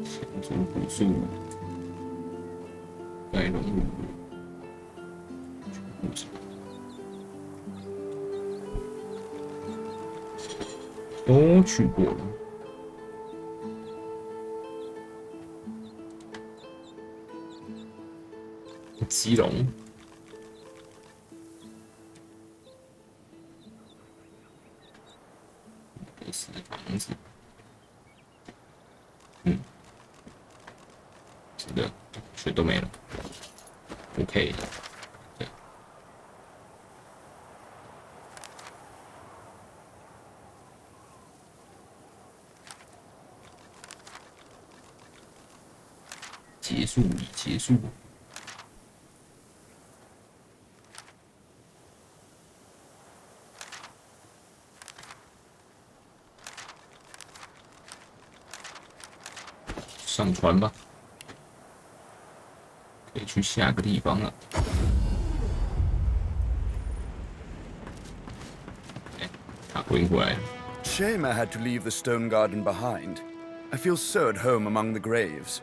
前足朴树，盖隆路。都去过了。基隆，这是房子，这个水都没了。OK， 对，结束已结束。上船吧，可以去下个地方了。哎，他回来了。 Shame I had to leave the stone garden behind. I feel so at home among the graves.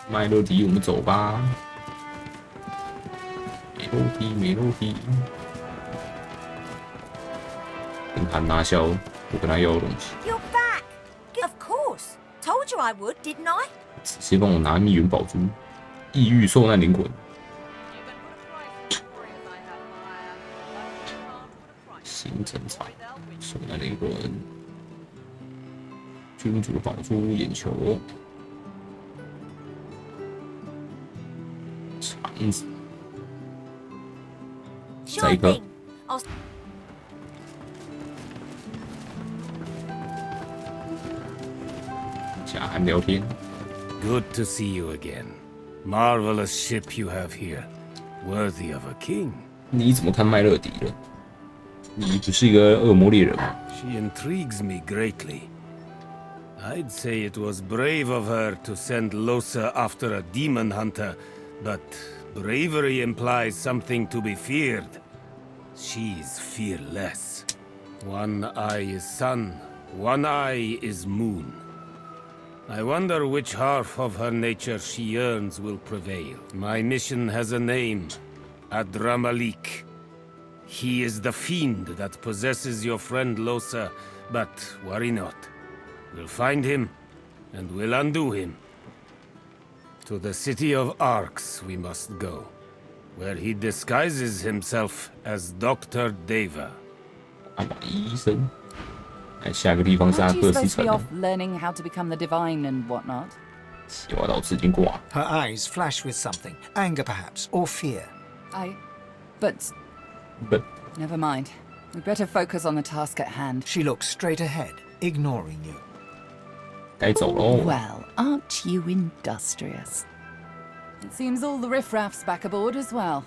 麦乐迪，我们走吧。没楼梯，没楼梯。跟他拿小，我跟他要东西。 You're back. Of course. Told you I would, didn't I? 直接帮我拿密云宝珠，异域受难灵魂。行程草，受难灵魂，君主宝珠眼球，肠子，再一个。 下海聊天。 Good to see you again. Marvelous ship you have here, worthy of a king. 你怎么看麦乐迪了？你不是一个恶魔猎人吗？ She intrigues me greatly. I'd say it was brave of her to send Losa after a demon hunter, but bravery implies something to be feared. She's fearless. One eye is sun, one eye is moon. I wonder which half of her nature she yearns will prevail. My mission has a name, Adramalik. He is the fiend that possesses your friend Losa, but worry not. We'll find him, and we'll undo him. To the city of Arx we must go, where he disguises himself as Dr. Deva. 医生。 下个地方是阿克斯城。 learning how to become the divine and whatnot. 西瓦岛已经挂。 Her eyes flash with something, anger perhaps, or fear. But. Never mind. We'd better focus on the task at hand. She looks straight ahead, ignoring you. 该走喽。 Well, aren't you industrious? It seems all the riffraff's back aboard as well.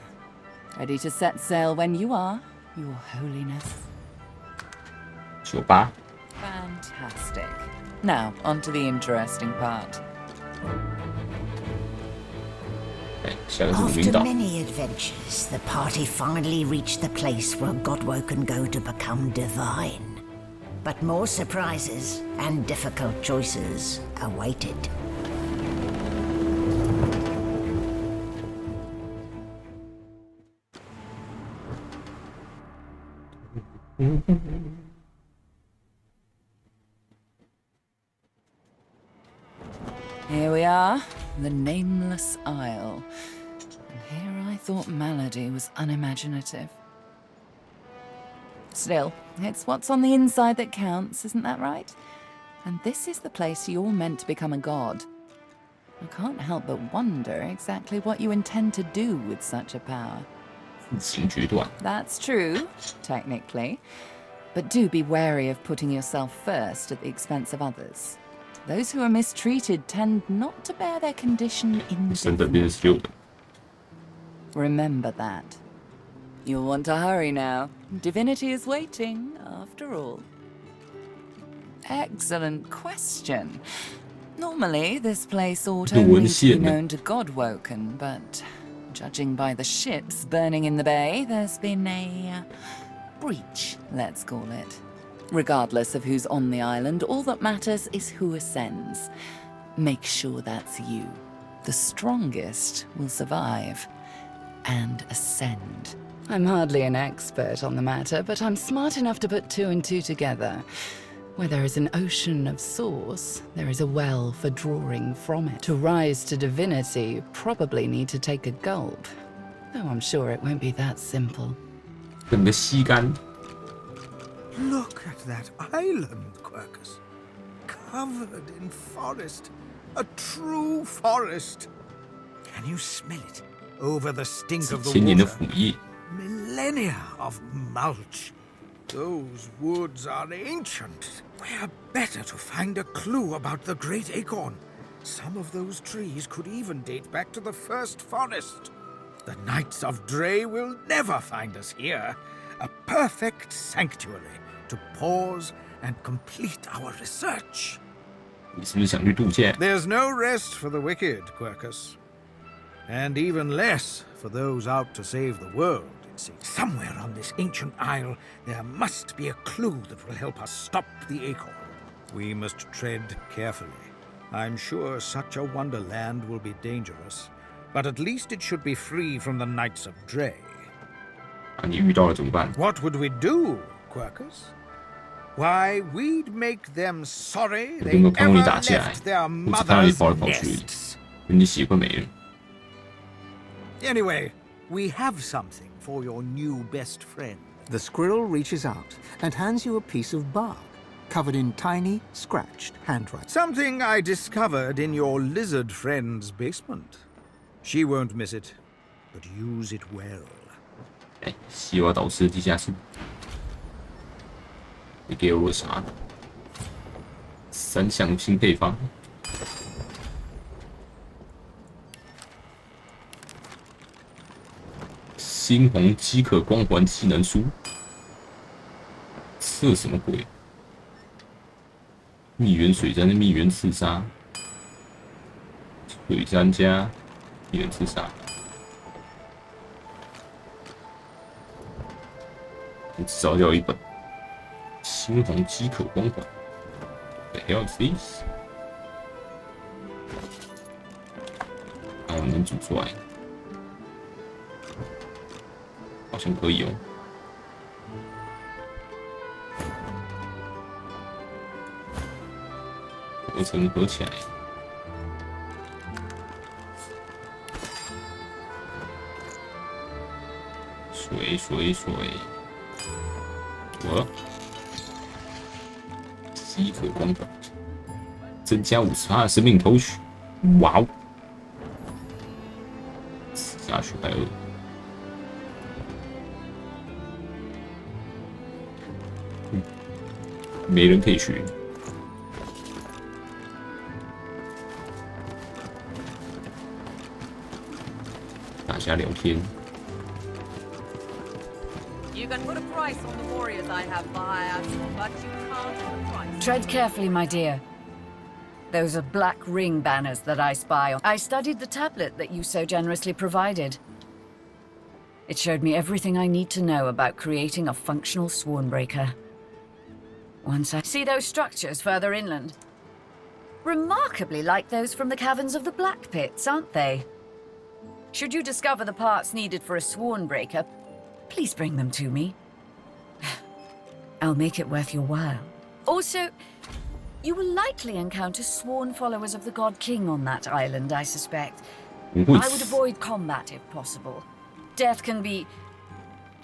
Ready to set sail when you are, Your Holiness. 酒吧。 Fantastic. Now, on to the interesting part. After many adventures, the party finally reached the place where Godwo can go to become divine. But more surprises and difficult choices awaited. Here we are, the Nameless Isle. And here I thought Malady was unimaginative. Still, it's what's on the inside that counts, isn't that right? And this is the place you're meant to become a god. I can't help but wonder exactly what you intend to do with such a power. That's true, technically. But do be wary of putting yourself first at the expense of others. Those who are mistreated tend not to bear their condition indifferently. Remember that. You'll want to hurry now. Divinity is waiting, after all. Excellent question. Normally, this place ought only to be known to Godwoken, but judging by the ships burning in the bay, there's been a breach, let's call it. Regardless of who's on the island, all that matters is who ascends. Make sure that's you. The strongest will survive. and ascend. I'm hardly an expert on the matter, but I'm smart enough to put 2 and 2 together. Where there is an ocean of source, there is a well for drawing from it. To rise to divinity, you probably need to take a gulp. Though I'm sure it won't be that simple. Look at that island, Quercus. Covered in forest. A true forest. Can you smell it? Over the stink of the water. Millennia of mulch. Those woods are ancient. Where better to find a clue about the Great Acorn? Some of those trees could even date back to the first forest. The Knights of Dre will never find us here. A perfect sanctuary to pause and complete our research. There's no rest for the wicked, Quercus. And even less for those out to save the world, it seems. Somewhere on this ancient isle, there must be a clue that will help us stop the Acorn. We must tread carefully. I'm sure such a wonderland will be dangerous, but at least it should be free from the Knights of Dre. What would we do, Quercus? Why, we'd make them sorry they ever left their mother's nests. Anyway, we have something for your new best friend. The squirrel reaches out and hands you a piece of bark, covered in tiny, scratched handwriting. Something I discovered in your lizard friend's basement. She won't miss it, but use it well. 西瓦导师的地下室，你给我啥？3项新配方。猩红饥渴光环技能书，这什么鬼？蜜源水战的蜜源刺杀，水战加蜜源刺杀。至少要一本猩红饥渴光环。The hell is this？ 看我能煮出来，好像可以哦。合成合起来。水。我饥渴光环，增加50%的生命头绪，哇哦！吃下去还有，没人可以学。大家聊天。 You can put a price on the warriors I have for hire, but you can't put a price. Tread carefully, my dear. Those are black ring banners that I spy on. I studied the tablet that you so generously provided. It showed me everything I need to know about creating a functional Swornbreaker. Once I see those structures further inland. Remarkably like those from the caverns of the Black Pits, aren't they? Should you discover the parts needed for a Swornbreaker, please bring them to me. I'll make it worth your while. Also, you will likely encounter sworn followers of the God King on that island, I suspect. I would avoid combat if possible. Death can be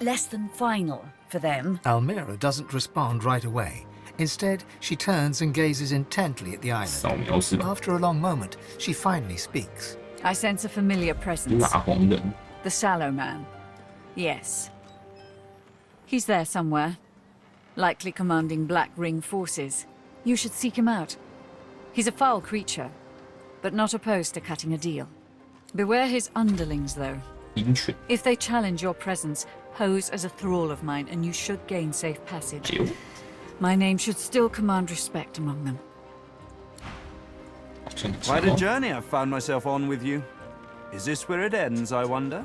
less than final for them. Almira doesn't respond right away. Instead, she turns and gazes intently at the island. After a long moment, she finally speaks. I sense a familiar presence. The Sallow Man. Yes. He's there somewhere. Likely commanding Black Ring forces. You should seek him out. He's a foul creature, but not opposed to cutting a deal. Beware his underlings, though. If they challenge your presence, pose as a thrall of mine, and you should gain safe passage. My name should still command respect among them. Quite a journey I've found myself on with you. Is this where it ends, I wonder?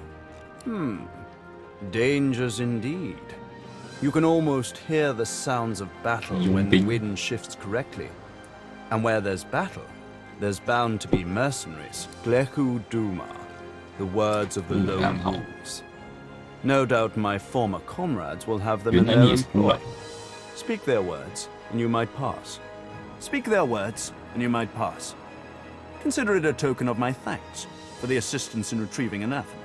Dangers indeed. You can almost hear the sounds of battle when the wind shifts correctly. And where there's battle, there's bound to be mercenaries. Gleku Duma. the words of the lone wolves. No doubt my former comrades will have them in their employ. Speak their words, and you might pass. Speak their words, and you might pass. Consider it a token of my thanks for the assistance in retrieving anathema.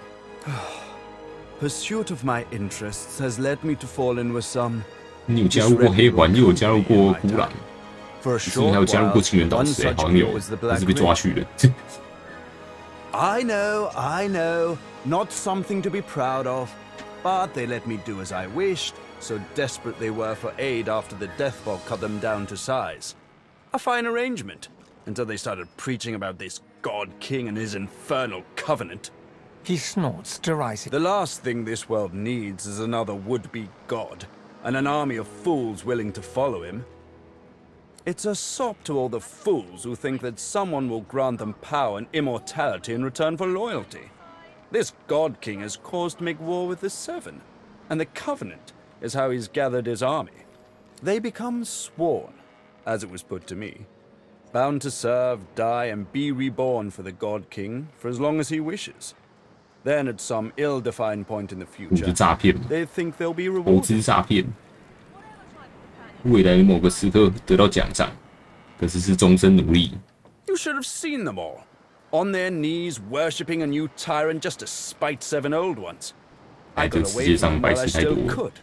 Pursuit of my interests has led me to fall in with some. 你有加入过黑环，又有加入过孤狼，之前还有加入过清源导师，好像有，可是被抓去了。I know, not something to be proud of, but they let me do as I wished, so desperate they were for aid after the Deathbog cut them down to size. A fine arrangement, until they started preaching about this God King and his infernal covenant. He snorts derisively. The last thing this world needs is another would-be god, and an army of fools willing to follow him. It's a sop to all the fools who think that someone will grant them power and immortality in return for loyalty. This God King has caused to make war with the Seven, and the Covenant is how he's gathered his army. They become sworn, as it was put to me, bound to serve, die, and be reborn for the God King for as long as he wishes. Then at some ill-defined point in the future, they think they'll be rewarded. 投资诈骗，未来某个时刻得到奖赏，可是是终身奴隶。You should have seen them all, on their knees worshipping a new tyrant just to spite 7 old ones. I got away from them while I still could.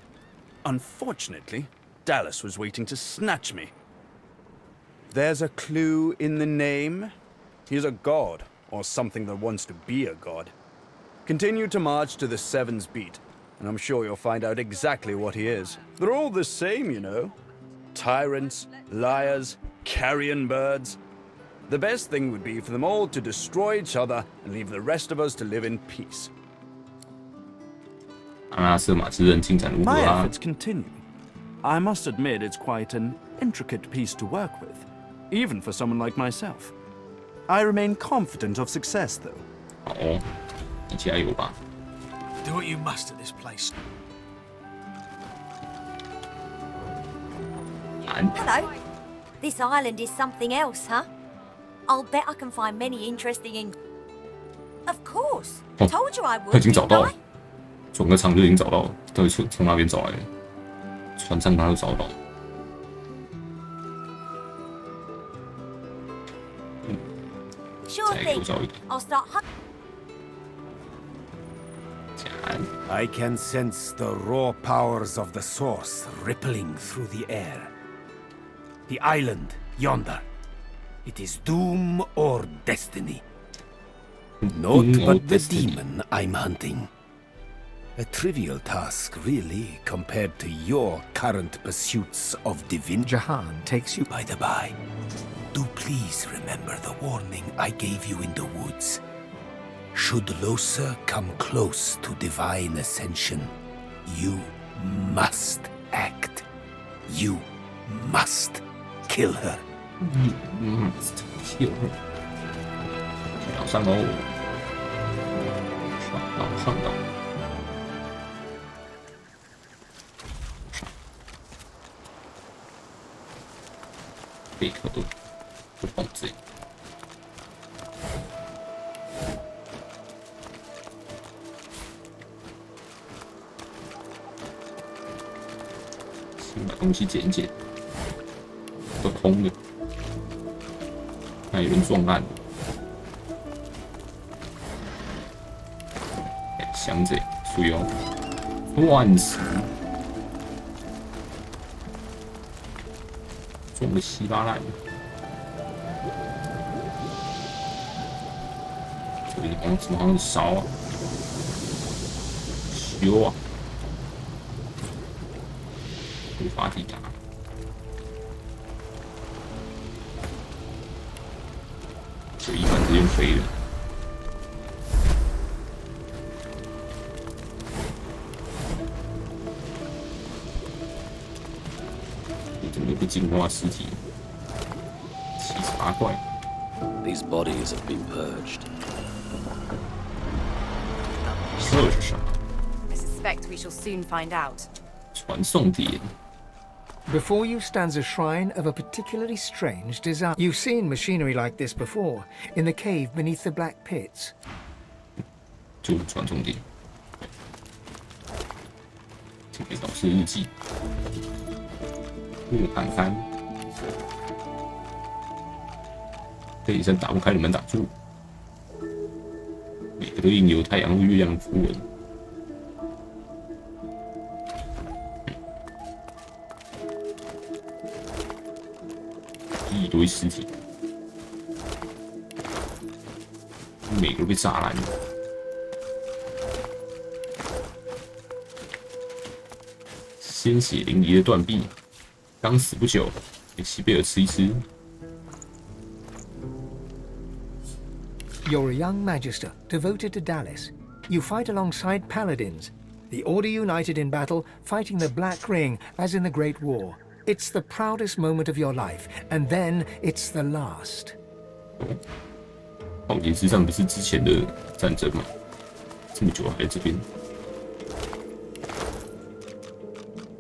Unfortunately, Dallas was waiting to snatch me. There's a clue in the name. He's a god, or something that wants to be a god. Continue to march to the Seven's beat, and I'm sure you'll find out exactly what he is. They're all the same, you know. Tyrants, liars, carrion birds. The best thing would be for them all to destroy each other and leave the rest of us to live in peace. My efforts continue. I must admit it's quite an intricate piece to work with, even for someone like myself. I remain confident of success, though. 好哦，你加油吧。Do what you must at this place. Hello. This island is something else, huh? I'll bet I can find many interesting Of course. Told you I would. 他已经找到了，转个场就已经找到了，到底从哪边找来的？船上他都找到。Sure thing. I'll start I can sense the raw powers of the source rippling through the air. The island, yonder. It is doom or destiny. Naught but the demon I'm hunting. A trivial task, really, compared to your current pursuits of divinity. Jahan takes you. By the by, do please remember the warning I gave you in the woods. Should Losa come close to divine ascension, you must act. You must kill her. You must kill her. 上楼，上岛。贝克的棒子。先把东西捡一捡，都空的。看有人撞烂了。箱子，属于哦。Once。撞的稀巴烂。这里怎么好像少啊？修啊！无法抵达。就一般直接飞了。怎么有个进化尸体？奇茶怪。These bodies have been purged. I suspect we shall soon find out. 传送点。Before you stands a shrine of a particularly strange design. You've seen machinery like this before, in the cave beneath the black pits. 就传重点。这个导师日记，木坎坎，这一声打不开的门挡住，每个都印有太阳或月亮的符文。一堆尸体，每个都被炸烂了。鲜血淋漓的断臂，刚死不久，给西贝尔吃一吃。You're a young magister devoted to Dallas. You fight alongside paladins. The Order united in battle, fighting the Black Ring as in the Great War. It's the proudest moment of your life, and then it's the last. 浩劫之上不是之前的战争吗？这么久还在这边。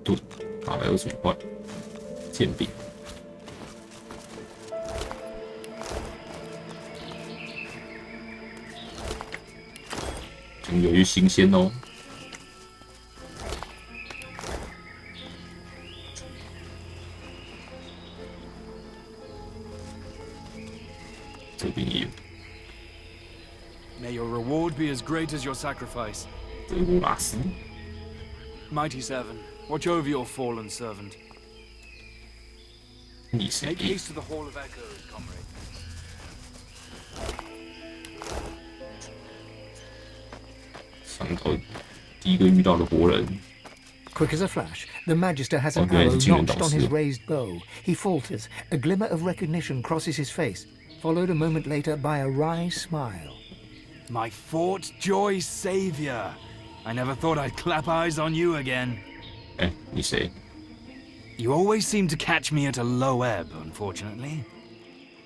盾825块，剑柄。越来越新鲜哦。这边也有。May your reward be as great as your sacrifice. 德古拉斯。Mighty Seven, watch over your fallen servant. Make haste to the Hall of Echoes, comrade. 上头第一个遇到的活人。Quick as a flash, the Magister has an arrow notched on his raised bow. He falters. A glimmer of recognition crosses his face, followed a moment later by a wry smile. My Fort Joy savior. I never thought I'd clap eyes on you again. You say? You always seem to catch me at a low ebb, unfortunately.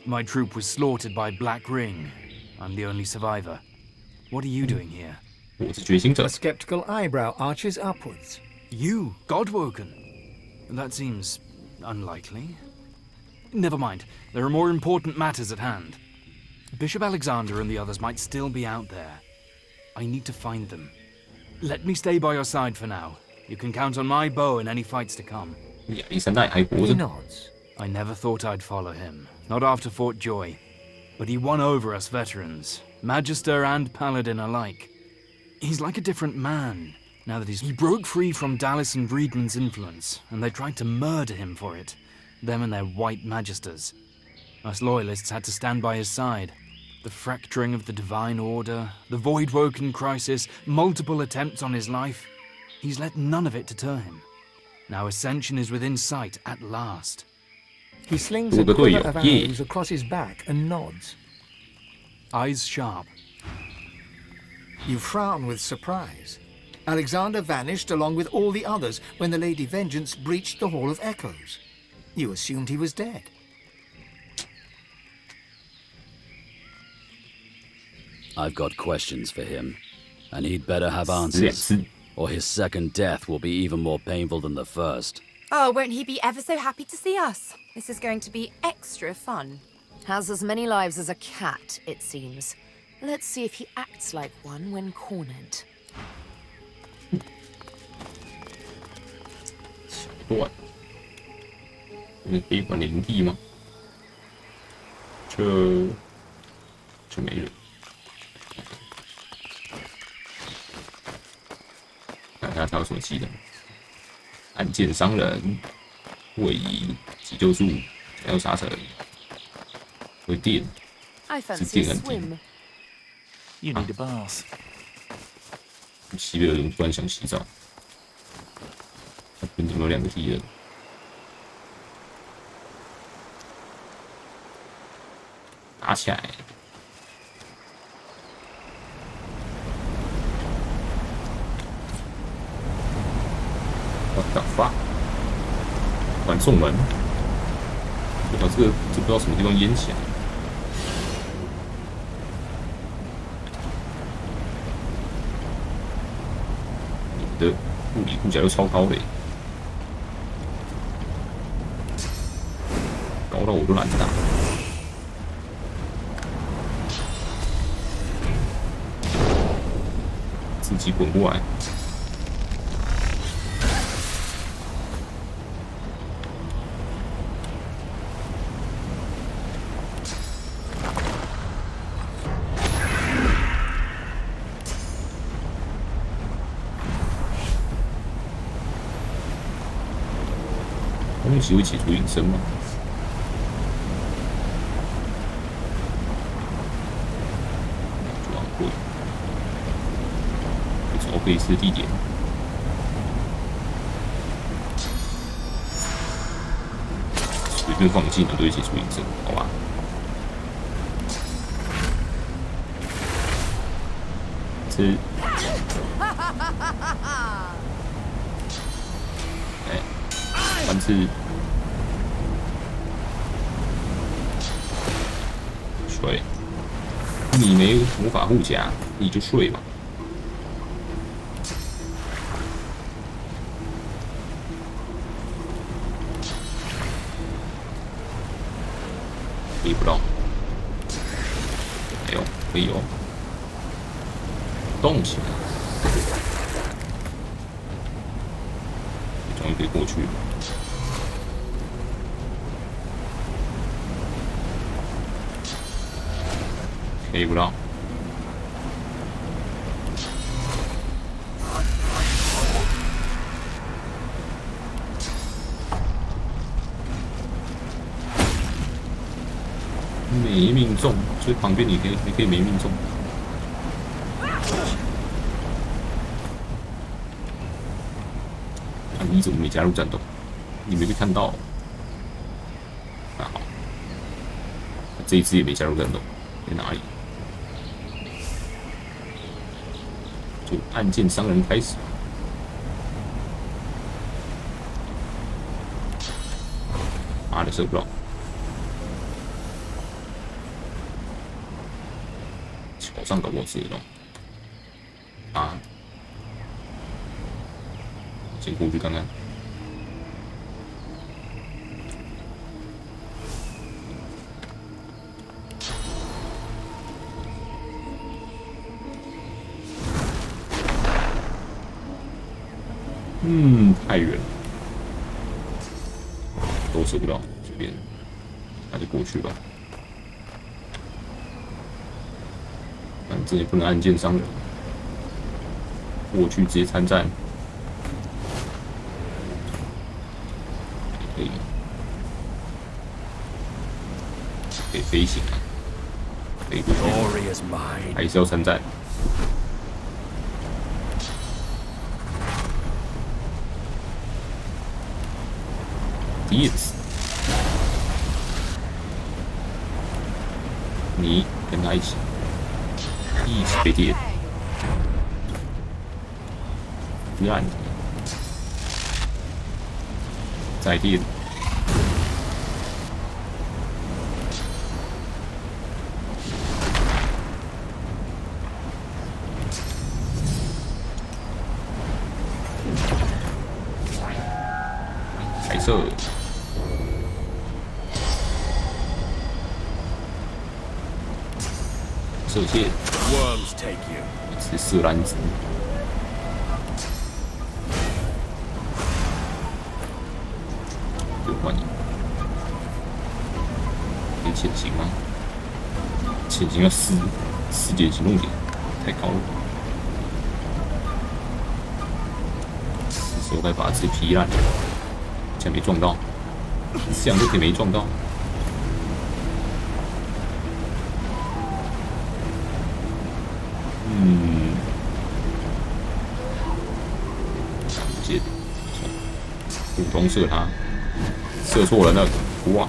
My troop was slaughtered by Black Ring. I'm the only survivor. What are you doing here? A skeptical eyebrow arches upwards. You, Godwoken? That seems unlikely. Never mind. There are more important matters at hand. Bishop Alexander and the others might still be out there. I need to find them. Let me stay by your side for now. You can count on my bow in any fights to come. He nods. I never thought I'd follow him. Not after Fort Joy. But he won over us veterans, Magister and Paladin alike. He's like a different man, now that he broke free from Dallas and Reedman's influence, and they tried to murder him for it. Them and their white magisters. Us loyalists had to stand by his side. The fracturing of the Divine Order, the Voidwoken crisis, multiple attempts on his life. He's let none of it deter him. Now Ascension is within sight at last. He slings a quiver of arrows across his back and nods. Eyes sharp. You frown with surprise. Alexander vanished along with all the others when the Lady Vengeance breached the Hall of Echoes. You assumed he was dead. I've got questions for him, and he'd better have answers, or his second death will be even more painful than the first. Oh, won't he be ever so happy to see us? This is going to be extra fun. Has as many lives as a cat, it seems. Let's see if he acts like one when cornered. 断，可以管灵地吗？这没人。看看他有什么技能。暗箭伤人，位移，急救术，想要杀成，会电，是电很低。You need a bath. 西贝尔人突然想洗澡。他边怎么有2个敌人？打起来！ What the fuck？ 传送门，我靠，这不知道什么地方淹起来。你们的物理护甲都超高的，高到我都懒得打。自己滚过来。东西会起出隐身吗？就往过，找可以吃地点。随便放技能都会起出隐身，好吧？吃。但是睡，你没魔法护甲，你就睡吧。可以不到，没有，可以哦，动起来，终于可以过去了。可以不到，没命中，所以旁边你可以没命中。啊，你怎么没加入战斗？你没被看到？那好，这一次也没加入战斗，在哪里？就暗箭伤人开始。妈的，射不到！桥上搞不好射得到。啊！先过去看看。太远了，都射不到，随便，那就过去吧。反正也不能暗箭伤人，过去直接参战，可以，可以飞行啊，飞过去，还是要参战。你跟他一起被电，烂，再电，彩色。射线，是射篮子，就换你。可以潜行吗？潜行要4点行动点，太高了。是时候该把这劈烂，竟然没撞到，这样就可以没撞到。箭，普通射他，射错了那个，哇，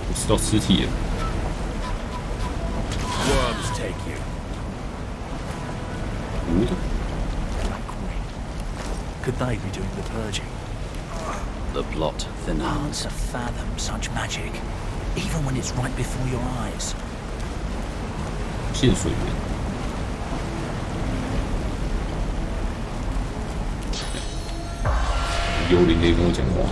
我吃到尸体了。Could they be doing the purging? The plot thinnens. Hard to fathom such magic, even when it's right before your eyes. 限水源。幽灵可以跟我讲话。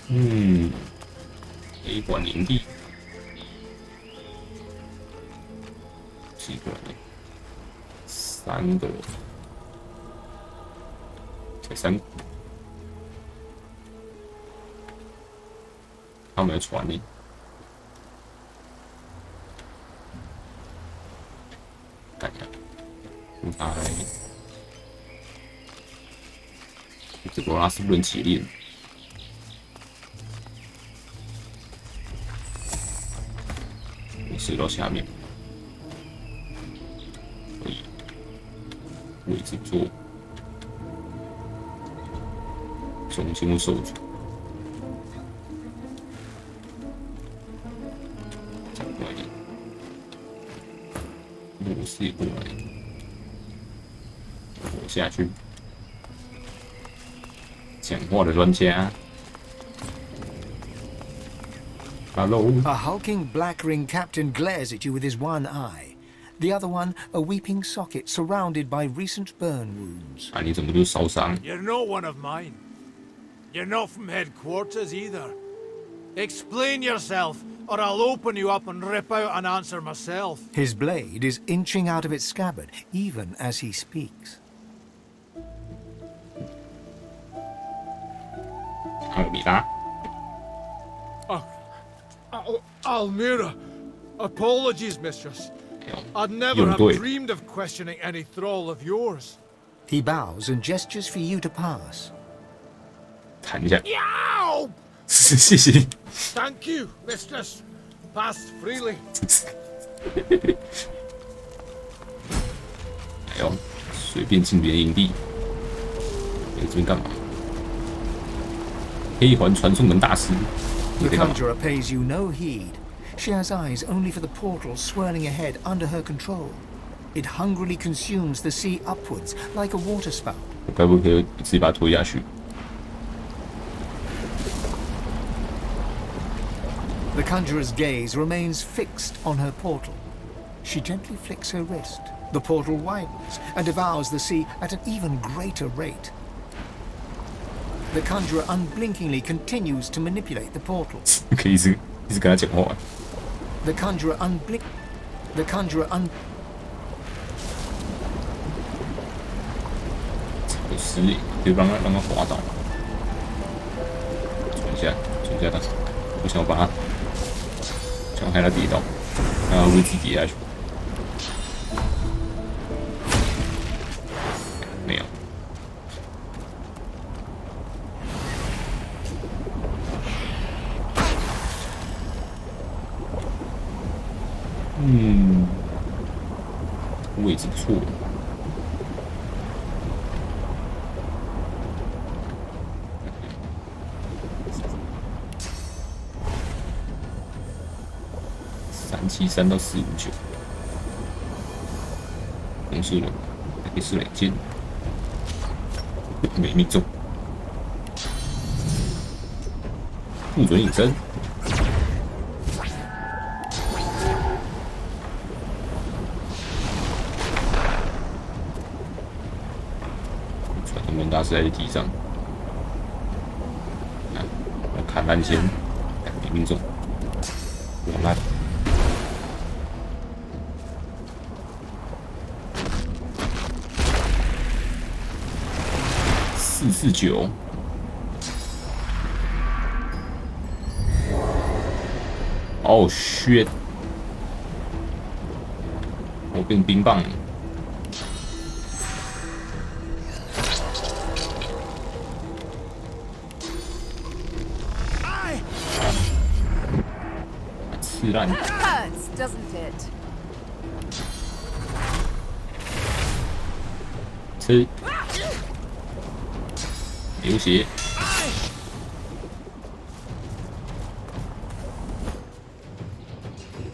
雷管营地，几个人？3个人，才3个。他们的船呢？看一下，这个拉斯不能起练。射到下面，可以，位置不错，中间会受阻。转过来一点，模式过来，我下去。讲话的专家。Hello. A hulking black-ringed captain glares at you with his one eye. The other one, a weeping socket surrounded by recent burn wounds. 啊，你怎么就烧伤？ You're not one of mine. You're not from headquarters either. Explain yourself, or I'll open you up and rip out an answer myself. His blade is inching out of its scabbard, even as he speaks. 阿尔米拉。 Almira, apologies, mistress. I'd never have dreamed of questioning any thrall of yours. He bows and gestures for you to pass. 弹一下。 Yow! 谢谢。 Thank you, mistress. Pass freely. 哎呦，随便进别人营地。哎，这边干嘛？黑环传送门大师。 The conjurer pays you no heed. She has eyes only for the portal swirling ahead under her control. It hungrily consumes the sea upwards like a water spout. 我该不可以自己把它拖下去？ The conjurer's gaze remains fixed on her portal. She gently flicks her wrist. The portal widens and devours the sea at an even greater rate. The conjurer unblinkingly continues to manipulate the portal. 可以一直跟他讲话。 The conjurer The conjurer 有实力，可以让他滑倒。转一下他，我想要把他，想害他跌倒，让他会自己跌下去。没有。 位置不错。373到459，红色的黑色两件，没命中，不准隐身。 大师在地上，我砍烂先，没命中，我烂。449，哦，shit，我变冰棒了。 That hurts, doesn't it? 吃，流血。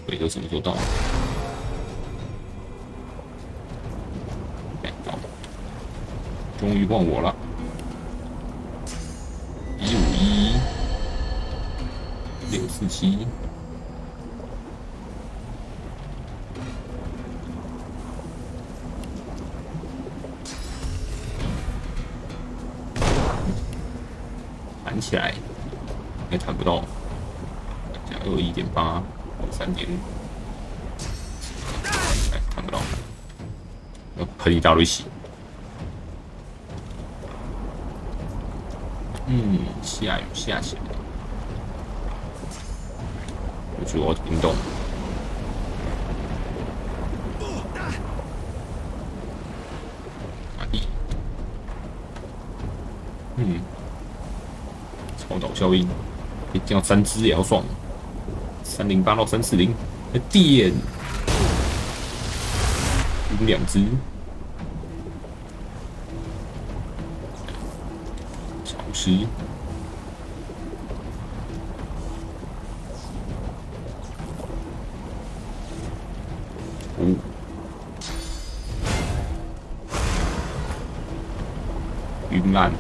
鬼都什么时候到？哎，到，终于换我了。151、647。 弹起来该谈不到。加21.8， 3.5，哎，看不到。要喷一大堆血。下雨下起来，我觉得我要冰冻。超导效应，一定要3只也要爽。308到340，电，2只，潮湿，晕烂。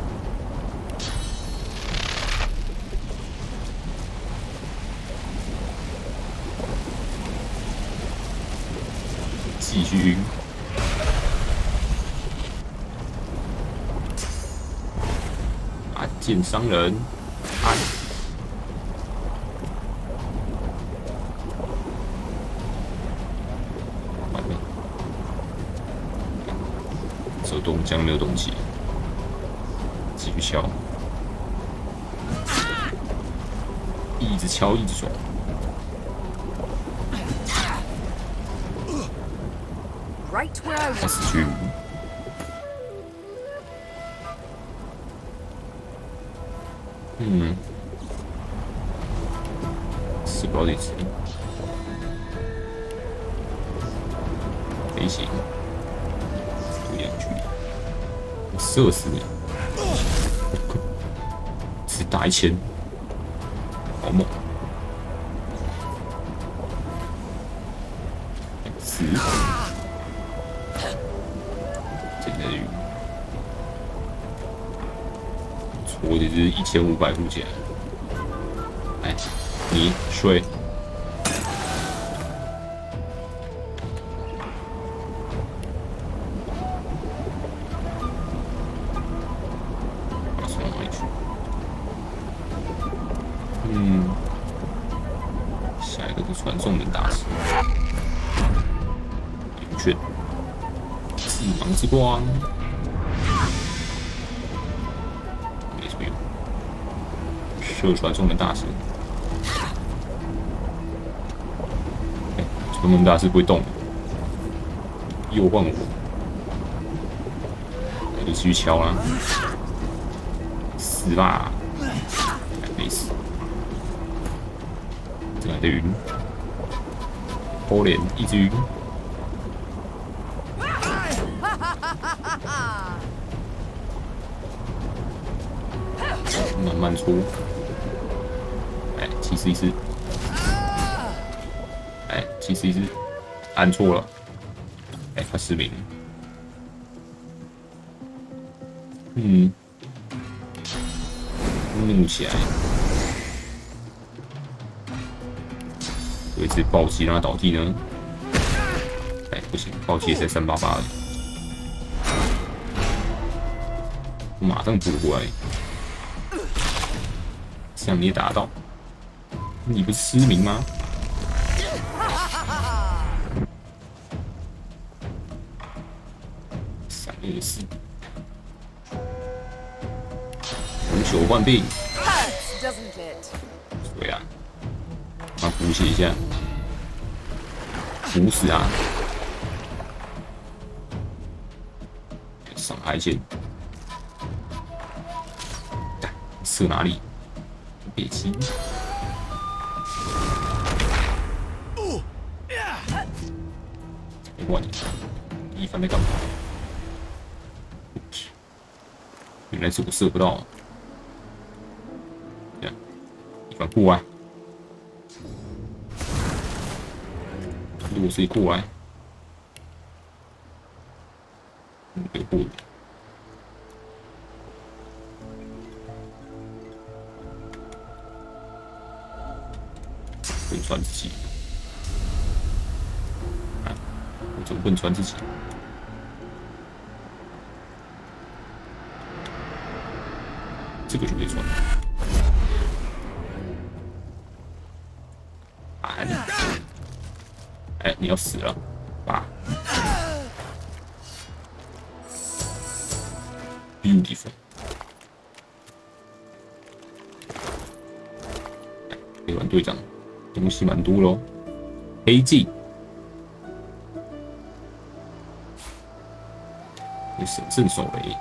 继续晕，啊！剑伤人，啊！完了，手动将没有动起，继续敲，一直敲，一直爽。Right where I want. 死去。死不到这只。飞行，有点距离，射死你！只打1000，好猛！死！我这是1500附起来，来，你睡。送哪里去？下一个是传送门大师，圆圈，致盲之光。射传送门大师，传送门大师不会动，又换我，我就继续敲啦，死吧，没死，这个还得晕，偷脸一直晕。慢慢出。7次1次，7次1次，按错了，他失明。怒起来，有一只暴击让他倒地呢。不行，暴击也才388而已，我马上补过来，这样你也打得到。你不是失明吗？324，无球患病。对啊，把补血一下，补死啊！上海线，射哪里？别急。没关系，一番在干嘛？原来是我射不到。这样，一番过来。如果是过来，有过。不能穿自己，我怎么不能穿自己？这个就可以穿。哎，你要死了，爸 ！Beautiful。黑丸队长，东西蛮多咯。黑镜，有神圣手雷，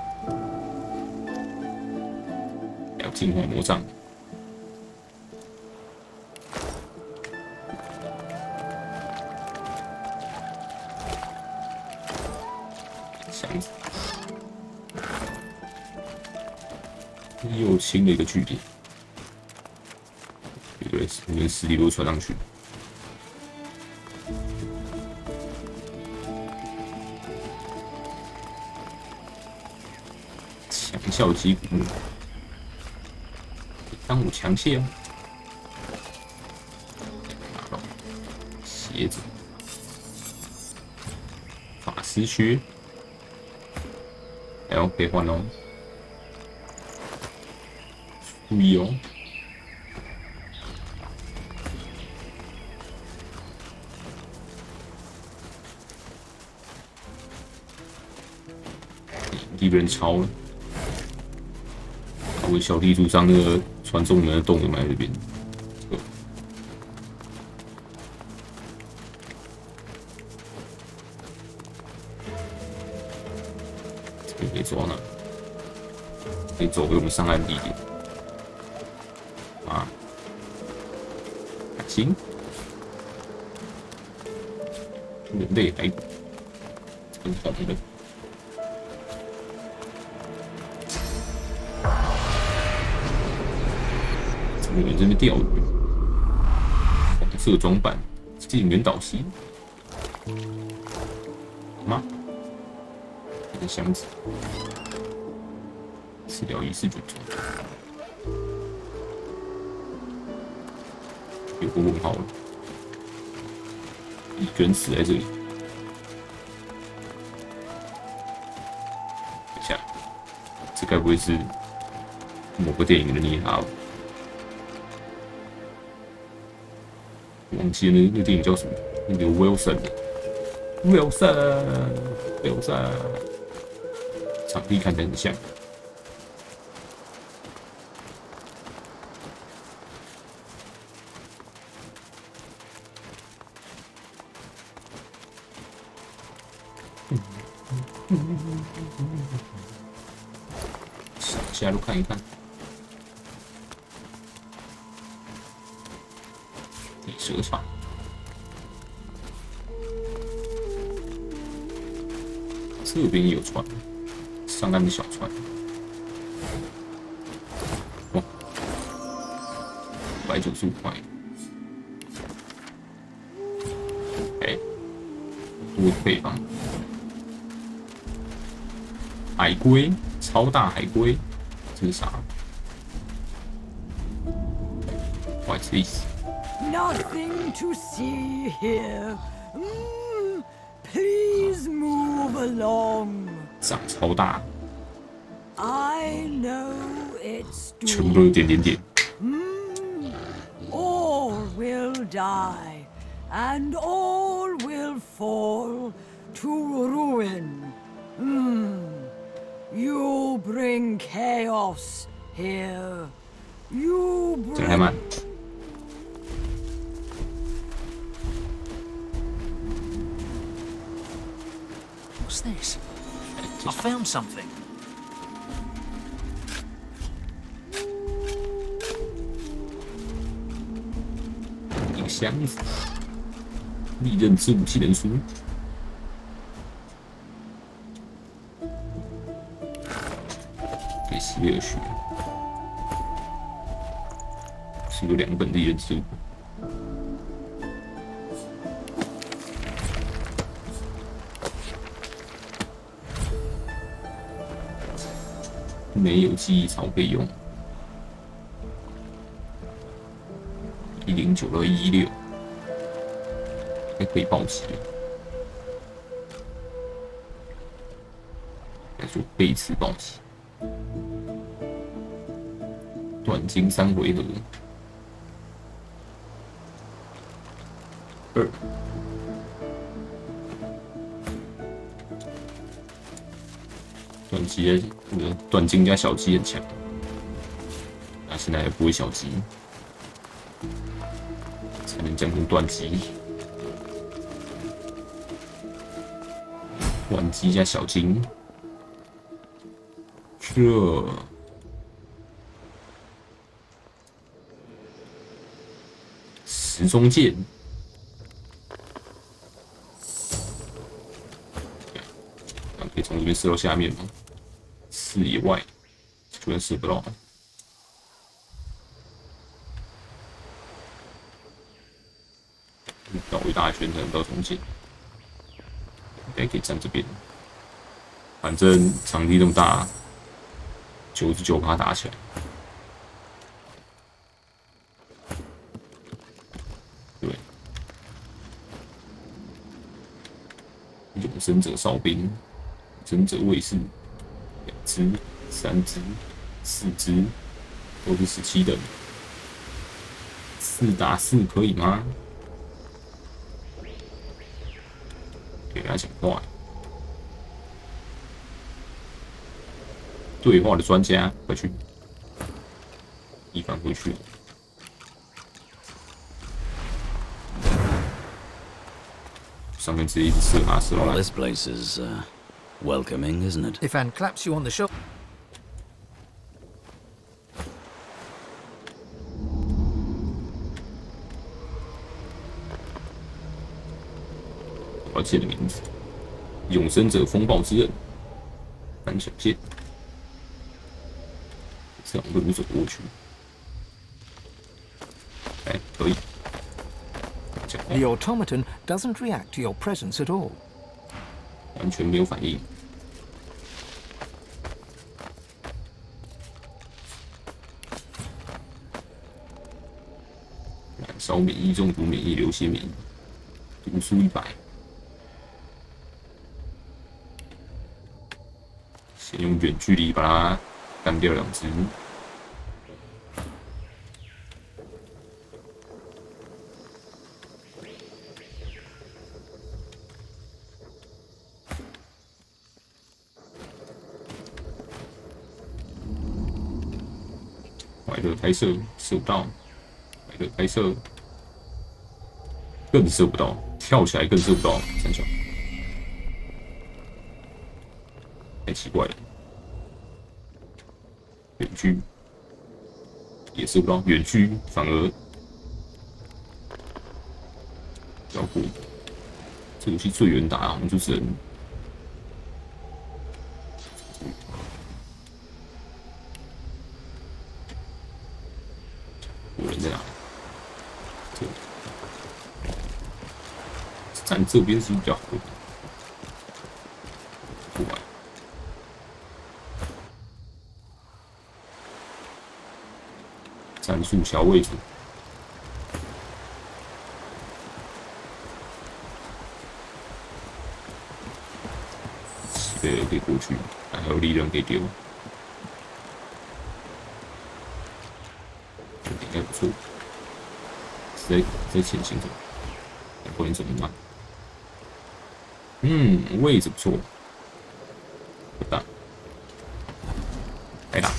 还有净化魔杖。箱子，又清了一个据点。对，连实力都传上去。强效击鼓，当我强械哦。拿到鞋子，法师靴，哎呦，可以换哦。注意哦。敌人超了，我小地图上那个传送门的洞也埋在这边。这个可以走到哪？可以走回我们上岸地点。啊，行，人类来，这个红的。有人这边钓鱼，黄色装扮，进原岛溪，吗？这个箱子，治疗仪式卷宗，有个问号了，一个人死在这里。等一下，这该不会是某个电影的捏他吧？忘记了那电影叫什么？那个 Wilson， 场地看起来很像。上下路看一看。地蛇场，这边也有船，上岸的小船。哇，195块。哎，多配方。海龟，超大海龟，这是啥 ？What's this？ Nothing to see here. Please move along. 长超大。I know it's 全部都有点点点。All will die, and all will fall to ruin. You bring chaos here. You bring. 讲太慢。What's this? I found something. 一个箱子，利刃之武器能书。给希维尔学，是有2本利刃之武。没有记忆槽可以用，109到116，还可以报喜。来说背刺报喜，短经3回合，2短击那个短金加小击很强，那现在还不会小击，才能降成短击。短击加小金，这时钟剑。可以从这边射到下面吗？视野外，居然射不到。绕一大圈才能到中间，应该可以站这边。反正场地那么大，99%打起来。对，永生者哨兵。忍者卫士2只、3只、4只，都是17等，4打4可以吗？给他讲话，对话的专家，快去，一反回去。上面直接一直射他射到来。This place is welcoming, isn't it? Ifan claps you on the shoulder. 我要记的名字：永生者风暴之刃，三小剑。这样路走过去，哎，可以。The automaton doesn't react to your presence at all. 完全没有反应。燃烧免疫、中毒免疫、流血免疫，毒素100。先用远距离把它干掉2只。怀热开射，射不到；怀热开射，更射不到，跳起来更射不到，三小，太奇怪了。远距也射不到，远距反而要过。这游戏最远打好像就只能。人在哪里？站这边是比较好的。过来，战术小位置，7个可以过去，还有利刃可以丢。应该不错，在前行走，后面走得慢。位置不错，不大，来打，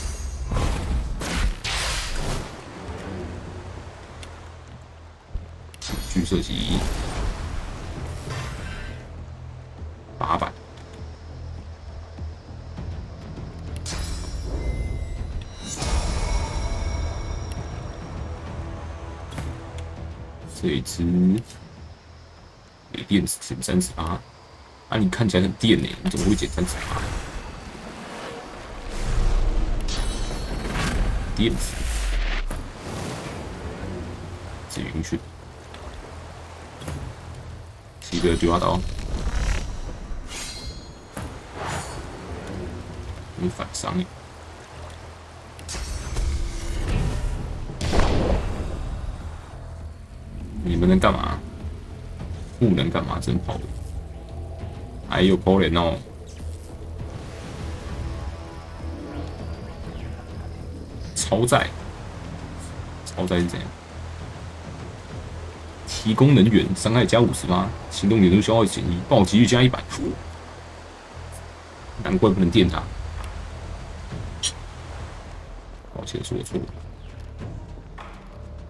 狙射击800。这一只没电池减38%，啊，你看起来很电呢，你怎么会减38%？电池，只允许7个丢刀，你反伤耶。你们能干嘛？不能干嘛？真跑的，还有可怜哦。超载是怎样？提供能源，伤害加50%，行动点都消耗减1，暴击率加100%。难怪不能电它。歉，是我错了，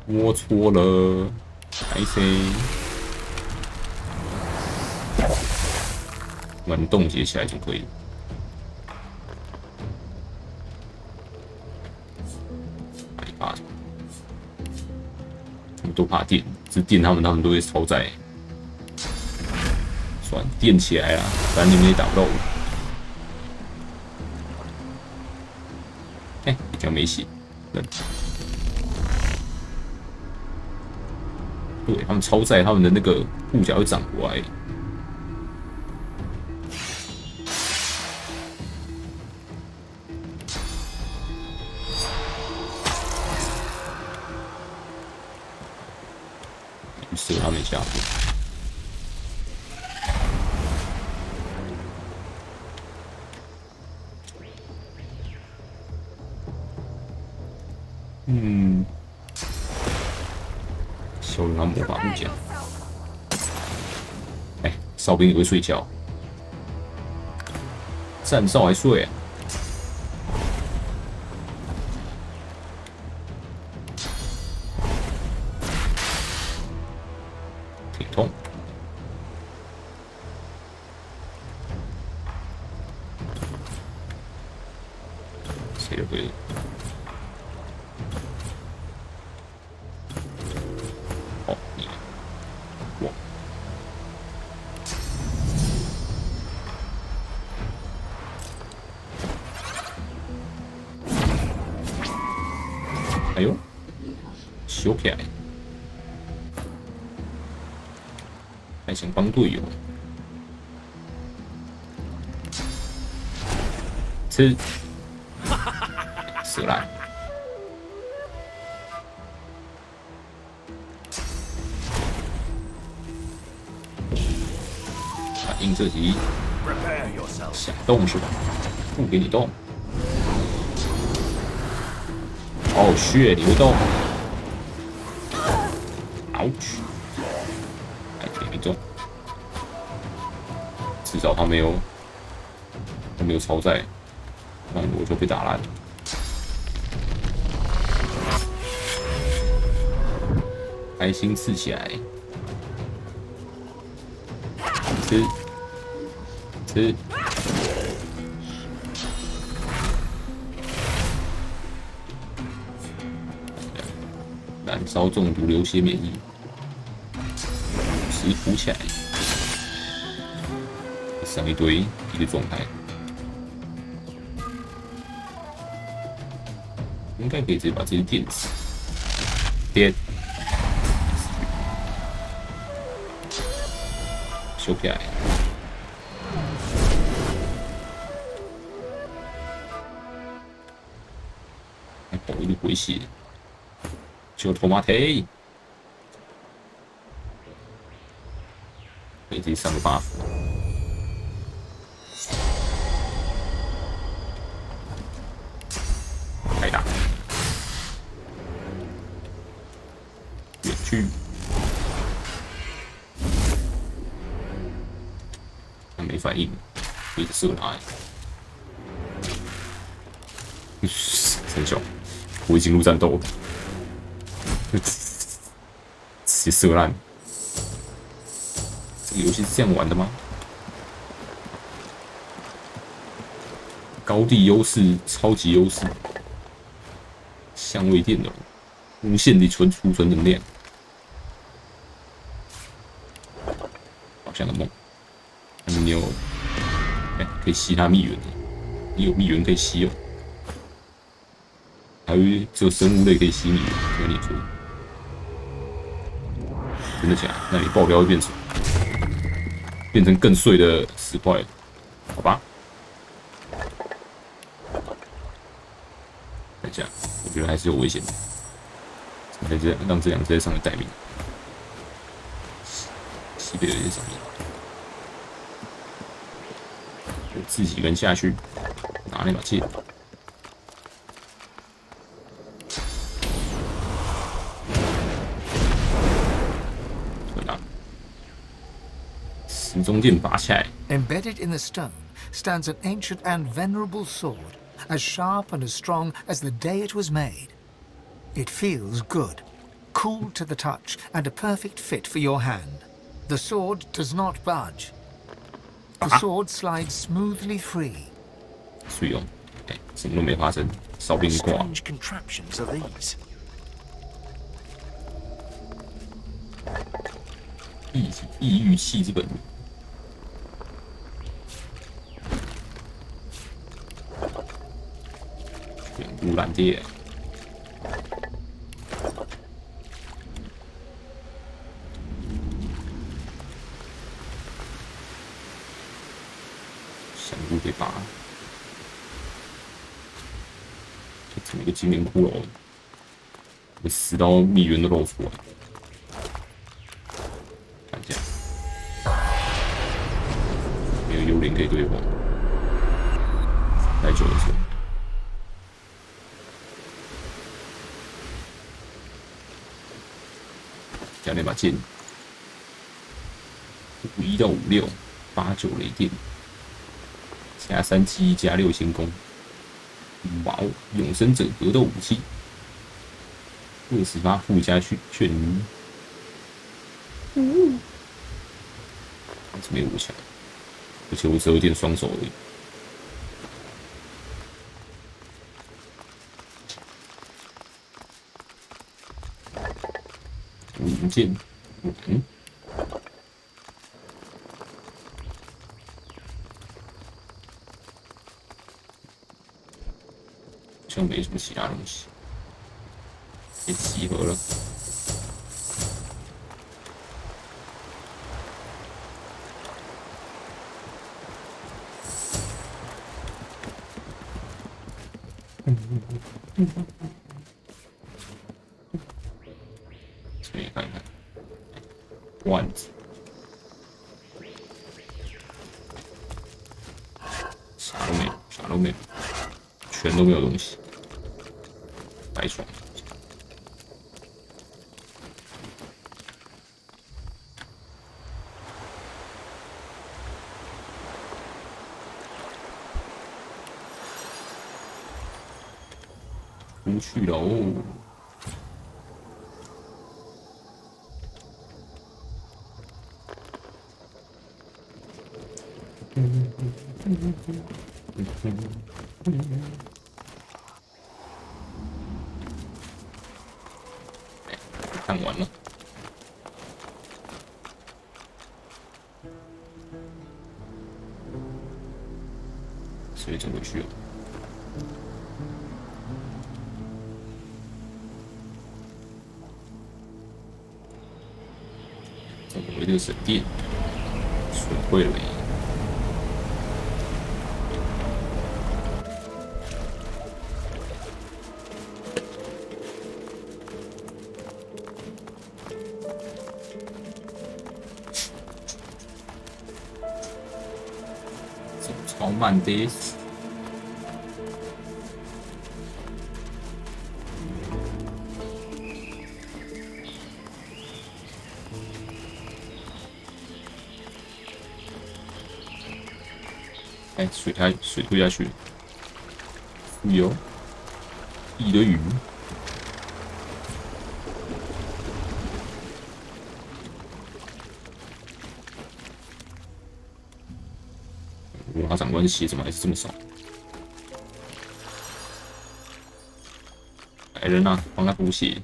我错了，拍谁？把你冻结起来就可以了。哪里怕什么？他们都怕电，只电他们都会超载。算电起来啦，反正你们也打不到我。哎，比较没血，对，他们超载，他们的那个护甲会长过来。射他们一下。修了他魔法护甲。哎，哨兵也会睡觉，站哨还睡啊？挺痛。谁都会。哦，你，我。哎呦，修起来，还想帮队友，吃，死烂。反应这集，想动是吧？不给你动。哦，血你会动 ，ouch， 哎，也没中，至少他没有超载，不然我就被打烂了。开心刺起来，吃。燃烧中毒流血免疫，食浮起来，上一堆状态，应该可以直接把这些电死，电，修起来。跑一路回血，就头马腿，可以自己上个 buff。开打，远去，他没反应，一直射他。真小。我已经入战斗了，直接射烂。这个游戏是这样玩的吗？高地优势，超级优势，相位电容，无限的储存能量，好像个梦。你有，哎，可以吸他蜜源，你有蜜源可以吸哦。还有只有生物类可以吸你，跟你说，真的假的？那你爆料会变成更碎的石块，好吧？看一下，我觉得还是有危险的，让这两只在上面待命，西北有些上面，我自己人下去拿那把剑。时钟剑拔起来。 Embedded in the stone stands an ancient and venerable sword, as sharp and as strong as the day it was made. It feels good, cool to the touch, and a perfect fit for your hand. The sword does not budge. The sword slides smoothly free. 水哦，什么都没发生，烧冰挂。 Strange contraptions are these? 异域气之本。全部蓝电。香菇可以拔。这么一个精灵骷髅，这死刀密源都露出来。 看一下，没有幽灵可以对话，太久了是吧？加那把剑，51到56，89雷电，加3记忆加6星弓。哇哦，永生者格斗武器，20发附加眩晕。 还是没武强，而且我只有点双手而已。零件，好像没什么其他东西，也集合了。 这边看看，罐子，啥都没有，啥都没有，全都没有东西，白爽。出去喽！看完了，所以走回去了。 走回这个神殿，损毁了没？走超慢的。 哎，水推下去，有一堆鱼，哇，长官血怎么还是这么少？来人啊，帮他补血！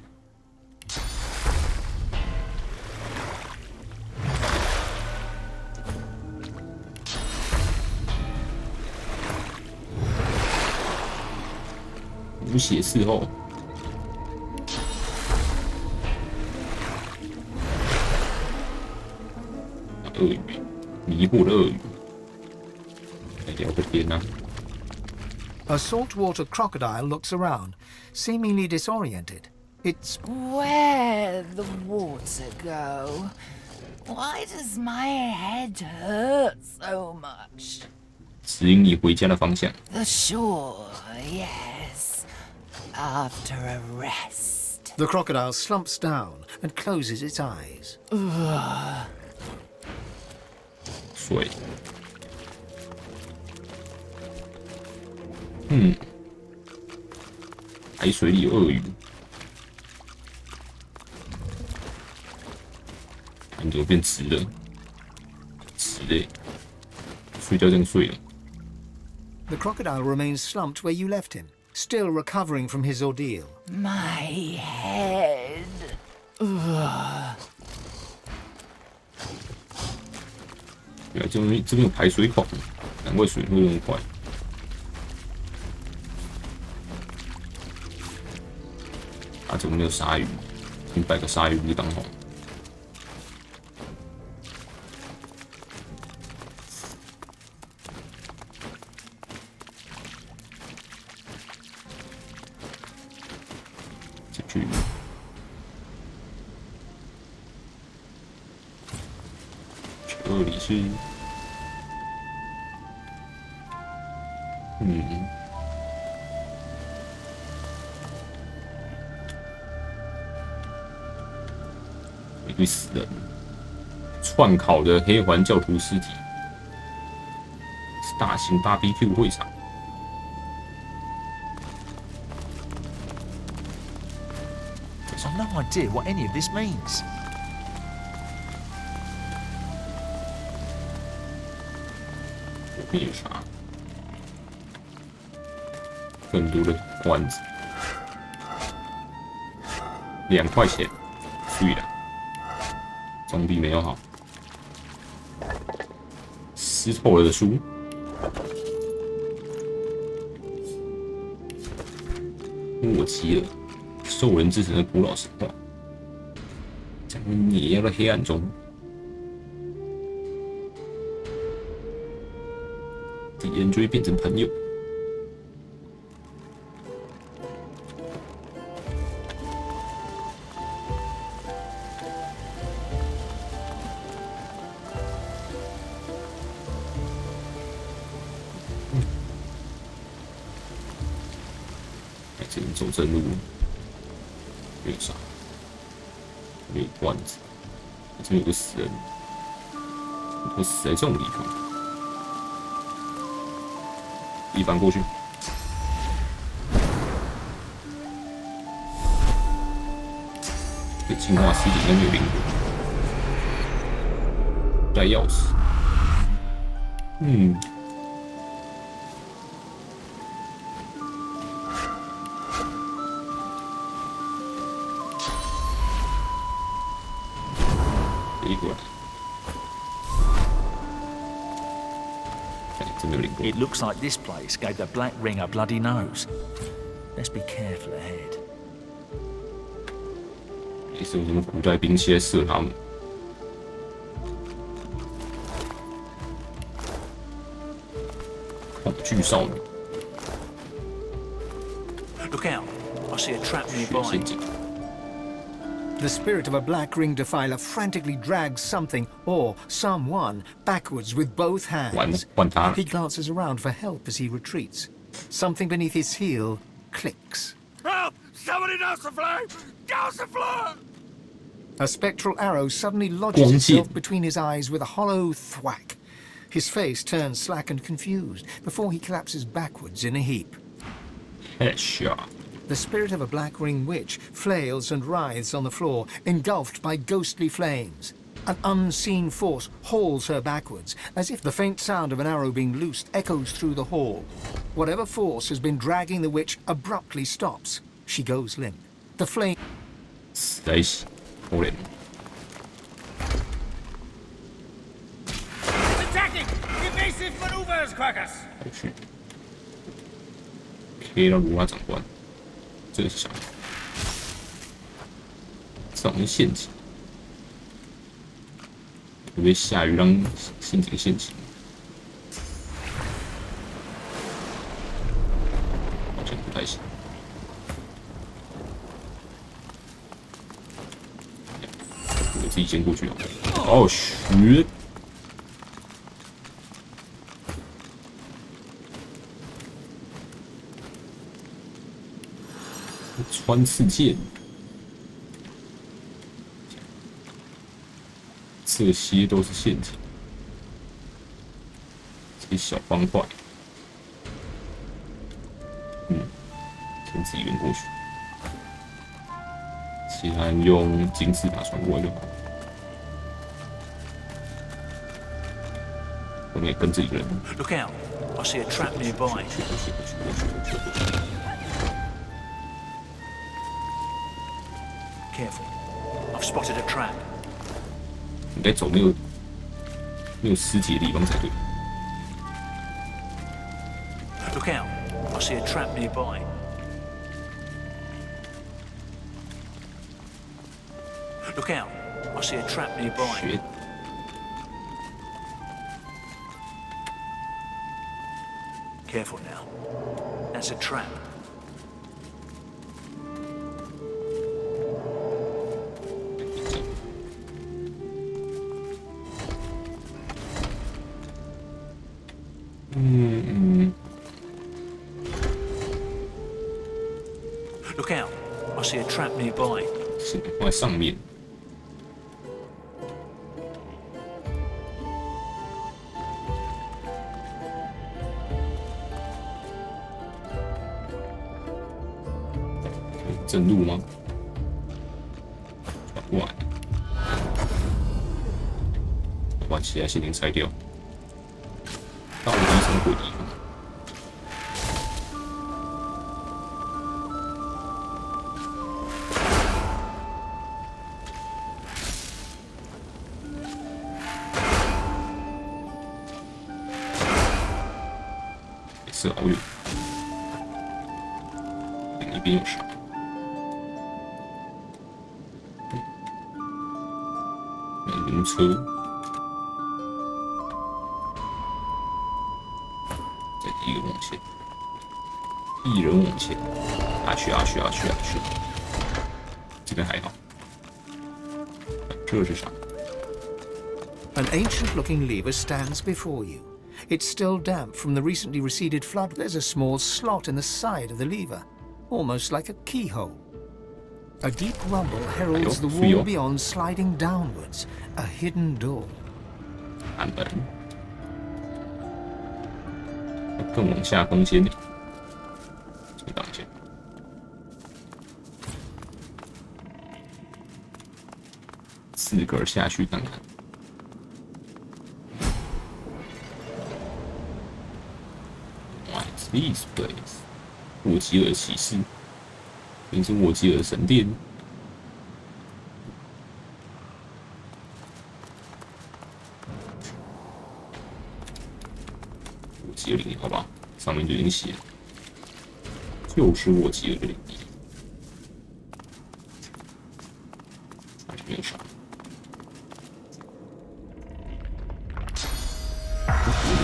补血伺候。鳄鱼，迷惑的鳄鱼。哎呀，我的天哪！ A saltwater crocodile looks around, seemingly disoriented. It's where the water go? Why does my head hurt so much? 指引你回家的方向。 The shore, yes. After a rest. The crocodile slumps down and closes its eyes. 水。海水里有鳄鱼，你怎么变直了？直嘞，睡觉这样睡了。The crocodile remains slumped where you left him, still recovering from his ordeal. My head. Ugh. 原来这边有排水孔，难怪水会那么快。啊，怎么没有鲨鱼？你摆个鲨鱼不是刚好？进去。这里是，一堆死人，串烤的黑环教徒尸体，是大型 BBQ 会场。I've no idea what any of this means. 面有啥？更多的丸子，2块钱，对了，总比没有好。湿透了的书，莫吉尔，兽人之神的古老神话，在碾压的黑暗中。敌人就会变成朋友。这里走正路，没有啥，没有罐子，这边有个死人，我死在这种地方。一翻过去，这进化尸体应该没有灵魂，带钥匙，一过来。It looks like this place gave the Black Ring a bloody nose. Let's be careful ahead. 也是有什么古代兵器来射他们？恐惧少女。Look out! I see a trap nearby. 陷阱。The spirit of a black ring defiler frantically drags something or someone backwards with both hands. He glances around for help as he retreats. Something beneath his heel clicks. Help! Somebody douse the flame! Douse the flame! A spectral arrow suddenly lodges itself between his eyes with a hollow thwack. His face turns slack and confused before he collapses backwards in a heap. Headshot. The spirit of a black ring witch flails and writhes on the floor, engulfed by ghostly flames. An unseen force hauls her backwards, as if the faint sound of an arrow being loosed echoes through the hall. Whatever force has been dragging the witch abruptly stops. She goes limp. The flame... Stace. Hold it. Attacking! Evasive maneuvers, Quackers! Oh shit. 可以让鲁拉长官。这个是啥？这好像陷阱，会不会下雨让陷阱陷阱？好像不太行。我自己先过去啊！哦，血！穿刺剑，这些都是陷阱，这些小方块，先自己圆过去，其他人用金字塔穿过来就好。后面跟着一个人。Look out! I see a trap nearby. Careful! I've spotted a trap. 应该走没有尸体的地方才对。Look out! I see a trap nearby. Look out! I see a trap nearby. Careful now. That's a trap. Look out! I see a trap nearby. 是放在上面。正路吗？转过来，把其他线连拆掉。到底什么鬼地方？也是好远，另一边有啥？美灵车。 一个往前，一人往前，去，这边还好。这是啥 An ancient-looking lever stands before you. It's still damp from the recently receded flood. There's a small slot in the side of the lever, almost like a keyhole. A deep rumble heralds the wall beyond sliding downwards, a hidden door. 暗门。 更往下空间里，先挡一下。自个儿下去看看。What's this place？ 沃吉尔骑士，名是沃吉尔神殿。沃吉尔领地，好吧，上面就已经写了，就是沃吉尔的领地。那就没有啥。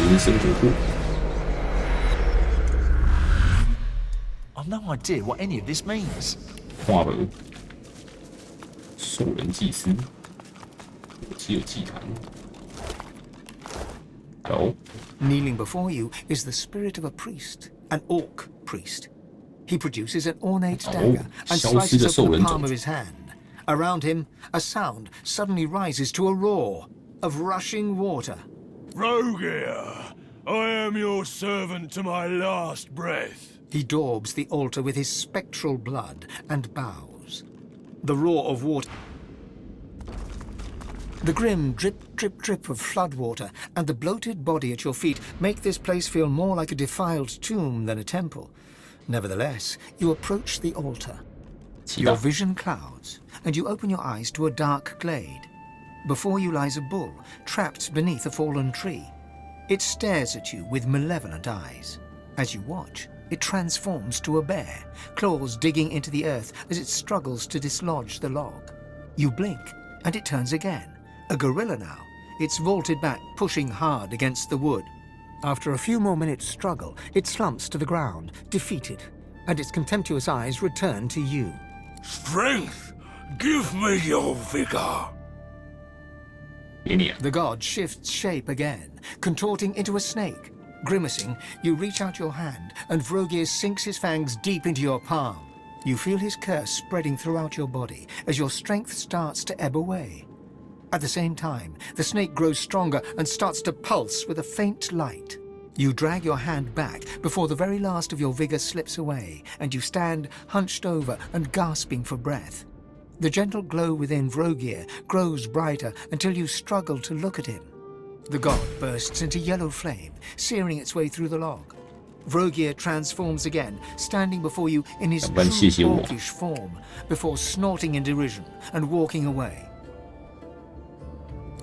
人生活过。 I've no idea what any of this means. 画本，兽人祭司，沃吉尔祭坛。有。 Kneeling before you is the spirit of a priest, an orc priest. He produces an ornate dagger and slices open the palm of his hand. Around him, a sound suddenly rises to a roar of rushing water. Rogier, I am your servant to my last breath. He daubs the altar with his spectral blood and bows. The roar of water. The grim drip, drip, drip of floodwater and the bloated body at your feet make this place feel more like a defiled tomb than a temple. Nevertheless, you approach the altar. Your vision clouds, and you open your eyes to a dark glade. Before you lies a bull, trapped beneath a fallen tree. It stares at you with malevolent eyes. As you watch, it transforms to a bear, claws digging into the earth as it struggles to dislodge the log. You blink, and it turns again. A gorilla now. It's vaulted back, pushing hard against the wood. After a few more minutes' struggle, it slumps to the ground, defeated, and its contemptuous eyes return to you. Strength! Give me your vigor! The god shifts shape again, contorting into a snake. Grimacing, you reach out your hand, and Vrogir sinks his fangs deep into your palm. You feel his curse spreading throughout your body as your strength starts to ebb away. At the same time, the snake grows stronger and starts to pulse with a faint light. You drag your hand back before the very last of your vigor slips away, and you stand hunched over and gasping for breath. The gentle glow within Vrogir grows brighter until you struggle to look at him. The god bursts into yellow flame, searing its way through the log. Vrogir transforms again, standing before you in his true orcish form, before snorting in derision and walking away.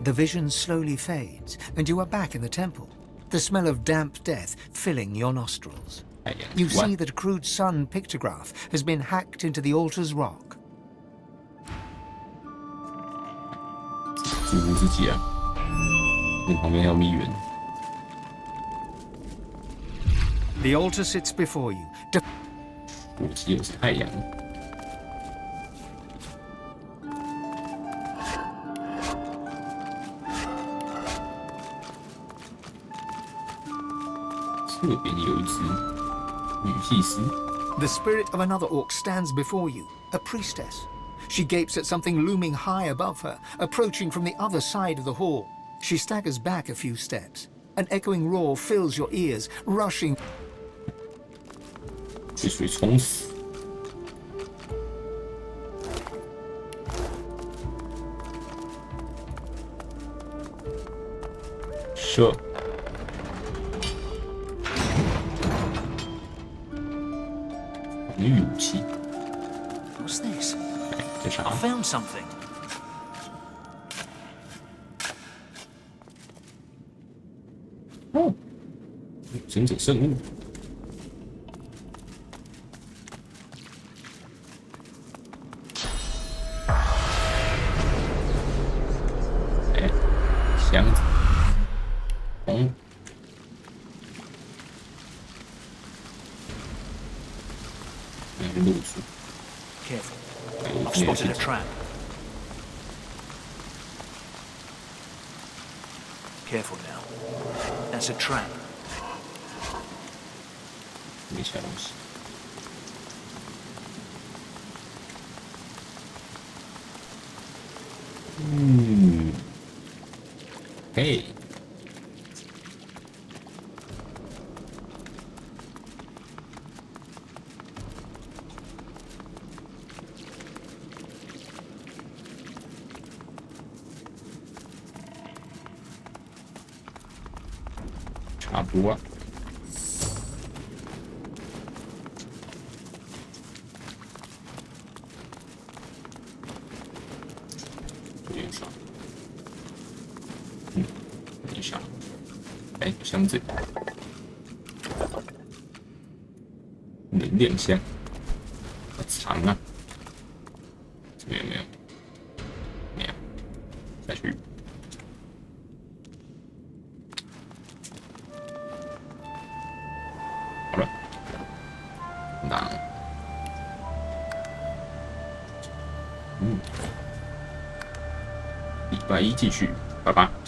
The vision slowly fades, and you are back in the temple, the smell of damp death filling your nostrils. You see that a crude sun pictograph has been hacked into the altar's rock. 祝福自己啊！那旁边还有蜜源。 The altar sits before you. 火鸡又是太阳。这边有一只女祭司。The spirit of another orc stands before you, a priestess. She gapes at something looming high above her, approaching from the other side of the hall. She staggers back a few steps. An echoing roar fills your ears, rushing. 被水冲死。射。防御武器。What's this? 这啥 I found something. 哦，神者圣物。 箱子，红，露出。Careful. I've spotted a trap. Careful now. That's a trap. 没其他东西。嘿。 差不多。有点少。有点少。哎，箱子。能量箱。好长啊！这边有没有？没有。下去。 礼拜一继续，拜拜。